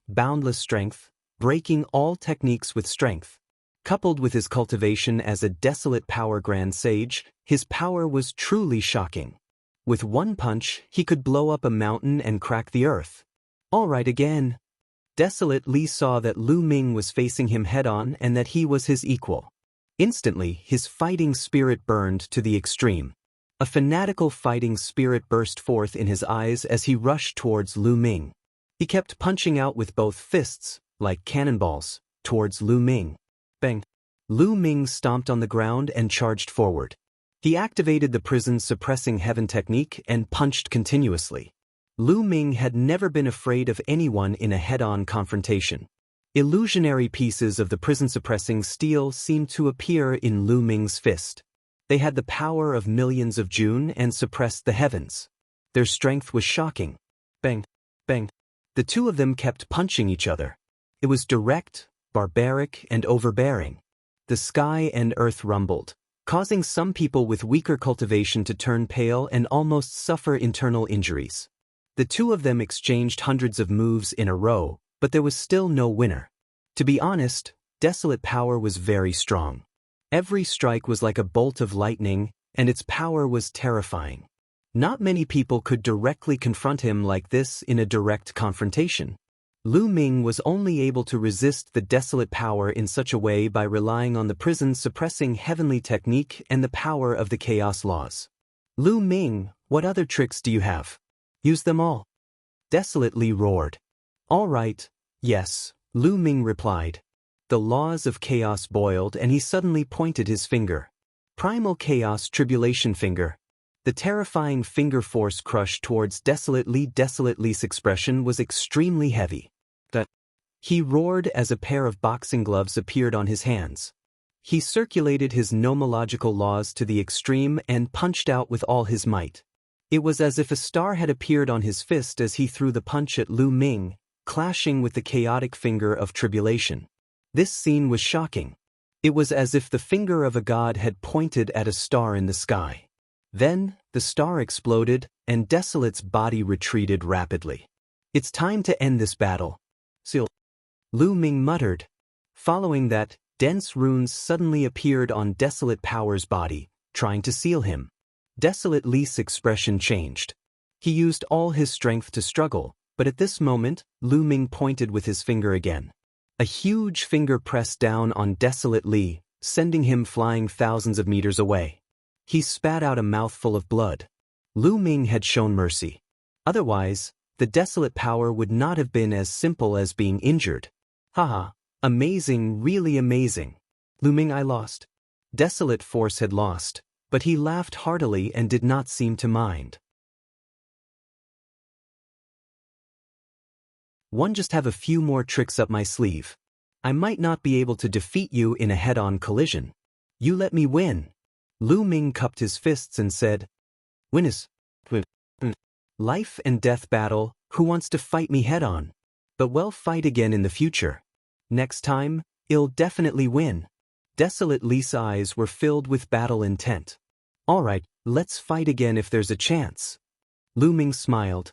boundless strength, breaking all techniques with strength. Coupled with his cultivation as a Desolate Power Grand Sage, his power was truly shocking. With one punch, he could blow up a mountain and crack the earth. All right again. Desolate Li saw that Lu Ming was facing him head-on and that he was his equal. Instantly, his fighting spirit burned to the extreme. A fanatical fighting spirit burst forth in his eyes as he rushed towards Lu Ming. He kept punching out with both fists, like cannonballs, towards Lu Ming. Bang! Lu Ming stomped on the ground and charged forward. He activated the prison suppressing heaven technique and punched continuously. Lu Ming had never been afraid of anyone in a head-on confrontation. Illusionary pieces of the prison-suppressing steel seemed to appear in Lu Ming's fist. They had the power of millions of June and suppressed the heavens. Their strength was shocking. Bang, bang. The two of them kept punching each other. It was direct, barbaric, and overbearing. The sky and earth rumbled, causing some people with weaker cultivation to turn pale and almost suffer internal injuries. The two of them exchanged hundreds of moves in a row, but there was still no winner. To be honest, Desolate Power was very strong. Every strike was like a bolt of lightning, and its power was terrifying. Not many people could directly confront him like this in a direct confrontation. Lu Ming was only able to resist the Desolate Power in such a way by relying on the prison-suppressing heavenly technique and the power of the chaos laws. Lu Ming, what other tricks do you have? Use them all. Desolate Li roared. All right, yes, Lu Ming replied. The laws of chaos boiled and he suddenly pointed his finger. Primal chaos tribulation finger. The terrifying finger force crush towards Desolate Li. Desolate Li's expression was extremely heavy. He roared as a pair of boxing gloves appeared on his hands. He circulated his nomological laws to the extreme and punched out with all his might. It was as if a star had appeared on his fist as he threw the punch at Lu Ming, clashing with the chaotic finger of tribulation. This scene was shocking. It was as if the finger of a god had pointed at a star in the sky. Then, the star exploded, and Desolate's body retreated rapidly. It's time to end this battle. Seal. Lu Ming muttered. Following that, dense runes suddenly appeared on Desolate Power's body, trying to seal him. Desolate Li's expression changed. He used all his strength to struggle, but at this moment, Lu Ming pointed with his finger again. A huge finger pressed down on Desolate Li, sending him flying thousands of meters away. He spat out a mouthful of blood. Lu Ming had shown mercy. Otherwise, the Desolate Power would not have been as simple as being injured. Haha, amazing, really amazing. Lu Ming, I lost. Desolate Force had lost, but he laughed heartily and did not seem to mind. One just have a few more tricks up my sleeve. I might not be able to defeat you in a head-on collision. You let me win. Lu Ming cupped his fists and said, Win is life and death battle, who wants to fight me head-on? But we'll fight again in the future. Next time, I'll definitely win. Desolate Li's eyes were filled with battle intent. All right, let's fight again if there's a chance. Lu Ming smiled.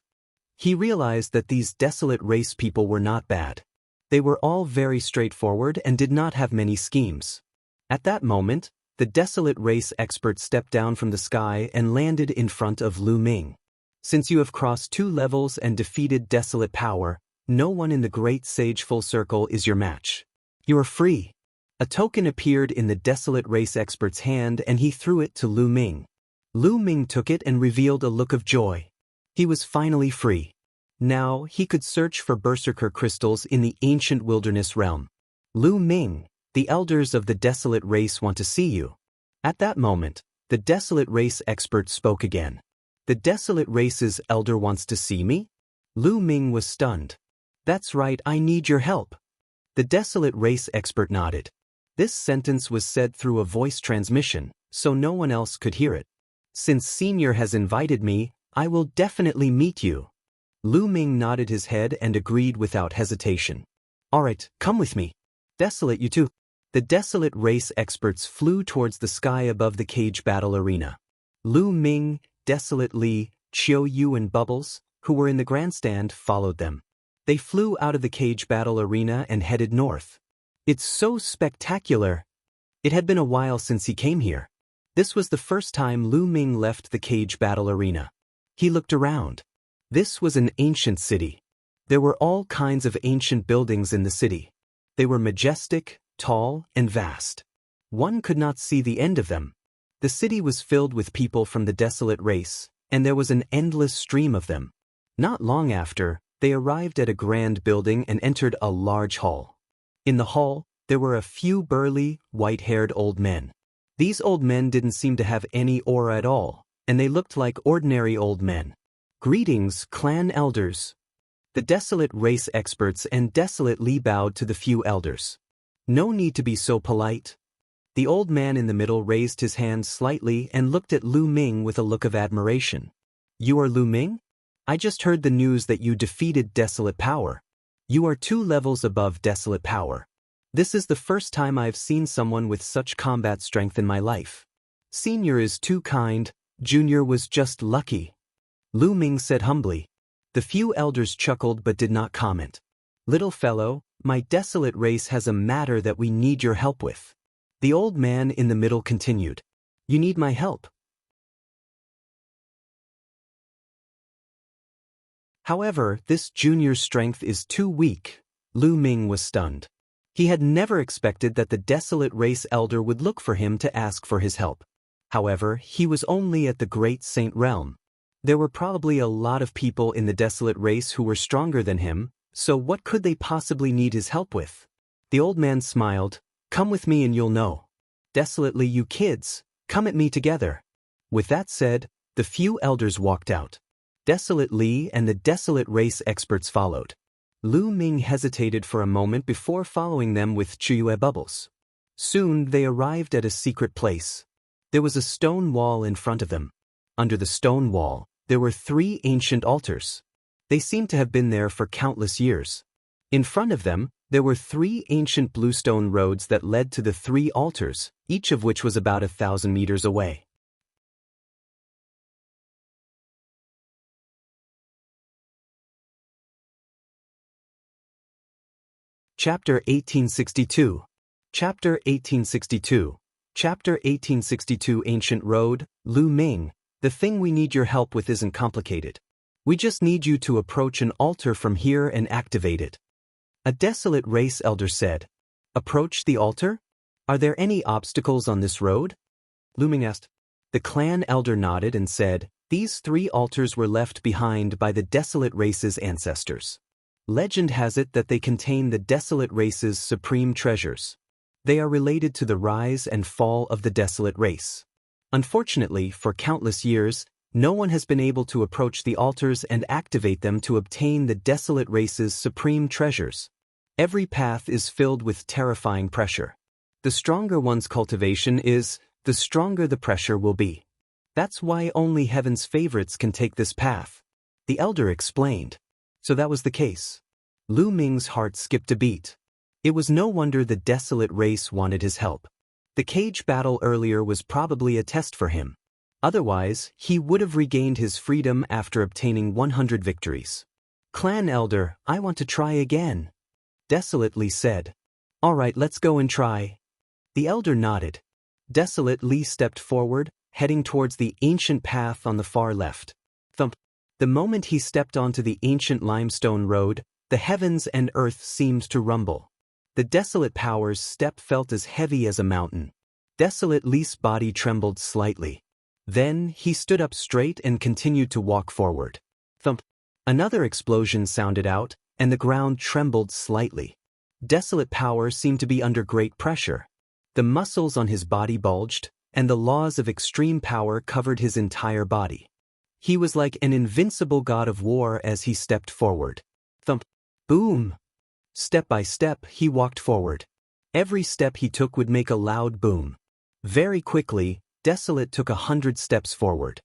He realized that these Desolate race people were not bad. They were all very straightforward and did not have many schemes. At that moment, The Desolate race expert stepped down from the sky and landed in front of Lu Ming. Since you have crossed 2 levels and defeated Desolate power, no one in the Great Sage Full Circle is your match. You are free. A token appeared in the Desolate race expert's hand and he threw it to Lu Ming. Lu Ming took it and revealed a look of joy. He was finally free. Now he could search for berserker crystals in the ancient wilderness realm. Lu Ming, the elders of the Desolate race want to see you. At that moment, the Desolate race expert spoke again. The Desolate race's elder wants to see me? Lu Ming was stunned. That's right, I need your help. The Desolate race expert nodded. This sentence was said through a voice transmission, so no one else could hear it. Since Senior has invited me, I will definitely meet you. Lu Ming nodded his head and agreed without hesitation. Alright, come with me. Desolate, you too. The Desolate race experts flew towards the sky above the cage battle arena. Lu Ming, Desolate Li, Qiu Yue and Bubbles, who were in the grandstand, followed them. They flew out of the cage battle arena and headed north. It's so spectacular. It had been a while since he came here. This was the first time Lu Ming left the cage battle arena. He looked around. This was an ancient city. There were all kinds of ancient buildings in the city. They were majestic, tall, and vast. One could not see the end of them. The city was filled with people from the Desolate race, and there was an endless stream of them. Not long after, they arrived at a grand building and entered a large hall. In the hall, there were a few burly, white-haired old men. These old men didn't seem to have any aura at all, and they looked like ordinary old men. Greetings, clan elders. The Desolate race experts and Desolate Li bowed to the few elders. No need to be so polite. The old man in the middle raised his hand slightly and looked at Lu Ming with a look of admiration. You are Lu Ming? I just heard the news that you defeated Desolate power. You are 2 levels above Desolate power. This is the first time I've seen someone with such combat strength in my life. Senior is too kind, Junior was just lucky. Lu Ming said humbly. The few elders chuckled but did not comment. Little fellow, my Desolate race has a matter that we need your help with. The old man in the middle continued. You need my help. However, this junior's strength is too weak. Lu Ming was stunned. He had never expected that the Desolate race elder would look for him to ask for his help. However, he was only at the Great Saint realm. There were probably a lot of people in the Desolate race who were stronger than him, so what could they possibly need his help with? The old man smiled. Come with me and you'll know. Desolately, you kids, come at me together. With that said, the few elders walked out. Desolate Li and the Desolate race experts followed. Lu Ming hesitated for a moment before following them with Qiu Yue Bubbles. Soon they arrived at a secret place. There was a stone wall in front of them. Under the stone wall, there were 3 ancient altars. They seemed to have been there for countless years. In front of them, there were 3 ancient bluestone roads that led to the 3 altars, each of which was about 1,000 meters away. Chapter 1862. Chapter 1862. Chapter 1862 Ancient Road, Lu Ming. The thing we need your help with isn't complicated. We just need you to approach an altar from here and activate it. A Desolate race elder said. Approach the altar? Are there any obstacles on this road? Lu Ming asked. The clan elder nodded and said, these 3 altars were left behind by the Desolate race's ancestors. Legend has it that they contain the Desolate race's supreme treasures. They are related to the rise and fall of the Desolate race. Unfortunately, for countless years, no one has been able to approach the altars and activate them to obtain the Desolate race's supreme treasures. Every path is filled with terrifying pressure. The stronger one's cultivation is, the stronger the pressure will be. That's why only heaven's favorites can take this path. The elder explained. So that was the case. Lu Ming's heart skipped a beat. It was no wonder the Desolate race wanted his help. The cage battle earlier was probably a test for him. Otherwise, he would have regained his freedom after obtaining 100 victories. Clan elder, I want to try again. Desolately said. Alright, let's go and try. The elder nodded. Desolate Li stepped forward, heading towards the ancient path on the far left. Thump. The moment he stepped onto the ancient limestone road, the heavens and earth seemed to rumble. The Desolate Power's step felt as heavy as a mountain. Desolate Li's body trembled slightly. Then, he stood up straight and continued to walk forward. Thump. Another explosion sounded out, and the ground trembled slightly. Desolate Power seemed to be under great pressure. The muscles on his body bulged, and the laws of extreme power covered his entire body. He was like an invincible god of war as he stepped forward. Thump. Boom. Step by step, he walked forward. Every step he took would make a loud boom. Very quickly, Desolate took 100 steps forward.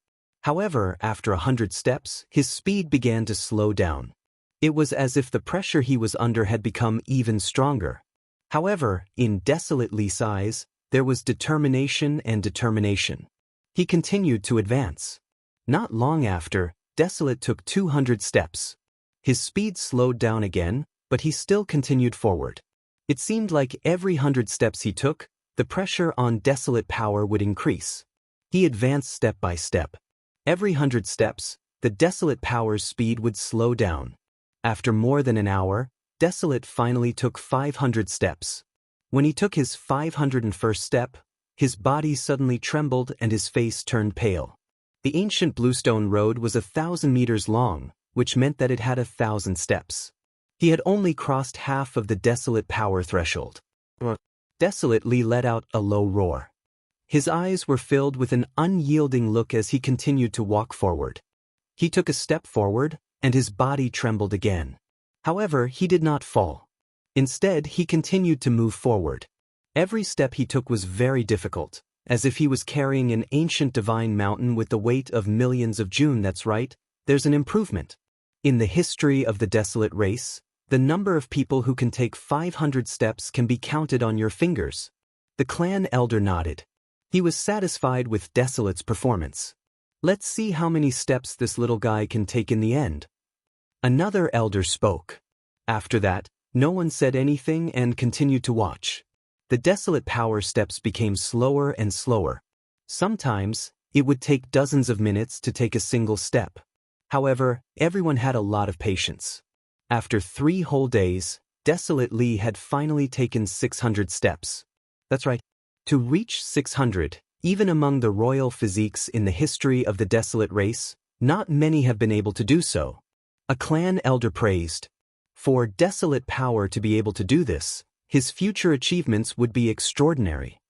However, after 100 steps, his speed began to slow down. It was as if the pressure he was under had become even stronger. However, in Desolate Li's eyes, there was determination and determination. He continued to advance. Not long after, Desolate took 200 steps. His speed slowed down again, but he still continued forward. It seemed like every 100 steps he took, the pressure on Desolate Power would increase. He advanced step by step. Every 100 steps, the Desolate Power's speed would slow down. After more than an hour, Desolate finally took 500 steps. When he took his 501st step, his body suddenly trembled and his face turned pale. The ancient bluestone road was 1,000 meters long, which meant that it had 1,000 steps. He had only crossed half of the Desolate Power threshold. Desolate Li let out a low roar. His eyes were filled with an unyielding look as he continued to walk forward. He took a step forward, and his body trembled again. However, he did not fall. Instead, he continued to move forward. Every step he took was very difficult, as if he was carrying an ancient divine mountain with the weight of millions of June. That's right, there's an improvement. In the history of the Desolate race, the number of people who can take 500 steps can be counted on your fingers. The clan elder nodded. He was satisfied with Desolate's performance. Let's see how many steps this little guy can take in the end. Another elder spoke. After that, no one said anything and continued to watch. The Desolate Power steps became slower and slower. Sometimes, it would take dozens of minutes to take a single step. However, everyone had a lot of patience. After 3 whole days, Desolate Li had finally taken 600 steps. That's right. To reach 600, even among the royal physiques in the history of the Desolate race, not many have been able to do so. A clan elder praised. For Desolate Power to be able to do this, his future achievements would be extraordinary.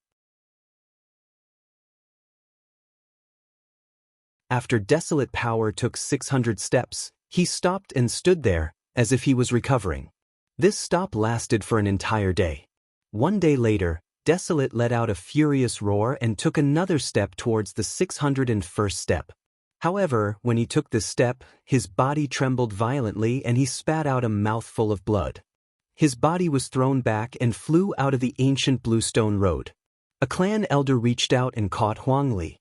After Desolate Power took 600 steps, he stopped and stood there, as if he was recovering. This stop lasted for an entire day. One day later, Desolate let out a furious roar and took another step towards the 601st step. However, when he took this step, his body trembled violently and he spat out a mouthful of blood. His body was thrown back and flew out of the ancient bluestone road. A clan elder reached out and caught Wang Lin.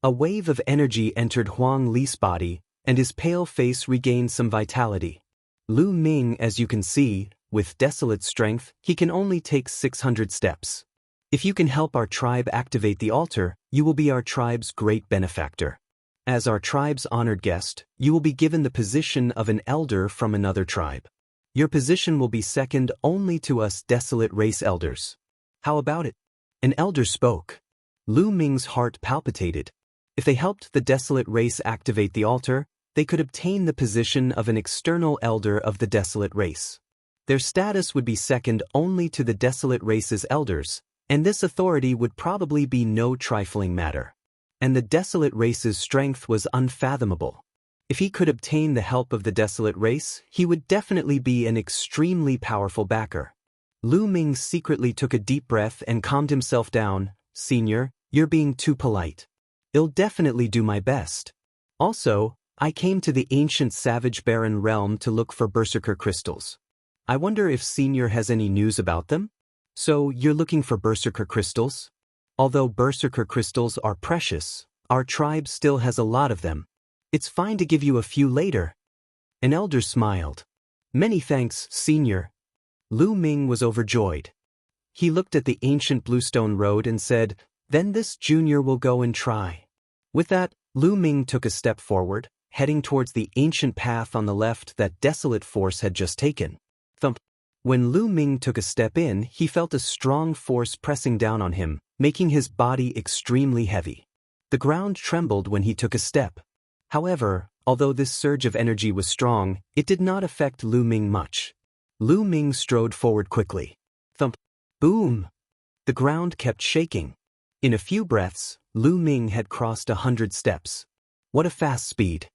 A wave of energy entered Wang Lin's body, and his pale face regained some vitality. Ming, as you can see, with Desolate strength, he can only take 600 steps. If you can help our tribe activate the altar, you will be our tribe's great benefactor. As our tribe's honored guest, you will be given the position of an elder from another tribe. Your position will be second only to us Desolate race elders. How about it? An elder spoke. Ming's heart palpitated. If they helped the Desolate race activate the altar, they could obtain the position of an external elder of the Desolate race. Their status would be second only to the Desolate race's elders, and this authority would probably be no trifling matter. And the Desolate race's strength was unfathomable. If he could obtain the help of the Desolate race, he would definitely be an extremely powerful backer. Ming secretly took a deep breath and calmed himself down. Senior, you're being too polite. I'll definitely do my best. Also, I came to the ancient savage barren realm to look for berserker crystals. I wonder if Senior has any news about them? So, you're looking for berserker crystals? Although berserker crystals are precious, our tribe still has a lot of them. It's fine to give you a few later. An elder smiled. Many thanks, Senior. Ming was overjoyed. He looked at the ancient bluestone road and said, Then this junior will go and try. With that, Lu Ming took a step forward, heading towards the ancient path on the left that Desolate force had just taken. Thump. When Lu Ming took a step in, he felt a strong force pressing down on him, making his body extremely heavy. The ground trembled when he took a step. However, although this surge of energy was strong, it did not affect Lu Ming much. Lu Ming strode forward quickly. Thump. Boom! The ground kept shaking. In a few breaths, Lu Ming had crossed 100 steps. What a fast speed!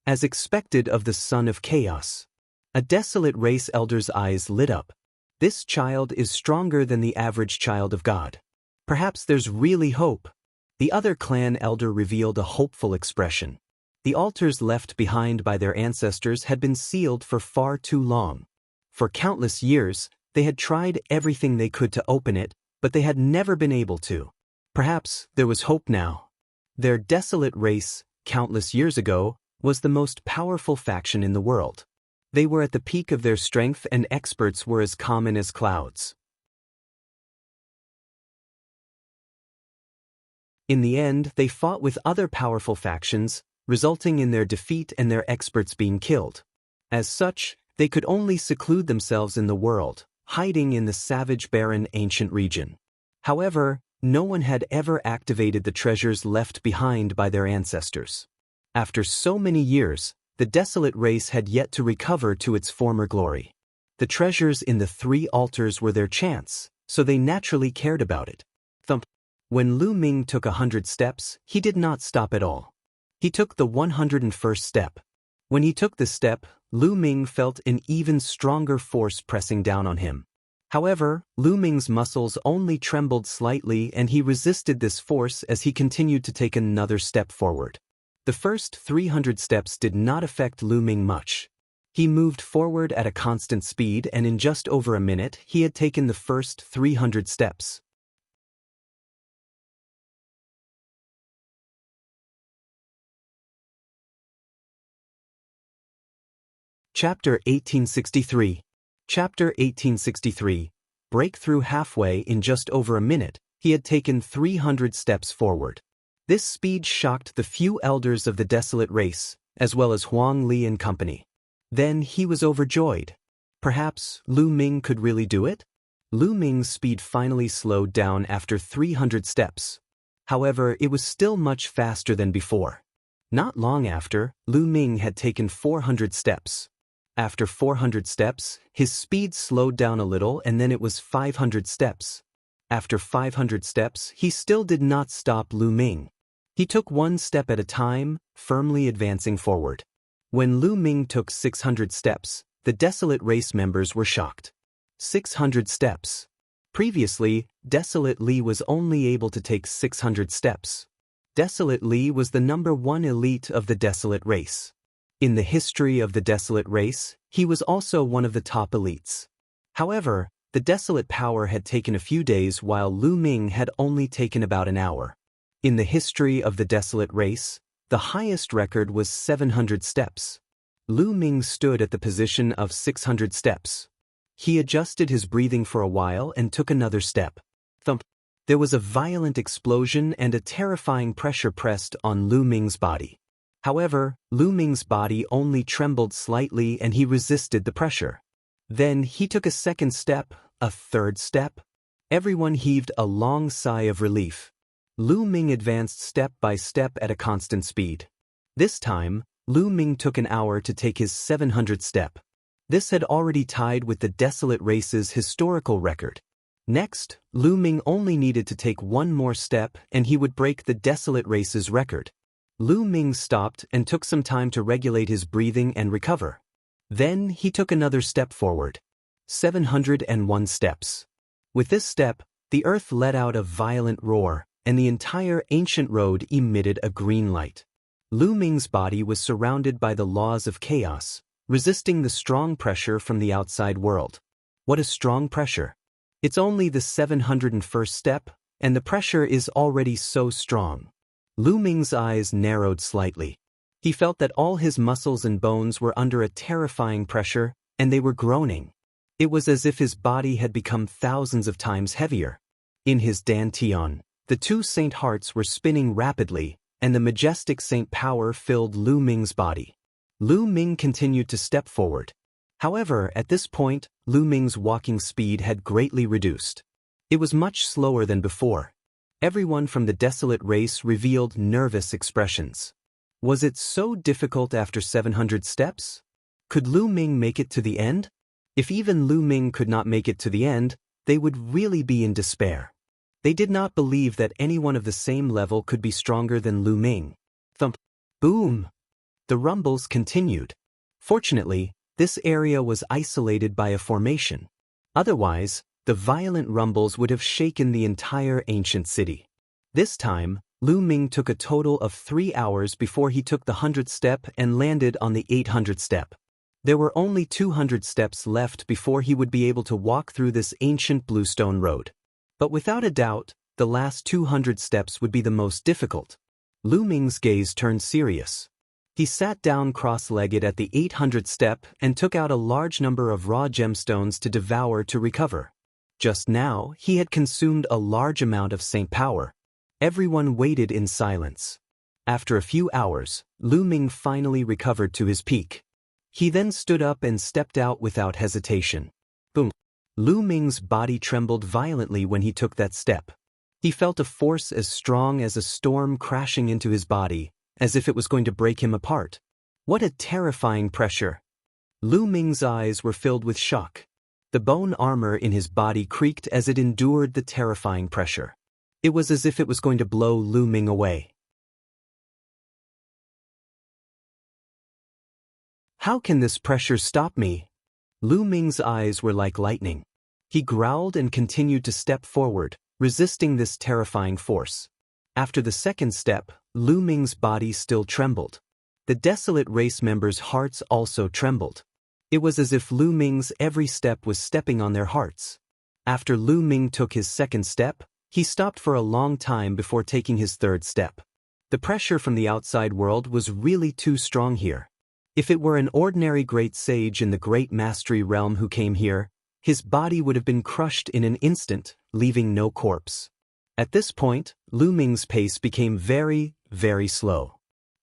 As expected of the son of chaos. A Desolate race elder's eyes lit up. This child is stronger than the average child of God. Perhaps there's really hope. The other clan elder revealed a hopeful expression. The altars left behind by their ancestors had been sealed for far too long. For countless years, they had tried everything they could to open it, but they had never been able to. Perhaps there was hope now. Their Desolate race, countless years ago, was the most powerful faction in the world. They were at the peak of their strength and experts were as common as clouds. In the end, they fought with other powerful factions, resulting in their defeat and their experts being killed. As such, they could only seclude themselves in the world, hiding in the savage barren ancient region. However, no one had ever activated the treasures left behind by their ancestors. After so many years, the Desolate race had yet to recover to its former glory. The treasures in the 3 altars were their chance, so they naturally cared about it. Thump. When Lu Ming took 100 steps, he did not stop at all. He took the 101st step. When he took the step, Lu Ming felt an even stronger force pressing down on him. However, Lu Ming's muscles only trembled slightly and he resisted this force as he continued to take another step forward. The first 300 steps did not affect Lu Ming much. He moved forward at a constant speed and in just over a minute he had taken the first 300 steps. Chapter 1863. Chapter 1863. Breakthrough halfway in just over a minute, he had taken 300 steps forward. This speed shocked the few elders of the Desolate race, as well as Wang Lin and company. Then he was overjoyed. Perhaps Lu Ming could really do it? Lu Ming's speed finally slowed down after 300 steps. However, it was still much faster than before. Not long after, Lu Ming had taken 400 steps. After 400 steps, his speed slowed down a little and then it was 500 steps. After 500 steps, he still did not stop Lu Ming. He took one step at a time, firmly advancing forward. When Lu Ming took 600 steps, the Desolate race members were shocked. 600 steps. Previously, Desolate Li was only able to take 600 steps. Desolate Li was the #1 elite of the Desolate race. In the history of the Desolate race, he was also one of the top elites. However, the Desolate power had taken a few days while Lu Ming had only taken about an hour. In the history of the Desolate race, the highest record was 700 steps. Lu Ming stood at the position of 600 steps. He adjusted his breathing for a while and took another step. Thump. There was a violent explosion and a terrifying pressure pressed on Lu Ming's body. However, Lu Ming's body only trembled slightly and he resisted the pressure. Then he took a second step, a third step. Everyone heaved a long sigh of relief. Lu Ming advanced step by step at a constant speed. This time, Lu Ming took an hour to take his 700th step. This had already tied with the Desolate race's historical record. Next, Lu Ming only needed to take one more step and he would break the Desolate race's record. Lu Ming stopped and took some time to regulate his breathing and recover. Then he took another step forward. 701 steps. With this step, the earth let out a violent roar, and the entire ancient road emitted a green light. Lu Ming's body was surrounded by the laws of chaos, resisting the strong pressure from the outside world. What a strong pressure! It's only the 701st step, and the pressure is already so strong. Lu Ming's eyes narrowed slightly. He felt that all his muscles and bones were under a terrifying pressure, and they were groaning. It was as if his body had become thousands of times heavier. In his dantian, The two saint hearts were spinning rapidly, and the majestic saint power filled Lu Ming's body. Lu Ming continued to step forward. However, at this point, Lu Ming's walking speed had greatly reduced. It was much slower than before. Everyone from the Desolate race revealed nervous expressions. Was it so difficult after 700 steps? Could Lu Ming make it to the end? If even Lu Ming could not make it to the end, they would really be in despair. They did not believe that anyone of the same level could be stronger than Lu Ming. Thump. Boom. The rumbles continued. Fortunately, this area was isolated by a formation. Otherwise, the violent rumbles would have shaken the entire ancient city. This time, Lu Ming took a total of 3 hours before he took the 100th step and landed on the 800th step. There were only 200 steps left before he would be able to walk through this ancient bluestone road. But without a doubt, the last 200 steps would be the most difficult. Lu Ming's gaze turned serious. He sat down cross-legged at the 800th step and took out a large number of raw gemstones to devour to recover. Just now, he had consumed a large amount of saint power. Everyone waited in silence. After a few hours, Lu Ming finally recovered to his peak. He then stood up and stepped out without hesitation. Boom! Lu Ming's body trembled violently when he took that step. He felt a force as strong as a storm crashing into his body, as if it was going to break him apart. What a terrifying pressure! Lu Ming's eyes were filled with shock. The bone armor in his body creaked as it endured the terrifying pressure. It was as if it was going to blow Lu Ming away. How can this pressure stop me? Lu Ming's eyes were like lightning. He growled and continued to step forward, resisting this terrifying force. After the second step, Lu Ming's body still trembled. The Desolate race members' hearts also trembled. It was as if Lu Ming's every step was stepping on their hearts. After Lu Ming took his second step, he stopped for a long time before taking his third step. The pressure from the outside world was really too strong here. If it were an ordinary great sage in the Great Mastery realm who came here, his body would have been crushed in an instant, leaving no corpse. At this point, Lu Ming's pace became very, very slow.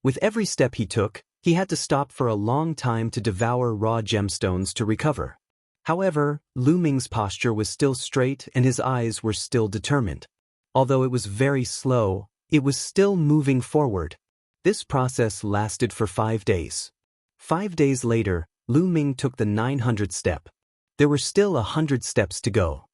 With every step he took, he had to stop for a long time to devour raw gemstones to recover. However, Lu Ming's posture was still straight and his eyes were still determined. Although it was very slow, it was still moving forward. This process lasted for 5 days. 5 days later, Lu Ming took the 900th step. There were still 100 steps to go.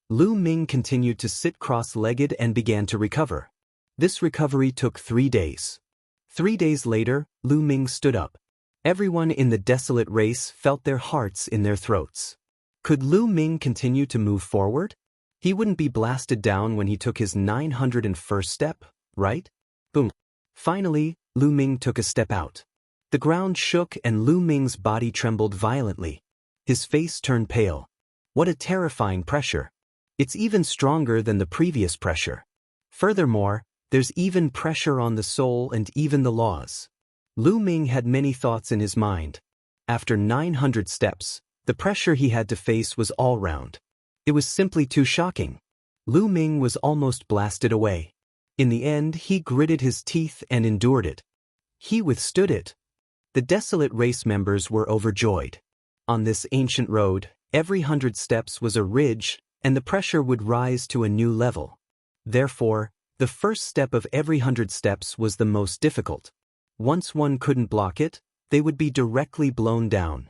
Lu Ming continued to sit cross-legged and began to recover. This recovery took 3 days. 3 days later, Lu Ming stood up. Everyone in the Desolate race felt their hearts in their throats. Could Lu Ming continue to move forward? He wouldn't be blasted down when he took his 901st step, right? Boom. Finally, Lu Ming took a step out. The ground shook and Lu Ming's body trembled violently. His face turned pale. What a terrifying pressure. It's even stronger than the previous pressure. Furthermore, there's even pressure on the soul and even the laws. Lu Ming had many thoughts in his mind. After 900 steps, the pressure he had to face was all round. It was simply too shocking. Lu Ming was almost blasted away. In the end, he gritted his teeth and endured it. He withstood it. The Desolate race members were overjoyed. On this ancient road, every 100 steps was a ridge, and the pressure would rise to a new level. Therefore, the first step of every 100 steps was the most difficult. Once one couldn't block it, they would be directly blown down.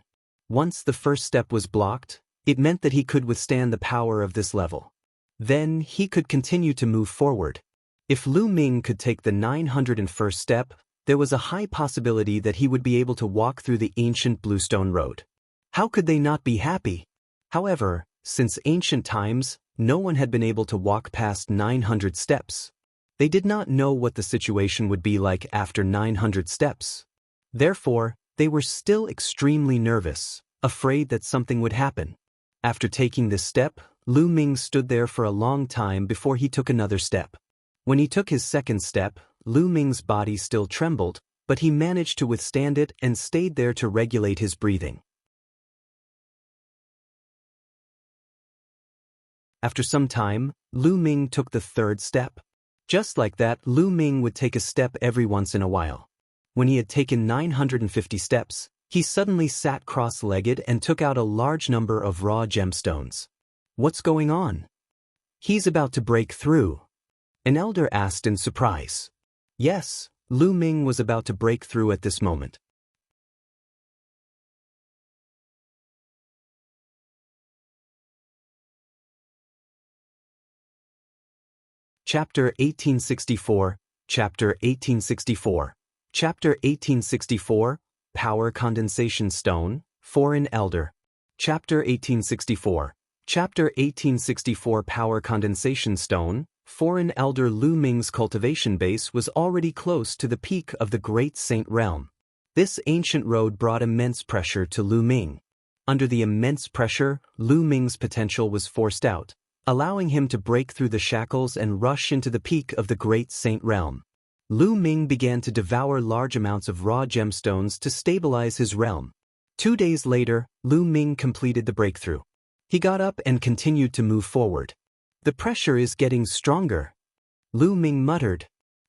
Once the first step was blocked, it meant that he could withstand the power of this level. Then he could continue to move forward. If Lu Ming could take the 901st step, there was a high possibility that he would be able to walk through the ancient bluestone road. How could they not be happy? However, since ancient times, no one had been able to walk past 900 steps. They did not know what the situation would be like after 900 steps. Therefore, they were still extremely nervous, afraid that something would happen. After taking this step, Lu Ming stood there for a long time before he took another step. When he took his second step, Lu Ming's body still trembled, but he managed to withstand it and stayed there to regulate his breathing. After some time, Lu Ming took the third step. Just like that, Lu Ming would take a step every once in a while. When he had taken 950 steps, he suddenly sat cross-legged and took out a large number of raw gemstones. What's going on? He's about to break through. An elder asked in surprise. Yes, Lu Ming was about to break through at this moment. Chapter 1864, Chapter 1864, Chapter 1864, Power Condensation Stone, Foreign Elder. Chapter 1864, Chapter 1864 Power Condensation Stone, Foreign Elder. Lu Ming's cultivation base was already close to the peak of the Great Saint Realm. This ancient road brought immense pressure to Lu Ming. Under the immense pressure, Lu Ming's potential was forced out, allowing him to break through the shackles and rush into the peak of the Great Saint Realm. Lu Ming began to devour large amounts of raw gemstones to stabilize his realm. 2 days later, Lu Ming completed the breakthrough. He got up and continued to move forward. The pressure is getting stronger, Lu Ming muttered.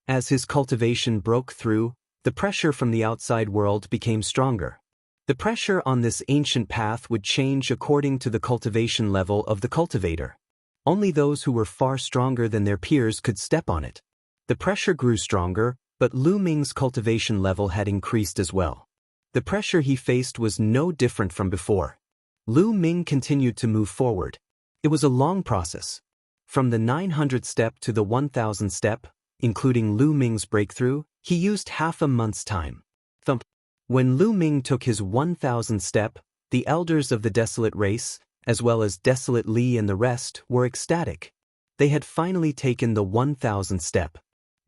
As his cultivation broke through, the pressure from the outside world became stronger. The pressure on this ancient path would change according to the cultivation level of the cultivator. Only those who were far stronger than their peers could step on it. The pressure grew stronger, but Lu Ming's cultivation level had increased as well. The pressure he faced was no different from before. Lu Ming continued to move forward. It was a long process. From the 900 step to the 1000 step, including Lu Ming's breakthrough, he used half a month's time. Thump. When Lu Ming took his 1000 step, the elders of the Desolate race, as well as Desolate Li and the rest, were ecstatic. They had finally taken the 1000 step.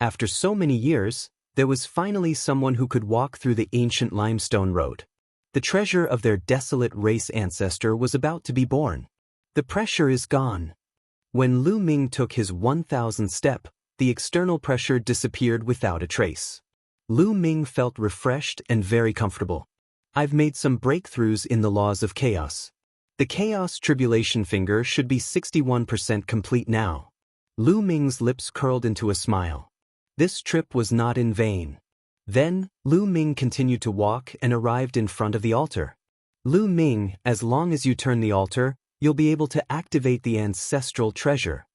After so many years, there was finally someone who could walk through the ancient limestone road. The treasure of their Desolate race ancestor was about to be born. The pressure is gone. When Lu Ming took his 1000 step, the external pressure disappeared without a trace. Lu Ming felt refreshed and very comfortable. I've made some breakthroughs in the laws of chaos. The chaos tribulation finger should be 61% complete now. Lu Ming's lips curled into a smile. This trip was not in vain. Then, Lu Ming continued to walk and arrived in front of the altar. Lu Ming, as long as you turn the altar, you'll be able to activate the ancestral treasure.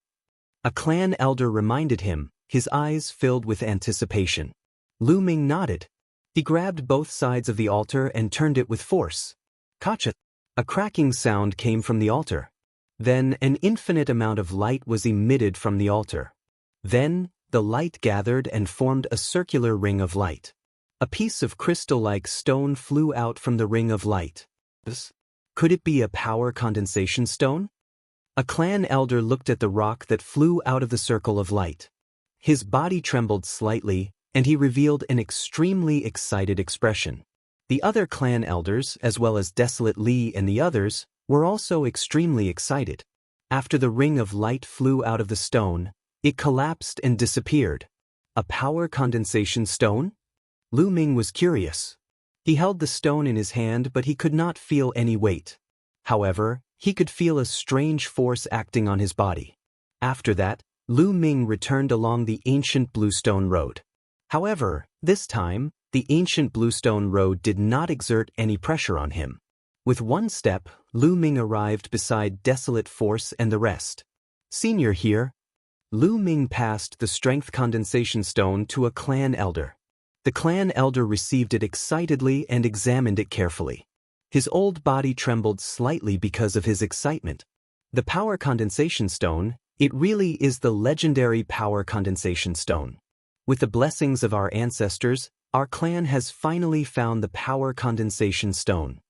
A clan elder reminded him, his eyes filled with anticipation. Lu Ming nodded. He grabbed both sides of the altar and turned it with force. Kacha! A cracking sound came from the altar. Then an infinite amount of light was emitted from the altar. Then, the light gathered and formed a circular ring of light. A piece of crystal-like stone flew out from the ring of light. Could it be a power condensation stone? A clan elder looked at the rock that flew out of the circle of light. His body trembled slightly, and he revealed an extremely excited expression. The other clan elders, as well as Desolate Li and the others, were also extremely excited. After the ring of light flew out of the stone, it collapsed and disappeared. A power condensation stone? Lu Ming was curious. He held the stone in his hand, but he could not feel any weight. However, he could feel a strange force acting on his body. After that, Lu Ming returned along the ancient Bluestone Road. However, this time, the ancient Bluestone Road did not exert any pressure on him. With one step, Lu Ming arrived beside Desolate Force and the rest. Senior here. Lu Ming passed the strength condensation stone to a clan elder. The clan elder received it excitedly and examined it carefully. His old body trembled slightly because of his excitement. The power condensation stone, it really is the legendary power condensation stone. With the blessings of our ancestors, our clan has finally found the power condensation stone.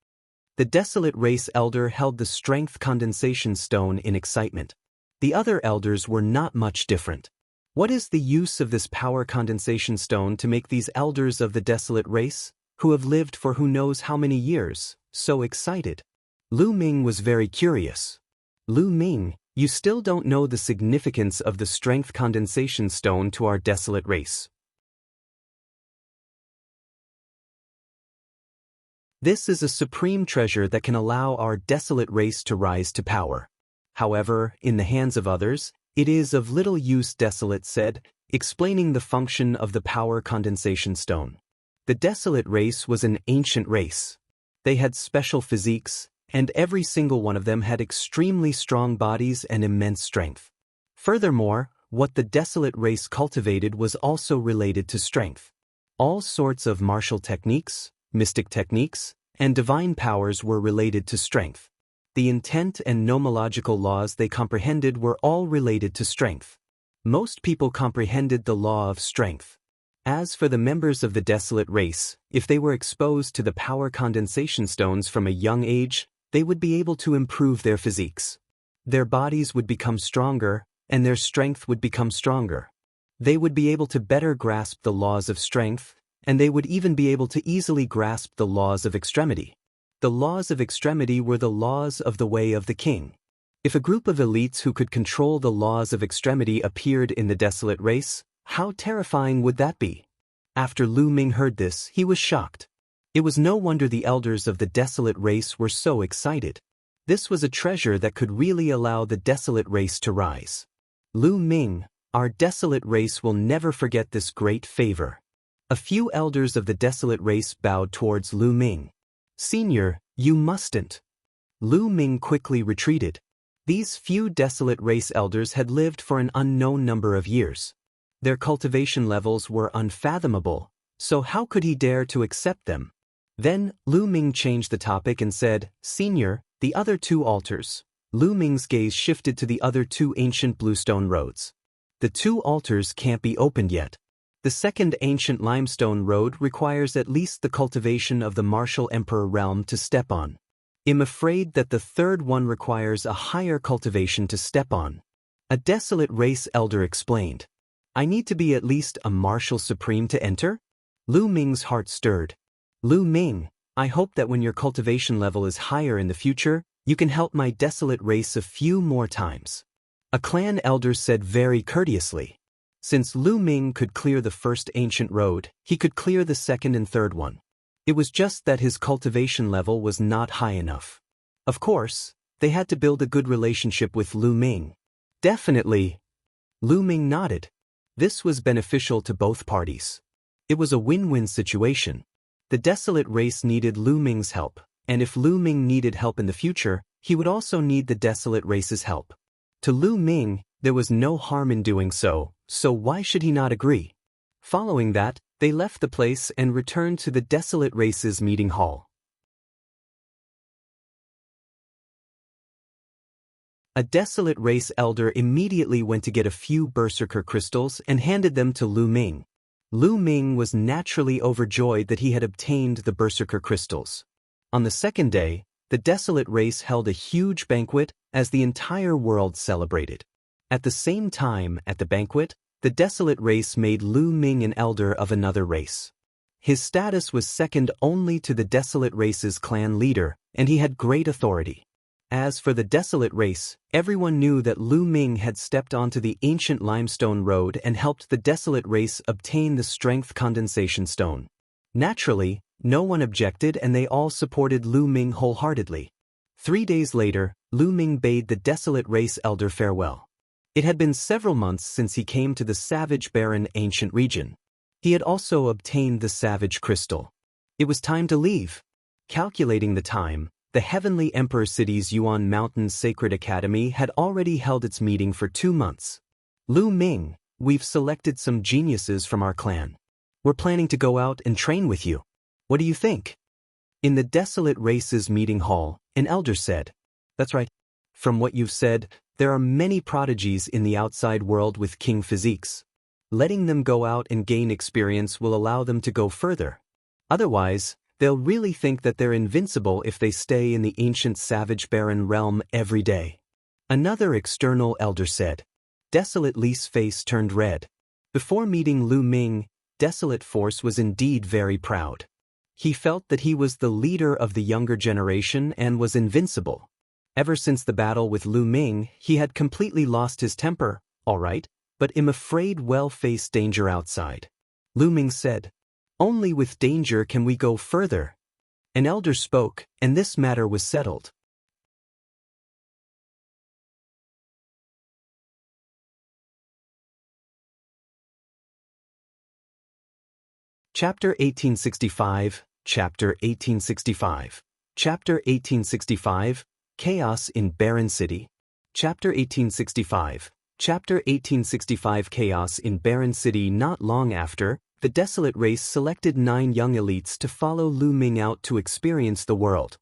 The Desolate race elder held the strength condensation stone in excitement. The other elders were not much different. What is the use of this power condensation stone to make these elders of the Desolate race, who have lived for who knows how many years, so excited? Lu Ming was very curious. Lu Ming, you still don't know the significance of the strength condensation stone to our Desolate race. This is a supreme treasure that can allow our Desolate race to rise to power. However, in the hands of others, it is of little use. Desolate said, explaining the function of the power condensation stone. The Desolate race was an ancient race. They had special physiques, and every single one of them had extremely strong bodies and immense strength. Furthermore, what the Desolate race cultivated was also related to strength. All sorts of martial techniques, mystic techniques, and divine powers were related to strength. The intent and nomological laws they comprehended were all related to strength. Most people comprehended the law of strength. As for the members of the Desolate race, if they were exposed to the power condensation stones from a young age, they would be able to improve their physiques. Their bodies would become stronger, and their strength would become stronger. They would be able to better grasp the laws of strength, and they would even be able to easily grasp the laws of extremity. The laws of extremity were the laws of the way of the king. If a group of elites who could control the laws of extremity appeared in the Desolate race, how terrifying would that be? After Lu Ming heard this, he was shocked. It was no wonder the elders of the Desolate race were so excited. This was a treasure that could really allow the Desolate race to rise. Lu Ming, our Desolate race will never forget this great favor. A few elders of the Desolate race bowed towards Lu Ming. Senior, you mustn't. Lu Ming quickly retreated. These few Desolate race elders had lived for an unknown number of years. Their cultivation levels were unfathomable, so how could he dare to accept them? Then, Lu Ming changed the topic and said, Senior, the other two altars. Lu Ming's gaze shifted to the other two ancient bluestone roads. The two altars can't be opened yet. The second ancient limestone road requires at least the cultivation of the martial emperor realm to step on. I'm afraid that the third one requires a higher cultivation to step on. A Desolate race elder explained. I need to be at least a martial supreme to enter? Lu Ming's heart stirred. Lu Ming, I hope that when your cultivation level is higher in the future, you can help my Desolate race a few more times. A clan elder said very courteously. Since Lu Ming could clear the first ancient road, he could clear the second and third one. It was just that his cultivation level was not high enough. Of course, they had to build a good relationship with Lu Ming. Definitely. Lu Ming nodded. This was beneficial to both parties. It was a win-win situation. The Desolate race needed Lu Ming's help, and if Lu Ming needed help in the future, he would also need the Desolate race's help. To Lu Ming, there was no harm in doing so why should he not agree? Following that, they left the place and returned to the Desolate race's meeting hall. A Desolate race elder immediately went to get a few berserker crystals and handed them to Lu Ming. Lu Ming was naturally overjoyed that he had obtained the berserker crystals. On the second day, the Desolate race held a huge banquet as the entire world celebrated. At the same time, at the banquet, the Desolate race made Lu Ming an elder of another race. His status was second only to the Desolate race's clan leader, and he had great authority. As for the Desolate race, everyone knew that Lu Ming had stepped onto the ancient limestone road and helped the Desolate race obtain the strength condensation stone. Naturally, no one objected and they all supported Lu Ming wholeheartedly. 3 days later, Lu Ming bade the Desolate race elder farewell. It had been several months since he came to the savage barren ancient region. He had also obtained the savage crystal. It was time to leave. Calculating the time, the Heavenly Emperor City's Yuan Mountain Sacred Academy had already held its meeting for 2 months. Lu Ming, we've selected some geniuses from our clan. We're planning to go out and train with you. What do you think? In the Desolate race's meeting hall, an elder said, That's right. From what you've said, there are many prodigies in the outside world with king physiques. Letting them go out and gain experience will allow them to go further. Otherwise, they'll really think that they're invincible if they stay in the ancient savage barren realm every day. Another external elder said. Desolate Li's face turned red. Before meeting Lu Ming, Desolate Force was indeed very proud. He felt that he was the leader of the younger generation and was invincible. Ever since the battle with Lu Ming, he had completely lost his temper, all right, but I'm afraid we'll face danger outside. Lu Ming said, Only with danger can we go further. An elder spoke, and this matter was settled. Chapter 1865, Chapter 1865. Chapter 1865, Chaos in Barren City. Chapter 1865. Chapter 1865 Chaos in Barren City. Not long after, the Desolate race selected 9 young elites to follow Lu Ming out to experience the world.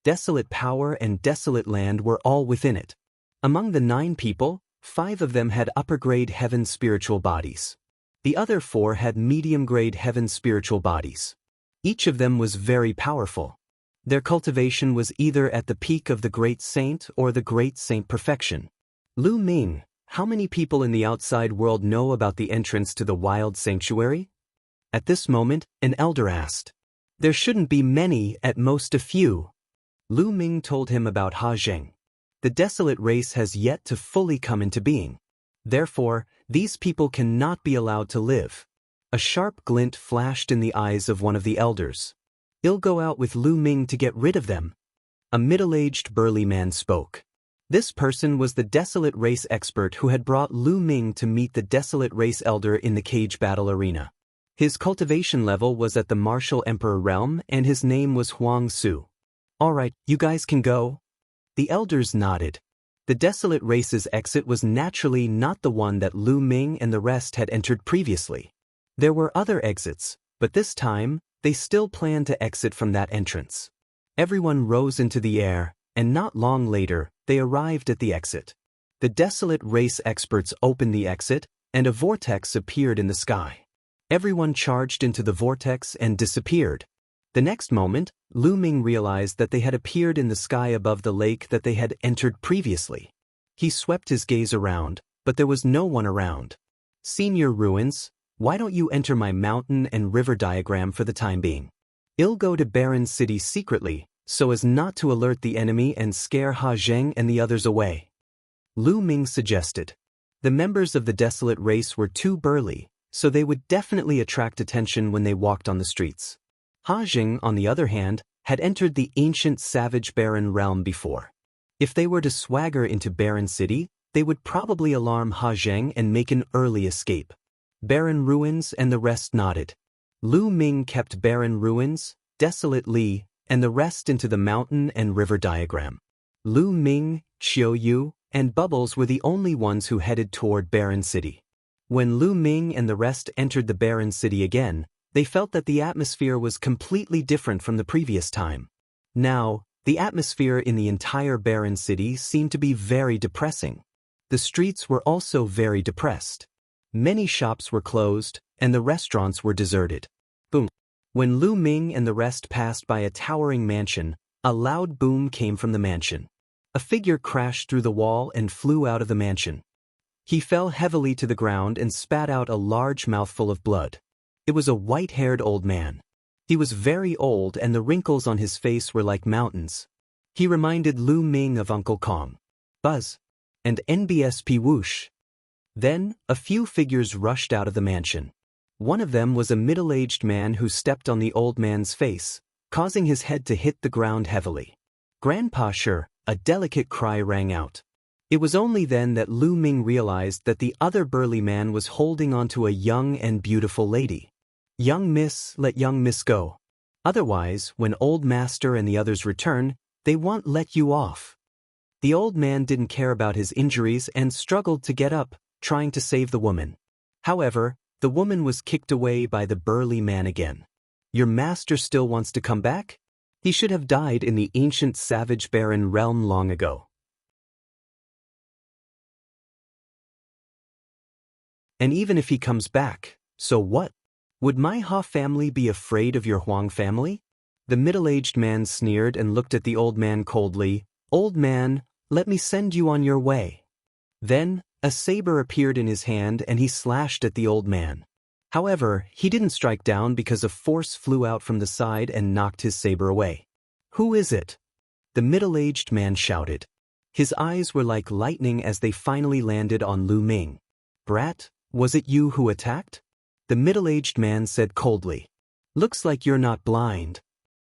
Desolate power and desolate land were all within it. Among the 9 people, 5 of them had upper-grade heaven spiritual bodies. The other 4 had medium-grade heaven spiritual bodies. Each of them was very powerful. Their cultivation was either at the peak of the Great Saint or the Great Saint Perfection. Lu Ming, how many people in the outside world know about the entrance to the wild sanctuary? At this moment, an elder asked. There shouldn't be many, at most a few. Lu Ming told him about Ha Zheng. The Desolate race has yet to fully come into being. Therefore, these people cannot be allowed to live. A sharp glint flashed in the eyes of one of the elders. I'll go out with Lu Ming to get rid of them. A middle-aged burly man spoke. This person was the Desolate race expert who had brought Lu Ming to meet the Desolate race elder in the cage battle arena. His cultivation level was at the Martial Emperor realm and his name was Huang Su. Alright, you guys can go. The elders nodded. The Desolate race's exit was naturally not the one that Lu Ming and the rest had entered previously. There were other exits, but this time, they still planned to exit from that entrance. Everyone rose into the air, and not long later, they arrived at the exit. The Desolate race experts opened the exit, and a vortex appeared in the sky. Everyone charged into the vortex and disappeared. The next moment, Lu Ming realized that they had appeared in the sky above the lake that they had entered previously. He swept his gaze around, but there was no one around. Senior Ruins, why don't you enter my mountain and river diagram for the time being? I'll go to Barren City secretly, so as not to alert the enemy and scare Ha Zheng and the others away. Lu Ming suggested. The members of the Desolate race were too burly, so they would definitely attract attention when they walked on the streets. Ha Zheng, on the other hand, had entered the ancient savage barren realm before. If they were to swagger into Barren City, they would probably alarm Ha Zheng and make an early escape. Barren Ruins and the rest nodded. Lu Ming kept Barren Ruins, Desolate Li, and the rest into the mountain and river diagram. Lu Ming, Qiu Yue, and Bubbles were the only ones who headed toward Barren City. When Lu Ming and the rest entered the Barren City again, they felt that the atmosphere was completely different from the previous time. Now, the atmosphere in the entire Barren City seemed to be very depressing. The streets were also very depressed. Many shops were closed, and the restaurants were deserted. Boom. When Lu Ming and the rest passed by a towering mansion, a loud boom came from the mansion. A figure crashed through the wall and flew out of the mansion. He fell heavily to the ground and spat out a large mouthful of blood. It was a white-haired old man. He was very old and the wrinkles on his face were like mountains. He reminded Lu Ming of Uncle Kong, Buzz, and NBSP Whoosh. Then, a few figures rushed out of the mansion. One of them was a middle-aged man who stepped on the old man's face, causing his head to hit the ground heavily. Grandpa Sure, a delicate cry rang out. It was only then that Lu Ming realized that the other burly man was holding onto a young and beautiful lady. Young miss, let young miss go. Otherwise, when old master and the others return, they won't let you off. The old man didn't care about his injuries and struggled to get up, trying to save the woman. However, the woman was kicked away by the burly man again. Your master still wants to come back? He should have died in the ancient savage barren realm long ago. And even if he comes back, so what? Would my Ha family be afraid of your Huang family? The middle-aged man sneered and looked at the old man coldly. Old man, let me send you on your way. Then, a saber appeared in his hand and he slashed at the old man. However, he didn't strike down because a force flew out from the side and knocked his saber away. Who is it? The middle-aged man shouted. His eyes were like lightning as they finally landed on Lu Ming. Brat, was it you who attacked? The middle-aged man said coldly. Looks like you're not blind.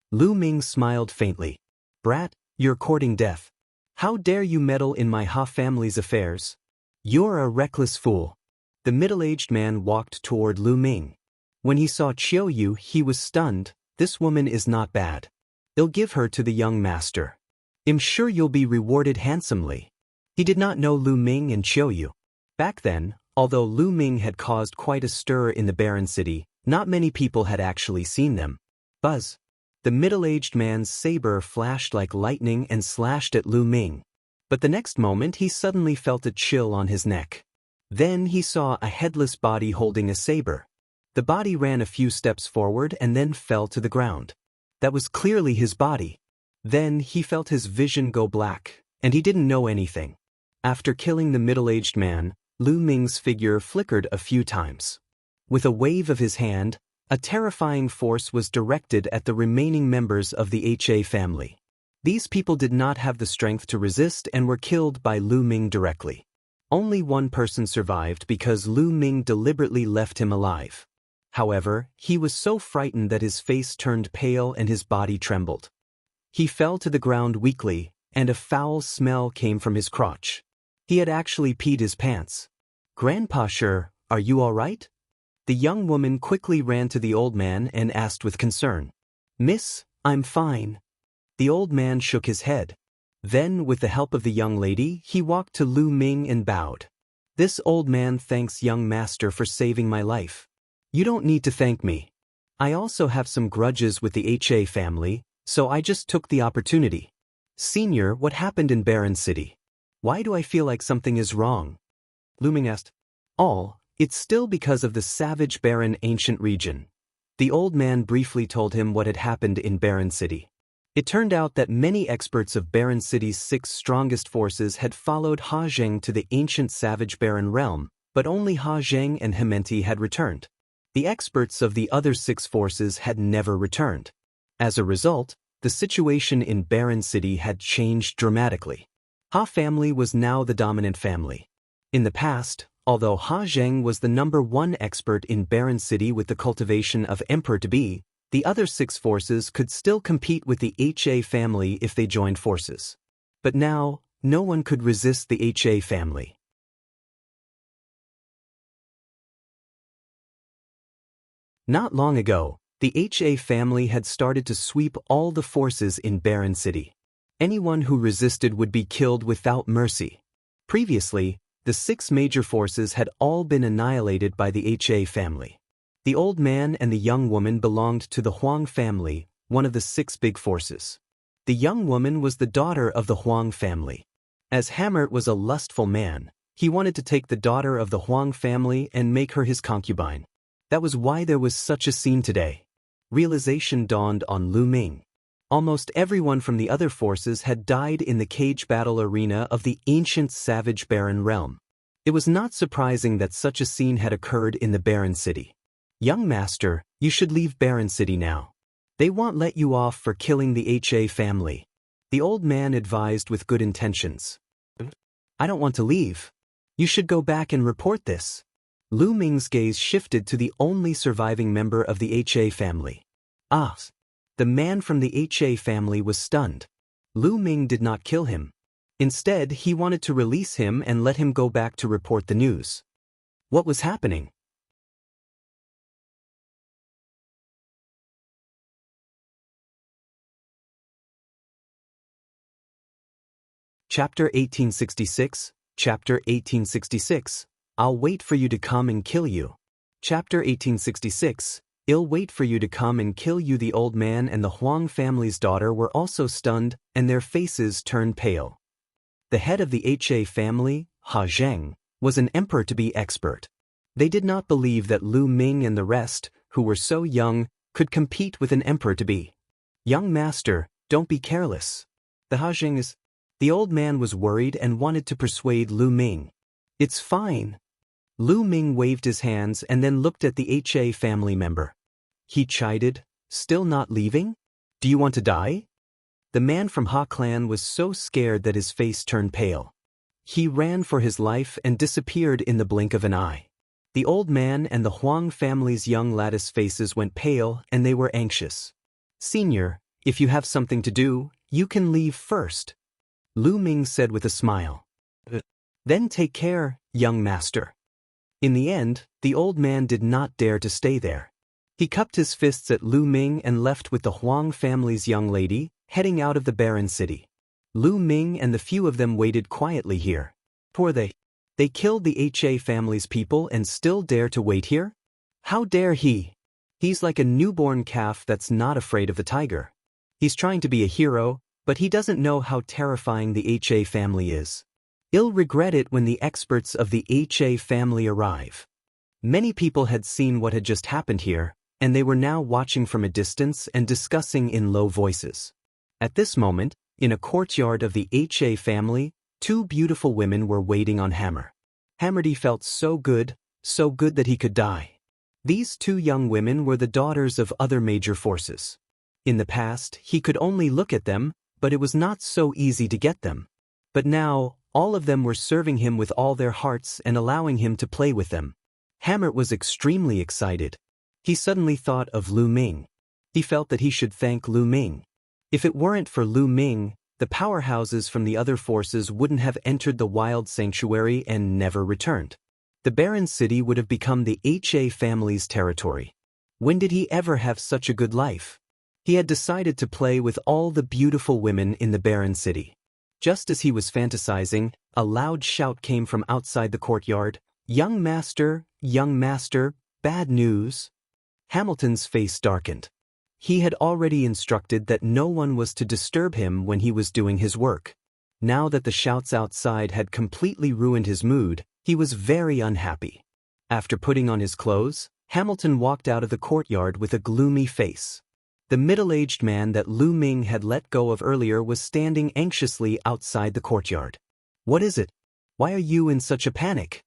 Lu Ming smiled faintly. Brat, you're courting death. How dare you meddle in my Ha family's affairs? You're a reckless fool. The middle-aged man walked toward Lu Ming. When he saw Qiu Yue, he was stunned. This woman is not bad. I'll give her to the young master. I'm sure you'll be rewarded handsomely. He did not know Lu Ming and Qiu Yue. Back then, although Lu Ming had caused quite a stir in the barren city, not many people had actually seen them. Buzz. The middle-aged man's saber flashed like lightning and slashed at Lu Ming. But the next moment he suddenly felt a chill on his neck. Then he saw a headless body holding a saber. The body ran a few steps forward and then fell to the ground. That was clearly his body. Then he felt his vision go black, and he didn't know anything. After killing the middle-aged man, Lu Ming's figure flickered a few times. With a wave of his hand, a terrifying force was directed at the remaining members of the HA family. These people did not have the strength to resist and were killed by Lu Ming directly. Only one person survived because Lu Ming deliberately left him alive. However, he was so frightened that his face turned pale and his body trembled. He fell to the ground weakly, and a foul smell came from his crotch. He had actually peed his pants. "Grandpa Sure, are you all right?" The young woman quickly ran to the old man and asked with concern. "Miss, I'm fine." The old man shook his head. Then, with the help of the young lady, he walked to Lu Ming and bowed. "This old man thanks young master for saving my life. You don't need to thank me. I also have some grudges with the HA family, so I just took the opportunity. Senior, what happened in Barren City? Why do I feel like something is wrong?" Lu Ming asked. It's still because of the savage barren ancient region." The old man briefly told him what had happened in Barren City. It turned out that many experts of Barren City's 6 strongest forces had followed Ha Zheng to the ancient savage barren realm, but only Ha Zheng and Hementi had returned. The experts of the other 6 forces had never returned. As a result, the situation in Barren City had changed dramatically. Ha family was now the dominant family. In the past, although Ha Zheng was the #1 expert in Barren City with the cultivation of Emperor-to-be, the other 6 forces could still compete with the HA family if they joined forces. But now, no one could resist the HA family. Not long ago, the HA family had started to sweep all the forces in Barren City. Anyone who resisted would be killed without mercy. Previously, the 6 major forces had all been annihilated by the HA family. The old man and the young woman belonged to the Huang family, one of the 6 big forces. The young woman was the daughter of the Huang family. As Hammert was a lustful man, he wanted to take the daughter of the Huang family and make her his concubine. That was why there was such a scene today. Realization dawned on Lu Ming. Almost everyone from the other forces had died in the cage battle arena of the ancient savage barren realm. It was not surprising that such a scene had occurred in the Barren City. "Young master, you should leave Barren City now. They won't let you off for killing the HA family," the old man advised with good intentions. "I don't want to leave. You should go back and report this." Lu Ming's gaze shifted to the only surviving member of the HA family. Ah! The man from the HA family was stunned. Lu Ming did not kill him. Instead, he wanted to release him and let him go back to report the news. What was happening? Chapter 1866, Chapter 1866. I'll wait for you to come and kill you. Chapter 1866. I'll wait for you to come and kill you. The old man and the Huang family's daughter were also stunned, and their faces turned pale. The head of the HA family, Ha Zheng, was an emperor-to-be expert. They did not believe that Lu Ming and the rest, who were so young, could compete with an emperor-to-be. "Young master, don't be careless. The Ha Zheng is..." The old man was worried and wanted to persuade Lu Ming. "It's fine." Lu Ming waved his hands and then looked at the HA family member. He chided, "Still not leaving? Do you want to die?" The man from Ha clan was so scared that his face turned pale. He ran for his life and disappeared in the blink of an eye. The old man and the Huang family's young lattice faces went pale and they were anxious. "Senior, if you have something to do, you can leave first," Lu Ming said with a smile. "Then take care, young master." In the end, the old man did not dare to stay there. He cupped his fists at Lu Ming and left with the Huang family's young lady, heading out of the barren city. Lu Ming and the few of them waited quietly here. Poor they. They killed the Ha family's people and still dare to wait here? How dare he? He's like a newborn calf that's not afraid of the tiger. He's trying to be a hero, but he doesn't know how terrifying the Ha family is. He'll regret it when the experts of the Ha family arrive. Many people had seen what had just happened here, and they were now watching from a distance and discussing in low voices. At this moment, in a courtyard of the Ha family, two beautiful women were waiting on Hammer. Hammerdy felt so good that he could die. These two young women were the daughters of other major forces. In the past, he could only look at them, but it was not so easy to get them. But now, all of them were serving him with all their hearts and allowing him to play with them. Hammer was extremely excited. He suddenly thought of Lu Ming. He felt that he should thank Lu Ming. If it weren't for Lu Ming, the powerhouses from the other forces wouldn't have entered the wild sanctuary and never returned. The barren city would have become the Ha family's territory. When did he ever have such a good life? He had decided to play with all the beautiful women in the barren city. Just as he was fantasizing, a loud shout came from outside the courtyard. Young master, bad news." Hamilton's face darkened. He had already instructed that no one was to disturb him when he was doing his work. Now that the shouts outside had completely ruined his mood, he was very unhappy. After putting on his clothes, Hamilton walked out of the courtyard with a gloomy face. The middle-aged man that Lu Ming had let go of earlier was standing anxiously outside the courtyard. "What is it? Why are you in such a panic?"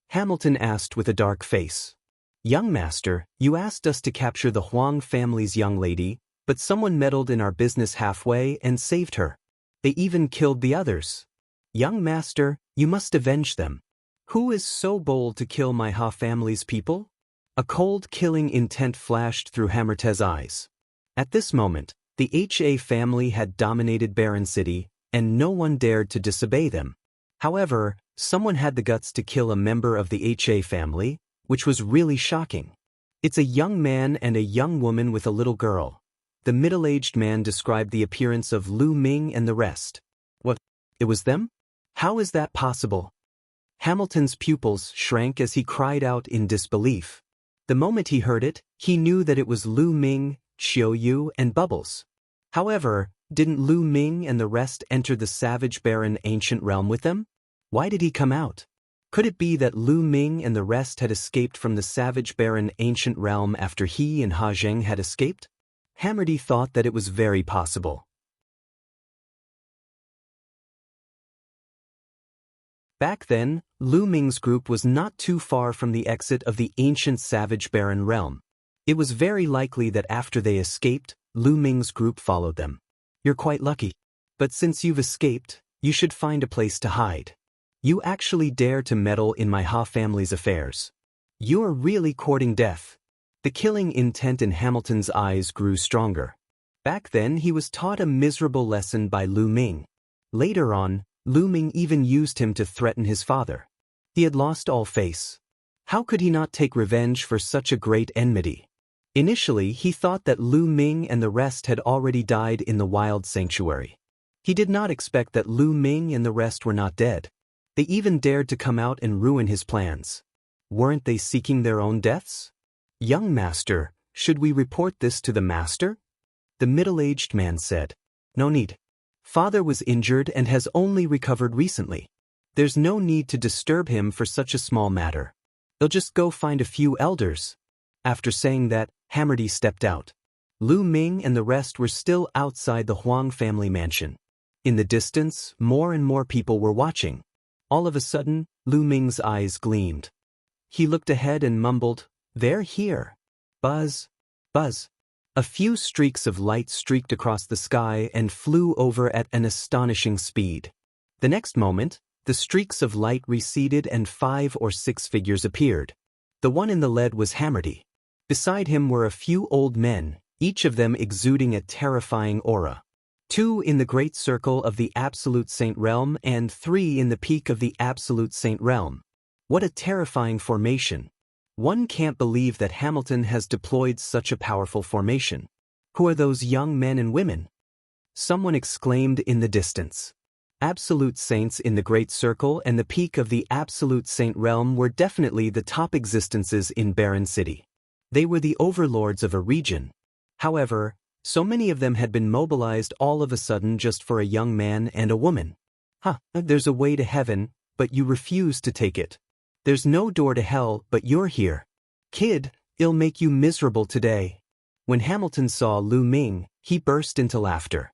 Hamilton asked with a dark face. "Young master, you asked us to capture the Huang family's young lady, but someone meddled in our business halfway and saved her. They even killed the others. Young master, you must avenge them. Who is so bold to kill my Ha family's people?" A cold killing intent flashed through Hammerte's eyes. At this moment, the Ha family had dominated Barren City, and no one dared to disobey them. However, someone had the guts to kill a member of the Ha family, which was really shocking. "It's a young man and a young woman with a little girl." The middle-aged man described the appearance of Lu Ming and the rest. "What? It was them? How is that possible?" Hamilton's pupils shrank as he cried out in disbelief. The moment he heard it, he knew that it was Lu Ming, Qiu Yue, and Bubbles. However, didn't Lu Ming and the rest enter the savage barren ancient realm with them? Why did he come out? Could it be that Lu Ming and the rest had escaped from the savage barren ancient realm after he and Ha Zheng had escaped? Hammerdy thought that it was very possible. Back then, Lu Ming's group was not too far from the exit of the ancient savage barren realm. It was very likely that after they escaped, Lu Ming's group followed them. "You're quite lucky. But since you've escaped, you should find a place to hide. You actually dare to meddle in my Ha family's affairs. You're really courting death." The killing intent in Hamilton's eyes grew stronger. Back then he was taught a miserable lesson by Lu Ming. Later on, Lu Ming even used him to threaten his father. He had lost all face. How could he not take revenge for such a great enmity? Initially he thought that Lu Ming and the rest had already died in the wild sanctuary. He did not expect that Lu Ming and the rest were not dead. They even dared to come out and ruin his plans. Weren't they seeking their own deaths? "Young master, should we report this to the master?" The middle-aged man said. "No need. Father was injured and has only recovered recently. There's no need to disturb him for such a small matter. They'll just go find a few elders." After saying that, Hammerdy stepped out. Lu Ming and the rest were still outside the Huang family mansion. In the distance, more and more people were watching. All of a sudden, Lu Ming's eyes gleamed. He looked ahead and mumbled, "They're here." Buzz, buzz. A few streaks of light streaked across the sky and flew over at an astonishing speed. The next moment, the streaks of light receded and 5 or 6 figures appeared. The one in the lead was Hammerdy. Beside him were a few old men, each of them exuding a terrifying aura. 2 in the great circle of the Absolute Saint Realm and 3 in the peak of the Absolute Saint Realm. What a terrifying formation. One can't believe that Hamilton has deployed such a powerful formation. Who are those young men and women? Someone exclaimed in the distance. Absolute saints in the Great Circle and the peak of the Absolute Saint realm were definitely the top existences in Barren City. They were the overlords of a region. However, so many of them had been mobilized all of a sudden just for a young man and a woman. There's a way to heaven, but you refuse to take it. There's no door to hell, but you're here. Kid, it'll make you miserable today. When Hamilton saw Lu Ming, he burst into laughter.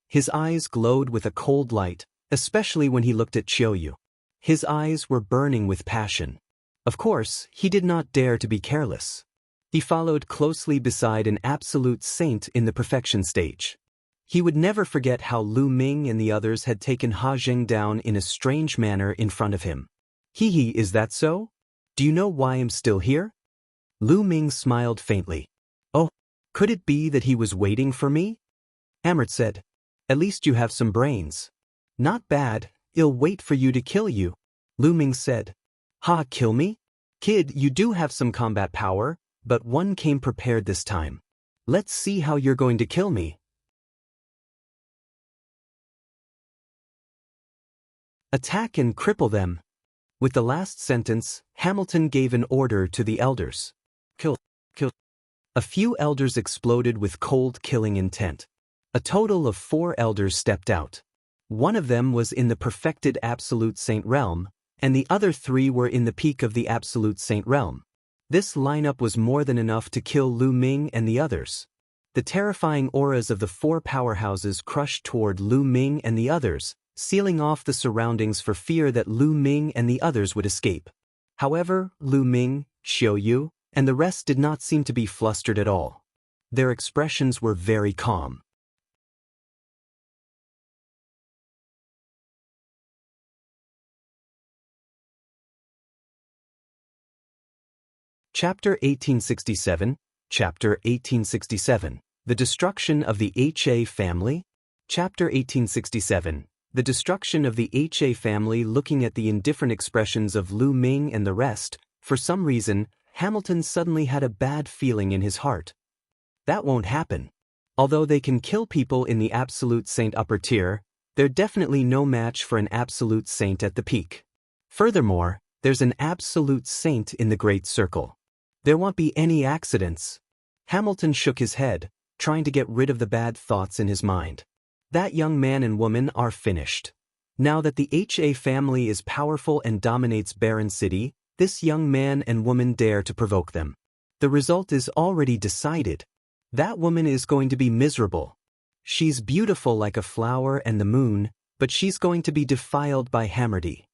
His eyes glowed with a cold light, especially when he looked at Qiu Yue. His eyes were burning with passion. Of course, he did not dare to be careless. He followed closely beside an absolute saint in the perfection stage. He would never forget how Lu Ming and the others had taken Ha Zheng down in a strange manner in front of him. Is that so? Do you know why I'm still here? Lu Ming smiled faintly. Oh, could it be that he was waiting for me? Amrit said. At least you have some brains. Not bad, I'll wait for you to kill you. Lu Ming said. Kill me? Kid, you do have some combat power, but one came prepared this time. Let's see how you're going to kill me. Attack and cripple them. With the last sentence, Hamilton gave an order to the elders. Kill. A few elders exploded with cold killing intent. A total of 4 elders stepped out. One of them was in the perfected Absolute Saint realm, and the other 3 were in the peak of the Absolute Saint realm. This lineup was more than enough to kill Lu Ming and the others. The terrifying auras of the 4 powerhouses crushed toward Lu Ming and the others, sealing off the surroundings for fear that Lu Ming and the others would escape. However, Lu Ming, Qiu Yue, and the rest did not seem to be flustered at all. Their expressions were very calm. Chapter 1867, Chapter 1867, The Destruction of the HA Family. Chapter 1867, The Destruction of the HA Family. Looking at the indifferent expressions of Lu Ming and the rest, for some reason, Hamilton suddenly had a bad feeling in his heart. That won't happen. Although they can kill people in the Absolute Saint upper tier, they're definitely no match for an Absolute Saint at the peak. Furthermore, there's an Absolute Saint in the Great Circle. There won't be any accidents. Hamilton shook his head, trying to get rid of the bad thoughts in his mind. That young man and woman are finished. Now that the HA family is powerful and dominates Barren City, this young man and woman dare to provoke them. The result is already decided. That woman is going to be miserable. She's beautiful like a flower and the moon, but she's going to be defiled by Hammerdy.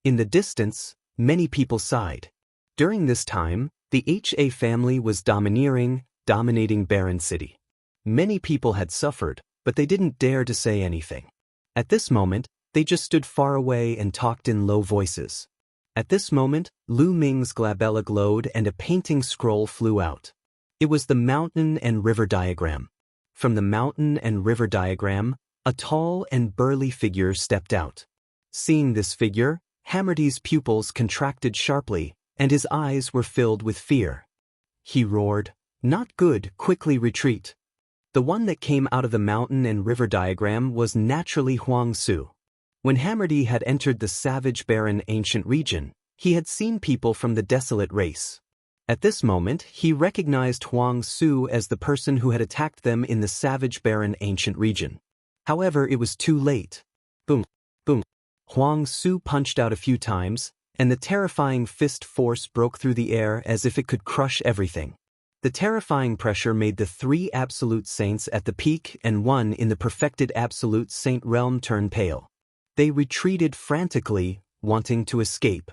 In the distance, many people sighed. During this time, the HA family was domineering, dominating Barren City. Many people had suffered, but they didn't dare to say anything. At this moment, they just stood far away and talked in low voices. At this moment, Lu Ming's glabella glowed and a painting scroll flew out. It was the mountain and river diagram. From the mountain and river diagram, a tall and burly figure stepped out. Seeing this figure, Hammerdy's pupils contracted sharply, and his eyes were filled with fear. He roared, "Not good, quickly retreat." The one that came out of the mountain and river diagram was naturally Huang Su. When Hammerdy had entered the savage barren ancient region, he had seen people from the Desolate race. At this moment, he recognized Huang Su as the person who had attacked them in the savage barren ancient region. However, it was too late. Boom, boom. Huang Su punched out a few times, and the terrifying fist force broke through the air as if it could crush everything. The terrifying pressure made the 3 Absolute Saints at the peak and 1 in the perfected Absolute Saint realm turn pale. They retreated frantically, wanting to escape.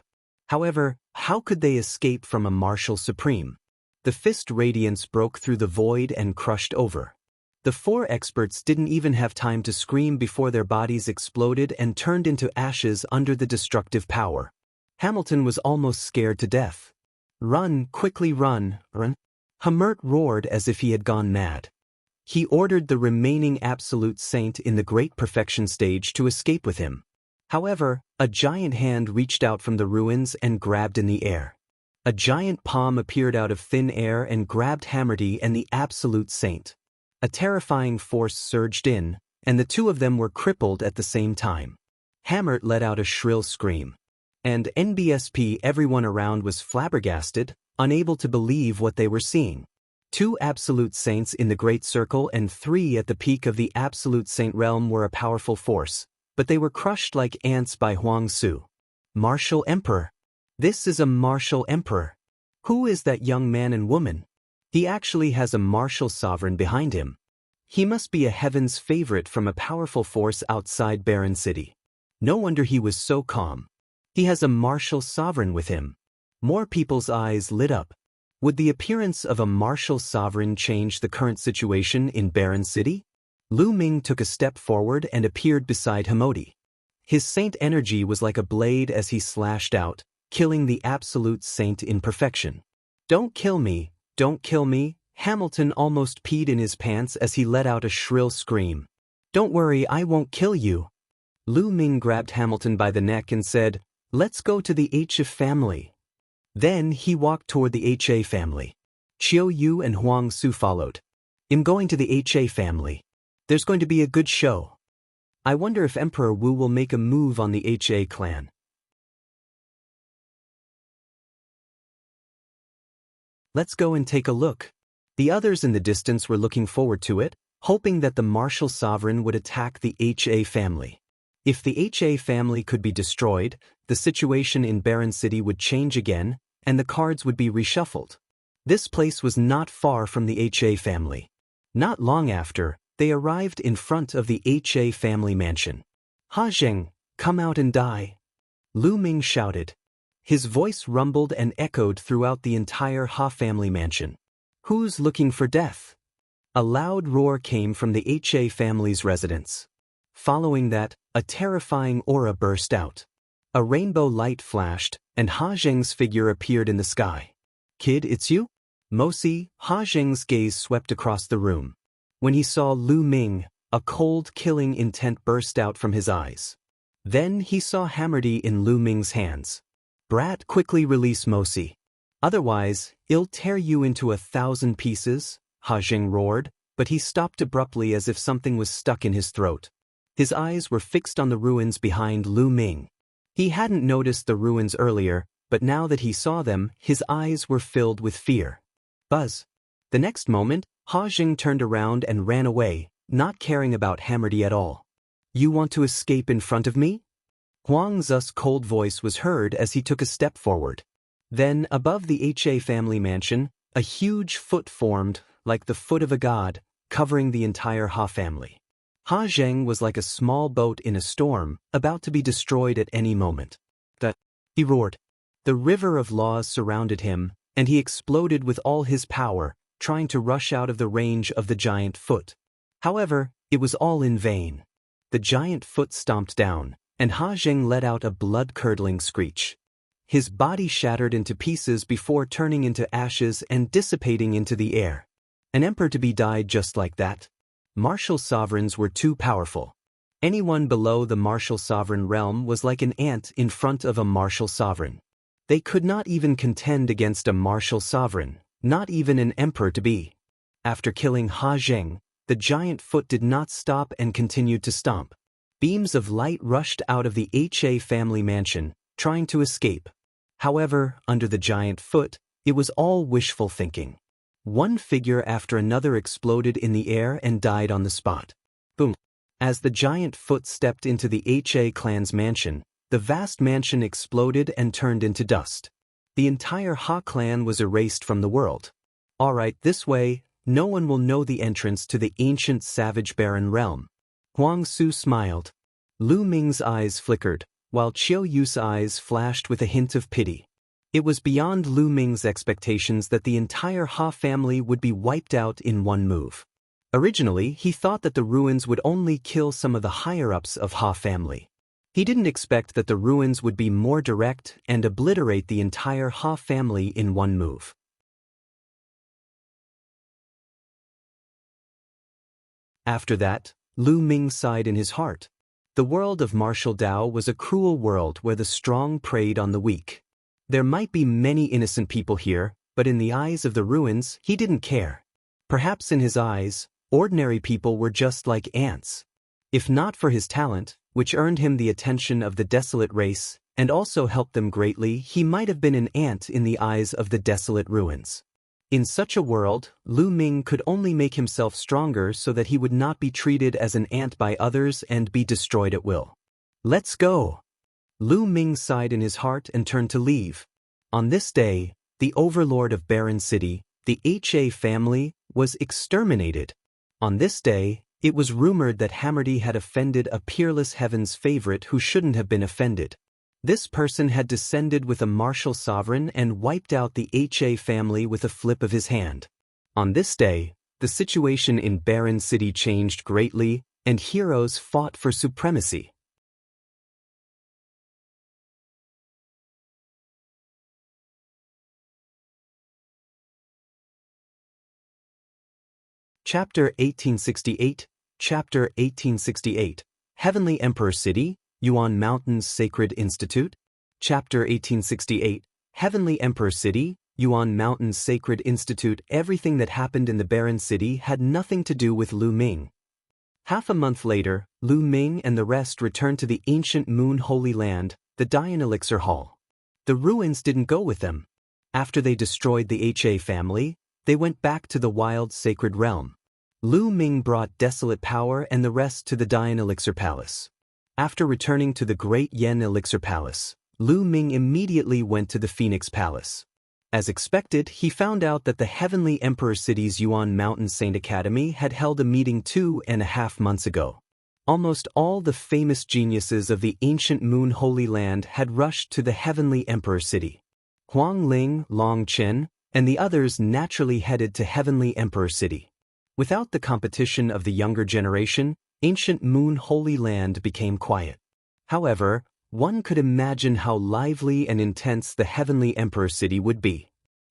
However, how could they escape from a martial supreme? The fist radiance broke through the void and crushed over. The 4 experts didn't even have time to scream before their bodies exploded and turned into ashes under the destructive power. Hamilton was almost scared to death. "Run, quickly run, run." Hamert roared as if he had gone mad. He ordered the remaining Absolute Saint in the Great Perfection stage to escape with him. However, a giant hand reached out from the ruins and grabbed in the air. A giant palm appeared out of thin air and grabbed Hammerty and the Absolute Saint. A terrifying force surged in, and the two of them were crippled at the same time. Hammert let out a shrill scream. And NBSP, everyone around was flabbergasted, unable to believe what they were seeing. 2 Absolute Saints in the Great Circle and 3 at the peak of the Absolute Saint realm were a powerful force, but they were crushed like ants by Huang Su. Martial Emperor. This is a martial emperor. Who is that young man and woman? He actually has a martial sovereign behind him. He must be a heaven's favorite from a powerful force outside Barren City. No wonder he was so calm. He has a martial sovereign with him. More people's eyes lit up. Would the appearance of a martial sovereign change the current situation in Barren City? Lu Ming took a step forward and appeared beside Hamoti. His saint energy was like a blade as he slashed out, killing the Absolute Saint in perfection. Don't kill me, don't kill me. Hamilton almost peed in his pants as he let out a shrill scream. Don't worry, I won't kill you. Lu Ming grabbed Hamilton by the neck and said, "Let's go to the HA family." Then he walked toward the HA family. Qiu Yue and Huang Su followed. "I'm going to the HA family. There's going to be a good show. I wonder if Emperor Wu will make a move on the HA clan." Let's go and take a look. The others in the distance were looking forward to it, hoping that the martial sovereign would attack the HA family. If the HA family could be destroyed, the situation in Barren City would change again, and the cards would be reshuffled. This place was not far from the HA family. Not long after, they arrived in front of the HA family mansion. "Ha Zheng, come out and die," Lu Ming shouted. His voice rumbled and echoed throughout the entire Ha family mansion. "Who's looking for death?" A loud roar came from the HA family's residence. Following that, a terrifying aura burst out. A rainbow light flashed, and Ha Zheng's figure appeared in the sky. "Kid, it's you?" Mosi, Ha Zheng's gaze swept across the room. When he saw Lu Ming, a cold, killing intent burst out from his eyes. Then he saw Hammerty in Lu Ming's hands. "Brat, quickly release Mosi. Otherwise, I'll tear you into 1,000 pieces," Ha Zheng roared, but he stopped abruptly as if something was stuck in his throat. His eyes were fixed on the ruins behind Lu Ming. He hadn't noticed the ruins earlier, but now that he saw them, his eyes were filled with fear. Buzz. The next moment, Ha Zheng turned around and ran away, not caring about Hammerty at all. "You want to escape in front of me?" Huang Zu's cold voice was heard as he took a step forward. Then, above the HA family mansion, a huge foot formed, like the foot of a god, covering the entire Ha family. Ha Zheng was like a small boat in a storm, about to be destroyed at any moment. He roared. The river of laws surrounded him, and he exploded with all his power, trying to rush out of the range of the giant foot. However, it was all in vain. The giant foot stomped down, and Ha Zheng let out a blood-curdling screech. His body shattered into pieces before turning into ashes and dissipating into the air. An emperor to be died just like that? Martial sovereigns were too powerful. Anyone below the martial sovereign realm was like an ant in front of a martial sovereign. They could not even contend against a martial sovereign, not even an emperor to be. After killing Ha Zheng, the giant foot did not stop and continued to stomp. Beams of light rushed out of the HA family mansion, trying to escape. However, under the giant foot, it was all wishful thinking. One figure after another exploded in the air and died on the spot. Boom. As the giant foot stepped into the HA clan's mansion, the vast mansion exploded and turned into dust. The entire Ha clan was erased from the world. Alright, this way, no one will know the entrance to the ancient savage barren realm. Huang Su smiled. Lu Ming's eyes flickered, while Qiu Yue's eyes flashed with a hint of pity. It was beyond Lu Ming's expectations that the entire Ha family would be wiped out in one move. Originally, he thought that the ruins would only kill some of the higher-ups of Ha family. He didn't expect that the ruins would be more direct and obliterate the entire Ha family in one move. After that, Lu Ming sighed in his heart. The world of martial Dao was a cruel world where the strong preyed on the weak. There might be many innocent people here, but in the eyes of the ruins, he didn't care. Perhaps in his eyes, ordinary people were just like ants. If not for his talent, which earned him the attention of the Desolate race, and also helped them greatly, he might have been an ant in the eyes of the Desolate ruins. In such a world, Lu Ming could only make himself stronger so that he would not be treated as an ant by others and be destroyed at will. Let's go! Lu Ming sighed in his heart and turned to leave. On this day, the overlord of Barren City, the Ha family, was exterminated. On this day, it was rumored that Hammerdy had offended a peerless heaven's favorite who shouldn't have been offended. This person had descended with a martial sovereign and wiped out the Ha family with a flip of his hand. On this day, the situation in Barren City changed greatly, and heroes fought for supremacy. Chapter 1868, Chapter 1868, Heavenly Emperor City, Yuan Mountains Sacred Institute. Chapter 1868, Heavenly Emperor City, Yuan Mountains Sacred Institute. Everything that happened in the Barren City had nothing to do with Lu Ming. Half a month later, Lu Ming and the rest returned to the ancient Moon Holy Land, the Dian Elixir Hall. The ruins didn't go with them. After they destroyed the Ha family, they went back to the wild sacred realm. Lu Ming brought Desolate power and the rest to the Dian Elixir Palace. After returning to the Great Yen Elixir Palace, Lu Ming immediately went to the Phoenix Palace. As expected, he found out that the Heavenly Emperor City's Yuan Mountain Saint Academy had held a meeting 2.5 months ago. Almost all the famous geniuses of the ancient Moon Holy Land had rushed to the Heavenly Emperor City. Wang Lin, Long Chen, and the others naturally headed to Heavenly Emperor City. Without the competition of the younger generation, ancient Moon Holy Land became quiet. However, one could imagine how lively and intense the Heavenly Emperor City would be.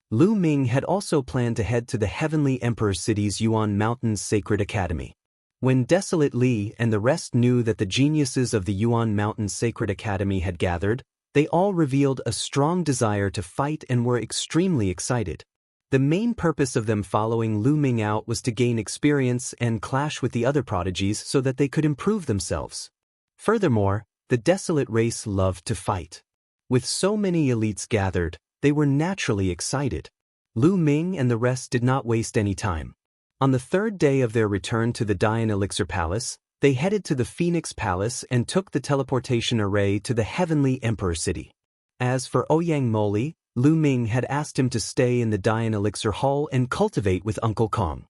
Lu Ming had also planned to head to the Heavenly Emperor City's Yuan Mountains Sacred Academy. When Desolate Li and the rest knew that the geniuses of the Yuan Mountains Sacred Academy had gathered, they all revealed a strong desire to fight and were extremely excited. The main purpose of them following Lu Ming out was to gain experience and clash with the other prodigies so that they could improve themselves. Furthermore, the Desolate race loved to fight. With so many elites gathered, they were naturally excited. Lu Ming and the rest did not waste any time. On the third day of their return to the Dian Elixir Palace, they headed to the Phoenix Palace and took the teleportation array to the Heavenly Emperor City. As for Ouyang Moli, Lu Ming had asked him to stay in the Dian Elixir Hall and cultivate with Uncle Kong.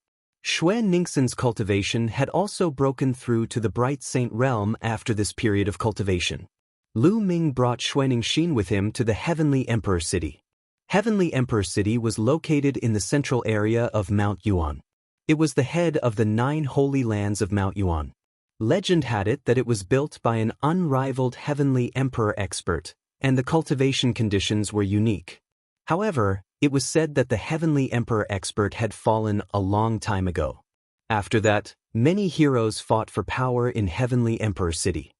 Xue Ningxin's cultivation had also broken through to the Bright Saint Realm after this period of cultivation. Lu Ming brought Xue Ningxin with him to the Heavenly Emperor City. Heavenly Emperor City was located in the central area of Mount Yuan. It was the head of the 9 holy lands of Mount Yuan. Legend had it that it was built by an unrivaled Heavenly Emperor expert, and the cultivation conditions were unique. However, it was said that the Heavenly Emperor expert had fallen a long time ago. After that, many heroes fought for power in Heavenly Emperor City.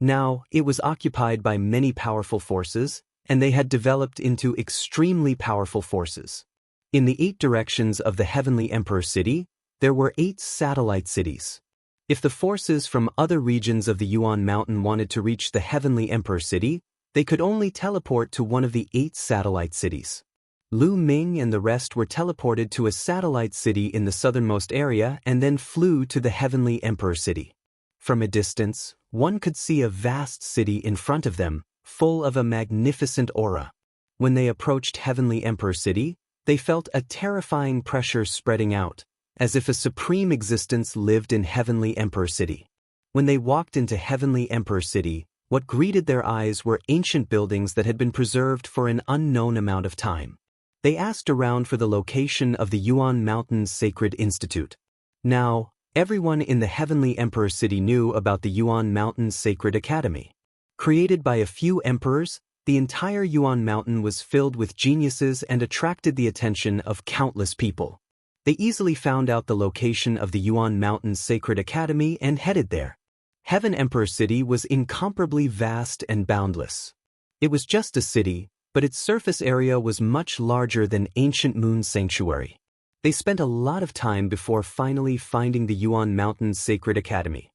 Now, it was occupied by many powerful forces, and they had developed into extremely powerful forces. In the 8 directions of the Heavenly Emperor City, there were 8 satellite cities. If the forces from other regions of the Yuan Mountain wanted to reach the Heavenly Emperor City, they could only teleport to one of the 8 satellite cities. Lu Ming and the rest were teleported to a satellite city in the southernmost area and then flew to the Heavenly Emperor City. From a distance, one could see a vast city in front of them, full of a magnificent aura. When they approached Heavenly Emperor City, they felt a terrifying pressure spreading out, as if a supreme existence lived in Heavenly Emperor City. When they walked into Heavenly Emperor City, what greeted their eyes were ancient buildings that had been preserved for an unknown amount of time. They asked around for the location of the Yuan Mountains Sacred Institute. Now, everyone in the Heavenly Emperor City knew about the Yuan Mountains Sacred Academy. Created by a few emperors, the entire Yuan Mountain was filled with geniuses and attracted the attention of countless people. They easily found out the location of the Yuan Mountains Sacred Academy and headed there. Heaven Emperor City was incomparably vast and boundless. It was just a city, but its surface area was much larger than ancient Moon's sanctuary. They spent a lot of time before finally finding the Yuan Mountain's sacred academy.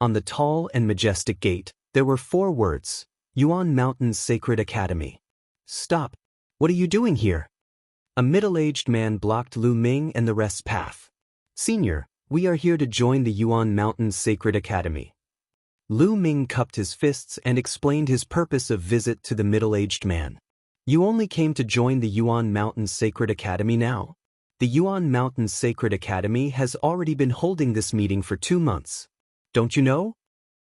On the tall and majestic gate, there were 4 words, Yuan Mountain's Sacred Academy. Stop! What are you doing here? A middle-aged man blocked Lu Ming and the rest's path. Senior, we are here to join the Yuan Mountain's Sacred Academy. Lu Ming cupped his fists and explained his purpose of visit to the middle-aged man. You only came to join the Yuan Mountain's Sacred Academy now? The Yuan Mountain's Sacred Academy has already been holding this meeting for 2 months. Don't you know?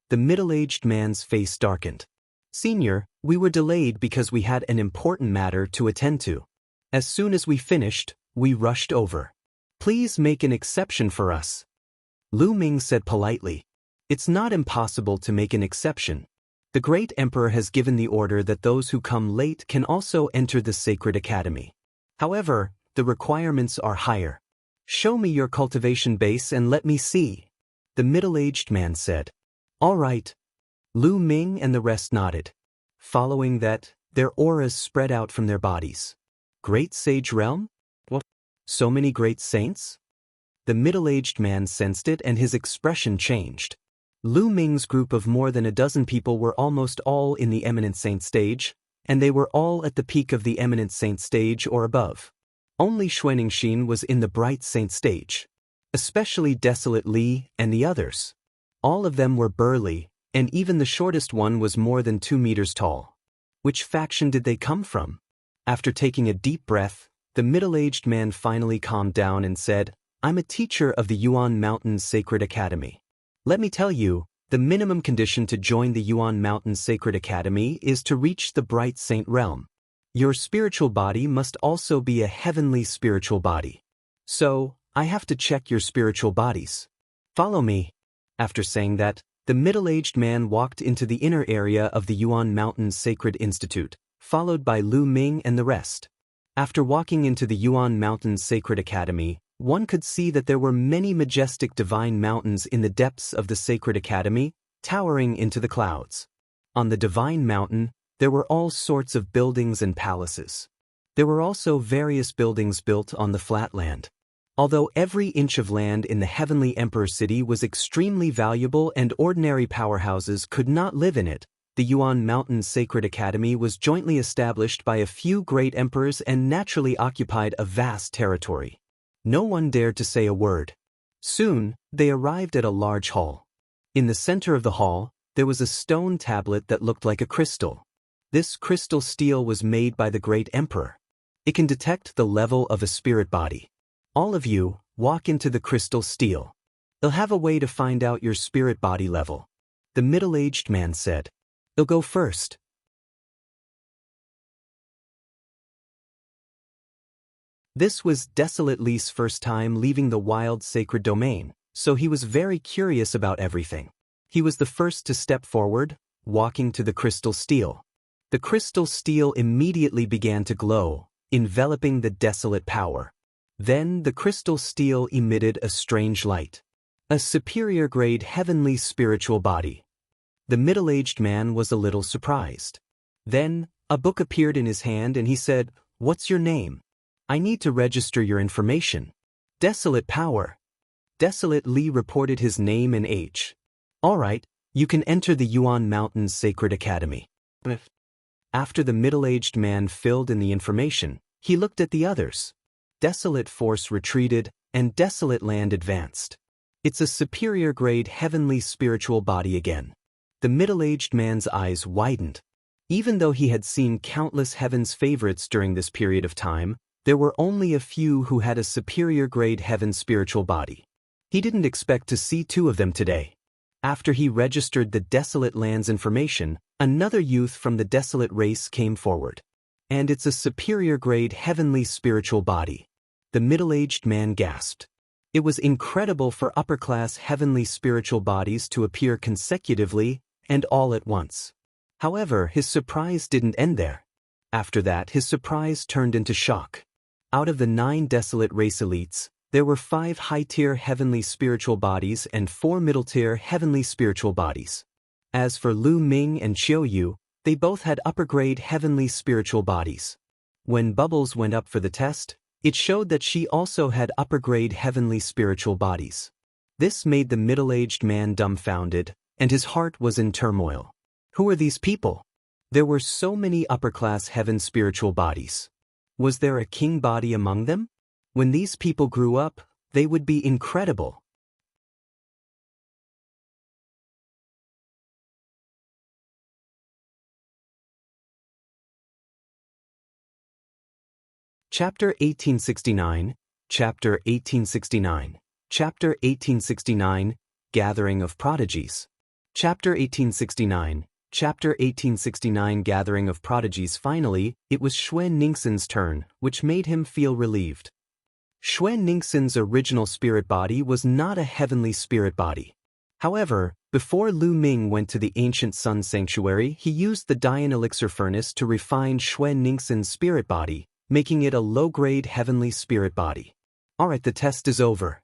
The middle-aged man's face darkened. Senior, we were delayed because we had an important matter to attend to. As soon as we finished, we rushed over. Please make an exception for us. Lu Ming said politely. It's not impossible to make an exception. The great emperor has given the order that those who come late can also enter the sacred academy. However, the requirements are higher. Show me your cultivation base and let me see. The middle-aged man said. All right. Lu Ming and the rest nodded. Following that, their auras spread out from their bodies. Great sage realm? What? So many great saints? The middle-aged man sensed it and his expression changed. Lu Ming's group of more than a dozen people were almost all in the eminent saint stage, and they were all at the peak of the eminent saint stage or above. Only Xuanxin was in the bright saint stage. Especially Desolate Li and the others. All of them were burly, and even the shortest one was more than 2 meters tall. Which faction did they come from? After taking a deep breath, the middle-aged man finally calmed down and said, I'm a teacher of the Yuan Mountain's Sacred Academy. Let me tell you, the minimum condition to join the Yuan Mountain's Sacred Academy is to reach the bright saint realm. Your spiritual body must also be a heavenly spiritual body. So, I have to check your spiritual bodies. Follow me. After saying that, the middle-aged man walked into the inner area of the Yuan Mountain's Sacred Institute, followed by Lu Ming and the rest. After walking into the Yuan Mountain's Sacred Academy, one could see that there were many majestic divine mountains in the depths of the Sacred Academy, towering into the clouds. On the divine mountain, there were all sorts of buildings and palaces. There were also various buildings built on the flat land. Although every inch of land in the Heavenly Emperor City was extremely valuable and ordinary powerhouses could not live in it, the Yuan Mountain's Sacred Academy was jointly established by a few great emperors and naturally occupied a vast territory. No one dared to say a word. Soon, they arrived at a large hall. In the center of the hall, there was a stone tablet that looked like a crystal. This crystal steel was made by the great emperor. It can detect the level of a spirit body. All of you, walk into the crystal steel. They'll have a way to find out your spirit body level. The middle-aged man said. They'll go first. This was Desolate Li's first time leaving the wild sacred domain, so he was very curious about everything. He was the first to step forward, walking to the crystal steel. The crystal steel immediately began to glow, enveloping the desolate power. Then the crystal steel emitted a strange light. A superior-grade heavenly spiritual body. The middle-aged man was a little surprised. Then, a book appeared in his hand and he said, What's your name? I need to register your information. Desolate Power. Desolate Li reported his name and age. All right, you can enter the Yuan Mountain's Sacred Academy. After the middle-aged man filled in the information, he looked at the others. Desolate Force retreated, and Desolate Land advanced. It's a superior-grade heavenly spiritual body again. The middle-aged man's eyes widened. Even though he had seen countless heaven's favorites during this period of time, there were only a few who had a superior-grade heaven spiritual body. He didn't expect to see 2 of them today. After he registered the Desolate Land's information, another youth from the Desolate race came forward. And it's a superior-grade heavenly spiritual body. The middle-aged man gasped. It was incredible for upper-class heavenly spiritual bodies to appear consecutively and all at once. However, his surprise didn't end there. After that, his surprise turned into shock. Out of the 9 Desolate race elites, there were 5 high-tier heavenly spiritual bodies and 4 middle-tier heavenly spiritual bodies. As for Lu Ming and Qiu Yue, they both had upper-grade heavenly spiritual bodies. When Bubbles went up for the test, it showed that she also had upper-grade heavenly spiritual bodies. This made the middle-aged man dumbfounded, and his heart was in turmoil. Who are these people? There were so many upper-class heaven spiritual bodies. Was there a king body among them? When these people grew up, they would be incredible. Chapter 1869, Chapter 1869, Chapter 1869, Gathering of Prodigies. Chapter 1869, Chapter 1869 Gathering of Prodigies. Finally, it was Xue Ningxin's turn, which made him feel relieved. Xue Ningxin's original spirit body was not a heavenly spirit body. However, before Lu Ming went to the ancient sun sanctuary, he used the Dian elixir furnace to refine Xue Ningxin's spirit body, making it a low-grade heavenly spirit body. Alright, the test is over.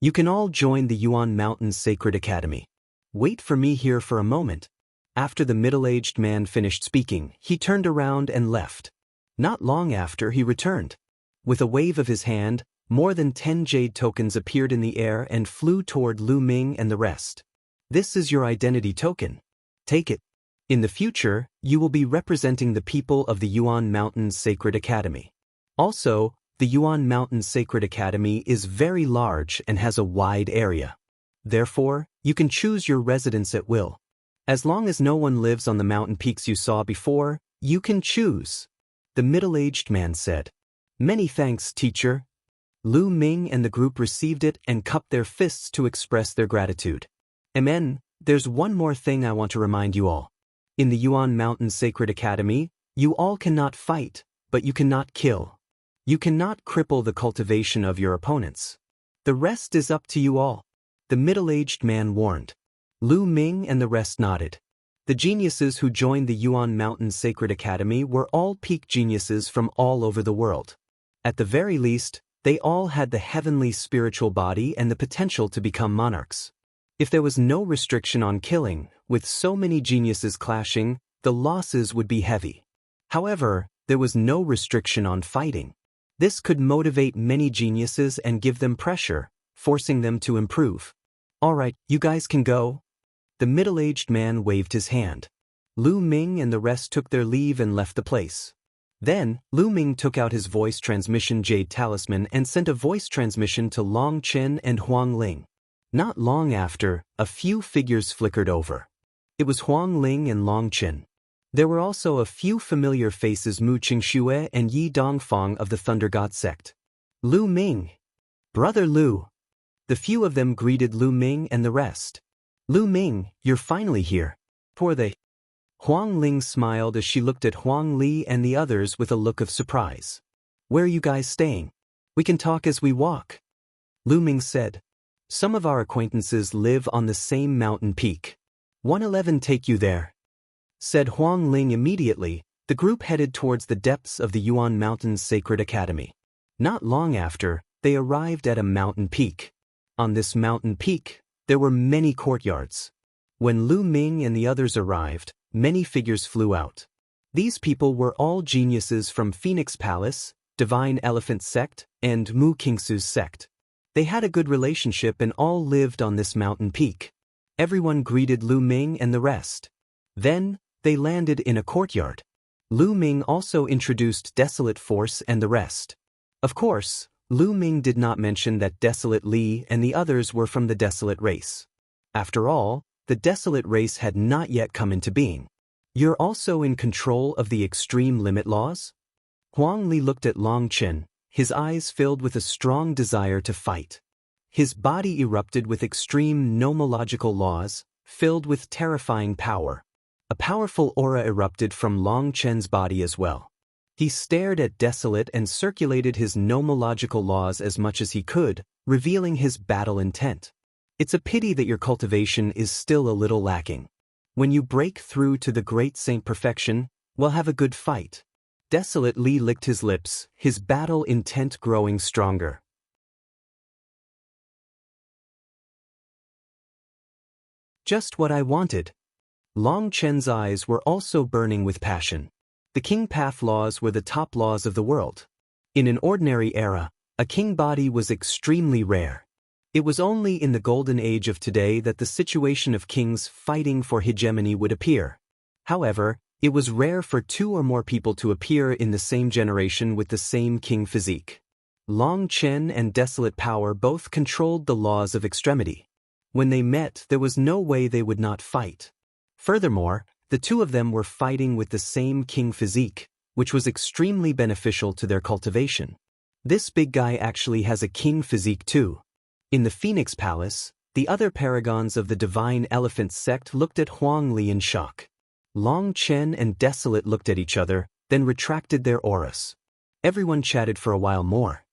You can all join the Yuan Mountains Sacred Academy. Wait for me here for a moment. After the middle-aged man finished speaking, he turned around and left. Not long after, he returned. With a wave of his hand, more than 10 jade tokens appeared in the air and flew toward Lu Ming and the rest. This is your identity token. Take it. In the future, you will be representing the people of the Yuan Mountains Sacred Academy. Also, the Yuan Mountains Sacred Academy is very large and has a wide area. Therefore, you can choose your residence at will. As long as no one lives on the mountain peaks you saw before, you can choose. The middle-aged man said. Many thanks, teacher. Lu Ming and the group received it and cupped their fists to express their gratitude. Amen. There's one more thing I want to remind you all. In the Yuan Mountains Sacred Academy, you all cannot fight, but you cannot kill. You cannot cripple the cultivation of your opponents. The rest is up to you all. The middle-aged man warned. Lu Ming and the rest nodded. The geniuses who joined the Yuan Mountains Sacred Academy were all peak geniuses from all over the world. At the very least, they all had the heavenly spiritual body and the potential to become monarchs. If there was no restriction on killing, with so many geniuses clashing, the losses would be heavy. However, there was no restriction on fighting. This could motivate many geniuses and give them pressure, forcing them to improve. Alright, you guys can go. The middle-aged man waved his hand. Lu Ming and the rest took their leave and left the place. Then, Lu Ming took out his voice transmission jade talisman and sent a voice transmission to Long Chen and Wang Lin. Not long after, a few figures flickered over. It was Wang Lin and Long Chen. There were also a few familiar faces, Mu Qingxue and Yi Dongfang of the Thunder God sect. Lu Ming. Brother Lu. The few of them greeted Lu Ming and the rest. Lu Ming, you're finally here. Poor they. Huang Ling smiled as she looked at Huang Li and the others with a look of surprise. Where are you guys staying? We can talk as we walk. Lu Ming said. Some of our acquaintances live on the same mountain peak. 111 take you there. Said Huang Ling immediately. The group headed towards the depths of the Yuan Mountains Sacred Academy. Not long after, they arrived at a mountain peak. On this mountain peak, there were many courtyards. When Lu Ming and the others arrived, many figures flew out. These people were all geniuses from Phoenix Palace, Divine Elephant Sect, and Mu Qingsu's sect. They had a good relationship and all lived on this mountain peak. Everyone greeted Lu Ming and the rest. Then, they landed in a courtyard. Lu Ming also introduced Desolate Force and the rest. Of course, Lu Ming did not mention that Desolate Li and the others were from the Desolate race. After all, the Desolate race had not yet come into being. You're also in control of the extreme limit laws? Huang Li looked at Long Chen, his eyes filled with a strong desire to fight. His body erupted with extreme nomological laws, filled with terrifying power. A powerful aura erupted from Long Chen's body as well. He stared at Desolate and circulated his nomological laws as much as he could, revealing his battle intent. It's a pity that your cultivation is still a little lacking. When you break through to the great saint perfection, we'll have a good fight. Desolate Li licked his lips, his battle intent growing stronger. Just what I wanted. Long Chen's eyes were also burning with passion. The king path laws were the top laws of the world. In an ordinary era, a king body was extremely rare. It was only in the golden age of today that the situation of kings fighting for hegemony would appear. However, it was rare for two or more people to appear in the same generation with the same king physique. Long Chen and Desolate power both controlled the laws of extremity. When they met, there was no way they would not fight. Furthermore, the two of them were fighting with the same king physique, which was extremely beneficial to their cultivation. This big guy actually has a king physique too. In the Phoenix Palace, the other paragons of the Divine Elephant sect looked at Wang Lin in shock. Long Chen and Desolate looked at each other, then retracted their auras. Everyone chatted for a while more.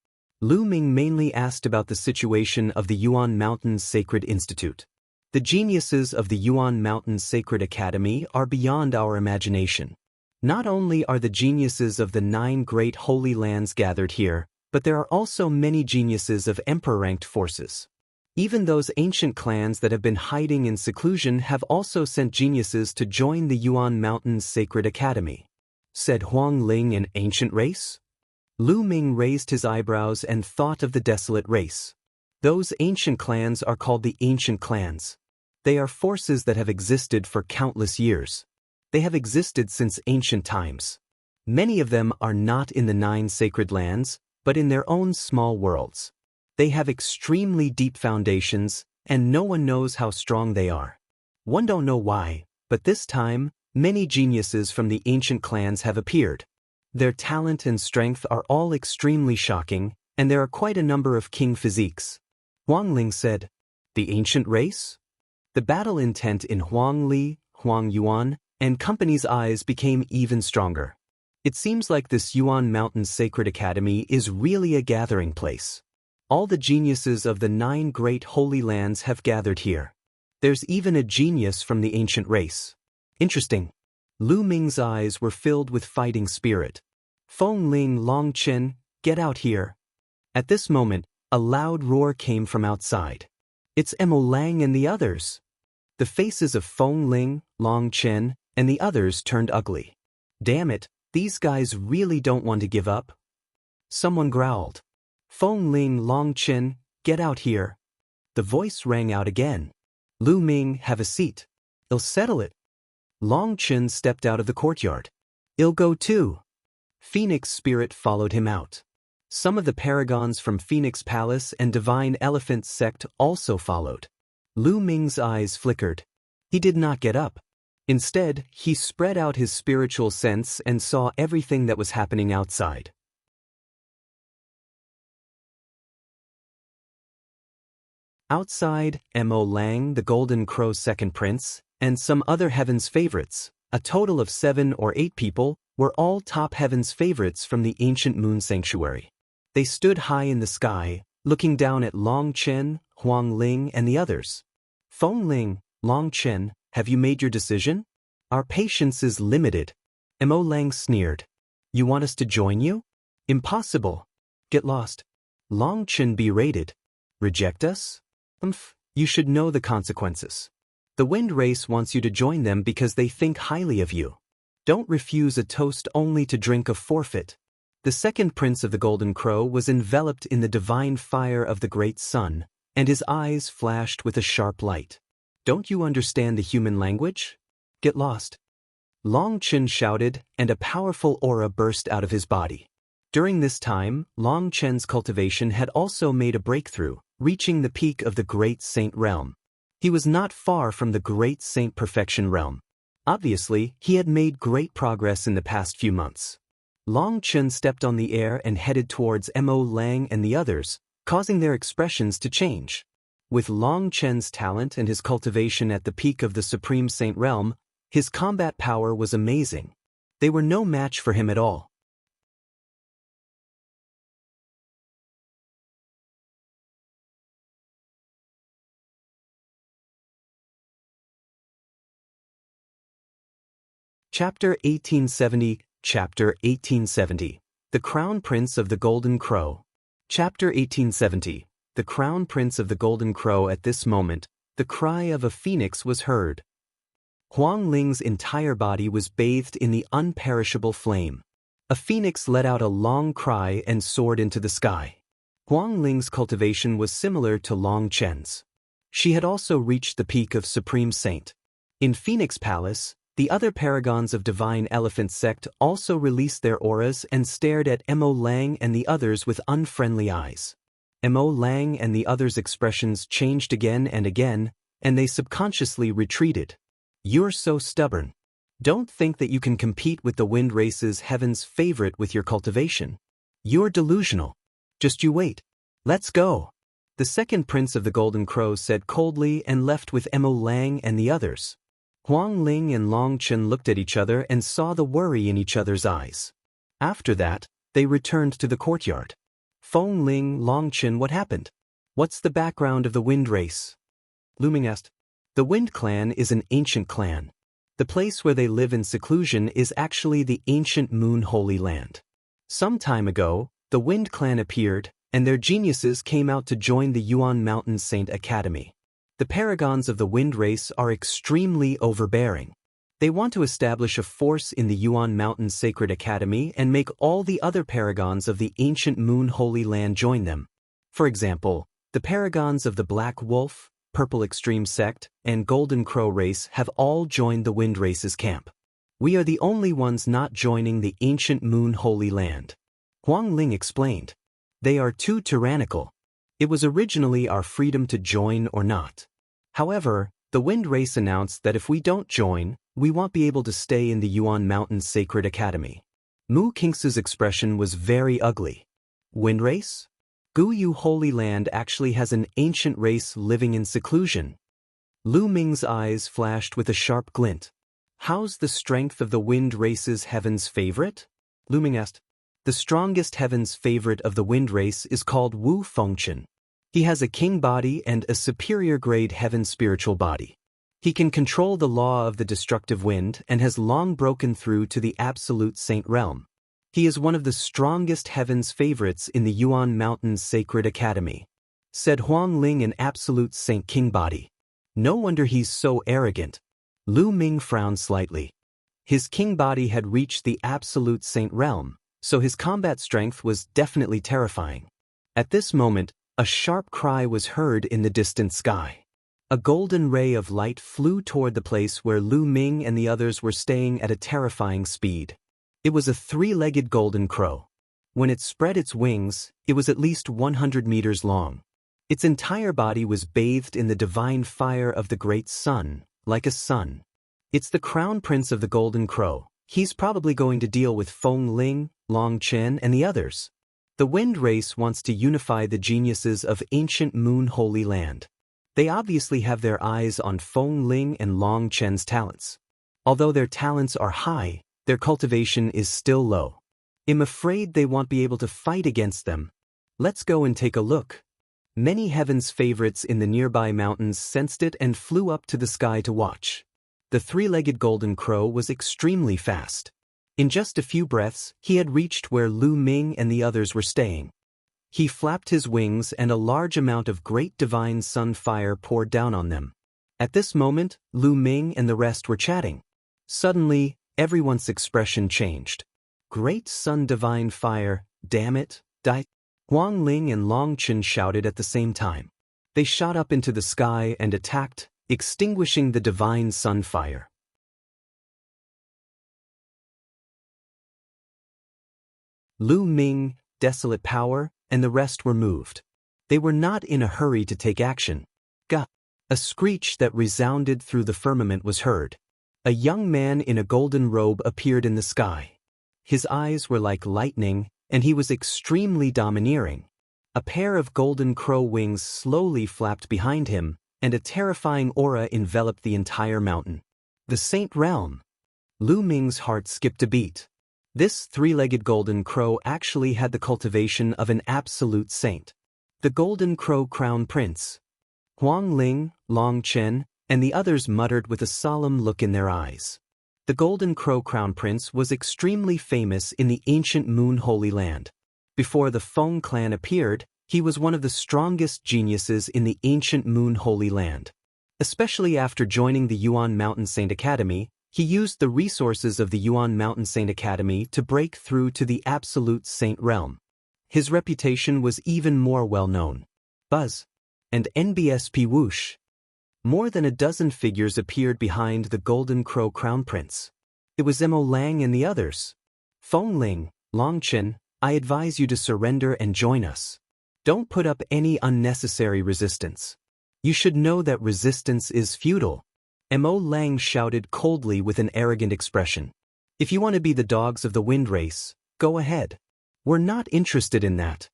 Ming mainly asked about the situation of the Yuan Mountains Sacred Institute. The geniuses of the Yuan Mountains Sacred Academy are beyond our imagination. Not only are the geniuses of the 9 great holy lands gathered here, but there are also many geniuses of emperor-ranked forces. Even those ancient clans that have been hiding in seclusion have also sent geniuses to join the Yuan Mountains Sacred Academy. Said Huang Ling an ancient race? Ming raised his eyebrows and thought of the Desolate race. Those ancient clans are called the Ancient Clans. They are forces that have existed for countless years. They have existed since ancient times. Many of them are not in the 9 sacred lands, but in their own small worlds. They have extremely deep foundations, and no one knows how strong they are. One don't know why, but this time, many geniuses from the ancient clans have appeared. Their talent and strength are all extremely shocking, and there are quite a number of king physiques. Huang Ling said, "The ancient race?" The battle intent in Huang Li, Huang Yuan, and company's eyes became even stronger. It seems like this Yuan Mountains Sacred Academy is really a gathering place. All the geniuses of the 9 great holy lands have gathered here. There's even a genius from the ancient race. Interesting. Ming's eyes were filled with fighting spirit. Feng Ling, Long Chen, get out here. At this moment, a loud roar came from outside. It's Mo Lang and the others. The faces of Feng Ling, Long Chen, and the others turned ugly. Damn it. These guys really don't want to give up. Someone growled. Feng Ling, Long Chen, get out here. The voice rang out again. Ming, have a seat. I'll settle it. Long Chen stepped out of the courtyard. I'll go too. Phoenix Spirit followed him out. Some of the paragons from Phoenix Palace and Divine Elephant sect also followed. Ming's eyes flickered. He did not get up. Instead, he spread out his spiritual sense and saw everything that was happening outside. Outside, Mo Lang, the Golden Crow's second prince, and some other Heaven's favorites, a total of 7 or 8 people, were all top Heaven's favorites from the ancient moon sanctuary. They stood high in the sky, looking down at Long Chen, Huang Ling, and the others. Feng Ling, Long Chen, have you made your decision? Our patience is limited. Mo Lang sneered. You want us to join you? Impossible. Get lost. Long Chen berated. Reject us? You should know the consequences. The Wind Race wants you to join them because they think highly of you. Don't refuse a toast only to drink a forfeit. The second prince of the Golden Crow was enveloped in the divine fire of the great sun, and his eyes flashed with a sharp light. Don't you understand the human language? Get lost. Long Chen shouted, and a powerful aura burst out of his body. During this time, Long Chen's cultivation had also made a breakthrough, reaching the peak of the Great Saint Realm. He was not far from the Great Saint Perfection Realm. Obviously, he had made great progress in the past few months. Long Chen stepped on the air and headed towards Mo Lang and the others, causing their expressions to change. With Long Chen's talent and his cultivation at the peak of the Supreme Saint Realm, his combat power was amazing. They were no match for him at all. Chapter 1870, Chapter 1870. The Crown Prince of the Golden Crow. Chapter 1870. The Crown Prince of the Golden Crow. At this moment, the cry of a phoenix was heard. Wang Ling's entire body was bathed in the unperishable flame. A phoenix let out a long cry and soared into the sky. Wang Ling's cultivation was similar to Long Chen's. She had also reached the peak of Supreme Saint. In Phoenix Palace, the other paragons of Divine Elephant Sect also released their auras and stared at Mo Lang and the others with unfriendly eyes. Mo Lang and the others' expressions changed again and again, and they subconsciously retreated. You're so stubborn. Don't think that you can compete with the wind race's heaven's favorite with your cultivation. You're delusional. Just you wait. Let's go. The second prince of the Golden Crow said coldly and left with Mo Lang and the others. Huang Ling and Long Chen looked at each other and saw the worry in each other's eyes. After that, they returned to the courtyard. Feng Ling, Long Chen, what happened? What's the background of the wind race? Lu Ming asked. The Wind Clan is an ancient clan. The place where they live in seclusion is actually the ancient Moon Holy Land. Some time ago, the Wind Clan appeared, and their geniuses came out to join the Yuan Mountain Saint Academy. The paragons of the wind race are extremely overbearing. They want to establish a force in the Yuan Mountain Sacred Academy and make all the other paragons of the ancient Moon Holy Land join them. For example, the paragons of the Black Wolf, Purple Extreme Sect, and Golden Crow race have all joined the wind race's camp. We are the only ones not joining the ancient Moon Holy Land. Huang Ling explained. They are too tyrannical. It was originally our freedom to join or not. However, the wind race announced that if we don't join, we won't be able to stay in the Yuan Mountain Sacred Academy. Mu Kingsu's expression was very ugly. Wind race? Guyu Holy Land actually has an ancient race living in seclusion. Lu Ming's eyes flashed with a sharp glint. How's the strength of the wind race's heaven's favorite? Lu Ming asked. The strongest heaven's favorite of the wind race is called Wu Fengchen. He has a king body and a superior grade heaven spiritual body. He can control the law of the destructive wind and has long broken through to the absolute saint realm. He is one of the strongest heaven's favorites in the Yuan Mountain Sacred Academy, said Huang Ling, an absolute saint king body. No wonder he's so arrogant. Lu Ming frowned slightly. His king body had reached the absolute saint realm, so his combat strength was definitely terrifying. At this moment, a sharp cry was heard in the distant sky. A golden ray of light flew toward the place where Lu Ming and the others were staying at a terrifying speed. It was a three-legged golden crow. When it spread its wings, it was at least 100 meters long. Its entire body was bathed in the divine fire of the great sun, like a sun. It's the crown prince of the Golden Crow. He's probably going to deal with Feng Ling, Long Chen, and the others. The wind race wants to unify the geniuses of ancient Moon Holy Land. They obviously have their eyes on Feng Ling and Long Chen's talents. Although their talents are high, their cultivation is still low. I'm afraid they won't be able to fight against them. Let's go and take a look. Many heaven's favorites in the nearby mountains sensed it and flew up to the sky to watch. The three-legged golden crow was extremely fast. In just a few breaths, he had reached where Lu Ming and the others were staying. He flapped his wings and a large amount of great divine sun fire poured down on them. At this moment, Lu Ming and the rest were chatting. Suddenly, everyone's expression changed. Great sun divine fire, damn it, die. Huang Ling and Long Chen shouted at the same time. They shot up into the sky and attacked, extinguishing the divine sun fire. Lu Ming, Desolate Power, and the rest were moved. They were not in a hurry to take action. Gah! A screech that resounded through the firmament was heard. A young man in a golden robe appeared in the sky. His eyes were like lightning, and he was extremely domineering. A pair of golden crow wings slowly flapped behind him, and a terrifying aura enveloped the entire mountain. The Saint Realm. Lu Ming's heart skipped a beat. This three-legged golden crow actually had the cultivation of an absolute saint. The Golden Crow Crown Prince. Huang Ling, Long Chen, and the others muttered with a solemn look in their eyes. The Golden Crow Crown Prince was extremely famous in the ancient Moon Holy Land. Before the Feng clan appeared, he was one of the strongest geniuses in the ancient Moon Holy Land. Especially after joining the Yuan Mountain Saint Academy, he used the resources of the Yuan Mountain Saint Academy to break through to the absolute saint realm. His reputation was even more well-known. Buzz. And NBSP whoosh. More than a dozen figures appeared behind the Golden Crow Crown Prince. It was Mo Lang and the others. Feng Ling, Longchen, I advise you to surrender and join us. Don't put up any unnecessary resistance. You should know that resistance is futile. Mo Lang shouted coldly with an arrogant expression. If you want to be the dogs of the wind race, go ahead. We're not interested in that.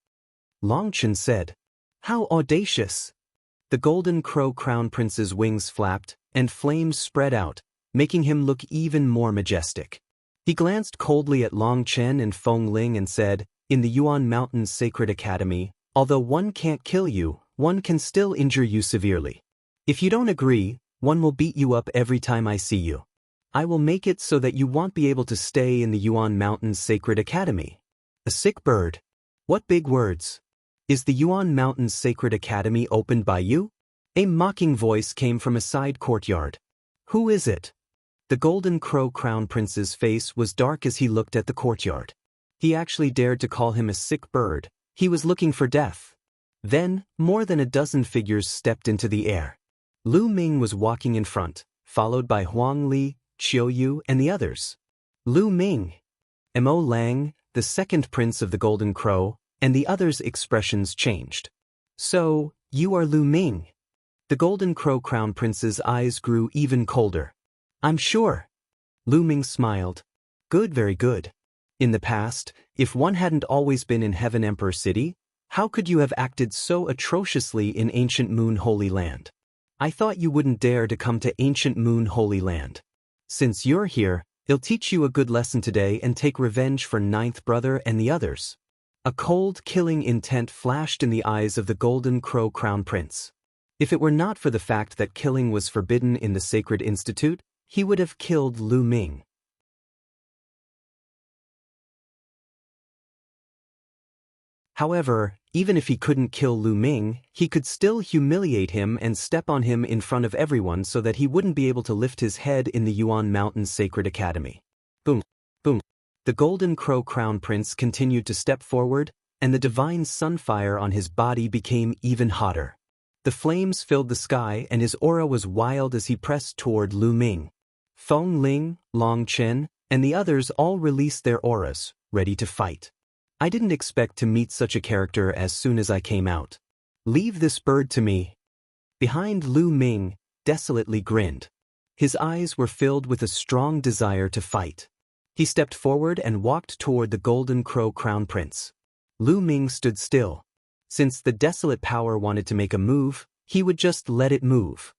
Longchen said. How audacious! The Golden Crow Crown Prince's wings flapped, and flames spread out, making him look even more majestic. He glanced coldly at Longchen and Feng Ling and said, in the Yuan Mountain's Sacred Academy, although one can't kill you, one can still injure you severely. If you don't agree, one will beat you up every time I see you. I will make it so that you won't be able to stay in the Yuan Mountain's Sacred Academy. A sick bird. What big words. Is the Yuan Mountain's Sacred Academy opened by you? A mocking voice came from a side courtyard. Who is it? The Golden Crow Crown Prince's face was dark as he looked at the courtyard. He actually dared to call him a sick bird. He was looking for death. Then, more than a dozen figures stepped into the air. Lu Ming was walking in front, followed by Wang Lin, Qiu Yue, and the others. Lu Ming. Mo Lang, the second prince of the Golden Crow, and the others' expressions changed. So, you are Lu Ming. The Golden Crow Crown Prince's eyes grew even colder. I'm sure. Lu Ming smiled. Good, very good. In the past, if one hadn't always been in Heaven Emperor City, how could you have acted so atrociously in Ancient Moon Holy Land? I thought you wouldn't dare to come to Ancient Moon Holy Land. Since you're here, I'll teach you a good lesson today and take revenge for Ninth Brother and the others. A cold, killing intent flashed in the eyes of the Golden Crow Crown Prince. If it were not for the fact that killing was forbidden in the Sacred Institute, he would have killed Lu Ming. However, even if he couldn't kill Lu Ming, he could still humiliate him and step on him in front of everyone so that he wouldn't be able to lift his head in the Yuan Mountain's Sacred Academy. Boom, boom. The Golden Crow Crown Prince continued to step forward, and the divine sunfire on his body became even hotter. The flames filled the sky and his aura was wild as he pressed toward Lu Ming. Feng Ling, Longchen, and the others all released their auras, ready to fight. I didn't expect to meet such a character as soon as I came out. Leave this bird to me. Behind Lu Ming, Desolately grinned. His eyes were filled with a strong desire to fight. He stepped forward and walked toward the Golden Crow Crown Prince. Lu Ming stood still. Since the Desolate power wanted to make a move, he would just let it move.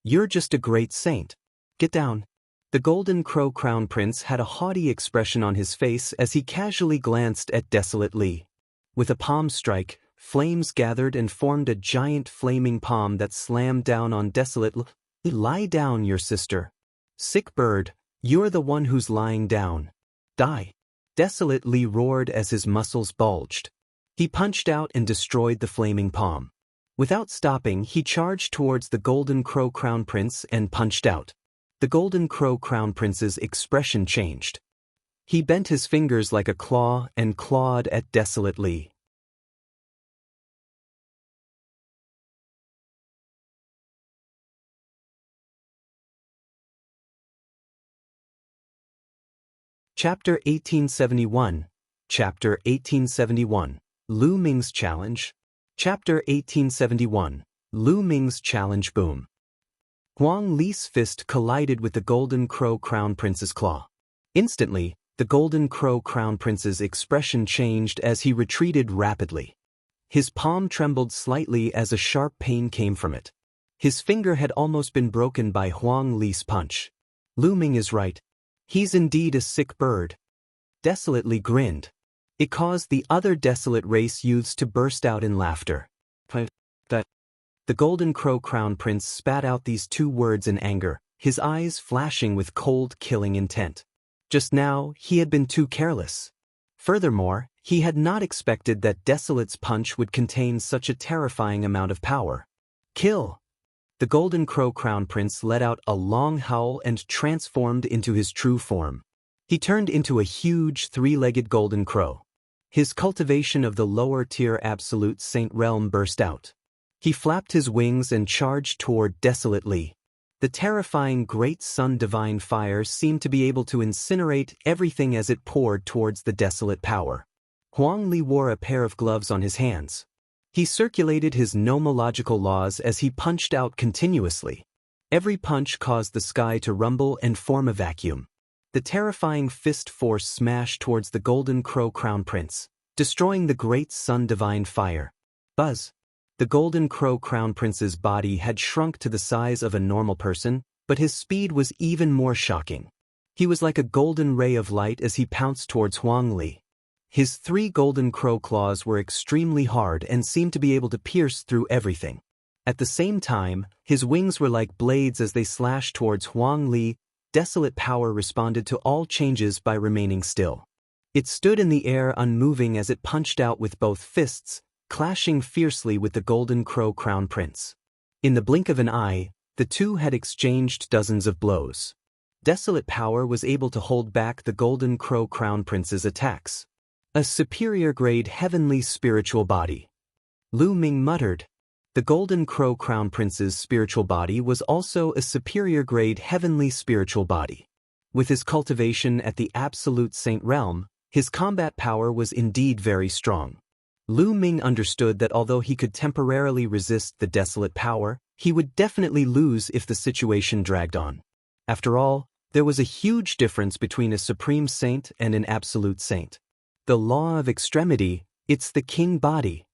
You're just a great saint. Get down. The Golden Crow Crown Prince had a haughty expression on his face as he casually glanced at Desolate. With a palm strike, flames gathered and formed a giant flaming palm that slammed down on Desolate. Lie down, your sister. Sick bird, you're the one who's lying down. Die. Desolate roared as his muscles bulged. He punched out and destroyed the flaming palm. Without stopping, he charged towards the Golden Crow Crown Prince and punched out. The Golden Crow Crown Prince's expression changed. He bent his fingers like a claw and clawed at Desolate. Chapter 1871. Chapter 1871. Lu Ming's Challenge. Chapter 1871. Lu Ming's Challenge. Boom. Wang Lin's fist collided with the Golden Crow Crown Prince's claw. Instantly, the Golden Crow Crown Prince's expression changed as he retreated rapidly. His palm trembled slightly as a sharp pain came from it. His finger had almost been broken by Wang Lin's punch. Lu Ming is right. He's indeed a sick bird. Desolately grinned. It caused the other Desolate race youths to burst out in laughter. The Golden Crow Crown Prince spat out these two words in anger, his eyes flashing with cold, killing intent. Just now, he had been too careless. Furthermore, he had not expected that Desolate's punch would contain such a terrifying amount of power. Kill! The Golden Crow Crown Prince let out a long howl and transformed into his true form. He turned into a huge three-legged golden crow. His cultivation of the lower-tier absolute saint realm burst out. He flapped his wings and charged toward Desolate. The terrifying great sun divine fire seemed to be able to incinerate everything as it poured towards the Desolate power. Wang Lin wore a pair of gloves on his hands. He circulated his nomological laws as he punched out continuously. Every punch caused the sky to rumble and form a vacuum. The terrifying fist force smashed towards the Golden Crow Crown Prince, destroying the great sun divine fire. Buzz! The Golden Crow Crown Prince's body had shrunk to the size of a normal person, but his speed was even more shocking. He was like a golden ray of light as he pounced towards Wang Lin. His 3 golden crow claws were extremely hard and seemed to be able to pierce through everything. At the same time, his wings were like blades as they slashed towards Wang Lin. Desolate power responded to all changes by remaining still. It stood in the air unmoving as it punched out with both fists, clashing fiercely with the Golden Crow Crown Prince. In the blink of an eye, the two had exchanged dozens of blows. Desolate power was able to hold back the Golden Crow Crown Prince's attacks. A superior-grade heavenly spiritual body. Ming muttered. The Golden Crow Crown Prince's spiritual body was also a superior-grade heavenly spiritual body. With his cultivation at the absolute saint realm, his combat power was indeed very strong. Ming understood that although he could temporarily resist the Desolate power, he would definitely lose if the situation dragged on. After all, there was a huge difference between a supreme saint and an absolute saint. The law of extremity, it's the king body.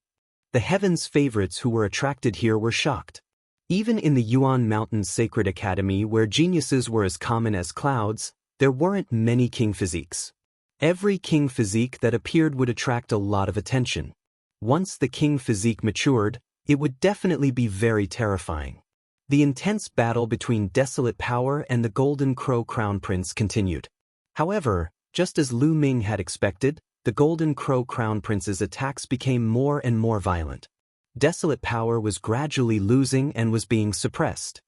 The heavens' favorites who were attracted here were shocked. Even in the Yuan Mountains Sacred Academy where geniuses were as common as clouds, there weren't many king physiques. Every king physique that appeared would attract a lot of attention. Once the king physique matured, it would definitely be very terrifying. The intense battle between Desolate power and the Golden Crow Crown Prince continued. However, just as Ming had expected, the Golden Crow Crown Prince's attacks became more and more violent. Desolate power was gradually losing and was being suppressed.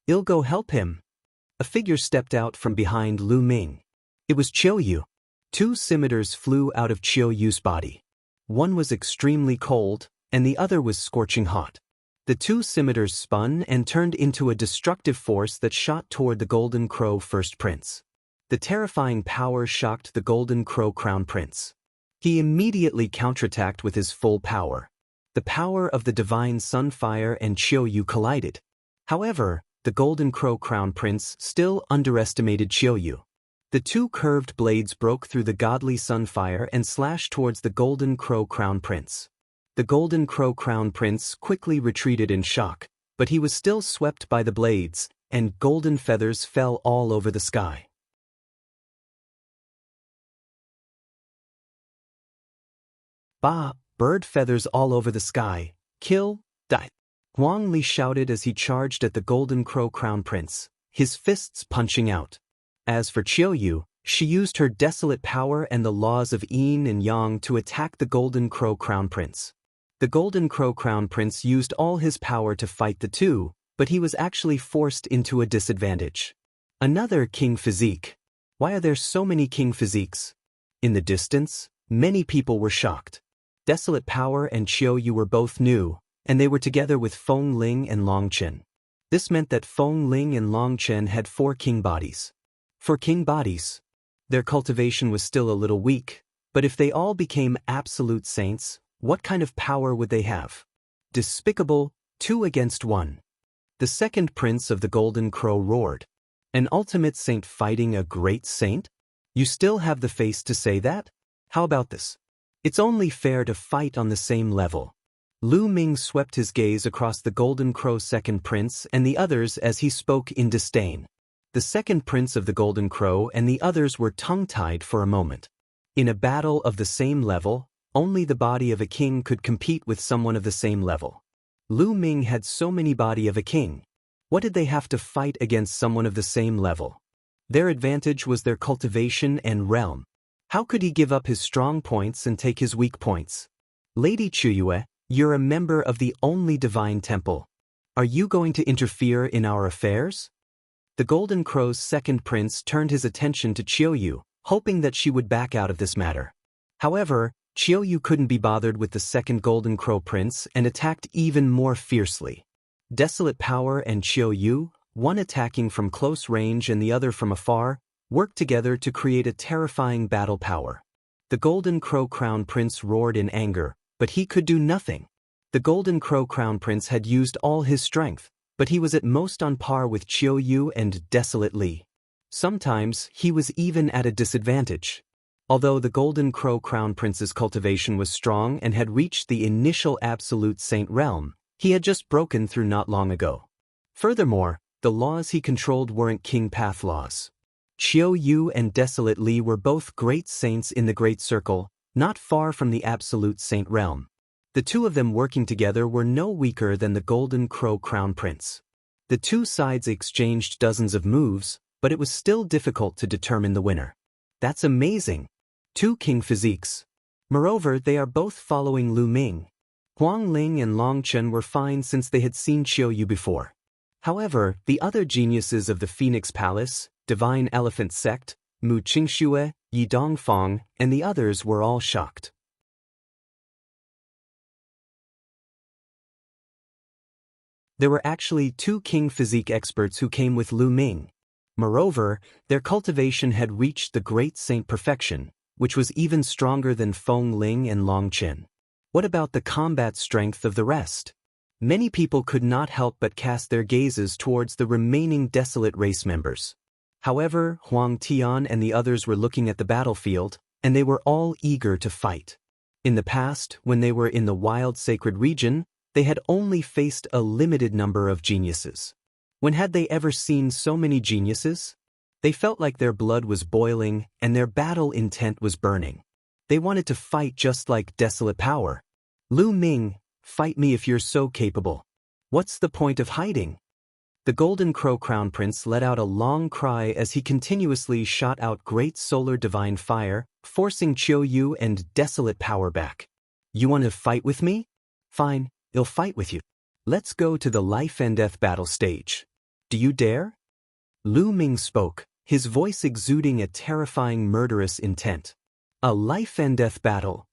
"I'll go help him." A figure stepped out from behind Ming. It was Qiu Yue. 2 scimitars flew out of Qiu Yue's body. One was extremely cold, and the other was scorching hot. The 2 scimitars spun and turned into a destructive force that shot toward the Golden Crow First Prince. The terrifying power shocked the Golden Crow Crown Prince. He immediately counterattacked with his full power. The power of the divine sunfire and Qiu Yue collided. However, the Golden Crow Crown Prince still underestimated Qiu Yue. The 2 curved blades broke through the godly sunfire and slashed towards the Golden Crow Crown Prince. The Golden Crow Crown Prince quickly retreated in shock, but he was still swept by the blades, and golden feathers fell all over the sky. "Bah, bird feathers all over the sky, kill, die," Wang Lin shouted as he charged at the Golden Crow Crown Prince, his fists punching out. As for Qiu Yue, she used her Desolate power and the laws of yin and yang to attack the Golden Crow Crown Prince. The Golden Crow Crown Prince used all his power to fight the 2, but he was actually forced into a disadvantage. Another king physique. Why are there so many king physiques? In the distance, many people were shocked. Desolate power and Qiu Yue were both new, and they were together with Feng Ling and Long Chen. This meant that Feng Ling and Long Chen had 4 king bodies. 4 king bodies. Their cultivation was still a little weak, but if they all became absolute saints, what kind of power would they have? Despicable, 2 against 1. The second prince of the Golden Crow roared. An ultimate saint fighting a great saint? You still have the face to say that? How about this? It's only fair to fight on the same level. Ming swept his gaze across the Golden Crow second prince and the others as he spoke in disdain. The second prince of the Golden Crow and the others were tongue-tied for a moment. In a battle of the same level, only the body of a king could compete with someone of the same level. Ming had so many body of a king. What did they have to fight against someone of the same level? Their advantage was their cultivation and realm. How could he give up his strong points and take his weak points? "Lady Qiu Yue, you're a member of the only divine temple. Are you going to interfere in our affairs? The Golden Crow's second prince turned his attention to Qiu Yue, hoping that she would back out of this matter. However, Qiu Yue couldn't be bothered with the second Golden Crow prince and attacked even more fiercely. Desolate Power and Qiu Yue, one attacking from close range and the other from afar, worked together to create a terrifying battle power. The Golden Crow Crown Prince roared in anger, but he could do nothing. The Golden Crow Crown Prince had used all his strength, but he was at most on par with Qiu Yue and Desolate Li. Sometimes he was even at a disadvantage. Although the Golden Crow Crown Prince's cultivation was strong and had reached the initial absolute saint realm, he had just broken through not long ago. Furthermore, the laws he controlled weren't King Path laws. Qiu Yue and Desolate Li were both great saints in the Great Circle, not far from the absolute saint realm. The two of them working together were no weaker than the Golden Crow Crown Prince. The two sides exchanged dozens of moves, but it was still difficult to determine the winner. That's amazing. Two king physiques. Moreover, they are both following Lu Ming. Wang Lin and Long Chen were fine since they had seen Qiu Yue before. However, the other geniuses of the Phoenix Palace, Divine Elephant Sect, Mu Qingxue, Yi Dongfang, and the others were all shocked. There were actually two king physique experts who came with Lu Ming. Moreover, their cultivation had reached the great saint perfection, which was even stronger than Feng Ling and Long Chen. What about the combat strength of the rest? Many people could not help but cast their gazes towards the remaining Desolate race members. However, Huang Tian and the others were looking at the battlefield, and they were all eager to fight. In the past, when they were in the wild sacred region, they had only faced a limited number of geniuses. When had they ever seen so many geniuses? They felt like their blood was boiling and their battle intent was burning. They wanted to fight just like Desolate Power. Lu Ming, fight me if you're so capable. What's the point of hiding? The Golden Crow Crown Prince let out a long cry as he continuously shot out great solar divine fire, forcing Qiu Yue and Desolate Power back. You want to fight with me? Fine, I'll fight with you. Let's go to the life and death battle stage. Do you dare? Lu Ming spoke, his voice exuding a terrifying murderous intent. A life and death battle.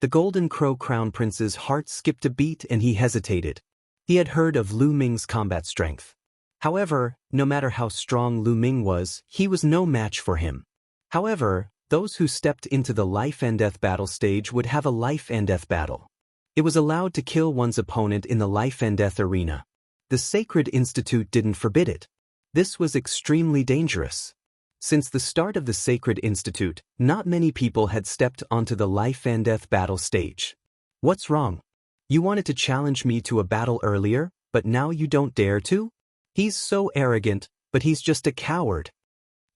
The Golden Crow Crown Prince's heart skipped a beat and he hesitated. He had heard of Lu Ming's combat strength. However, no matter how strong Lu Ming was, he was no match for him. However, those who stepped into the life and death battle stage would have a life and death battle. It was allowed to kill one's opponent in the life and death arena. The Sacred Institute didn't forbid it. This was extremely dangerous. Since the start of the Sacred Institute, not many people had stepped onto the life and death battle stage. What's wrong? You wanted to challenge me to a battle earlier, but now you don't dare to? He's so arrogant, but he's just a coward.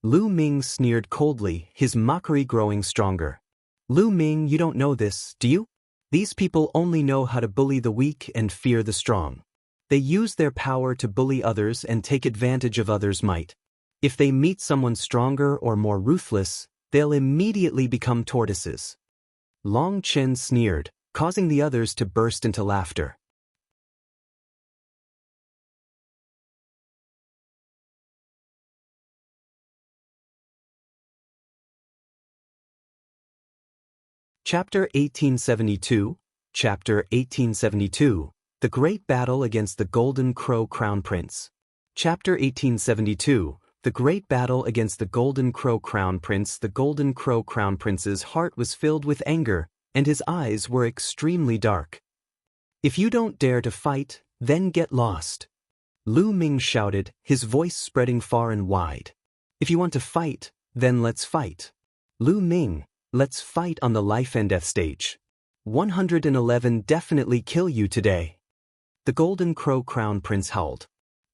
Lu Ming sneered coldly, his mockery growing stronger. Lu Ming, you don't know this, do you? These people only know how to bully the weak and fear the strong. They use their power to bully others and take advantage of others' might. If they meet someone stronger or more ruthless, they'll immediately become tortoises. Long Chen sneered, causing the others to burst into laughter. Chapter 1872, Chapter 1872, The Great Battle Against the Golden Crow Crown Prince. Chapter 1872, The Great Battle Against the Golden Crow Crown Prince. The Golden Crow Crown Prince's heart was filled with anger, and his eyes were extremely dark. If you don't dare to fight, then get lost. Lu Ming shouted, his voice spreading far and wide. If you want to fight, then let's fight. Lu Ming, let's fight on the life and death stage. 111 definitely kill you today. The Golden Crow Crown Prince howled.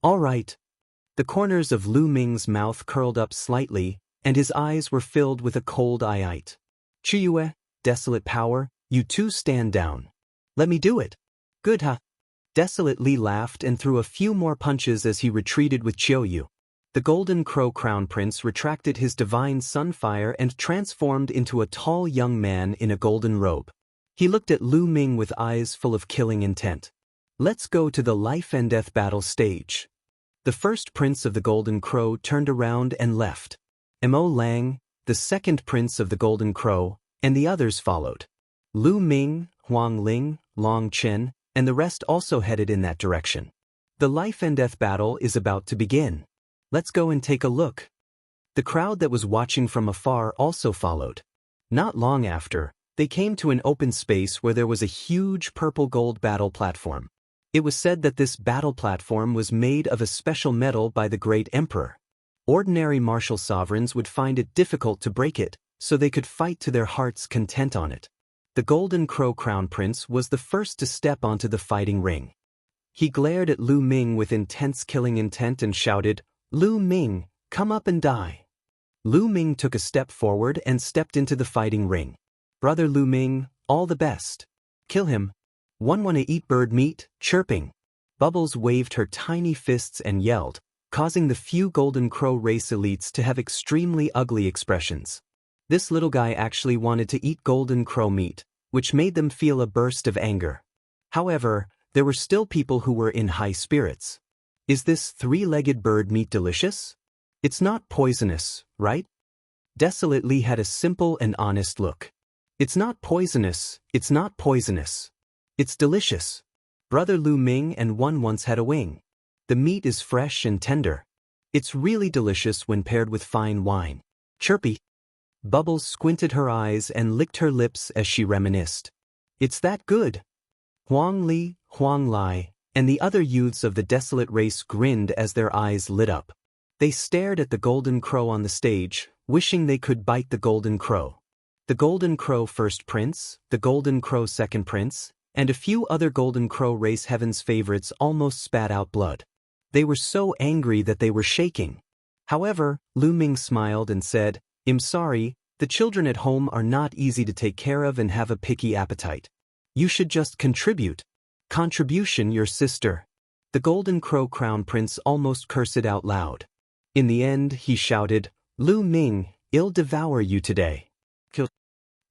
All right. The corners of Lu Ming's mouth curled up slightly, and his eyes were filled with a cold eye-ite. Qiu Yue, Desolate Power, you two stand down. Let me do it. Good, huh? Desolate Li laughed and threw a few more punches as he retreated with Qiu Yue. The Golden Crow Crown Prince retracted his divine sunfire and transformed into a tall young man in a golden robe. He looked at Lu Ming with eyes full of killing intent. Let's go to the life and death battle stage. The first prince of the Golden Crow turned around and left. Mo Lang, the second prince of the Golden Crow, and the others followed. Lu Ming, Wang Lin, Long Chen, and the rest also headed in that direction. The life and death battle is about to begin. Let's go and take a look. The crowd that was watching from afar also followed. Not long after, they came to an open space where there was a huge purple-gold battle platform. It was said that this battle platform was made of a special metal by the great emperor. Ordinary martial sovereigns would find it difficult to break it, so they could fight to their heart's content on it. The Golden Crow Crown Prince was the first to step onto the fighting ring. He glared at Lu Ming with intense killing intent and shouted, "Lu Ming, come up and die." Lu Ming took a step forward and stepped into the fighting ring. "Brother Lu Ming, all the best. Kill him. One wanna eat bird meat?" Chirping. Bubbles waved her tiny fists and yelled, causing the few Golden Crow race elites to have extremely ugly expressions. This little guy actually wanted to eat Golden Crow meat, which made them feel a burst of anger. However, there were still people who were in high spirits. "Is this three-legged bird meat delicious? It's not poisonous, right?" Desolate Li had a simple and honest look. "It's not poisonous, it's not poisonous. It's delicious. Brother Lu Ming and one once had a wing. The meat is fresh and tender. It's really delicious when paired with fine wine." Chirpy. Bubbles squinted her eyes and licked her lips as she reminisced. "It's that good." Huang Li, Huang Lai, and the other youths of the Desolate race grinned as their eyes lit up. They stared at the Golden Crow on the stage, wishing they could bite the Golden Crow. The Golden Crow First Prince, the Golden Crow Second Prince, and a few other Golden Crow race heaven's favorites almost spat out blood. They were so angry that they were shaking. However, Lu Ming smiled and said, "I'm sorry, the children at home are not easy to take care of and have a picky appetite. You should just contribute. Contribution, your sister." The Golden Crow Crown Prince almost cursed it out loud. In the end, he shouted, "Lu Ming, I'll devour you today." Kill.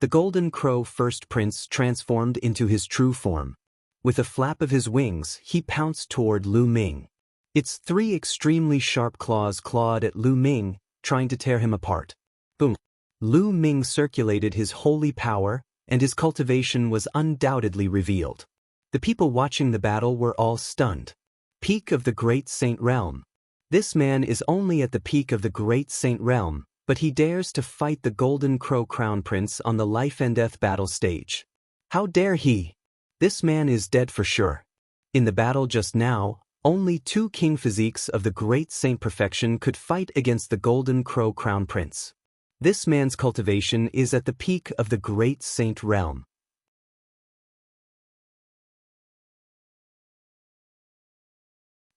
The Golden Crow First Prince transformed into his true form. With a flap of his wings, he pounced toward Lu Ming. Its three extremely sharp claws clawed at Lu Ming, trying to tear him apart. Boom. Lu Ming circulated his holy power, and his cultivation was undoubtedly revealed. The people watching the battle were all stunned. Peak of the Great Saint Realm. This man is only at the peak of the Great Saint Realm, but he dares to fight the Golden Crow Crown Prince on the life and death battle stage. How dare he? This man is dead for sure. In the battle just now, only two king physiques of the Great Saint Perfection could fight against the Golden Crow Crown Prince. This man's cultivation is at the peak of the Great Saint Realm.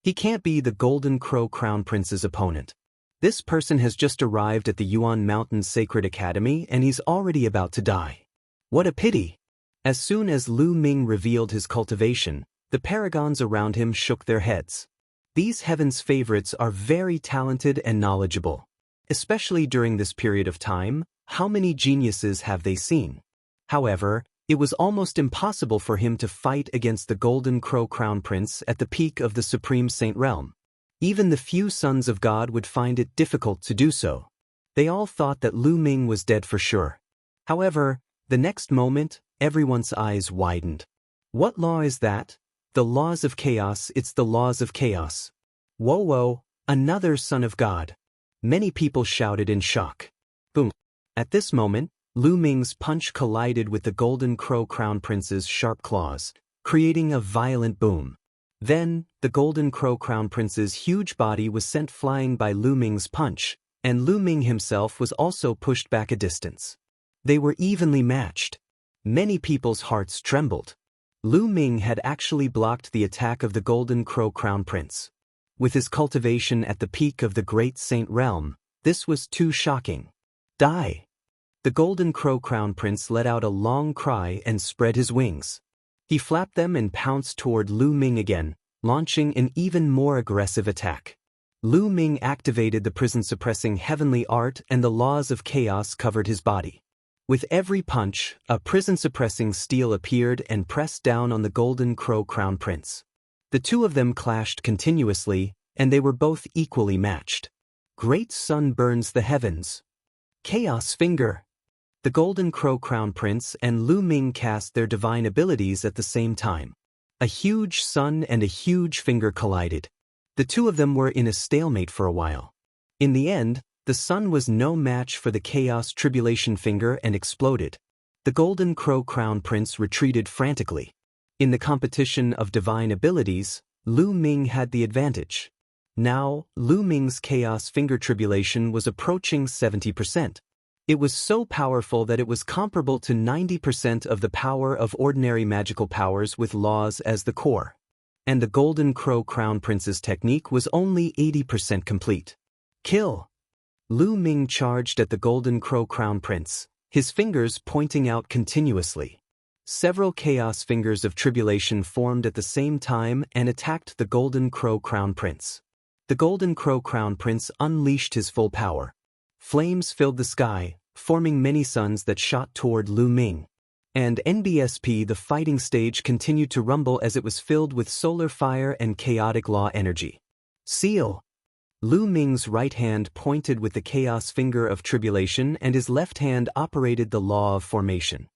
He can't be the Golden Crow Crown Prince's opponent. This person has just arrived at the Yuan Mountain Sacred Academy and he's already about to die. What a pity! As soon as Lu Ming revealed his cultivation, the paragons around him shook their heads. These heaven's favorites are very talented and knowledgeable. Especially during this period of time, how many geniuses have they seen? However, it was almost impossible for him to fight against the Golden Crow Crown Prince at the peak of the Supreme Saint Realm. Even the few sons of God would find it difficult to do so. They all thought that Lu Ming was dead for sure. However, the next moment, everyone's eyes widened. What law is that? The laws of chaos. It's the laws of chaos. Whoa whoa, another son of God. Many people shouted in shock. Boom. At this moment, Lu Ming's punch collided with the Golden Crow Crown Prince's sharp claws, creating a violent boom. Then, the Golden Crow Crown Prince's huge body was sent flying by Lu Ming's punch, and Lu Ming himself was also pushed back a distance. They were evenly matched. Many people's hearts trembled. Lu Ming had actually blocked the attack of the Golden Crow Crown Prince. With his cultivation at the peak of the Great Saint Realm, this was too shocking. Die! The Golden Crow Crown Prince let out a long cry and spread his wings. He flapped them and pounced toward Lu Ming again, launching an even more aggressive attack. Lu Ming activated the prison-suppressing heavenly art and the laws of chaos covered his body. With every punch, a prison-suppressing steel appeared and pressed down on the Golden Crow Crown Prince. The two of them clashed continuously, and they were both equally matched. Great sun burns the heavens. Chaos finger. The Golden Crow Crown Prince and Lu Ming cast their divine abilities at the same time. A huge sun and a huge finger collided. The two of them were in a stalemate for a while. In the end, the sun was no match for the Chaos Tribulation finger and exploded. The Golden Crow Crown Prince retreated frantically. In the competition of divine abilities, Lu Ming had the advantage. Now, Lu Ming's Chaos Finger Tribulation was approaching 70%. It was so powerful that it was comparable to 90% of the power of ordinary magical powers with laws as the core. And the Golden Crow Crown Prince's technique was only 80% complete. Kill! Lu Ming charged at the Golden Crow Crown Prince, his fingers pointing out continuously. Several Chaos Fingers of Tribulation formed at the same time and attacked the Golden Crow Crown Prince. The Golden Crow Crown Prince unleashed his full power. Flames filled the sky, forming many suns that shot toward Lu Ming. And NBSP, the fighting stage, continued to rumble as it was filled with solar fire and chaotic law energy. Seal! Lu Ming's right hand pointed with the Chaos Finger of Tribulation and his left hand operated the Law of Formation.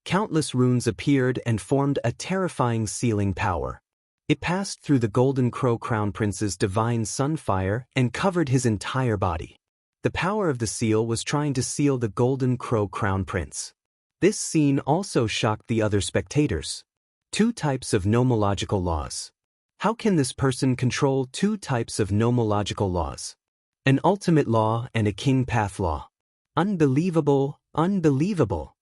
Countless runes appeared and formed a terrifying sealing power. It passed through the Golden Crow Crown Prince's divine sunfire and covered his entire body. The power of the seal was trying to seal the Golden Crow Crown Prince. This scene also shocked the other spectators. Two types of nomological laws. How can this person control two types of nomological laws? An ultimate law and a king path law. Unbelievable, unbelievable.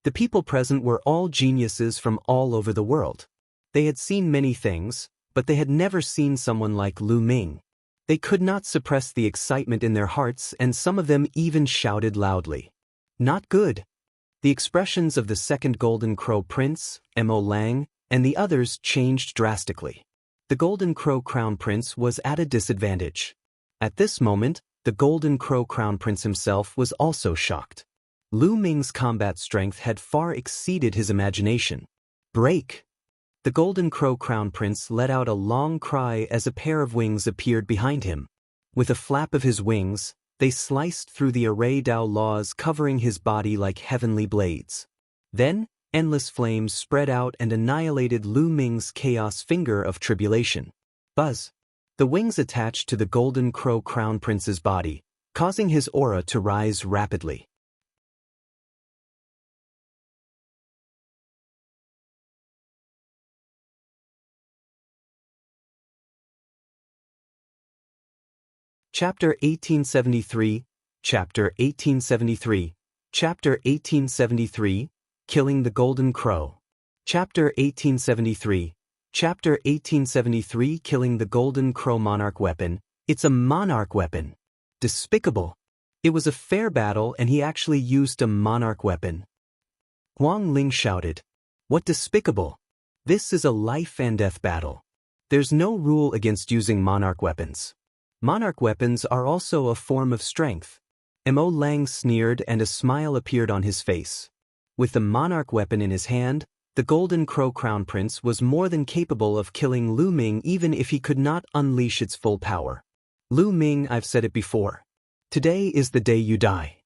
The people present were all geniuses from all over the world. They had seen many things, but they had never seen someone like Lu Ming. They could not suppress the excitement in their hearts, and some of them even shouted loudly. Not good. The expressions of the second Golden Crow Prince, Mo Lang, and the others changed drastically. The Golden Crow Crown Prince was at a disadvantage. At this moment, the Golden Crow Crown Prince himself was also shocked. Lu Ming's combat strength had far exceeded his imagination. Break! The Golden Crow Crown Prince let out a long cry as a pair of wings appeared behind him. With a flap of his wings, they sliced through the array Dao laws covering his body like heavenly blades. Then, endless flames spread out and annihilated Lu Ming's Chaos Finger of Tribulation. Buzz! The wings attached to the Golden Crow Crown Prince's body, causing his aura to rise rapidly. Chapter 1873, Chapter 1873, Chapter 1873, Killing the Golden Crow. Chapter 1873, Chapter 1873, Killing the Golden Crow Monarch Weapon. It's a monarch weapon. Despicable. It was a fair battle and he actually used a monarch weapon. Wang Lin shouted. What despicable? This is a life and death battle. There's no rule against using monarch weapons. Monarch weapons are also a form of strength. Mo Lang sneered and a smile appeared on his face. With the monarch weapon in his hand, the Golden Crow Crown Prince was more than capable of killing Lu Ming even if he could not unleash its full power. Lu Ming, I've said it before. Today is the day you die.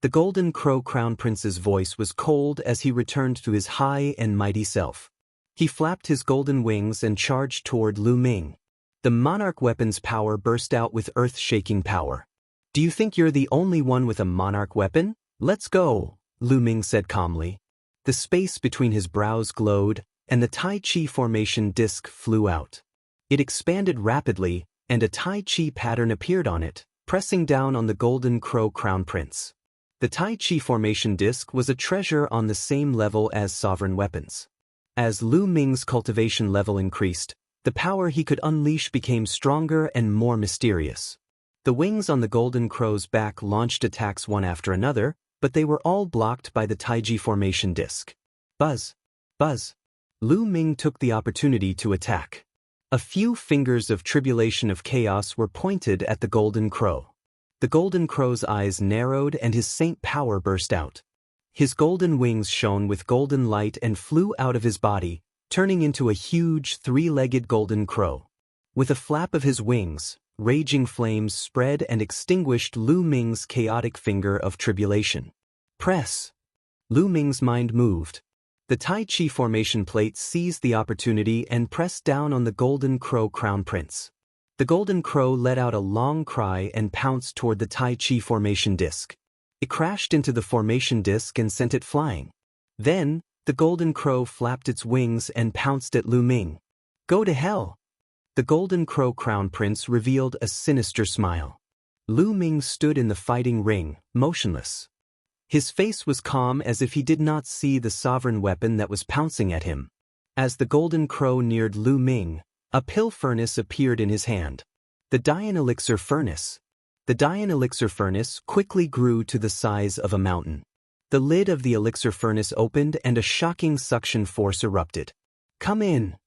The Golden Crow Crown Prince's voice was cold as he returned to his high and mighty self. He flapped his golden wings and charged toward Lu Ming. The monarch weapon's power burst out with earth-shaking power. Do you think you're the only one with a monarch weapon? Let's go, Lu Ming said calmly. The space between his brows glowed, and the Tai Chi formation disc flew out. It expanded rapidly, and a Tai Chi pattern appeared on it, pressing down on the Golden Crow Crown Prince. The Tai Chi formation disc was a treasure on the same level as sovereign weapons. As Lu Ming's cultivation level increased, the power he could unleash became stronger and more mysterious. The wings on the Golden Crow's back launched attacks one after another, but they were all blocked by the Taiji formation disc. Buzz! Buzz! Lu Ming took the opportunity to attack. A few fingers of tribulation of chaos were pointed at the Golden Crow. The Golden Crow's eyes narrowed and his saint power burst out. His golden wings shone with golden light and flew out of his body, turning into a huge three-legged golden crow. With a flap of his wings, raging flames spread and extinguished Lu Ming's chaotic finger of tribulation. Press. Lu Ming's mind moved. The Tai Chi formation plate seized the opportunity and pressed down on the golden crow crown prince. The golden crow let out a long cry and pounced toward the Tai Chi formation disc. It crashed into the formation disc and sent it flying. Then, the golden crow flapped its wings and pounced at Lu Ming. Go to hell! The golden crow crown prince revealed a sinister smile. Lu Ming stood in the fighting ring, motionless. His face was calm as if he did not see the sovereign weapon that was pouncing at him. As the golden crow neared Lu Ming, a pill furnace appeared in his hand. The Daoist elixir furnace. The Daoist elixir furnace quickly grew to the size of a mountain. The lid of the elixir furnace opened and a shocking suction force erupted. Come in.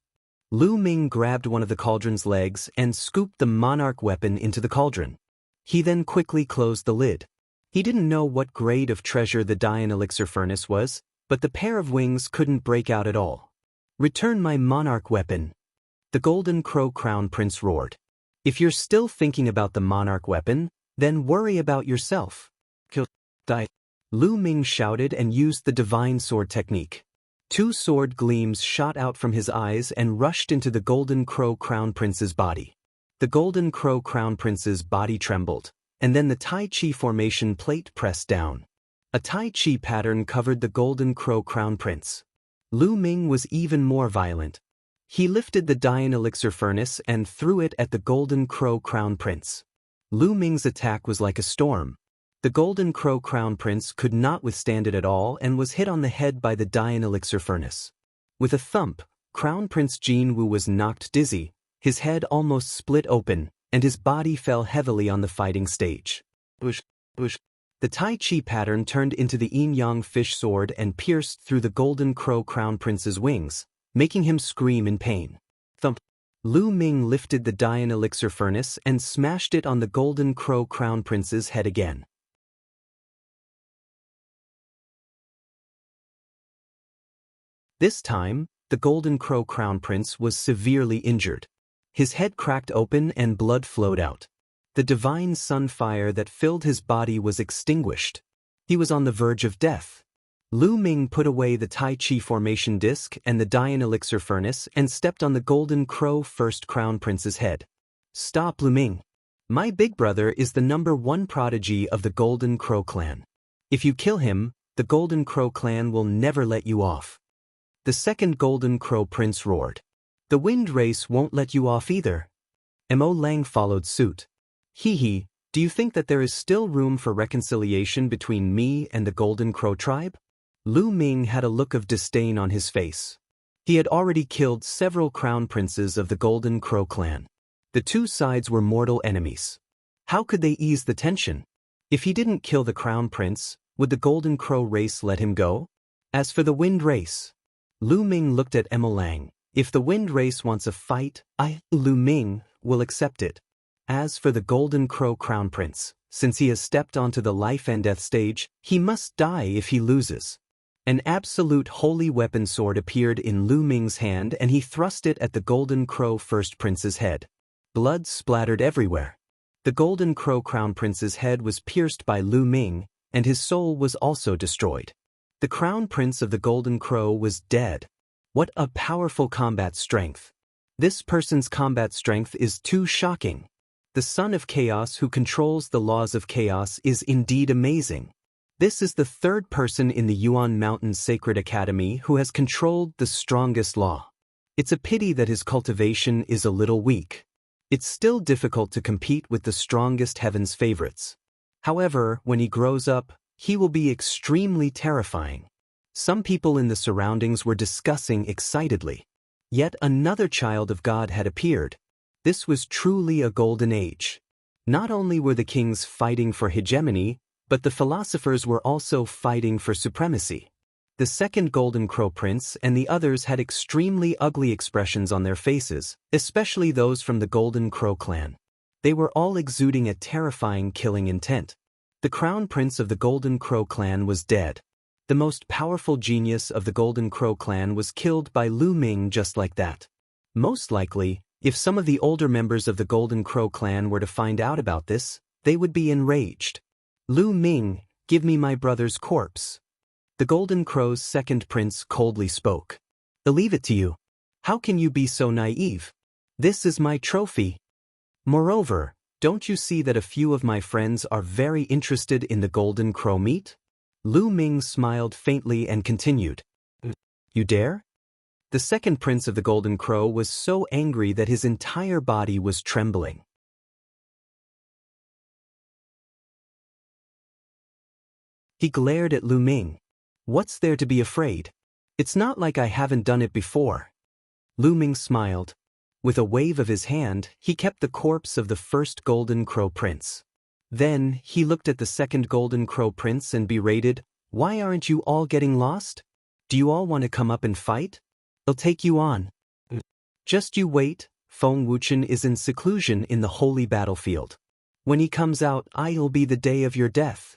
Lu Ming grabbed one of the cauldron's legs and scooped the monarch weapon into the cauldron. He then quickly closed the lid. He didn't know what grade of treasure the Daoist elixir furnace was, but the pair of wings couldn't break out at all. Return my monarch weapon. The golden crow crown prince roared. If you're still thinking about the monarch weapon, then worry about yourself. Kill. Die. Lu Ming shouted and used the divine sword technique. Two sword gleams shot out from his eyes and rushed into the golden crow crown prince's body. The golden crow crown prince's body trembled, and then the Tai Chi formation plate pressed down. A Tai Chi pattern covered the golden crow crown prince. Lu Ming was even more violent. He lifted the Daoist elixir furnace and threw it at the golden crow crown prince. Lu Ming's attack was like a storm. The golden crow crown prince could not withstand it at all and was hit on the head by the Daoist elixir furnace. With a thump, Crown Prince Jinwu was knocked dizzy, his head almost split open, and his body fell heavily on the fighting stage. Bush, bush. The Tai Chi pattern turned into the yin-yang fish sword and pierced through the golden crow crown prince's wings, making him scream in pain. Thump. Lu Ming lifted the Daoist elixir furnace and smashed it on the golden crow crown prince's head again. This time, the golden crow crown prince was severely injured. His head cracked open and blood flowed out. The divine sun fire that filled his body was extinguished. He was on the verge of death. Lu Ming put away the Tai Chi formation disc and the Daoist elixir furnace and stepped on the golden crow first crown prince's head. Stop, Lu Ming. My big brother is the #1 prodigy of the golden crow clan. If you kill him, the golden crow clan will never let you off. The second golden crow prince roared. The wind race won't let you off either. Mo Lang followed suit. Hee, do you think that there is still room for reconciliation between me and the golden crow tribe? Lu Ming had a look of disdain on his face. He had already killed several crown princes of the golden crow clan. The two sides were mortal enemies. How could they ease the tension? If he didn't kill the crown prince, would the golden crow race let him go? As for the wind race, Lu Ming looked at Mo Lang. If the wind race wants a fight, Lu Ming, will accept it. As for the golden crow crown prince, since he has stepped onto the life and death stage, he must die if he loses. An absolute holy weapon sword appeared in Lu Ming's hand and he thrust it at the golden crow first prince's head. Blood splattered everywhere. The golden crow crown prince's head was pierced by Lu Ming, and his soul was also destroyed. The crown prince of the golden crow was dead. What a powerful combat strength. This person's combat strength is too shocking. The son of chaos who controls the laws of chaos is indeed amazing. This is the third person in the Yuan Mountain Sacred Academy who has controlled the strongest law. It's a pity that his cultivation is a little weak. It's still difficult to compete with the strongest heaven's favorites. However, when he grows up, he will be extremely terrifying. Some people in the surroundings were discussing excitedly. Yet another child of God had appeared. This was truly a golden age. Not only were the kings fighting for hegemony, but the philosophers were also fighting for supremacy. The second golden crow prince and the others had extremely ugly expressions on their faces, especially those from the golden crow clan. They were all exuding a terrifying killing intent. The crown prince of the golden crow clan was dead. The most powerful genius of the Golden Crow clan was killed by Lu Ming just like that. Most likely, if some of the older members of the Golden Crow clan were to find out about this, they would be enraged. Lu Ming, give me my brother's corpse. The Golden Crow's second prince coldly spoke. I'll leave it to you. How can you be so naive? This is my trophy. Moreover, don't you see that a few of my friends are very interested in the Golden Crow meat? Lu Ming smiled faintly and continued. You dare? The second prince of the Golden Crow was so angry that his entire body was trembling. He glared at Lu Ming. What's there to be afraid? It's not like I haven't done it before. Lu Ming smiled. With a wave of his hand, he kept the corpse of the first Golden Crow prince. Then, he looked at the second Golden Crow prince and berated, Why aren't you all getting lost? Do you all want to come up and fight? I'll take you on. Just you wait, Feng Wuchen is in seclusion in the holy battlefield. When he comes out, I'll be the day of your death.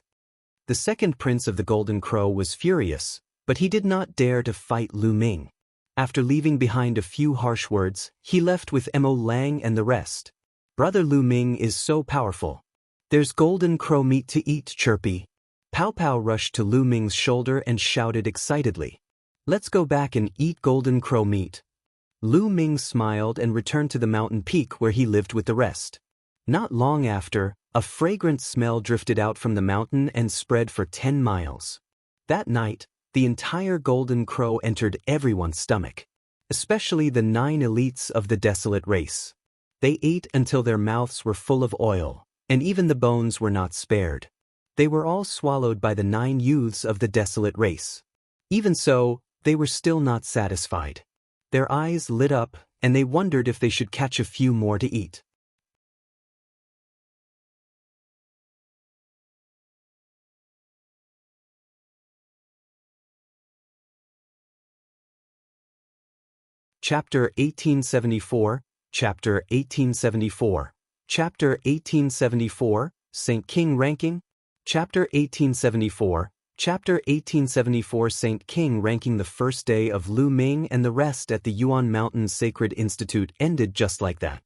The second prince of the Golden Crow was furious, but he did not dare to fight Lu Ming. After leaving behind a few harsh words, he left with Mo Lang and the rest. Brother Lu Ming is so powerful. There's Golden Crow meat to eat, Chirpy. Pow Pow rushed to Lu Ming's shoulder and shouted excitedly. Let's go back and eat Golden Crow meat. Lu Ming smiled and returned to the mountain peak where he lived with the rest. Not long after, a fragrant smell drifted out from the mountain and spread for 10 miles. That night, the entire Golden Crow entered everyone's stomach, especially the 9 elites of the Desolate race. They ate until their mouths were full of oil, and even the bones were not spared. They were all swallowed by the 9 youths of the Desolate race. Even so, they were still not satisfied. Their eyes lit up, and they wondered if they should catch a few more to eat. Chapter 1874, Chapter 1874, Chapter 1874, Saint King ranking. Chapter 1874, Chapter 1874 Saint King ranking. The first day of Lu Ming and the rest at the Yuan Mountain Sacred Institute ended just like that.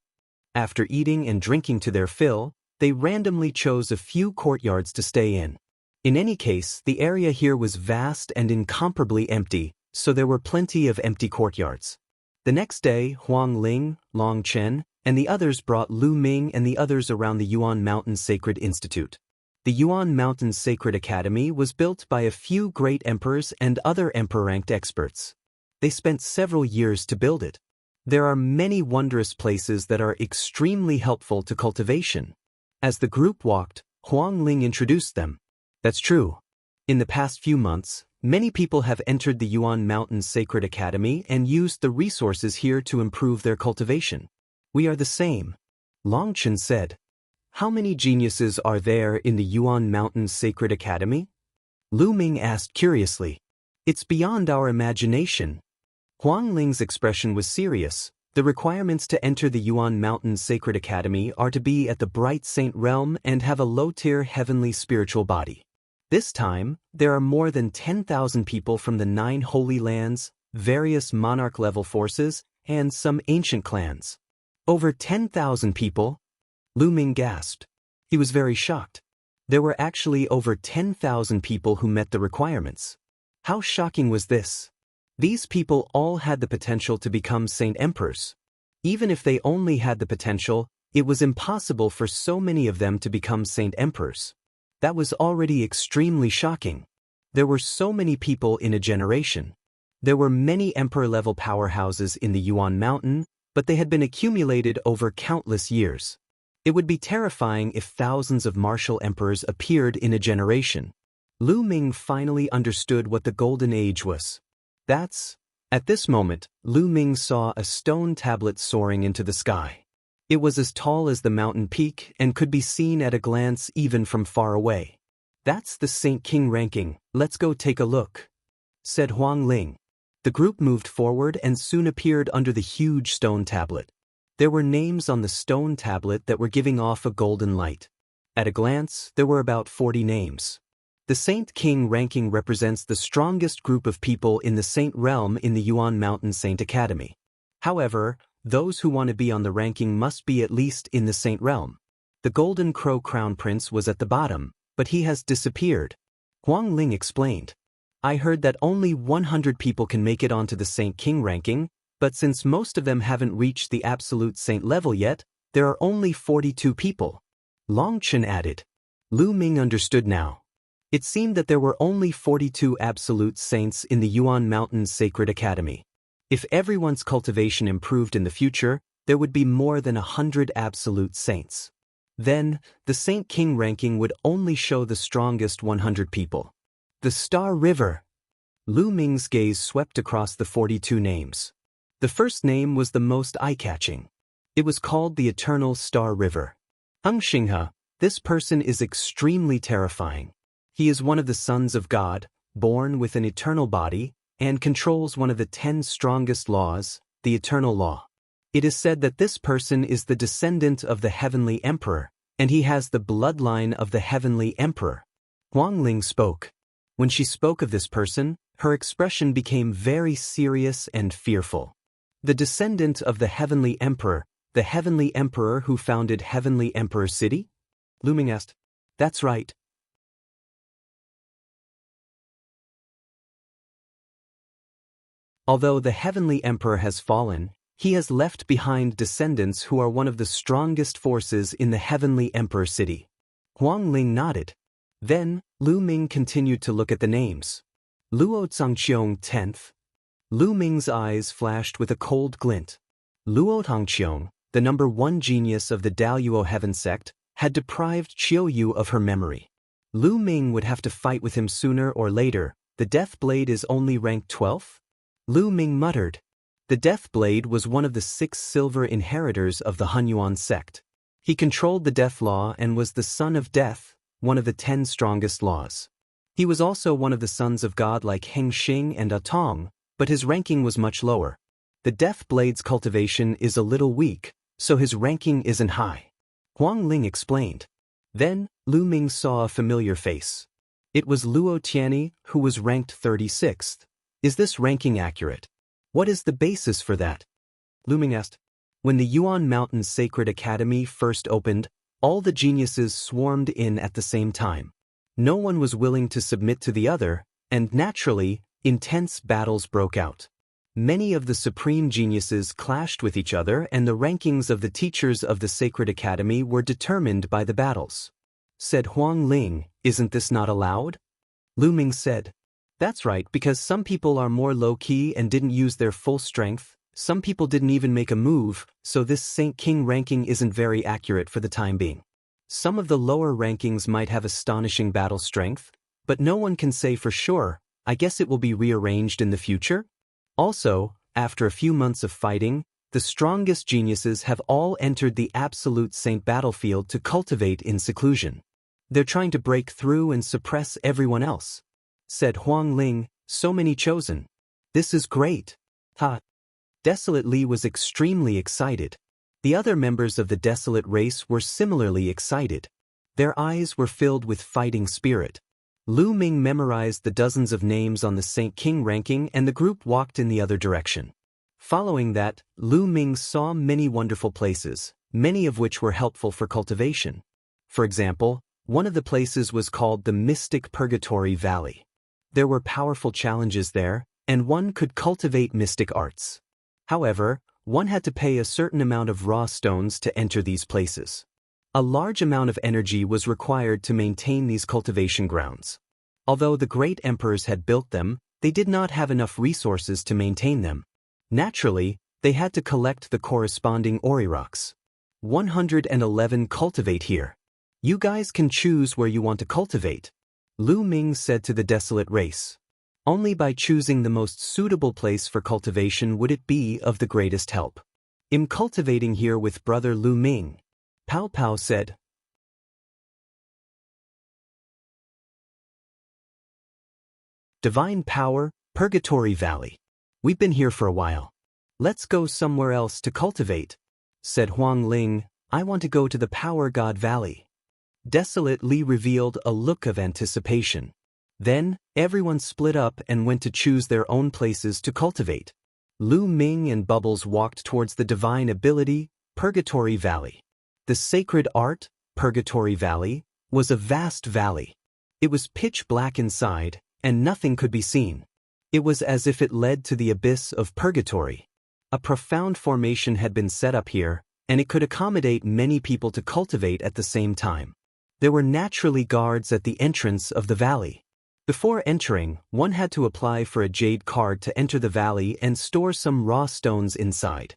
After eating and drinking to their fill, they randomly chose a few courtyards to stay in. In any case, the area here was vast and incomparably empty, so there were plenty of empty courtyards. The next day, Wang Lin, Long Chen, and the others brought Lu Ming and the others around the Yuan Mountain Sacred Institute. The Yuan Mountain Sacred Academy was built by a few great emperors and other emperor-ranked experts. They spent several years to build it. There are many wondrous places that are extremely helpful to cultivation. As the group walked, Huang Ling introduced them. That's true. In the past few months, many people have entered the Yuan Mountain Sacred Academy and used the resources here to improve their cultivation. We are the same. Long Chen said. How many geniuses are there in the Yuan Mountain Sacred Academy? Lu Ming asked curiously. It's beyond our imagination. Huang Ling's expression was serious. The requirements to enter the Yuan Mountain Sacred Academy are to be at the Bright Saint Realm and have a low-tier heavenly spiritual body. This time, there are more than 10,000 people from the 9 Holy Lands, various monarch-level forces, and some ancient clans. Over 10,000 people? Lu Ming gasped. He was very shocked. There were actually over 10,000 people who met the requirements. How shocking was this? These people all had the potential to become Saint Emperors. Even if they only had the potential, it was impossible for so many of them to become Saint Emperors. That was already extremely shocking. There were so many people in a generation. There were many emperor-level powerhouses in the Yuan Mountain, but they had been accumulated over countless years. It would be terrifying if thousands of martial emperors appeared in a generation. Lu Ming finally understood what the Golden Age was. At this moment, Lu Ming saw a stone tablet soaring into the sky. It was as tall as the mountain peak and could be seen at a glance even from far away. That's the Saint King ranking, let's go take a look, said Huang Ling. The group moved forward and soon appeared under the huge stone tablet. There were names on the stone tablet that were giving off a golden light. At a glance, there were about 40 names. The Saint King ranking represents the strongest group of people in the Saint realm in the Yuan Mountain Saint Academy. However, those who want to be on the ranking must be at least in the Saint realm. The Golden Crow Crown Prince was at the bottom, but he has disappeared. Wang Lin explained. I heard that only 100 people can make it onto the Saint King ranking, but since most of them haven't reached the absolute saint level yet, there are only 42 people. Long Chen added. Lu Ming understood now. It seemed that there were only 42 absolute saints in the Yuan Mountains Sacred Academy. If everyone's cultivation improved in the future, there would be more than 100 absolute saints. Then, the Saint King ranking would only show the strongest 100 people. The Star River. Lu Ming's gaze swept across the 42 names. The first name was the most eye-catching. It was called the Eternal Star River. Xianxia, this person is extremely terrifying. He is one of the sons of God, born with an eternal body, and controls one of the 10 strongest laws, the eternal law. It is said that this person is the descendant of the Heavenly Emperor, and he has the bloodline of the Heavenly Emperor. Wang Lin spoke. When she spoke of this person, her expression became very serious and fearful. The descendant of the Heavenly Emperor, the Heavenly Emperor who founded Heavenly Emperor City? Lu Ming asked. That's right. Although the Heavenly Emperor has fallen, he has left behind descendants who are one of the strongest forces in the Heavenly Emperor City. Wang Lin nodded. Then, Lu Ming continued to look at the names. Luo Zhangqiong 10th. Lu Ming's eyes flashed with a cold glint. Luo Zhangqiong, the number 1 genius of the Daoist Heaven sect, had deprived Qiu Yue of her memory. Lu Ming would have to fight with him sooner or later. The Death Blade is only ranked 12th? Lu Ming muttered. The Death Blade was one of the 6 silver inheritors of the Hunyuan sect. He controlled the Death Law and was the son of Death, one of the 10 strongest laws. He was also one of the sons of God like Heng Xing and Atong, but his ranking was much lower. The Death Blade's cultivation is a little weak, so his ranking isn't high. Wang Lin explained. Then, Lu Ming saw a familiar face. It was Luo Tianyi, who was ranked 36th. Is this ranking accurate? What is the basis for that? Lu Ming asked. When the Yuan Mountain Sacred Academy first opened, all the geniuses swarmed in at the same time. No one was willing to submit to the other, and naturally, intense battles broke out. Many of the supreme geniuses clashed with each other, and the rankings of the teachers of the Sacred Academy were determined by the battles. Said Huang Ling, isn't this not allowed? Lu Ming said. That's right, because some people are more low-key and didn't use their full strength. Some people didn't even make a move, so this Saint King ranking isn't very accurate for the time being. Some of the lower rankings might have astonishing battle strength, but no one can say for sure. I guess it will be rearranged in the future? Also, after a few months of fighting, the strongest geniuses have all entered the absolute saint battlefield to cultivate in seclusion. They're trying to break through and suppress everyone else. Said Huang Ling, so many chosen. This is great. Ha! Desolate Li was extremely excited. The other members of the Desolate race were similarly excited. Their eyes were filled with fighting spirit. Lu Ming memorized the dozens of names on the Saint King ranking and the group walked in the other direction. Following that, Lu Ming saw many wonderful places, many of which were helpful for cultivation. For example, one of the places was called the Mystic Purgatory Valley. There were powerful challenges there, and one could cultivate mystic arts. However, one had to pay a certain amount of raw stones to enter these places. A large amount of energy was required to maintain these cultivation grounds. Although the great emperors had built them, they did not have enough resources to maintain them. Naturally, they had to collect the corresponding ori rocks. 111 cultivate here. You guys can choose where you want to cultivate. Lu Ming said to the Desolate race. Only by choosing the most suitable place for cultivation would it be of the greatest help. I'm cultivating here with brother Lu Ming. Pao Pao said. Divine Power, Purgatory Valley. We've been here for a while. Let's go somewhere else to cultivate. Said Huang Ling, I want to go to the Power God Valley. Desolate Li revealed a look of anticipation. Then, everyone split up and went to choose their own places to cultivate. Lu Ming and Bubbles walked towards the divine ability, Purgatory Valley. The sacred art, Purgatory Valley, was a vast valley. It was pitch black inside, and nothing could be seen. It was as if it led to the abyss of purgatory. A profound formation had been set up here, and it could accommodate many people to cultivate at the same time. There were naturally guards at the entrance of the valley. Before entering, one had to apply for a jade card to enter the valley and store some raw stones inside.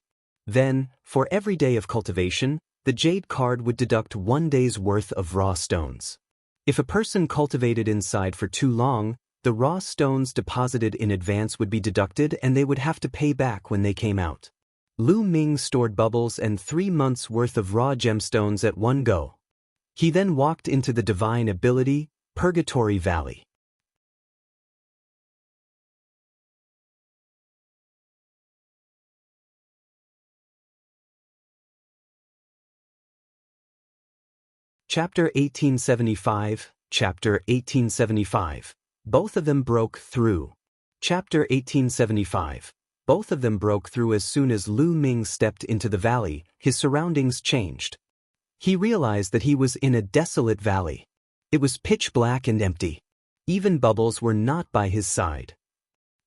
Then, for every day of cultivation, the jade card would deduct 1 day's worth of raw stones. If a person cultivated inside for too long, the raw stones deposited in advance would be deducted and they would have to pay back when they came out. Lu Ming stored Bubbles and 3 months' worth of raw gemstones at one go. He then walked into the divine ability, Purgatory Valley. Chapter 1875, Chapter 1875. Both of them broke through. Chapter 1875. Both of them broke through as soon as Lu Ming stepped into the valley. His surroundings changed. He realized that he was in a desolate valley. It was pitch black and empty. Even Bubbles were not by his side.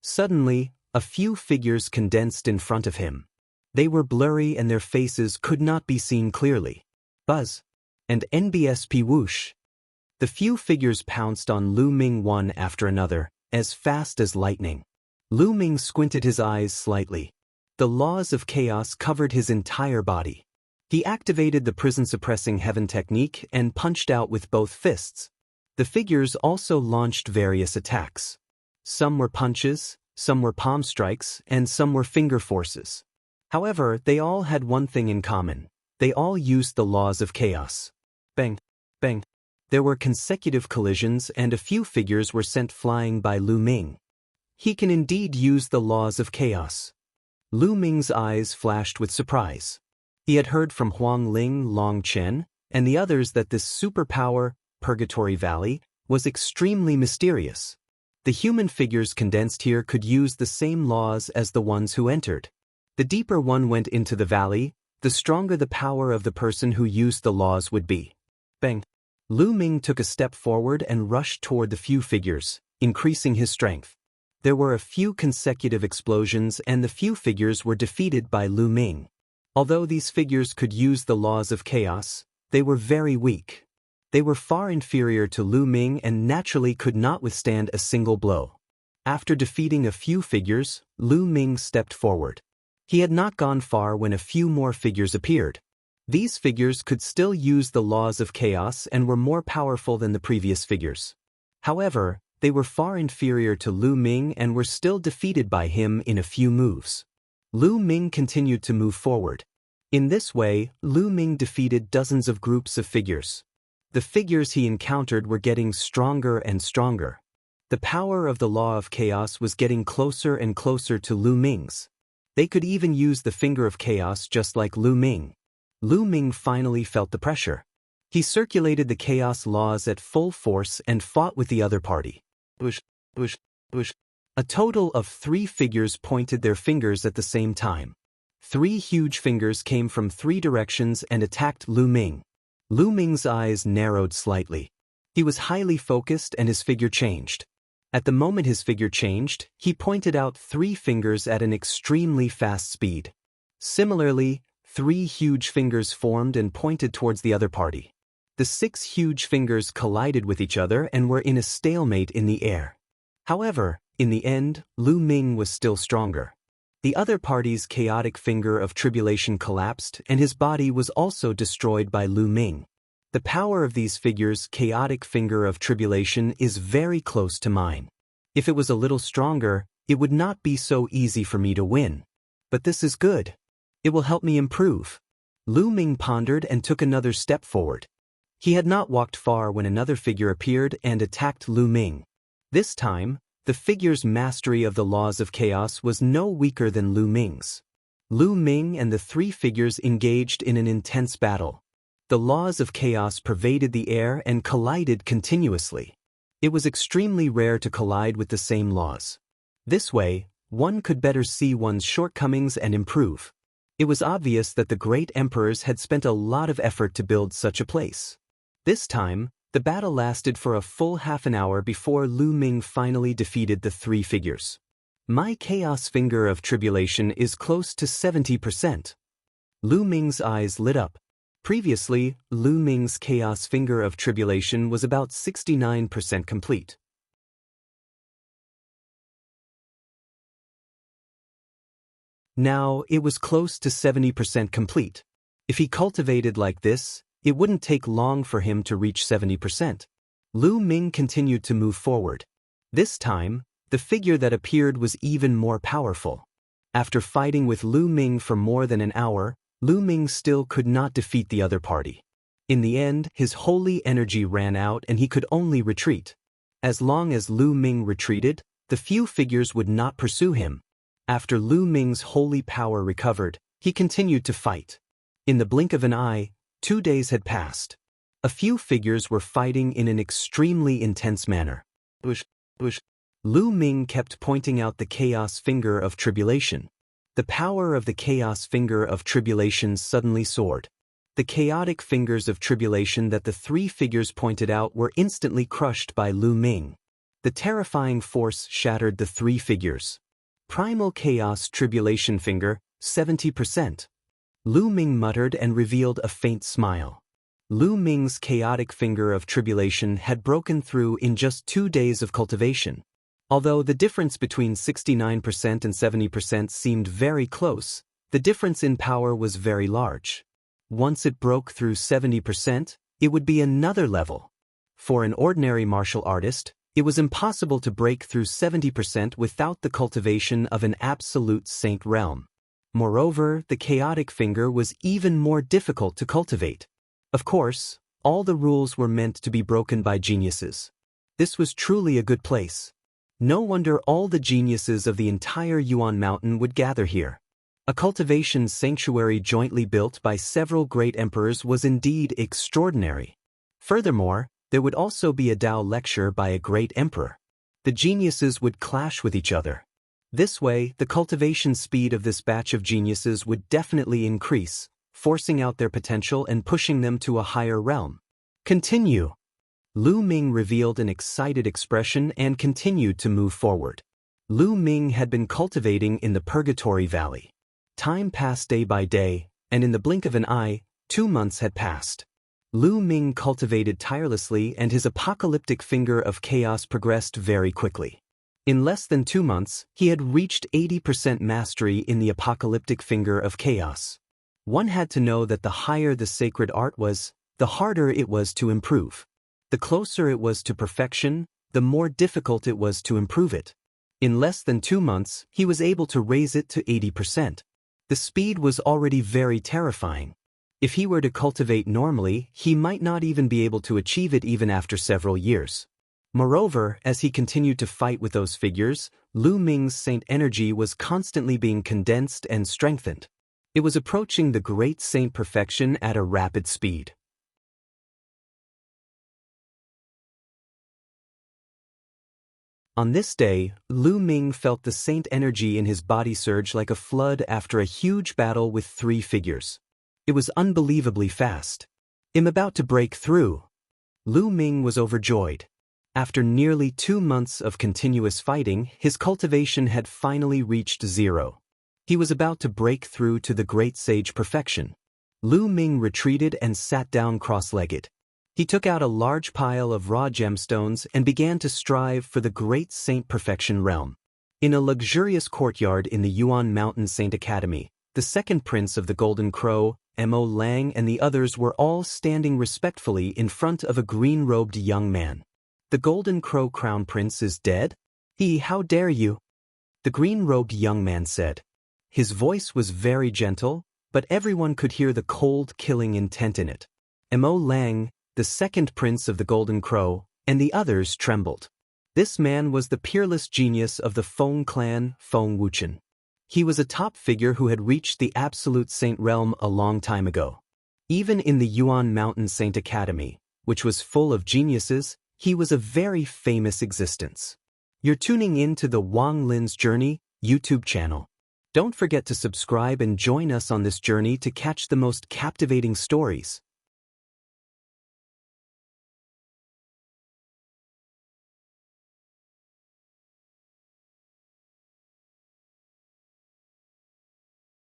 Suddenly, a few figures condensed in front of him. They were blurry and their faces could not be seen clearly. Buzz and NBSP whoosh. The few figures pounced on Lu Ming one after another, as fast as lightning. Lu Ming squinted his eyes slightly. The laws of chaos covered his entire body. He activated the prison-suppressing heaven technique and punched out with both fists. The figures also launched various attacks. Some were punches, some were palm strikes, and some were finger forces. However, they all had one thing in common. They all used the laws of chaos. Bang, bang. There were consecutive collisions and a few figures were sent flying by Lu Ming. He can indeed use the laws of chaos. Lu Ming's eyes flashed with surprise. He had heard from Wang Lin, Long Chen, and the others that this superpower, Purgatory Valley, was extremely mysterious. The human figures condensed here could use the same laws as the ones who entered. The deeper one went into the valley, the stronger the power of the person who used the laws would be. Bang. Lu Ming took a step forward and rushed toward the few figures, increasing his strength. There were a few consecutive explosions and the few figures were defeated by Lu Ming. Although these figures could use the laws of chaos, they were very weak. They were far inferior to Lu Ming and naturally could not withstand a single blow. After defeating a few figures, Lu Ming stepped forward. He had not gone far when a few more figures appeared. These figures could still use the laws of chaos and were more powerful than the previous figures. However, they were far inferior to Lu Ming and were still defeated by him in a few moves. Lu Ming continued to move forward. In this way, Lu Ming defeated dozens of groups of figures. The figures he encountered were getting stronger and stronger. The power of the law of chaos was getting closer and closer to Lu Ming's. They could even use the finger of chaos just like Lu Ming. Lu Ming finally felt the pressure. He circulated the chaos laws at full force and fought with the other party. Bush, bush, bush. A total of 3 figures pointed their fingers at the same time. 3 huge fingers came from 3 directions and attacked Lu Ming. Lu Ming's eyes narrowed slightly. He was highly focused and his figure changed. At the moment his figure changed, he pointed out 3 fingers at an extremely fast speed. Similarly, 3 huge fingers formed and pointed towards the other party. The 6 huge fingers collided with each other and were in a stalemate in the air. However, in the end, Lu Ming was still stronger. The other party's chaotic finger of tribulation collapsed and his body was also destroyed by Lu Ming. The power of these figures' chaotic finger of tribulation is very close to mine. If it was a little stronger, it would not be so easy for me to win. But this is good. It will help me improve. Lu Ming pondered and took another step forward. He had not walked far when another figure appeared and attacked Lu Ming. This time, the figure's mastery of the laws of chaos was no weaker than Lu Ming's. Lu Ming and the 3 figures engaged in an intense battle. The laws of chaos pervaded the air and collided continuously. It was extremely rare to collide with the same laws. This way, one could better see one's shortcomings and improve. It was obvious that the great emperors had spent a lot of effort to build such a place. This time, the battle lasted for a full half an hour before Lu Ming finally defeated the three figures. My chaos finger of tribulation is close to 70%. Lu Ming's eyes lit up. Previously, Lu Ming's chaos finger of tribulation was about 69% complete. Now, it was close to 70% complete. If he cultivated like this, it wouldn't take long for him to reach 70%. Lu Ming continued to move forward. This time, the figure that appeared was even more powerful. After fighting with Lu Ming for more than an hour, Lu Ming still could not defeat the other party. In the end, his holy energy ran out and he could only retreat. As long as Lu Ming retreated, the few figures would not pursue him. After Lu Ming's holy power recovered, he continued to fight. In the blink of an eye, 2 days had passed. A few figures were fighting in an extremely intense manner. Lu Ming kept pointing out the chaos finger of tribulation. The power of the chaos finger of tribulation suddenly soared. The chaotic fingers of tribulation that the three figures pointed out were instantly crushed by Lu Ming. The terrifying force shattered the three figures. Primal chaos tribulation finger, 70%. Lu Ming muttered and revealed a faint smile. Lu Ming's chaotic finger of tribulation had broken through in just 2 days of cultivation. Although the difference between 69% and 70% seemed very close, the difference in power was very large. Once it broke through 70%, it would be another level. For an ordinary martial artist, it was impossible to break through 70% without the cultivation of an absolute saint realm. Moreover, the chaotic finger was even more difficult to cultivate. Of course, all the rules were meant to be broken by geniuses. This was truly a good place. No wonder all the geniuses of the entire Yuan mountain would gather here. A cultivation sanctuary jointly built by several great emperors was indeed extraordinary. Furthermore, there would also be a Dao lecture by a great emperor. The geniuses would clash with each other. This way, the cultivation speed of this batch of geniuses would definitely increase, forcing out their potential and pushing them to a higher realm. Continue. Lu Ming revealed an excited expression and continued to move forward. Lu Ming had been cultivating in the Purgatory Valley. Time passed day by day, and in the blink of an eye, 2 months had passed. Lu Ming cultivated tirelessly and his apocalyptic finger of chaos progressed very quickly. In less than 2 months, he had reached 80% mastery in the apocalyptic finger of chaos. One had to know that the higher the sacred art was, the harder it was to improve. The closer it was to perfection, the more difficult it was to improve it. In less than 2 months, he was able to raise it to 80%. The speed was already very terrifying. If he were to cultivate normally, he might not even be able to achieve it even after several years. Moreover, as he continued to fight with those figures, Lu Ming's saint energy was constantly being condensed and strengthened. It was approaching the great saint perfection at a rapid speed. On this day, Lu Ming felt the saint energy in his body surge like a flood after a huge battle with 3 figures. It was unbelievably fast. I'm about to break through. Lu Ming was overjoyed. After nearly 2 months of continuous fighting, his cultivation had finally reached 0. He was about to break through to the great sage perfection. Lu Ming retreated and sat down cross-legged. He took out a large pile of raw gemstones and began to strive for the great saint perfection realm. In a luxurious courtyard in the Yuan Mountain Saint Academy, the second prince of the Golden Crow, Mo Lang, and the others were all standing respectfully in front of a green-robed young man. The Golden Crow Crown Prince is dead? How dare you? The green-robed young man said. His voice was very gentle, but everyone could hear the cold, killing intent in it. Mo Lang, the second prince of the Golden Crow, and the others trembled. This man was the peerless genius of the Feng clan, Feng Wuchen. He was a top figure who had reached the absolute saint realm a long time ago. Even in the Yuan Mountain Saint Academy, which was full of geniuses, He was a very famous existence. You're tuning in to the Wang Lin's Journey YouTube channel. Don't forget to subscribe and join us on this journey to catch the most captivating stories.